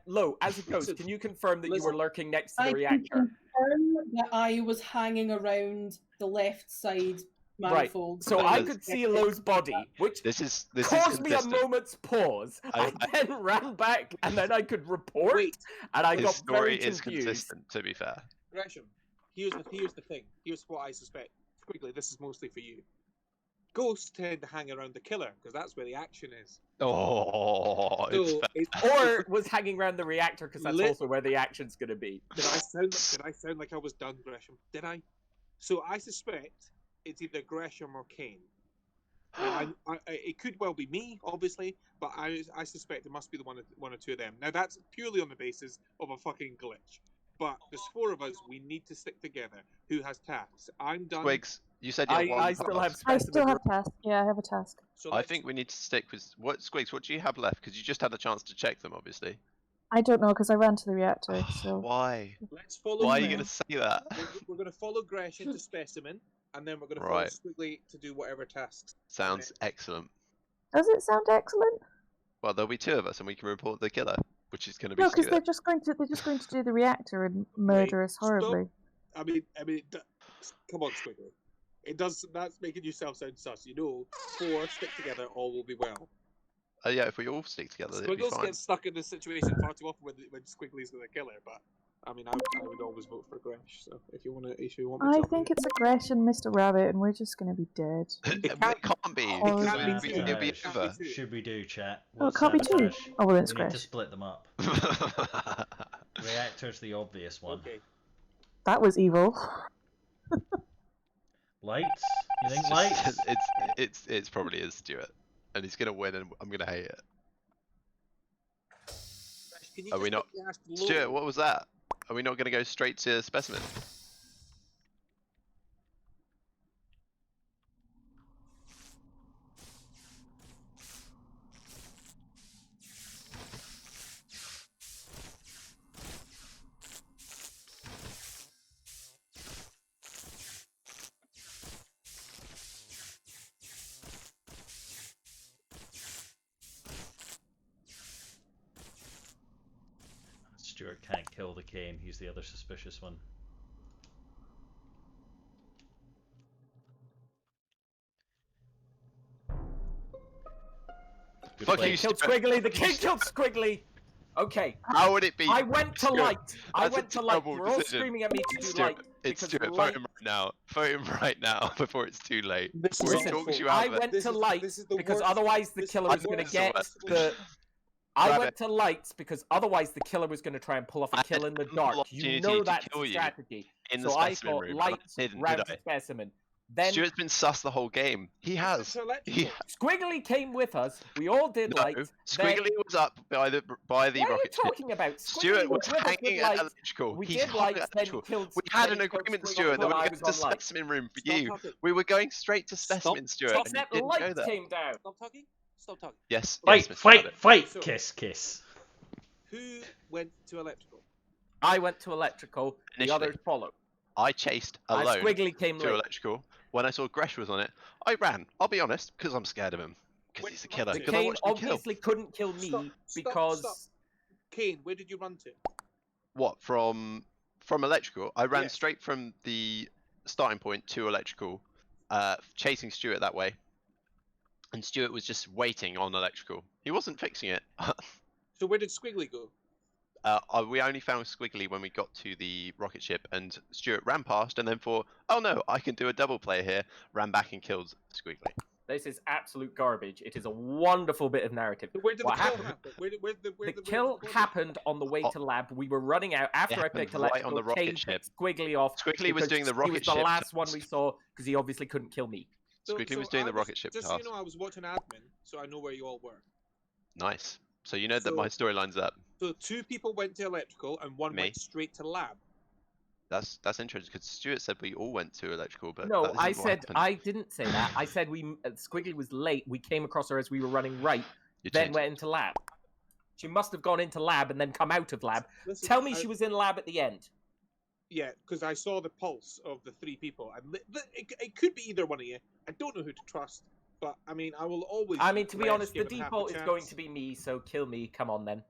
Speaker 3: Lo, as a ghost, can you confirm that you were lurking next to the
Speaker 6: I can
Speaker 3: reactor?
Speaker 6: confirm that I was hanging around the left side
Speaker 3: Right.
Speaker 6: manifold.
Speaker 3: So I could see Lowe's body, which
Speaker 9: This is
Speaker 3: caused me a
Speaker 9: consistent.
Speaker 3: moment's pause. I then ran back, and then I could report,
Speaker 11: Wait.
Speaker 3: and I
Speaker 9: His
Speaker 3: got
Speaker 9: story
Speaker 3: very
Speaker 9: is
Speaker 3: confused.
Speaker 9: consistent, to be fair.
Speaker 11: Gresham, here's the thing. Here's what I suspect. Quickly, this is mostly for you. Ghosts tend to hang around the killer because that's where the action is.
Speaker 9: Oh, it's
Speaker 11: So
Speaker 9: fair.
Speaker 3: Or was hanging around the reactor because that's
Speaker 11: Lit-
Speaker 3: also where the action's going to be.
Speaker 11: Did I sound like I was done, Gresham? Did I? So I suspect it's either Gresham or Kane. It could well be me, obviously, but I suspect it must be the one or two of them. Now that's purely on the basis of a fucking glitch. But there's four of us. We need to stick together. Who has tasks? I'm done.
Speaker 9: Twigs, you said you had one
Speaker 3: I still have
Speaker 9: task.
Speaker 7: I
Speaker 3: specimen.
Speaker 7: still have task. Yeah, I have a task.
Speaker 11: So
Speaker 9: I
Speaker 11: let's-
Speaker 9: think we need to stick with what Squigs. What do you have left? Because you just had a chance to check them, obviously.
Speaker 7: I don't know because I ran to the reactor. So
Speaker 9: Why?
Speaker 11: let's follow.
Speaker 9: Why are you
Speaker 11: Gresh.
Speaker 9: going to say that?
Speaker 11: We're going to follow Gresh into specimen, and then we're going to
Speaker 9: Right.
Speaker 11: follow Squiggly to do whatever tasks.
Speaker 9: Sounds excellent.
Speaker 7: does it sound excellent?
Speaker 9: Well, there'll be two of us, and we can report the killer, which is going to be
Speaker 7: No, because
Speaker 9: Stuart.
Speaker 7: they're just going to do the reactor and murder us horribly.
Speaker 11: I mean, come on, Squiggly. It does. That's making yourself sound sus. You know, four stick together, all will be well.
Speaker 9: Yeah, if we all stick together, it'll be
Speaker 11: Squiggles
Speaker 9: fine.
Speaker 11: gets stuck in this situation far too often when Squiggly's the killer. But I mean, I would always vote for Gresh. So if you want me
Speaker 7: I
Speaker 11: to,
Speaker 7: think it's aggression, Mr. Rabbit, and we're just going to be dead.
Speaker 9: It can't be.
Speaker 7: It
Speaker 9: because
Speaker 7: can't
Speaker 11: be
Speaker 9: it'll be
Speaker 11: two.
Speaker 9: over.
Speaker 1: Should we do, chat?
Speaker 7: Oh, it can't be two.
Speaker 1: Sabotage?
Speaker 7: Oh, well, then
Speaker 1: We need to
Speaker 7: Gresh.
Speaker 1: split them up. Reactor's the obvious one.
Speaker 11: okay.
Speaker 7: That was evil.
Speaker 1: Lights? You think
Speaker 9: It's
Speaker 1: lights?
Speaker 9: just- it's probably is Stuart, and he's gonna win, and I'm gonna hate it.
Speaker 11: Can you
Speaker 9: Are we
Speaker 11: just
Speaker 9: not?
Speaker 11: quickly ask Lo-
Speaker 9: Stuart, what was that? Are we not gonna go straight to specimen?
Speaker 1: Stuart can't kill the Kane, he's the other suspicious one. Good
Speaker 9: Fuck
Speaker 1: play.
Speaker 9: you,
Speaker 3: Killed
Speaker 9: Stuart.
Speaker 3: Squiggly. The king killed Squiggly. Okay.
Speaker 9: How would it be?
Speaker 3: I went to
Speaker 9: Stuart,
Speaker 3: light. I
Speaker 9: that's a
Speaker 3: went to light.
Speaker 9: terrible
Speaker 3: We're all
Speaker 9: decision.
Speaker 3: screaming at me to do
Speaker 9: Stuart,
Speaker 3: light.
Speaker 9: it's
Speaker 3: because
Speaker 9: Stuart.
Speaker 3: light...
Speaker 9: Vote him right now. Vote him right now before it's too late.
Speaker 11: This
Speaker 9: Before
Speaker 11: is
Speaker 9: he
Speaker 11: awful.
Speaker 9: talks you out
Speaker 3: I
Speaker 9: of it.
Speaker 3: went
Speaker 11: This
Speaker 3: to
Speaker 11: is-
Speaker 3: light
Speaker 11: this is the
Speaker 3: because
Speaker 11: worst-
Speaker 3: otherwise the
Speaker 11: this
Speaker 3: killer
Speaker 11: is
Speaker 3: was
Speaker 11: the
Speaker 3: going to
Speaker 11: worst.
Speaker 3: get
Speaker 9: Worst.
Speaker 3: the. I
Speaker 9: Rabbit.
Speaker 3: went to lights because otherwise the killer was going to try and pull off
Speaker 9: I
Speaker 3: a kill
Speaker 9: had
Speaker 3: in the
Speaker 9: ample
Speaker 3: dark. You
Speaker 9: opportunity
Speaker 3: know
Speaker 9: to
Speaker 3: that's
Speaker 9: kill
Speaker 3: the
Speaker 9: you
Speaker 3: strategy.
Speaker 9: in the
Speaker 3: So I
Speaker 9: specimen
Speaker 3: thought
Speaker 9: room, and
Speaker 3: light
Speaker 9: I didn't,
Speaker 3: round
Speaker 9: did
Speaker 3: to
Speaker 9: I?
Speaker 3: specimen. Then
Speaker 9: Stuart's been sus the whole game. He has.
Speaker 11: So electrical.
Speaker 9: He,
Speaker 3: Squiggly came with us. We all did
Speaker 9: no,
Speaker 3: light.
Speaker 9: Squiggly was up by the
Speaker 3: What are you
Speaker 9: rocket ship.
Speaker 3: talking about?
Speaker 9: Stuart
Speaker 3: Squiggly
Speaker 9: was
Speaker 3: with us with
Speaker 9: hanging at
Speaker 3: light.
Speaker 9: electrical.
Speaker 3: We
Speaker 9: He's
Speaker 3: did
Speaker 9: hung
Speaker 3: lights,
Speaker 9: at
Speaker 3: then
Speaker 9: electrical.
Speaker 3: killed.
Speaker 9: We had
Speaker 3: then
Speaker 9: an
Speaker 3: killed
Speaker 9: agreement,
Speaker 3: Squiggly
Speaker 9: Stuart, that we
Speaker 3: while
Speaker 9: were
Speaker 3: I
Speaker 9: going
Speaker 3: was
Speaker 9: to
Speaker 3: on light.
Speaker 9: specimen room for
Speaker 11: Stop
Speaker 9: you.
Speaker 11: talking.
Speaker 9: We were going straight to specimen, Stuart,
Speaker 3: Stop
Speaker 9: and you
Speaker 3: that
Speaker 9: didn't go
Speaker 3: light
Speaker 9: there.
Speaker 3: came down.
Speaker 11: Stop talking. Stop talking.
Speaker 9: Yes.
Speaker 1: Fight,
Speaker 9: yes, Mr.
Speaker 1: fight,
Speaker 9: Rabbit.
Speaker 1: fight!
Speaker 11: So-
Speaker 1: Kiss, kiss.
Speaker 11: Who went to electrical?
Speaker 3: I went to electrical. The
Speaker 9: Initially.
Speaker 3: others followed.
Speaker 9: I chased
Speaker 3: And
Speaker 9: alone
Speaker 3: Squiggly came
Speaker 9: to
Speaker 3: late.
Speaker 9: electrical. When I saw Gresh was on it, I ran. I'll be honest, because I'm scared of him. Because
Speaker 11: Wait,
Speaker 9: he's a killer.
Speaker 11: the
Speaker 9: Because I
Speaker 3: Kane
Speaker 9: watched him kill.
Speaker 3: obviously couldn't kill me
Speaker 11: Stop,
Speaker 3: because
Speaker 11: stop. Kane, where did you run to?
Speaker 9: What, from electrical? I ran
Speaker 11: Yes.
Speaker 9: straight from the starting point to electrical, chasing Stuart that way. And Stuart was just waiting on electrical. He wasn't fixing it.
Speaker 11: So where did Squiggly go?
Speaker 9: We only found Squiggly when we got to the rocket ship, and Stuart ran past and then thought, oh no, I can do a double play here, ran back and killed Squiggly.
Speaker 3: This is absolute garbage. It is a wonderful bit of narrative.
Speaker 11: Where did the
Speaker 3: What
Speaker 11: kill
Speaker 3: happened?
Speaker 11: happen?
Speaker 3: The kill happened on the way to lab. We were running out after I picked
Speaker 9: right
Speaker 3: electrical.
Speaker 9: on the rocket
Speaker 3: Kane
Speaker 9: ship.
Speaker 3: picked Squiggly off.
Speaker 9: Squiggly was
Speaker 3: because
Speaker 9: doing the
Speaker 3: he
Speaker 9: rocket
Speaker 3: was the
Speaker 9: ship
Speaker 3: last one
Speaker 9: task.
Speaker 3: we saw because he obviously couldn't kill me.
Speaker 9: Squiggly was doing the rocket ship
Speaker 11: Just
Speaker 9: task.
Speaker 11: so you know, I was watching admin, so I know where you all were.
Speaker 9: Nice. So you know that my storyline's up.
Speaker 11: So 2 people went to electrical and 1
Speaker 9: Me.
Speaker 11: went straight to lab.
Speaker 9: That's interesting because Stuart said we all went to electrical, but
Speaker 3: No,
Speaker 9: that isn't
Speaker 3: I
Speaker 9: what
Speaker 3: said
Speaker 9: happened.
Speaker 3: I didn't say that. I said Squiggly was late. We came across her as we were running right, then went into lab. She must have gone into lab and then come out of lab.
Speaker 11: Listen,
Speaker 3: Tell me she was in lab at the end.
Speaker 11: Yeah, because I saw the pulse of the 3 people, and it could be either one of you. I don't know who to trust, but I mean, I will always.
Speaker 3: I mean, to be
Speaker 11: rest
Speaker 3: honest, the
Speaker 11: given half
Speaker 3: default is
Speaker 11: chance.
Speaker 3: going to be me, so kill me. Come on then.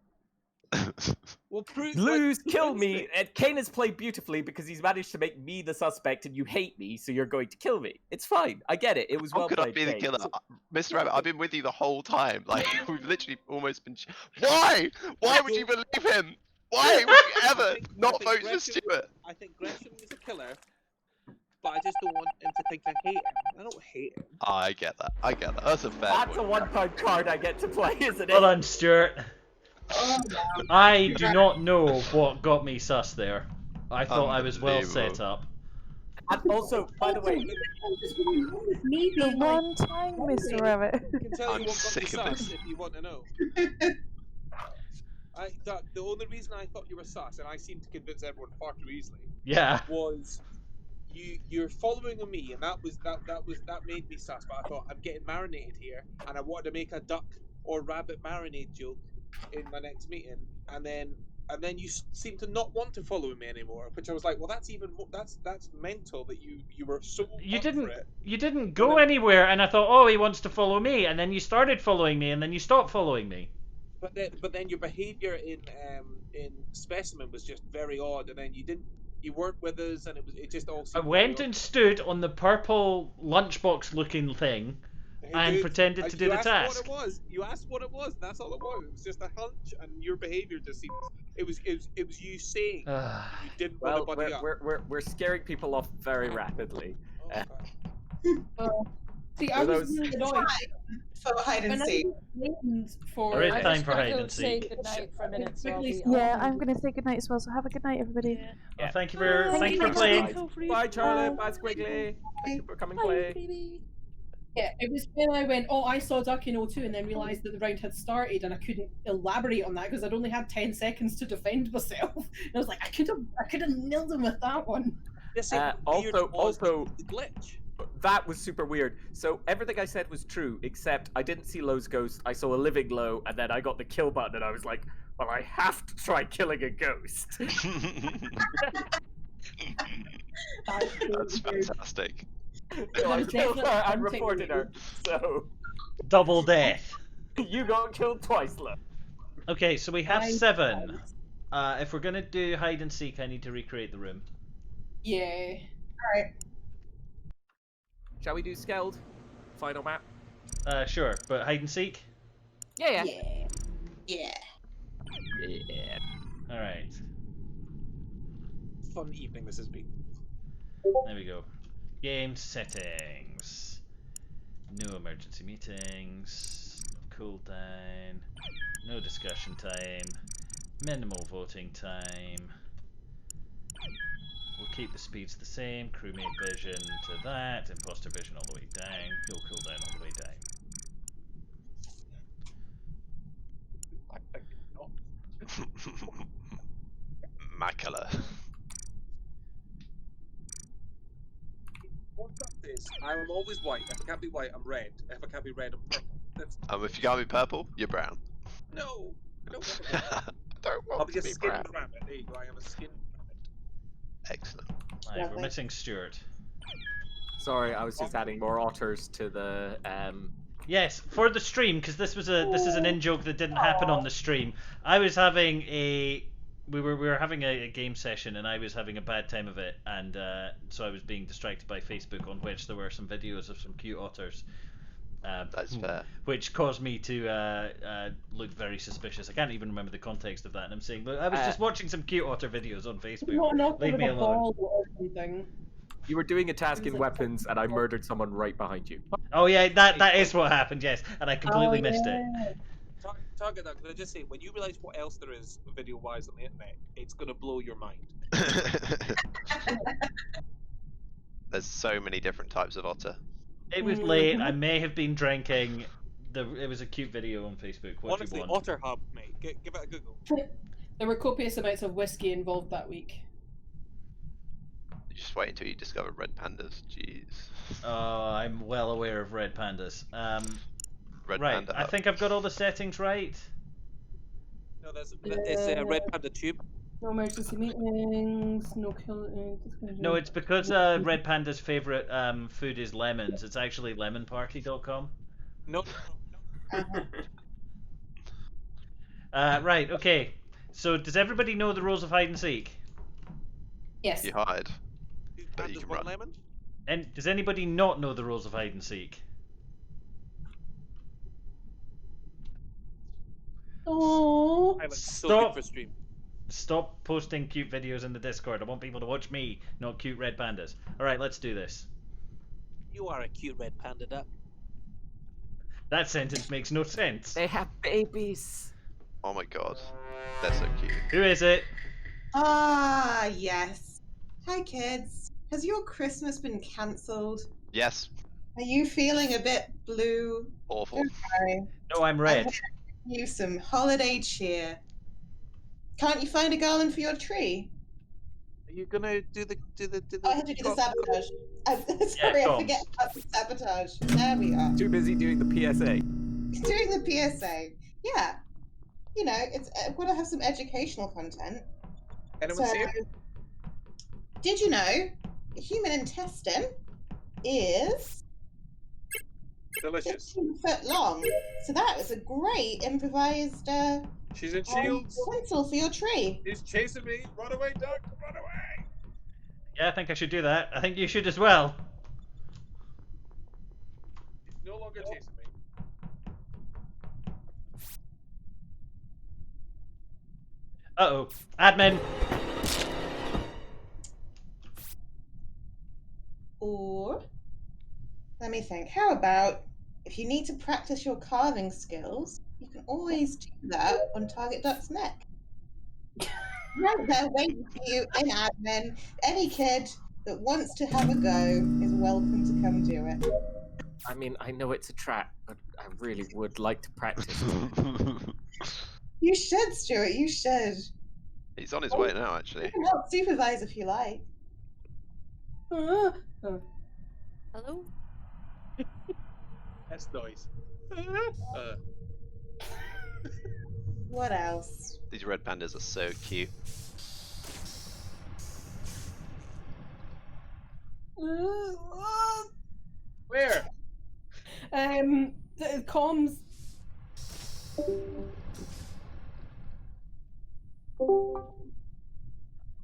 Speaker 11: Well,
Speaker 3: Lose, kill me. And Kane has played beautifully because he's managed to make me the suspect, and you hate me, so you're going to kill me. It's fine. I get it. It was
Speaker 9: How
Speaker 3: well
Speaker 9: could
Speaker 3: played.
Speaker 9: I be the
Speaker 3: Kane.
Speaker 9: killer? Mr. Rabbit, I've been with you the whole time. Like, we've literally almost been... Why? Why would you believe him? Why would you ever not vote for Stuart?
Speaker 11: I think Gresham is a killer, but I just don't want him to think I hate him. I don't hate him.
Speaker 9: Oh, I get that. I get that. That's a fair
Speaker 3: That's a
Speaker 9: point.
Speaker 3: one-time card I get to play, isn't it?
Speaker 1: Well done, Stuart. I do not know what got me sus there. I thought I was well set up.
Speaker 3: And also, by the way,
Speaker 7: The one time, Mr. Rabbit.
Speaker 11: I can tell
Speaker 9: I'm
Speaker 11: you what got me
Speaker 9: sick of
Speaker 11: sus
Speaker 9: this.
Speaker 11: if you want to know. Doug, the only reason I thought you were sus, and I seem to convince everyone far too easily,
Speaker 1: Yeah.
Speaker 11: was you're following me, and that made me sus. But I thought I'm getting marinated here, and I wanted to make a duck or rabbit marinade joke in my next meeting, and then you seem to not want to follow me anymore, which I was like, well, that's even that's mental that you were so
Speaker 1: You
Speaker 11: up
Speaker 1: didn't.
Speaker 11: for it.
Speaker 1: You didn't go anywhere, and I thought, oh, he wants to follow me, and then you started following me, and then you stopped following me.
Speaker 11: But then your behaviour in Specimen was just very odd, and then you weren't with us, and it just all.
Speaker 1: I went and stood on the purple lunchbox-looking thing, and pretended to do the task.
Speaker 11: You asked what it was. That's all it was. It was just a hunch, and your behaviour just seemed. It was you saying you didn't want to buddy up.
Speaker 3: we're scaring people off very rapidly.
Speaker 6: See, I was really annoyed.
Speaker 2: For hide and seek.
Speaker 1: There is time for hide and
Speaker 8: Say
Speaker 1: seek.
Speaker 8: goodnight for a minute. So I'll be
Speaker 7: Yeah, I'm going to say goodnight as well, so have a good night, everybody.
Speaker 1: Well, thank you for playing.
Speaker 3: Bye, Charlie. Bye, Squiggly. Thank you for coming play.
Speaker 6: Yeah, it was when I went, oh, I saw Duck in O2 and then realised that the round had started and I couldn't elaborate on that because I'd only had 10 seconds to defend myself. And I was like, I could have nailed him with that one.
Speaker 3: Also,
Speaker 11: the glitch.
Speaker 3: That was super weird. So everything I said was true, except I didn't see Lowe's ghost. I saw a living Lowe, and then I got the kill button, and I was like, well, I have to try killing a ghost.
Speaker 9: That's fantastic.
Speaker 3: So I killed her and reported her. So
Speaker 1: Double death.
Speaker 3: You got killed twice, Lowe.
Speaker 1: Okay, so we have 7. If we're gonna do hide and seek, I need to recreate the room.
Speaker 6: Yeah.
Speaker 2: Alright.
Speaker 3: Shall we do Skeld? Final map?
Speaker 1: Sure, but hide and seek?
Speaker 3: Yeah.
Speaker 2: Yeah.
Speaker 1: Alright.
Speaker 11: Fun evening this has been.
Speaker 1: There we go. Game settings. No emergency meetings. No cooldown. No discussion time. Minimal voting time. We'll keep the speeds the same. Crewmate vision to that. Imposter vision all the way down. No cooldown all the way down.
Speaker 9: Macula.
Speaker 11: What's up this? I'm always white. If I can't be white, I'm red. If I can't be red, I'm purple. That's...
Speaker 9: If you can't be purple, you're brown.
Speaker 11: No. I don't want to be
Speaker 9: Don't
Speaker 11: I'll
Speaker 9: want
Speaker 11: be a
Speaker 9: to be
Speaker 11: skinned
Speaker 9: brown.
Speaker 11: rabbit. There you go. I am a skinned rabbit.
Speaker 9: Excellent.
Speaker 1: Right, we're missing Stuart.
Speaker 3: Sorry, I was just adding more otters to the
Speaker 1: Yes, for the stream, because this is an in-joke that didn't happen on the stream. I was having we were having a game session and I was having a bad time of it, and so I was being distracted by Facebook, on which there were some videos of some cute otters.
Speaker 9: That's fair.
Speaker 1: Which caused me to look very suspicious. I can't even remember the context of that, and I'm saying, look, I was just watching some cute otter videos on Facebook.
Speaker 6: Not an otter
Speaker 1: Leave
Speaker 6: with
Speaker 1: me
Speaker 6: a
Speaker 1: alone.
Speaker 6: ball or something.
Speaker 3: You were doing a task in weapons, and I murdered someone right behind you.
Speaker 1: Oh yeah, that is what happened. Yes, and I completely missed it.
Speaker 11: Target that, because I just say, when you realise what else there is video-wise on the internet, it's going to blow your mind.
Speaker 9: There's so many different types of otter.
Speaker 1: It was late. I may have been drinking. It was a cute video on Facebook. What
Speaker 11: Honestly,
Speaker 1: do you want?
Speaker 11: Otter Hub, mate. Give it a Google.
Speaker 6: There were copious amounts of whiskey involved that week.
Speaker 9: You just wait until you discover red pandas. Jeez.
Speaker 1: Oh, I'm well aware of red pandas.
Speaker 9: Red
Speaker 1: right,
Speaker 9: panda
Speaker 1: I
Speaker 9: hub.
Speaker 1: think I've got all the settings right.
Speaker 11: No, it's a Red Panda tube.
Speaker 6: No emergency meetings, no killing.
Speaker 1: No, it's because Red Panda's favourite food is lemons. It's actually lemonparty.com.
Speaker 11: No.
Speaker 1: Right, okay. So does everybody know the rules of hide and seek?
Speaker 6: Yes.
Speaker 9: You hide, but you can run.
Speaker 11: Lemon?
Speaker 1: And does anybody not know the rules of hide and seek?
Speaker 6: Oh.
Speaker 11: I was so
Speaker 1: Stop.
Speaker 11: good for stream.
Speaker 1: Stop posting cute videos in the Discord. I want people to watch me, not cute red pandas. Alright, let's do this.
Speaker 11: You are a cute red panda duck.
Speaker 1: That sentence makes no sense.
Speaker 3: They have babies.
Speaker 9: Oh my god, they're so cute.
Speaker 1: Who is it?
Speaker 2: Ah, yes. Hi, kids. Has your Christmas been cancelled?
Speaker 9: Yes.
Speaker 2: Are you feeling a bit blue?
Speaker 9: Awful.
Speaker 2: Don't worry.
Speaker 1: No, I'm red.
Speaker 2: You some holiday cheer. Can't you find a garland for your tree?
Speaker 11: Are you gonna do the
Speaker 2: Oh, I have to do the sabotage. Sorry, I forget about the sabotage. There we are.
Speaker 3: Too busy doing the PSA.
Speaker 2: Doing the PSA. Yeah. You know, it's I've got to have some educational content.
Speaker 11: Anyone see it?
Speaker 2: Did you know the human intestine is
Speaker 11: Delicious.
Speaker 2: 15 foot long? So that was a great improvised
Speaker 11: She's in shields.
Speaker 2: pencil for your tree.
Speaker 11: He's chasing me. Run away, duck. Run away.
Speaker 1: Yeah, I think I should do that. I think you should as well.
Speaker 11: He's no longer chasing me.
Speaker 1: Uh-oh. Admin.
Speaker 2: Or, let me think, how about if you need to practice your carving skills, you can always do that on Target Duck's neck. Right there waiting for you in admin. Any kid that wants to have a go is welcome to come do it.
Speaker 3: I mean, I know it's a trap, but I really would like to practice.
Speaker 2: You should, Stuart, you should.
Speaker 9: He's on his way now, actually.
Speaker 2: You can help supervise if you like.
Speaker 8: Hello?
Speaker 11: That's noise.
Speaker 2: What else?
Speaker 9: These red pandas are so cute.
Speaker 11: Where?
Speaker 6: The comms.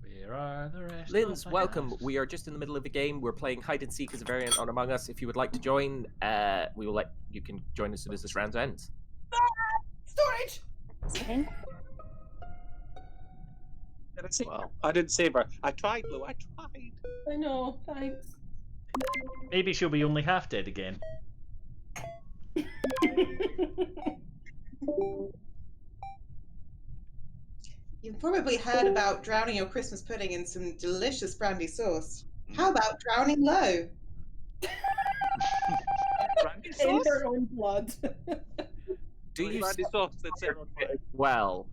Speaker 1: Where are the rest
Speaker 3: Linz,
Speaker 1: of my
Speaker 3: welcome.
Speaker 1: house?
Speaker 3: We are just in the middle of a game. We're playing hide and seek as a variant on Among Us. If you would like to join, we will let you can join as soon as this round ends.
Speaker 6: Storage!
Speaker 11: Did I save her? I didn't save her. I tried, Lou. I tried.
Speaker 6: I know, thanks.
Speaker 1: Maybe she'll be only half dead again.
Speaker 2: You've probably heard about drowning your Christmas pudding in some delicious brandy sauce. How about drowning low?
Speaker 11: Brandy
Speaker 6: In
Speaker 11: sauce?
Speaker 6: her own blood.
Speaker 3: Do you
Speaker 11: Brandy sauce that's in on fire.
Speaker 3: well?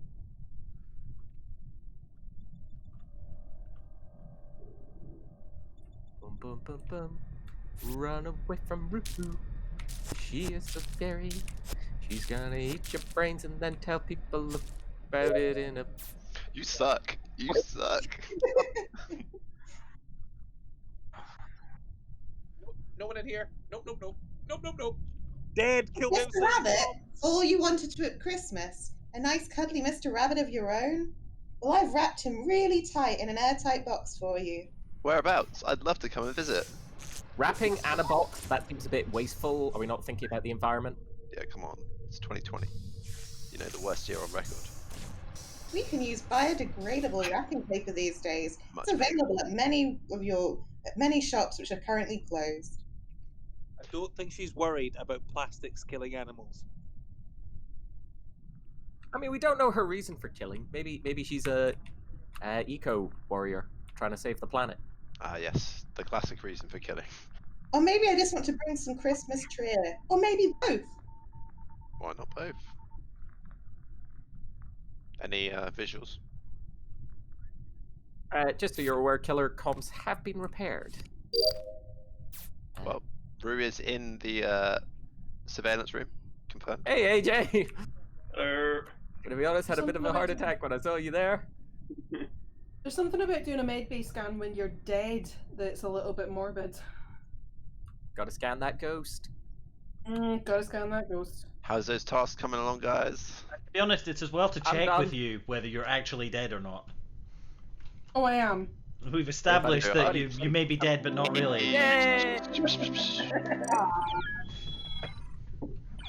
Speaker 3: Boom, boom, boom, boom. Run away from Ruru. She is so scary. She's gonna eat your brains and then tell people about it in a.
Speaker 9: You suck. You suck.
Speaker 11: No one in here. Nope, nope, nope. Nope, nope, nope. Dead. Killed him.
Speaker 2: Mr. Rabbit, all you wanted to at Christmas? A nice cuddly Mr. Rabbit of your own? Well, I've wrapped him really tight in an airtight box for you.
Speaker 9: Whereabouts? I'd love to come and visit.
Speaker 3: Wrapping and a box, that seems a bit wasteful. Are we not thinking about the environment?
Speaker 9: Yeah, come on. It's 2020. You know, the worst year on record.
Speaker 2: We can use biodegradable wrapping paper these days.
Speaker 9: Much
Speaker 2: It's available at many of your at many shops which are currently closed.
Speaker 11: I don't think she's worried about plastics killing animals.
Speaker 3: I mean, we don't know her reason for killing. Maybe she's a eco warrior trying to save the planet.
Speaker 9: Ah, yes, the classic reason for killing.
Speaker 2: Or maybe I just want to bring some Christmas cheer. Or maybe both.
Speaker 9: Why not both? Any visuals?
Speaker 3: Just so you're aware, killer comms have been repaired.
Speaker 9: Well, Rue is in the surveillance room. Confirmed.
Speaker 3: Hey, AJ!
Speaker 5: Hello.
Speaker 3: Gonna be honest, had a bit of a heart attack when I saw you there.
Speaker 6: There's something about doing a medbay scan when you're dead that's a little bit morbid.
Speaker 3: Gotta scan that ghost.
Speaker 6: Gotta scan that ghost.
Speaker 9: How's those tasks coming along, guys?
Speaker 1: To be honest, it's as well to
Speaker 3: I'm
Speaker 1: check
Speaker 3: done.
Speaker 1: with you whether you're actually dead or not.
Speaker 6: Oh, I am.
Speaker 1: We've established that you may be dead, but not really.
Speaker 3: Yay!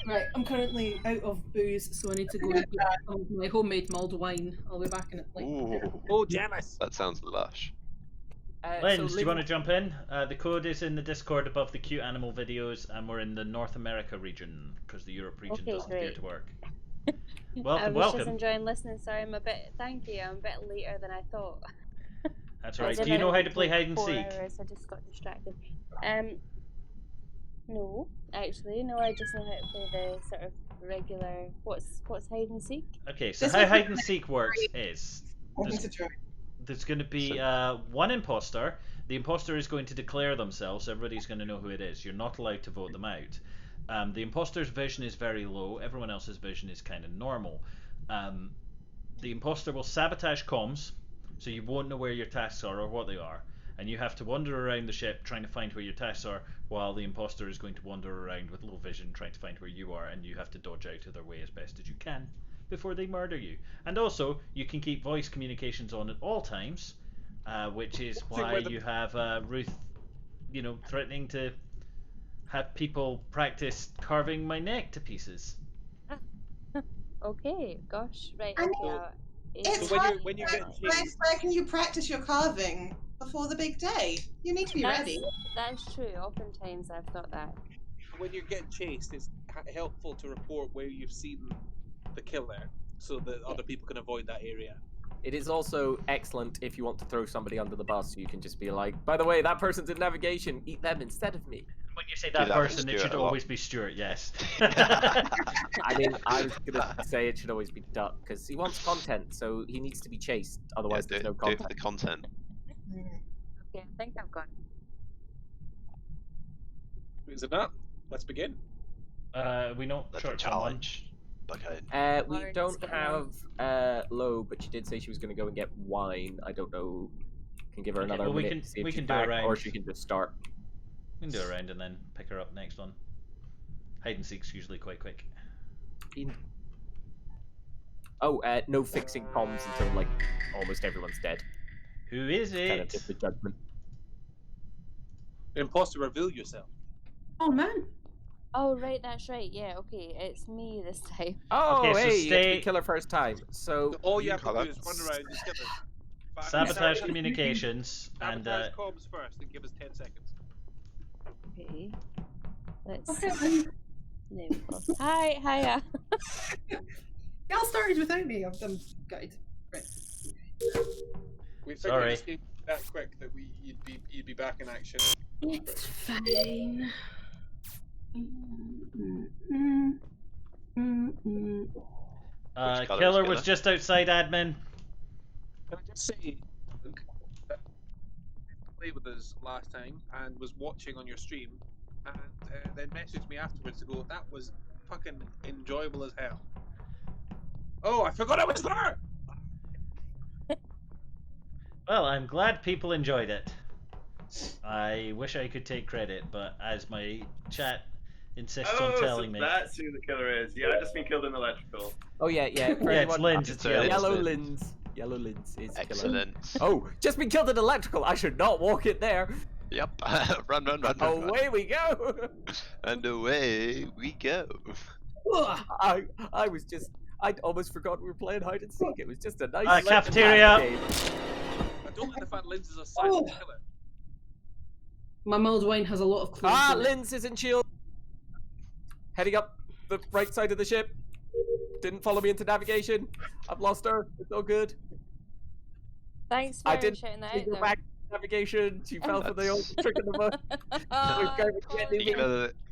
Speaker 6: Right, I'm currently out of booze, so I need to go and get some of my homemade mulled wine. I'll be back in it.
Speaker 9: Ooh,
Speaker 11: Oh, Janice!
Speaker 9: that sounds lush.
Speaker 1: Lens, do you want to jump in? The code is in the Discord above the cute animal videos, and we're in the North America region because the Europe region
Speaker 12: Okay,
Speaker 1: doesn't dare
Speaker 12: great.
Speaker 1: to work.
Speaker 12: I
Speaker 1: Welcome,
Speaker 12: was just
Speaker 1: welcome.
Speaker 12: enjoying listening. Sorry, thank you. I'm a bit later than I thought.
Speaker 1: That's
Speaker 12: I
Speaker 1: alright.
Speaker 12: did
Speaker 1: Do you know
Speaker 12: it
Speaker 1: how to play
Speaker 12: for
Speaker 1: hide and
Speaker 12: 4
Speaker 1: seek?
Speaker 12: hours, I just got distracted. No, actually, no. I just know how to play the sort of regular. What's hide and seek?
Speaker 1: Okay, so
Speaker 2: This
Speaker 1: how
Speaker 2: is
Speaker 1: hide and seek works is
Speaker 2: Welcome to join.
Speaker 1: there's going to be one imposter. The imposter is going to declare themselves. Everybody's going to know who it is. You're not allowed to vote them out. The imposter's vision is very low. Everyone else's vision is kind of normal. The imposter will sabotage comms, so you won't know where your tasks are or what they are. And you have to wander around the ship trying to find where your tasks are, while the imposter is going to wander around with low vision trying to find where you are, and you have to dodge out of their way as best as you can before they murder you. And also, you can keep voice communications on at all times, which is why you have Ruth, threatening to have people practice carving my neck to pieces.
Speaker 12: Okay, gosh, right.
Speaker 2: I
Speaker 12: Okay.
Speaker 2: mean, It's
Speaker 11: So when
Speaker 2: hard.
Speaker 11: you get
Speaker 2: Where
Speaker 11: chased,
Speaker 2: can you practice your carving before the big day? You need to be ready.
Speaker 12: That's true. Oftentimes I've thought that.
Speaker 11: when you're getting chased, it's helpful to report where you've seen the killer, so that other people can avoid that area.
Speaker 3: It is also excellent if you want to throw somebody under the bus. You can just be like, by the way, that person's in navigation. Eat them instead of me.
Speaker 1: When you say that person, it should always be Stuart, yes.
Speaker 3: I mean, I was going to say it should always be Duck, because he wants content, so he needs to be chased. Otherwise, there's no
Speaker 9: Do it
Speaker 3: content.
Speaker 9: for the content.
Speaker 12: Okay, I think I've got
Speaker 11: Is it not? Let's begin.
Speaker 1: We know
Speaker 9: That's
Speaker 1: short
Speaker 9: a challenge. Okay.
Speaker 3: We
Speaker 12: Lauren's
Speaker 3: don't
Speaker 12: getting
Speaker 3: have Lo, but she did say she was going to go and get wine. I don't know. Can give her
Speaker 1: Okay,
Speaker 3: another
Speaker 1: well, we
Speaker 3: minute
Speaker 1: can-
Speaker 3: to see if
Speaker 1: we
Speaker 3: she's
Speaker 1: can do a
Speaker 3: back, or
Speaker 1: round.
Speaker 3: she can just start.
Speaker 1: We can do a round and then pick her up next one. Hide and seek's usually quite quick.
Speaker 3: Oh, no fixing comms until like almost everyone's dead.
Speaker 1: Who is it?
Speaker 3: Kind of just a judgment.
Speaker 11: Imposter, reveal yourself.
Speaker 6: Oh man.
Speaker 12: Oh right, that's right. Yeah, okay, it's me this time.
Speaker 3: Oh,
Speaker 1: Okay, so
Speaker 3: hey, you get to
Speaker 1: stay-
Speaker 3: be killer first time. So
Speaker 11: All you have
Speaker 9: colour.
Speaker 11: to do is run around and skip it.
Speaker 1: Sabotage communications and
Speaker 11: Sabotage comms first and give us 10 seconds.
Speaker 12: Okay. Let's
Speaker 6: Okay.
Speaker 12: there we go. Hiya.
Speaker 6: Y'all started without me. I'm gutted. Right.
Speaker 11: We figured
Speaker 1: Sorry.
Speaker 11: this game that quick that you'd be back in action.
Speaker 6: It's fine.
Speaker 9: Which colour
Speaker 1: Killer
Speaker 9: is
Speaker 1: was just outside admin.
Speaker 11: Can I just say, Luke, that you played with us last time and was watching on your stream, and then messaged me afterwards to go, that was fucking enjoyable as hell. Oh, I forgot I was there!
Speaker 1: Well, I'm glad people enjoyed it. I wish I could take credit, but as my chat insists on telling
Speaker 5: so
Speaker 1: me.
Speaker 5: that's who the killer is. Yeah, I've just been killed in electrical.
Speaker 3: Oh yeah. For
Speaker 1: Yeah, it's
Speaker 3: anyone-
Speaker 1: Linz, it's
Speaker 9: Yellow.
Speaker 3: Yellow
Speaker 1: Linz.
Speaker 3: Linz. Yellow Linz is killer.
Speaker 9: Excellent.
Speaker 3: Oh, just been killed in electrical. I should not walk in there.
Speaker 9: Yep. run.
Speaker 3: Away we go.
Speaker 9: And away we go.
Speaker 3: I was just. I'd almost forgotten we were playing hide and seek. It was just a nice.
Speaker 1: Cafeteria.
Speaker 3: game.
Speaker 11: I don't like the fact Linz is a silent killer.
Speaker 6: My mulled wine has a lot of clues.
Speaker 3: Ah,
Speaker 6: in it.
Speaker 3: Linz is in shield. Heading up the right side of the ship. Didn't follow me into navigation. I've lost her. It's all good.
Speaker 12: Thanks
Speaker 3: I
Speaker 12: for
Speaker 3: didn't
Speaker 12: shouting that
Speaker 3: go
Speaker 12: out, though.
Speaker 3: back to navigation. She fell for the old trick of the book.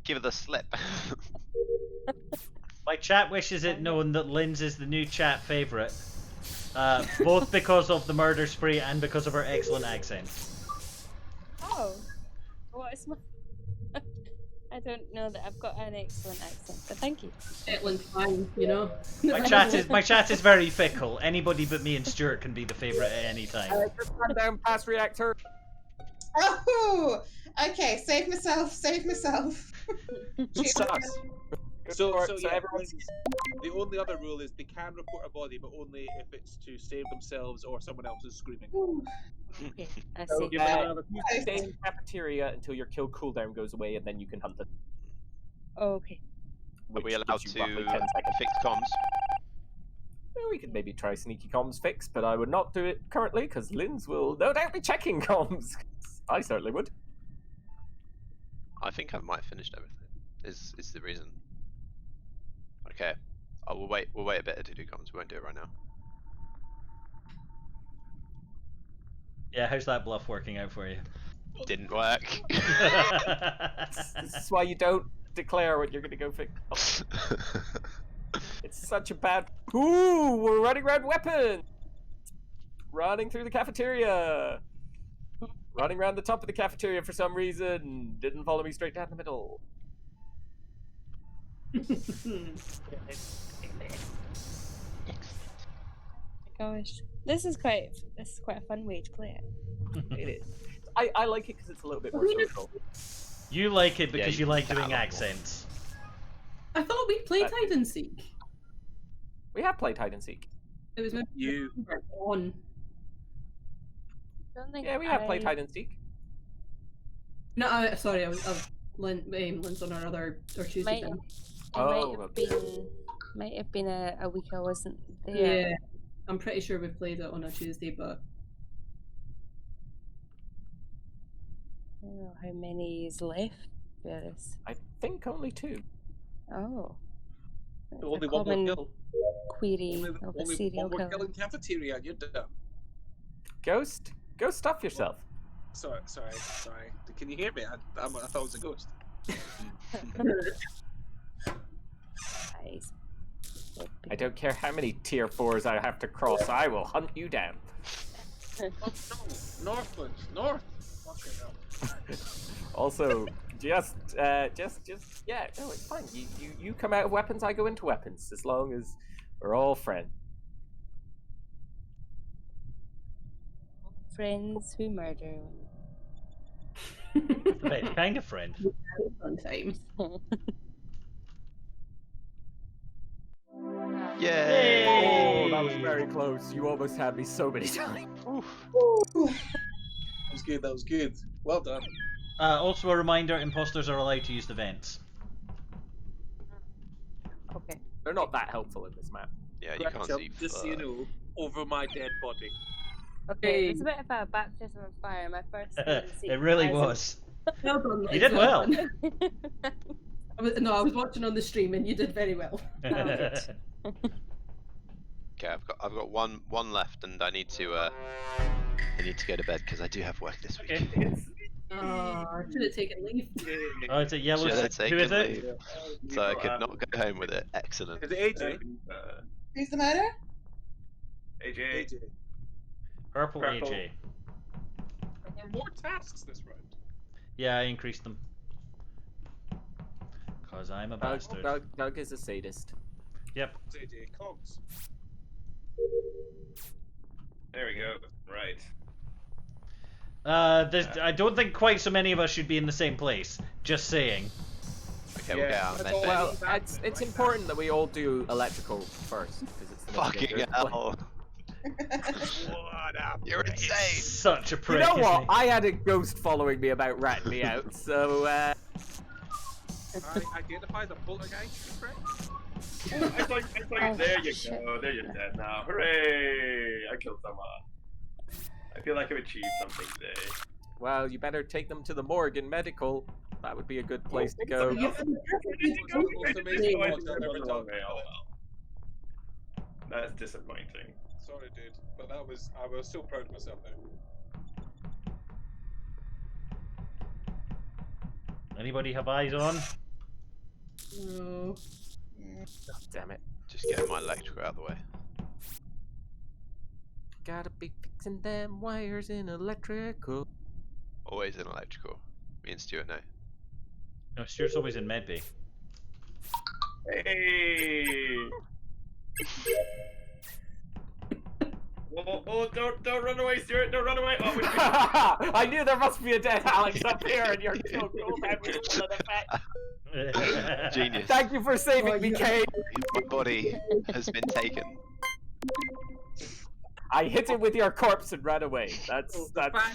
Speaker 9: Give her the slip.
Speaker 1: My chat wishes it known that Linz is the new chat favourite. Both because of the murder spree and because of her excellent accent.
Speaker 12: Oh, what is my... I don't know that I've got an excellent accent, but thank you.
Speaker 6: Shetland's fine, you know.
Speaker 1: My chat is very fickle. Anybody but me and Stuart can be the favourite at any time.
Speaker 3: Just run down past reactor.
Speaker 2: Oh, okay. Save myself.
Speaker 10: Sus. So yeah,
Speaker 3: everyone's...
Speaker 10: the only other rule is they can report a body, but only if it's to save themselves or someone else is screaming.
Speaker 12: Okay, I
Speaker 3: So,
Speaker 12: see.
Speaker 3: you stay in the cafeteria until your kill cooldown goes away, and then you can hunt it.
Speaker 12: Oh, okay.
Speaker 9: Are we
Speaker 3: Which
Speaker 9: allowed
Speaker 3: gives
Speaker 9: to
Speaker 3: you roughly 10 seconds.
Speaker 9: fix comms?
Speaker 3: Well, we could maybe try sneaky comms fix, but I would not do it currently because Linz will no doubt be checking comms. I certainly would.
Speaker 9: I think I might have finished everything. Is the reason? Okay. We'll wait a bit to do comms. We won't do it right now.
Speaker 1: Yeah, how's that bluff working out for you?
Speaker 9: Didn't work.
Speaker 3: This is why you don't declare when you're going to go fix. It's such a bad. Ooh, we're running around weapons. Running through the cafeteria. Running around the top of the cafeteria for some reason. Didn't follow me straight down the middle.
Speaker 12: Gosh, this is quite a fun way to play it.
Speaker 3: It is. I like it because it's a little bit more social.
Speaker 1: You like it because
Speaker 9: Yeah,
Speaker 1: you like
Speaker 9: you
Speaker 1: doing
Speaker 9: can.
Speaker 1: accents.
Speaker 6: I thought we played hide and seek.
Speaker 3: We have played hide and seek.
Speaker 6: It was
Speaker 10: You.
Speaker 6: on.
Speaker 12: Don't think
Speaker 3: Yeah, we have played hide and seek.
Speaker 6: No, sorry, I was Lynn's on our Tuesday
Speaker 12: Might,
Speaker 6: thing.
Speaker 12: it might have been a week I wasn't there.
Speaker 6: Yeah, I'm pretty sure we played it on a Tuesday, but
Speaker 12: I don't know how many is left for this.
Speaker 3: I think only 2.
Speaker 12: Oh. That's
Speaker 10: Only
Speaker 12: a
Speaker 10: one more
Speaker 12: common
Speaker 10: kill.
Speaker 12: query of a
Speaker 10: Only
Speaker 12: serial
Speaker 10: one more
Speaker 12: killer.
Speaker 10: kill in cafeteria, and you're done.
Speaker 3: Ghost, go stuff yourself.
Speaker 10: Sorry. Can you hear me? I thought it was a ghost.
Speaker 12: Guys.
Speaker 3: I don't care how many tier 4s I have to cross. I will hunt you down.
Speaker 10: Oh no, North. Fucking hell.
Speaker 3: Also, yeah, no, it's fine. You come out of weapons, I go into weapons, as long as we're all friends.
Speaker 12: Friends who murder.
Speaker 1: Right, kind of friend.
Speaker 6: fun time.
Speaker 9: Yay!
Speaker 3: Oh, that was very close. You almost had me so many times.
Speaker 10: That was good. Well done.
Speaker 1: Also a reminder, imposters are allowed to use the vents.
Speaker 12: Okay.
Speaker 3: They're not that helpful in this map.
Speaker 9: Yeah, you can't see.
Speaker 10: Just so you know, over my dead body.
Speaker 12: Okay, it's a bit of a baptism of fire. My first
Speaker 1: It really was.
Speaker 6: Well done,
Speaker 1: You did well.
Speaker 6: I was watching on the stream and you did very well.
Speaker 9: Okay, I've got one left, and I need to go to bed because I do have work this week.
Speaker 6: I should have taken leave.
Speaker 1: Oh, it's a yellow.
Speaker 9: Should have
Speaker 1: Who is
Speaker 9: taken
Speaker 1: it?
Speaker 9: leave, so I could not go home with it. Excellent.
Speaker 10: Is it AJ?
Speaker 2: Who's the murderer?
Speaker 5: AJ.
Speaker 1: Purple AJ.
Speaker 10: There are more tasks this round.
Speaker 1: Yeah, I increased them. Cause I'm a bastard.
Speaker 3: Doug is a sadist.
Speaker 1: Yep.
Speaker 10: It's AJ Cogs.
Speaker 5: There we go. Right.
Speaker 1: I don't think quite so many of us should be in the same place. Just saying.
Speaker 9: Okay, we'll get out of bed.
Speaker 3: Well, it's important that we all do electrical first because it's the most
Speaker 9: Fucking
Speaker 3: dangerous.
Speaker 9: hell.
Speaker 10: What up?
Speaker 9: You're insane.
Speaker 1: Such a prick.
Speaker 3: You know what?
Speaker 1: isn't
Speaker 3: I had a ghost following me about ratting me out, so
Speaker 10: I identify the poltergeist, correct?
Speaker 5: I thought there you go. There you're dead now. Hooray! I killed someone. I feel like I've achieved something today.
Speaker 3: Well, you better take them to the morgue and medical. That would be a good place to go.
Speaker 5: That's disappointing.
Speaker 11: Sorry, dude, but I was so proud of myself there.
Speaker 1: Anybody have eyes on?
Speaker 6: No.
Speaker 3: Oh, damn it.
Speaker 9: Just getting my electrical out of the way.
Speaker 3: Gotta be fixing them wires in electrical.
Speaker 9: Always in electrical. Me and Stuart know.
Speaker 1: No, Stuart's always in medbay.
Speaker 5: Hey! Oh, don't run away, Stuart! Don't run away! Oh,
Speaker 3: I knew there must be a dead Alex up here, and you're so cool. That was full of effect.
Speaker 9: Genius.
Speaker 3: Thank you for saving me, Kate.
Speaker 9: My body has been taken.
Speaker 3: I hit it with your corpse and ran away. That's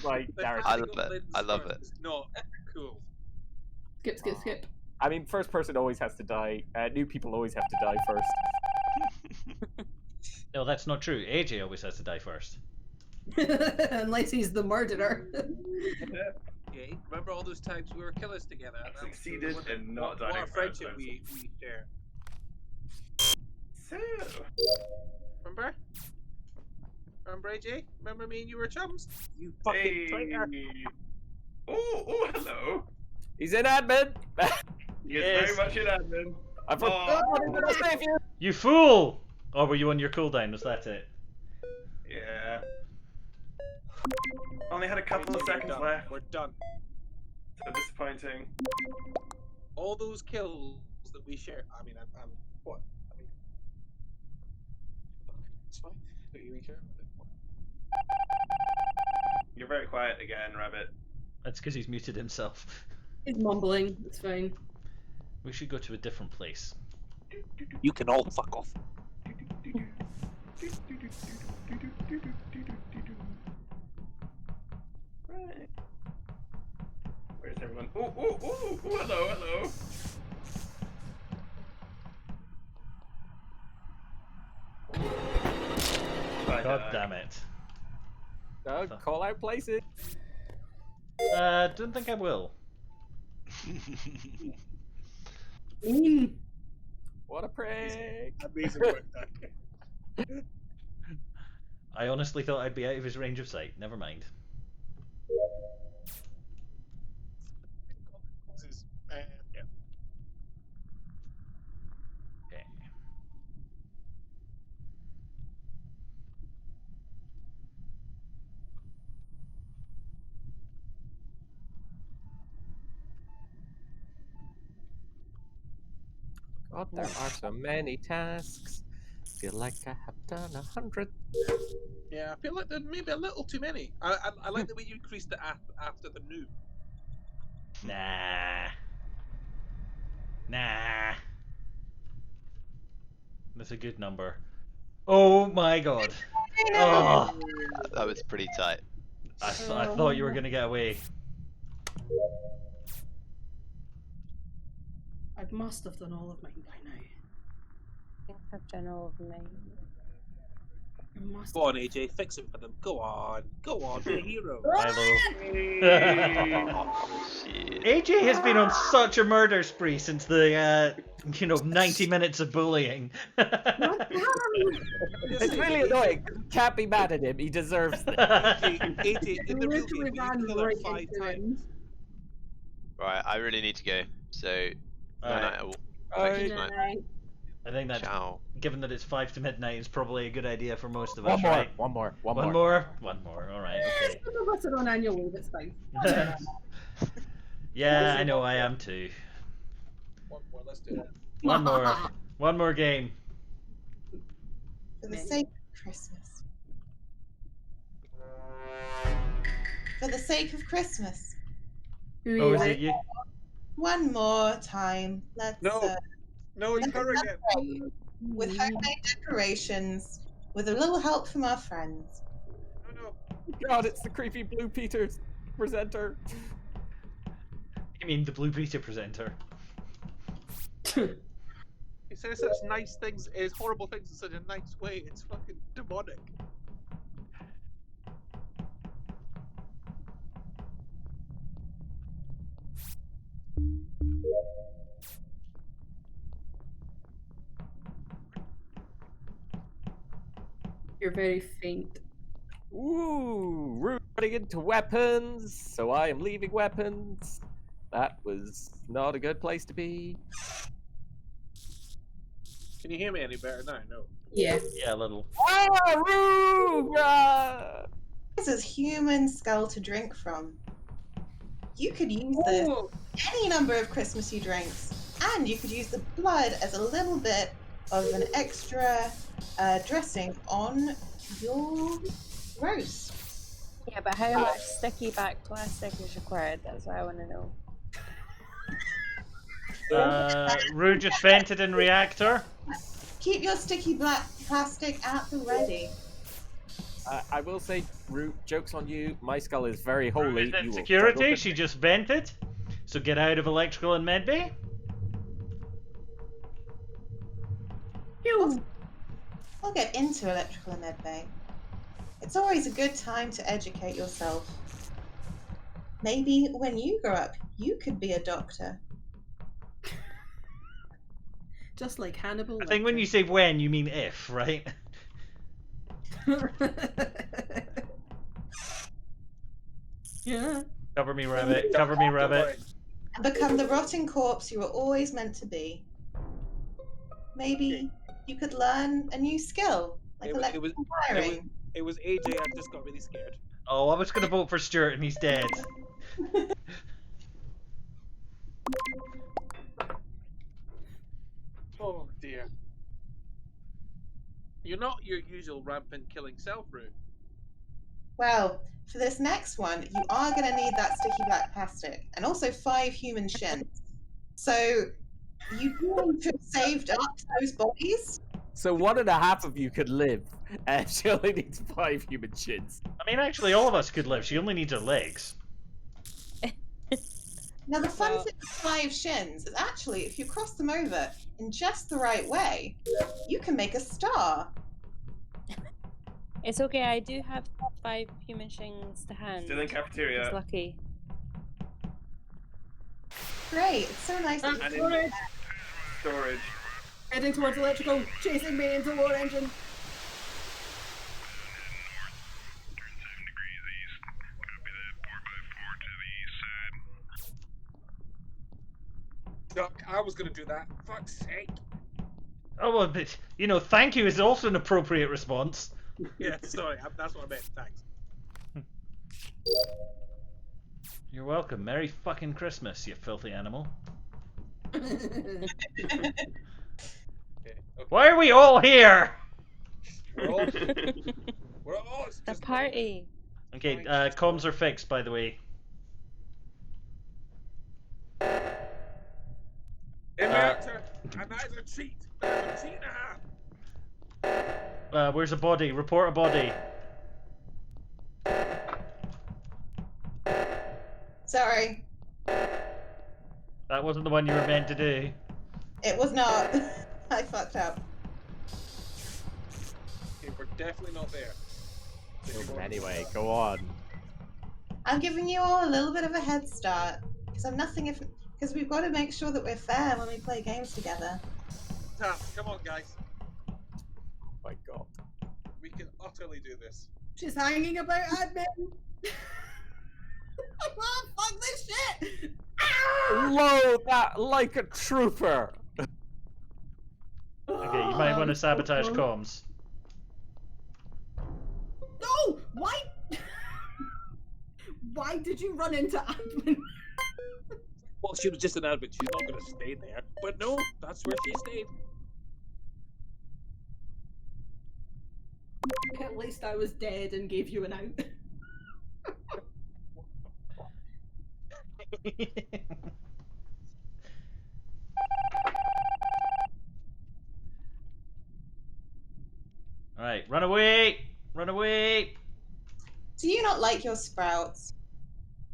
Speaker 3: my narrative.
Speaker 9: I love it. I love it.
Speaker 11: It's not cool.
Speaker 6: Skip.
Speaker 3: I mean, first person always has to die. New people always have to die first.
Speaker 1: No, that's not true. AJ always has to die first.
Speaker 6: Unless he's the murderer.
Speaker 11: Yeah, remember all those times we were killers together?
Speaker 5: I succeeded in not dying.
Speaker 11: What a friendship we share.
Speaker 5: So...
Speaker 11: Remember? Remember, AJ? Remember me and you were chums? You fucking traitor.
Speaker 5: Oh, hello.
Speaker 3: He's in admin.
Speaker 5: He is very much in admin.
Speaker 3: I forgot to save you.
Speaker 1: You fool! Or were you on your cooldown? Was that it?
Speaker 5: Yeah. Only had a couple of seconds left.
Speaker 11: We're done.
Speaker 5: So disappointing.
Speaker 11: All those kills that we share. I mean, I'm what? I mean, it's fine. Don't you really care about it?
Speaker 5: You're very quiet again, Rabbit.
Speaker 1: That's because he's muted himself.
Speaker 6: He's mumbling. It's fine.
Speaker 1: We should go to a different place.
Speaker 11: You can all fuck off.
Speaker 5: Right. Where's everyone? Oh, hello.
Speaker 1: God damn it.
Speaker 3: Don't call out places.
Speaker 1: Don't think I will.
Speaker 3: What a prank!
Speaker 11: Amazing work,
Speaker 1: I honestly thought I'd be out of his range of sight. Never mind.
Speaker 11: Yeah.
Speaker 1: Okay.
Speaker 3: God, there are so many tasks. Feel like I have done 100.
Speaker 11: Yeah, I feel like there may be a little too many. I like the way you increased it after the new.
Speaker 1: Nah. That's a good number. Oh my god. Oh.
Speaker 9: That was pretty tight.
Speaker 1: I thought you were gonna get away.
Speaker 6: I must have done all of mine by now.
Speaker 12: I think I've done all of mine.
Speaker 11: Go on, AJ, fix it for them. Go on, be a hero.
Speaker 1: AJ has been on such a murder spree since the 90 minutes of bullying.
Speaker 3: It's really annoying. Can't be mad at him. He deserves it.
Speaker 11: AJ, in the real game, you kill her 5 times.
Speaker 9: Right, I really need to go. So,
Speaker 1: Alright.
Speaker 9: thank you, mate.
Speaker 1: I think that, given that it's 5 to midnight, is probably a good idea for most of
Speaker 3: One
Speaker 1: us,
Speaker 3: more,
Speaker 1: right?
Speaker 3: one more.
Speaker 1: All right, okay.
Speaker 6: Some of us are on annual leave, it's fine.
Speaker 1: Yeah, I know, I am too.
Speaker 11: One more, let's do it.
Speaker 1: One more game.
Speaker 2: For the sake of Christmas. For the sake of Christmas.
Speaker 1: Oh, is it you?
Speaker 2: One more time. Let's
Speaker 11: No, it's her again.
Speaker 2: celebrate with homemade decorations, with a little help from our friends.
Speaker 3: God, it's the creepy Blue Peters presenter.
Speaker 1: You mean the Blue Peter presenter?
Speaker 11: He says such nice things, horrible things in such a nice way. It's fucking demonic.
Speaker 6: You're very faint.
Speaker 3: Ooh, running into weapons, so I am leaving weapons. That was not a good place to be.
Speaker 11: Can you hear me any better now? No.
Speaker 6: Yeah.
Speaker 1: Yeah, a little.
Speaker 2: This is human skull to drink from. You could use this any number of Christmassy drinks, and you could use the blood as a little bit of an extra dressing on your roast.
Speaker 12: Yeah, but how much sticky back plastic is required? That's what I want to know.
Speaker 1: Rue just vented in reactor.
Speaker 2: Keep your sticky black plastic at the ready.
Speaker 3: I will say, Root, joke's on you. My skull is very holy.
Speaker 1: In security, she just vented. So get out of electrical and medbay.
Speaker 2: We'll get into electrical and medbay. It's always a good time to educate yourself. Maybe when you grow up, you could be a doctor.
Speaker 6: Just like Hannibal.
Speaker 1: I think when you say when, you mean if, right?
Speaker 6: Yeah.
Speaker 1: Cover me, rabbit. Cover me, rabbit.
Speaker 2: And become the rotting corpse you were always meant to be. Maybe you could learn a new skill, like electrical wiring.
Speaker 11: It was AJ. I just got really scared.
Speaker 1: Oh, I was gonna vote for Stuart and he's dead.
Speaker 11: Oh dear. You're not your usual rampant killing self, Rue.
Speaker 2: Well, for this next one, you are going to need that sticky black plastic, and also 5 human shins. So, you do need to have saved up those bodies.
Speaker 3: So 1.5 of you could live, and she only needs 5 human shins.
Speaker 1: I mean, actually, all of us could live. She only needs her legs.
Speaker 2: Now, the fun thing with 5 shins is actually, if you cross them over in just the right way, you can make a star.
Speaker 12: It's okay, I do have 5 human shins to hand.
Speaker 5: Still in cafeteria.
Speaker 12: It's lucky.
Speaker 2: Great, it's so nice to
Speaker 5: storage. Storage.
Speaker 6: Heading towards electrical, chasing me into lower engine.
Speaker 11: Duck, I was gonna do that. Fuck's sake.
Speaker 1: Oh, well, but, you know, thank you is also an appropriate response.
Speaker 11: Yeah, sorry, that's what I meant. Thanks.
Speaker 1: You're welcome. Merry fucking Christmas, you filthy animal. Why are we all here?
Speaker 11: We're all
Speaker 12: the party.
Speaker 1: Okay, comms are fixed, by the way.
Speaker 11: In reactor, and that is a cheat. That's a cheat and a half.
Speaker 1: Where's a body? Report a body.
Speaker 2: Sorry.
Speaker 1: That wasn't the one you were meant to do.
Speaker 2: It was not. I fucked up.
Speaker 11: Okay, we're definitely not there.
Speaker 3: Anyway, go on.
Speaker 2: I'm giving you all a little bit of a head start because because we've got to make sure that we're fair when we play games together.
Speaker 11: Come on, guys.
Speaker 3: Oh my god.
Speaker 11: We can utterly do this.
Speaker 6: She's hanging about admin. Oh, fuck this shit!
Speaker 3: Load that like a trooper.
Speaker 1: Okay, you might want to sabotage comms.
Speaker 6: No! Why? Why did you run into admin?
Speaker 11: Well, she was just an advert. She's not going to stay there. But no, that's where she stayed.
Speaker 6: At least I was dead and gave you an out.
Speaker 1: Alright, run away! Run away!
Speaker 2: Do you not like your sprouts?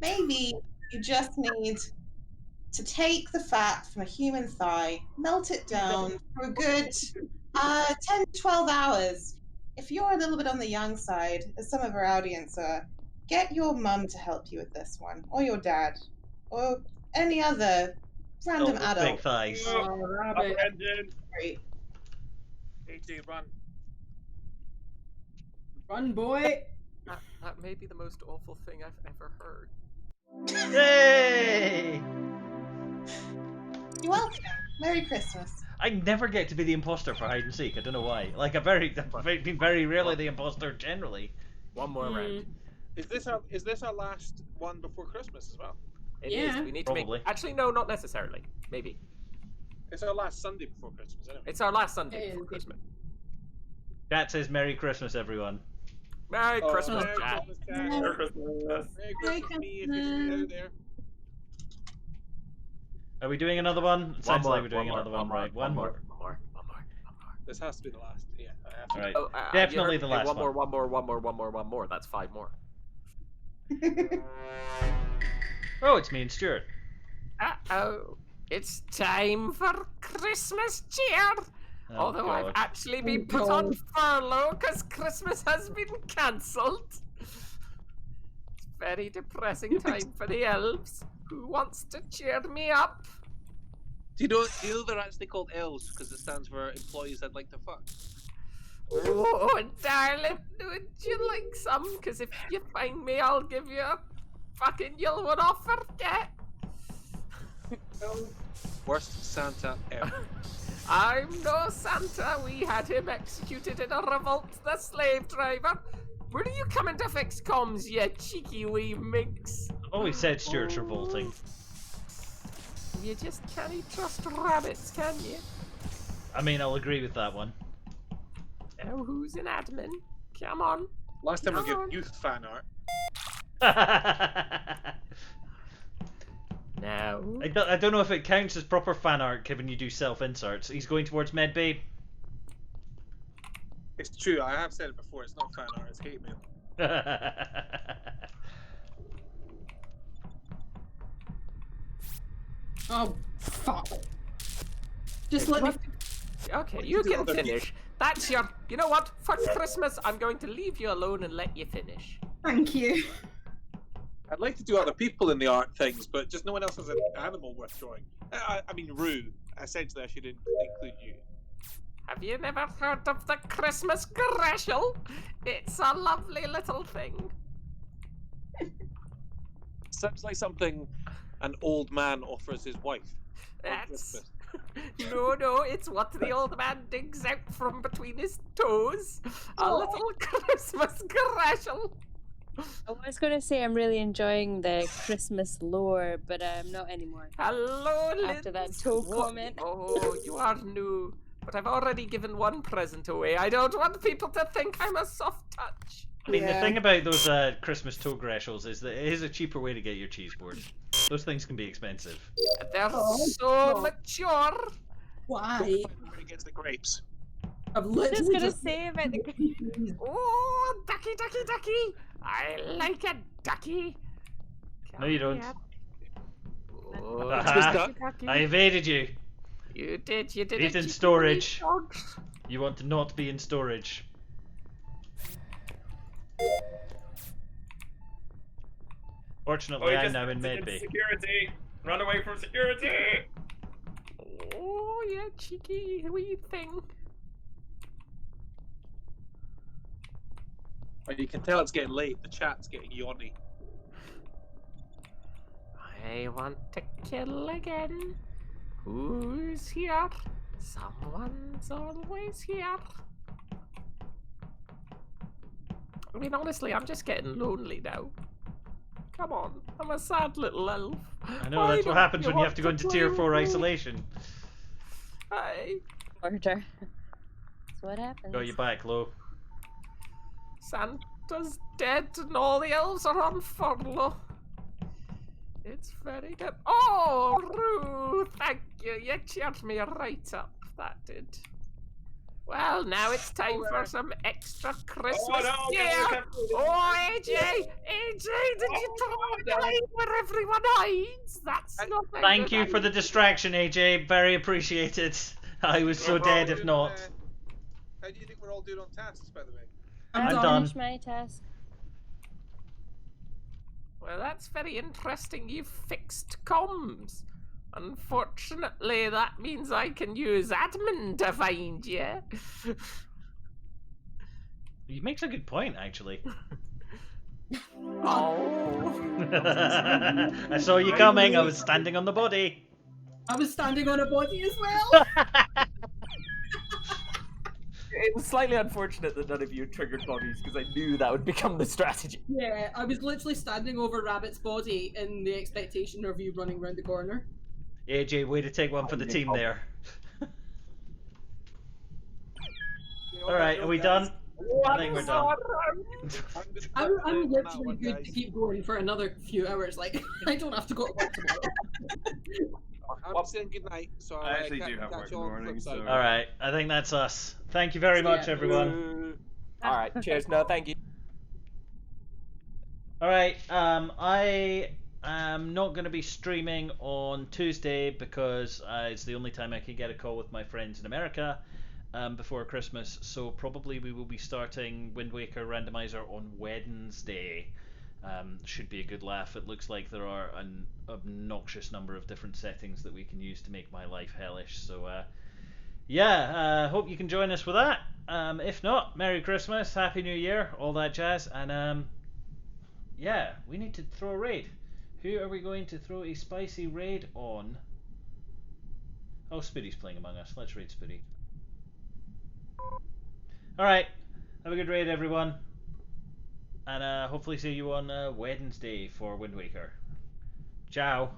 Speaker 2: Maybe you just need to take the fat from a human thigh, melt it down for a good 10 to 12 hours. If you're a little bit on the young side, as some of our audience are, get your mum to help you with this one, or your dad, or any other Random
Speaker 1: with
Speaker 2: adult.
Speaker 1: big thighs.
Speaker 11: Oh,
Speaker 6: Rabbit.
Speaker 2: Great.
Speaker 11: AJ, run.
Speaker 6: Run, boy.
Speaker 3: That may be the most awful thing I've ever heard.
Speaker 1: Yay!
Speaker 2: You're welcome. Merry Christmas.
Speaker 1: I never get to be the imposter for hide and seek. I don't know why. Like I've been very rarely the imposter generally.
Speaker 3: One more round.
Speaker 11: Is this our last one before Christmas as well?
Speaker 3: It is. We need to
Speaker 1: Probably.
Speaker 3: make. Actually, no, not necessarily. Maybe.
Speaker 11: It's our last Sunday before Christmas, anyway.
Speaker 3: It's our last Sunday before Christmas.
Speaker 1: Chat says Merry Christmas, everyone.
Speaker 3: Merry Christmas,
Speaker 11: Merry
Speaker 3: chat.
Speaker 11: Christmas, chat.
Speaker 5: Merry Christmas.
Speaker 11: Merry Christmas, me, if you're out there.
Speaker 1: Are we doing another one? It sounds like we're doing another one, right?
Speaker 3: One more.
Speaker 11: This has to be the last. Yeah.
Speaker 1: All right.
Speaker 3: Oh,
Speaker 1: Definitely
Speaker 3: you
Speaker 1: the
Speaker 3: heard me
Speaker 1: last
Speaker 3: say
Speaker 1: one.
Speaker 3: one more. That's 5 more.
Speaker 1: Oh, it's me and Stuart.
Speaker 3: Uh-oh. It's time for Christmas cheer.
Speaker 1: Oh,
Speaker 3: Although I've
Speaker 1: God.
Speaker 3: actually been put on furlough because Christmas has been cancelled. It's a very depressing time for the elves. Who wants to cheer me up?
Speaker 11: Do you know they're actually called elves because it stands for employees I'd like to fuck?
Speaker 3: Oh, darling, would you like some? Because if you find me, I'll give you a fucking you'll not forget.
Speaker 11: Worst Santa ever.
Speaker 3: I'm no Santa. We had him executed in a revolt, the slave driver. Where are you coming to fix comms, you cheeky wee minx?
Speaker 1: Always said Stuart's revolting.
Speaker 3: You just can't trust rabbits, can you?
Speaker 1: I mean, I'll agree with that one.
Speaker 3: Oh, who's an admin? Come on.
Speaker 11: Last time we
Speaker 3: Come
Speaker 11: gave
Speaker 3: on.
Speaker 11: youth fan art.
Speaker 3: No.
Speaker 1: I don't know if it counts as proper fan art given you do self-inserts. He's going towards Medbay.
Speaker 11: It's true, I have said it before, it's not fan art, it's hate mail.
Speaker 6: Oh, fuck. Just let me...
Speaker 3: Okay, you can finish. That's your... You know what? For Christmas, I'm going to leave you alone and let you finish.
Speaker 6: Thank you.
Speaker 11: I'd like to do other people in the art things, but just no one else has an animal worth drawing. I mean, Rue. Essentially, I should include you.
Speaker 3: Have you never heard of the Christmas Greshel? It's a lovely little thing.
Speaker 11: Sounds like something an old man offers his wife.
Speaker 3: That's... No, it's what the old man digs out from between his toes. A little Christmas Greshel.
Speaker 12: I was going to say I'm really enjoying the Christmas lore, but I'm not anymore.
Speaker 3: Hello,
Speaker 12: After that toe comment.
Speaker 3: Oh, you are new. But I've already given one present away. I don't want people to think I'm a soft touch.
Speaker 1: I mean, the thing about those Christmas toe greshels is that it is a cheaper way to get your cheese board. Those things can be expensive.
Speaker 3: They're so mature.
Speaker 6: Why?
Speaker 11: When it gets the grapes.
Speaker 6: I'm
Speaker 12: I was just
Speaker 6: literally
Speaker 12: going to say about the...
Speaker 3: Oh, ducky, ducky, ducky. I like a ducky.
Speaker 1: No, you don't.
Speaker 3: Oh,
Speaker 1: Aha. I evaded you.
Speaker 3: You did. You did.
Speaker 1: It's in storage. You want to not be in storage. Fortunately, I'm now in Medbay.
Speaker 5: Security! Run away from security!
Speaker 3: Oh, yeah, cheeky wee thing.
Speaker 11: But you can tell it's getting late. The chat's getting yawny.
Speaker 3: I want to kill again. Who's here? Someone's always here. I mean, honestly, I'm just getting lonely now. Come on, I'm a sad little elf.
Speaker 1: I know, that's what happens when you have to go into tier 4 isolation.
Speaker 3: Hi.
Speaker 12: Order. That's what happens.
Speaker 1: Got you back, Lo.
Speaker 3: Santa's dead and all the elves are on furlough. It's very good. Oh, Rue, thank you. You cheered me right up. That did. Well, now it's time for some extra Christmas cheer. Oh, AJ! AJ, did you try to hide where everyone hides? That's not a
Speaker 1: Thank
Speaker 3: good
Speaker 1: you for the
Speaker 3: idea.
Speaker 1: distraction, AJ. Very appreciated. I was so dead if not.
Speaker 11: How do you think we're all doing on tasks, by the way?
Speaker 1: I'm
Speaker 12: I'll
Speaker 1: done.
Speaker 12: finish my task.
Speaker 3: Well, that's very interesting. You've fixed comms. Unfortunately, that means I can use admin to find you.
Speaker 1: He makes a good point, actually.
Speaker 3: Oh.
Speaker 1: I saw you coming. I was standing on the body.
Speaker 6: I was standing on a body as well.
Speaker 3: It was slightly unfortunate that none of you triggered bodies because I knew that would become the strategy.
Speaker 6: Yeah, I was literally standing over Rabbit's body in the expectation of you running around the corner.
Speaker 1: AJ, way to take one for the team there. Alright, are we done? I think we're done.
Speaker 6: I'm literally good to keep going for another few hours. Like, I don't have to go to work tomorrow.
Speaker 11: I'm saying good night. So
Speaker 5: I actually do have work in the morning. So.
Speaker 1: Alright, I think that's us. Thank you very much, everyone.
Speaker 3: Alright, cheers. No, thank you.
Speaker 1: Alright, I am not going to be streaming on Tuesday because it's the only time I can get a call with my friends in America before Christmas, so probably we will be starting Wind Waker Randomizer on Wednesday. Should be a good laugh. It looks like there are an obnoxious number of different settings that we can use to make my life hellish, so yeah, hope you can join us for that. If not, Merry Christmas, Happy New Year, all that jazz, and yeah, we need to throw a raid. Who are we going to throw a spicy raid on? Oh, Spoody's playing Among Us. Let's raid Spoody. Alright, have a good raid, everyone. And hopefully see you on Wednesday for Wind Waker. Ciao.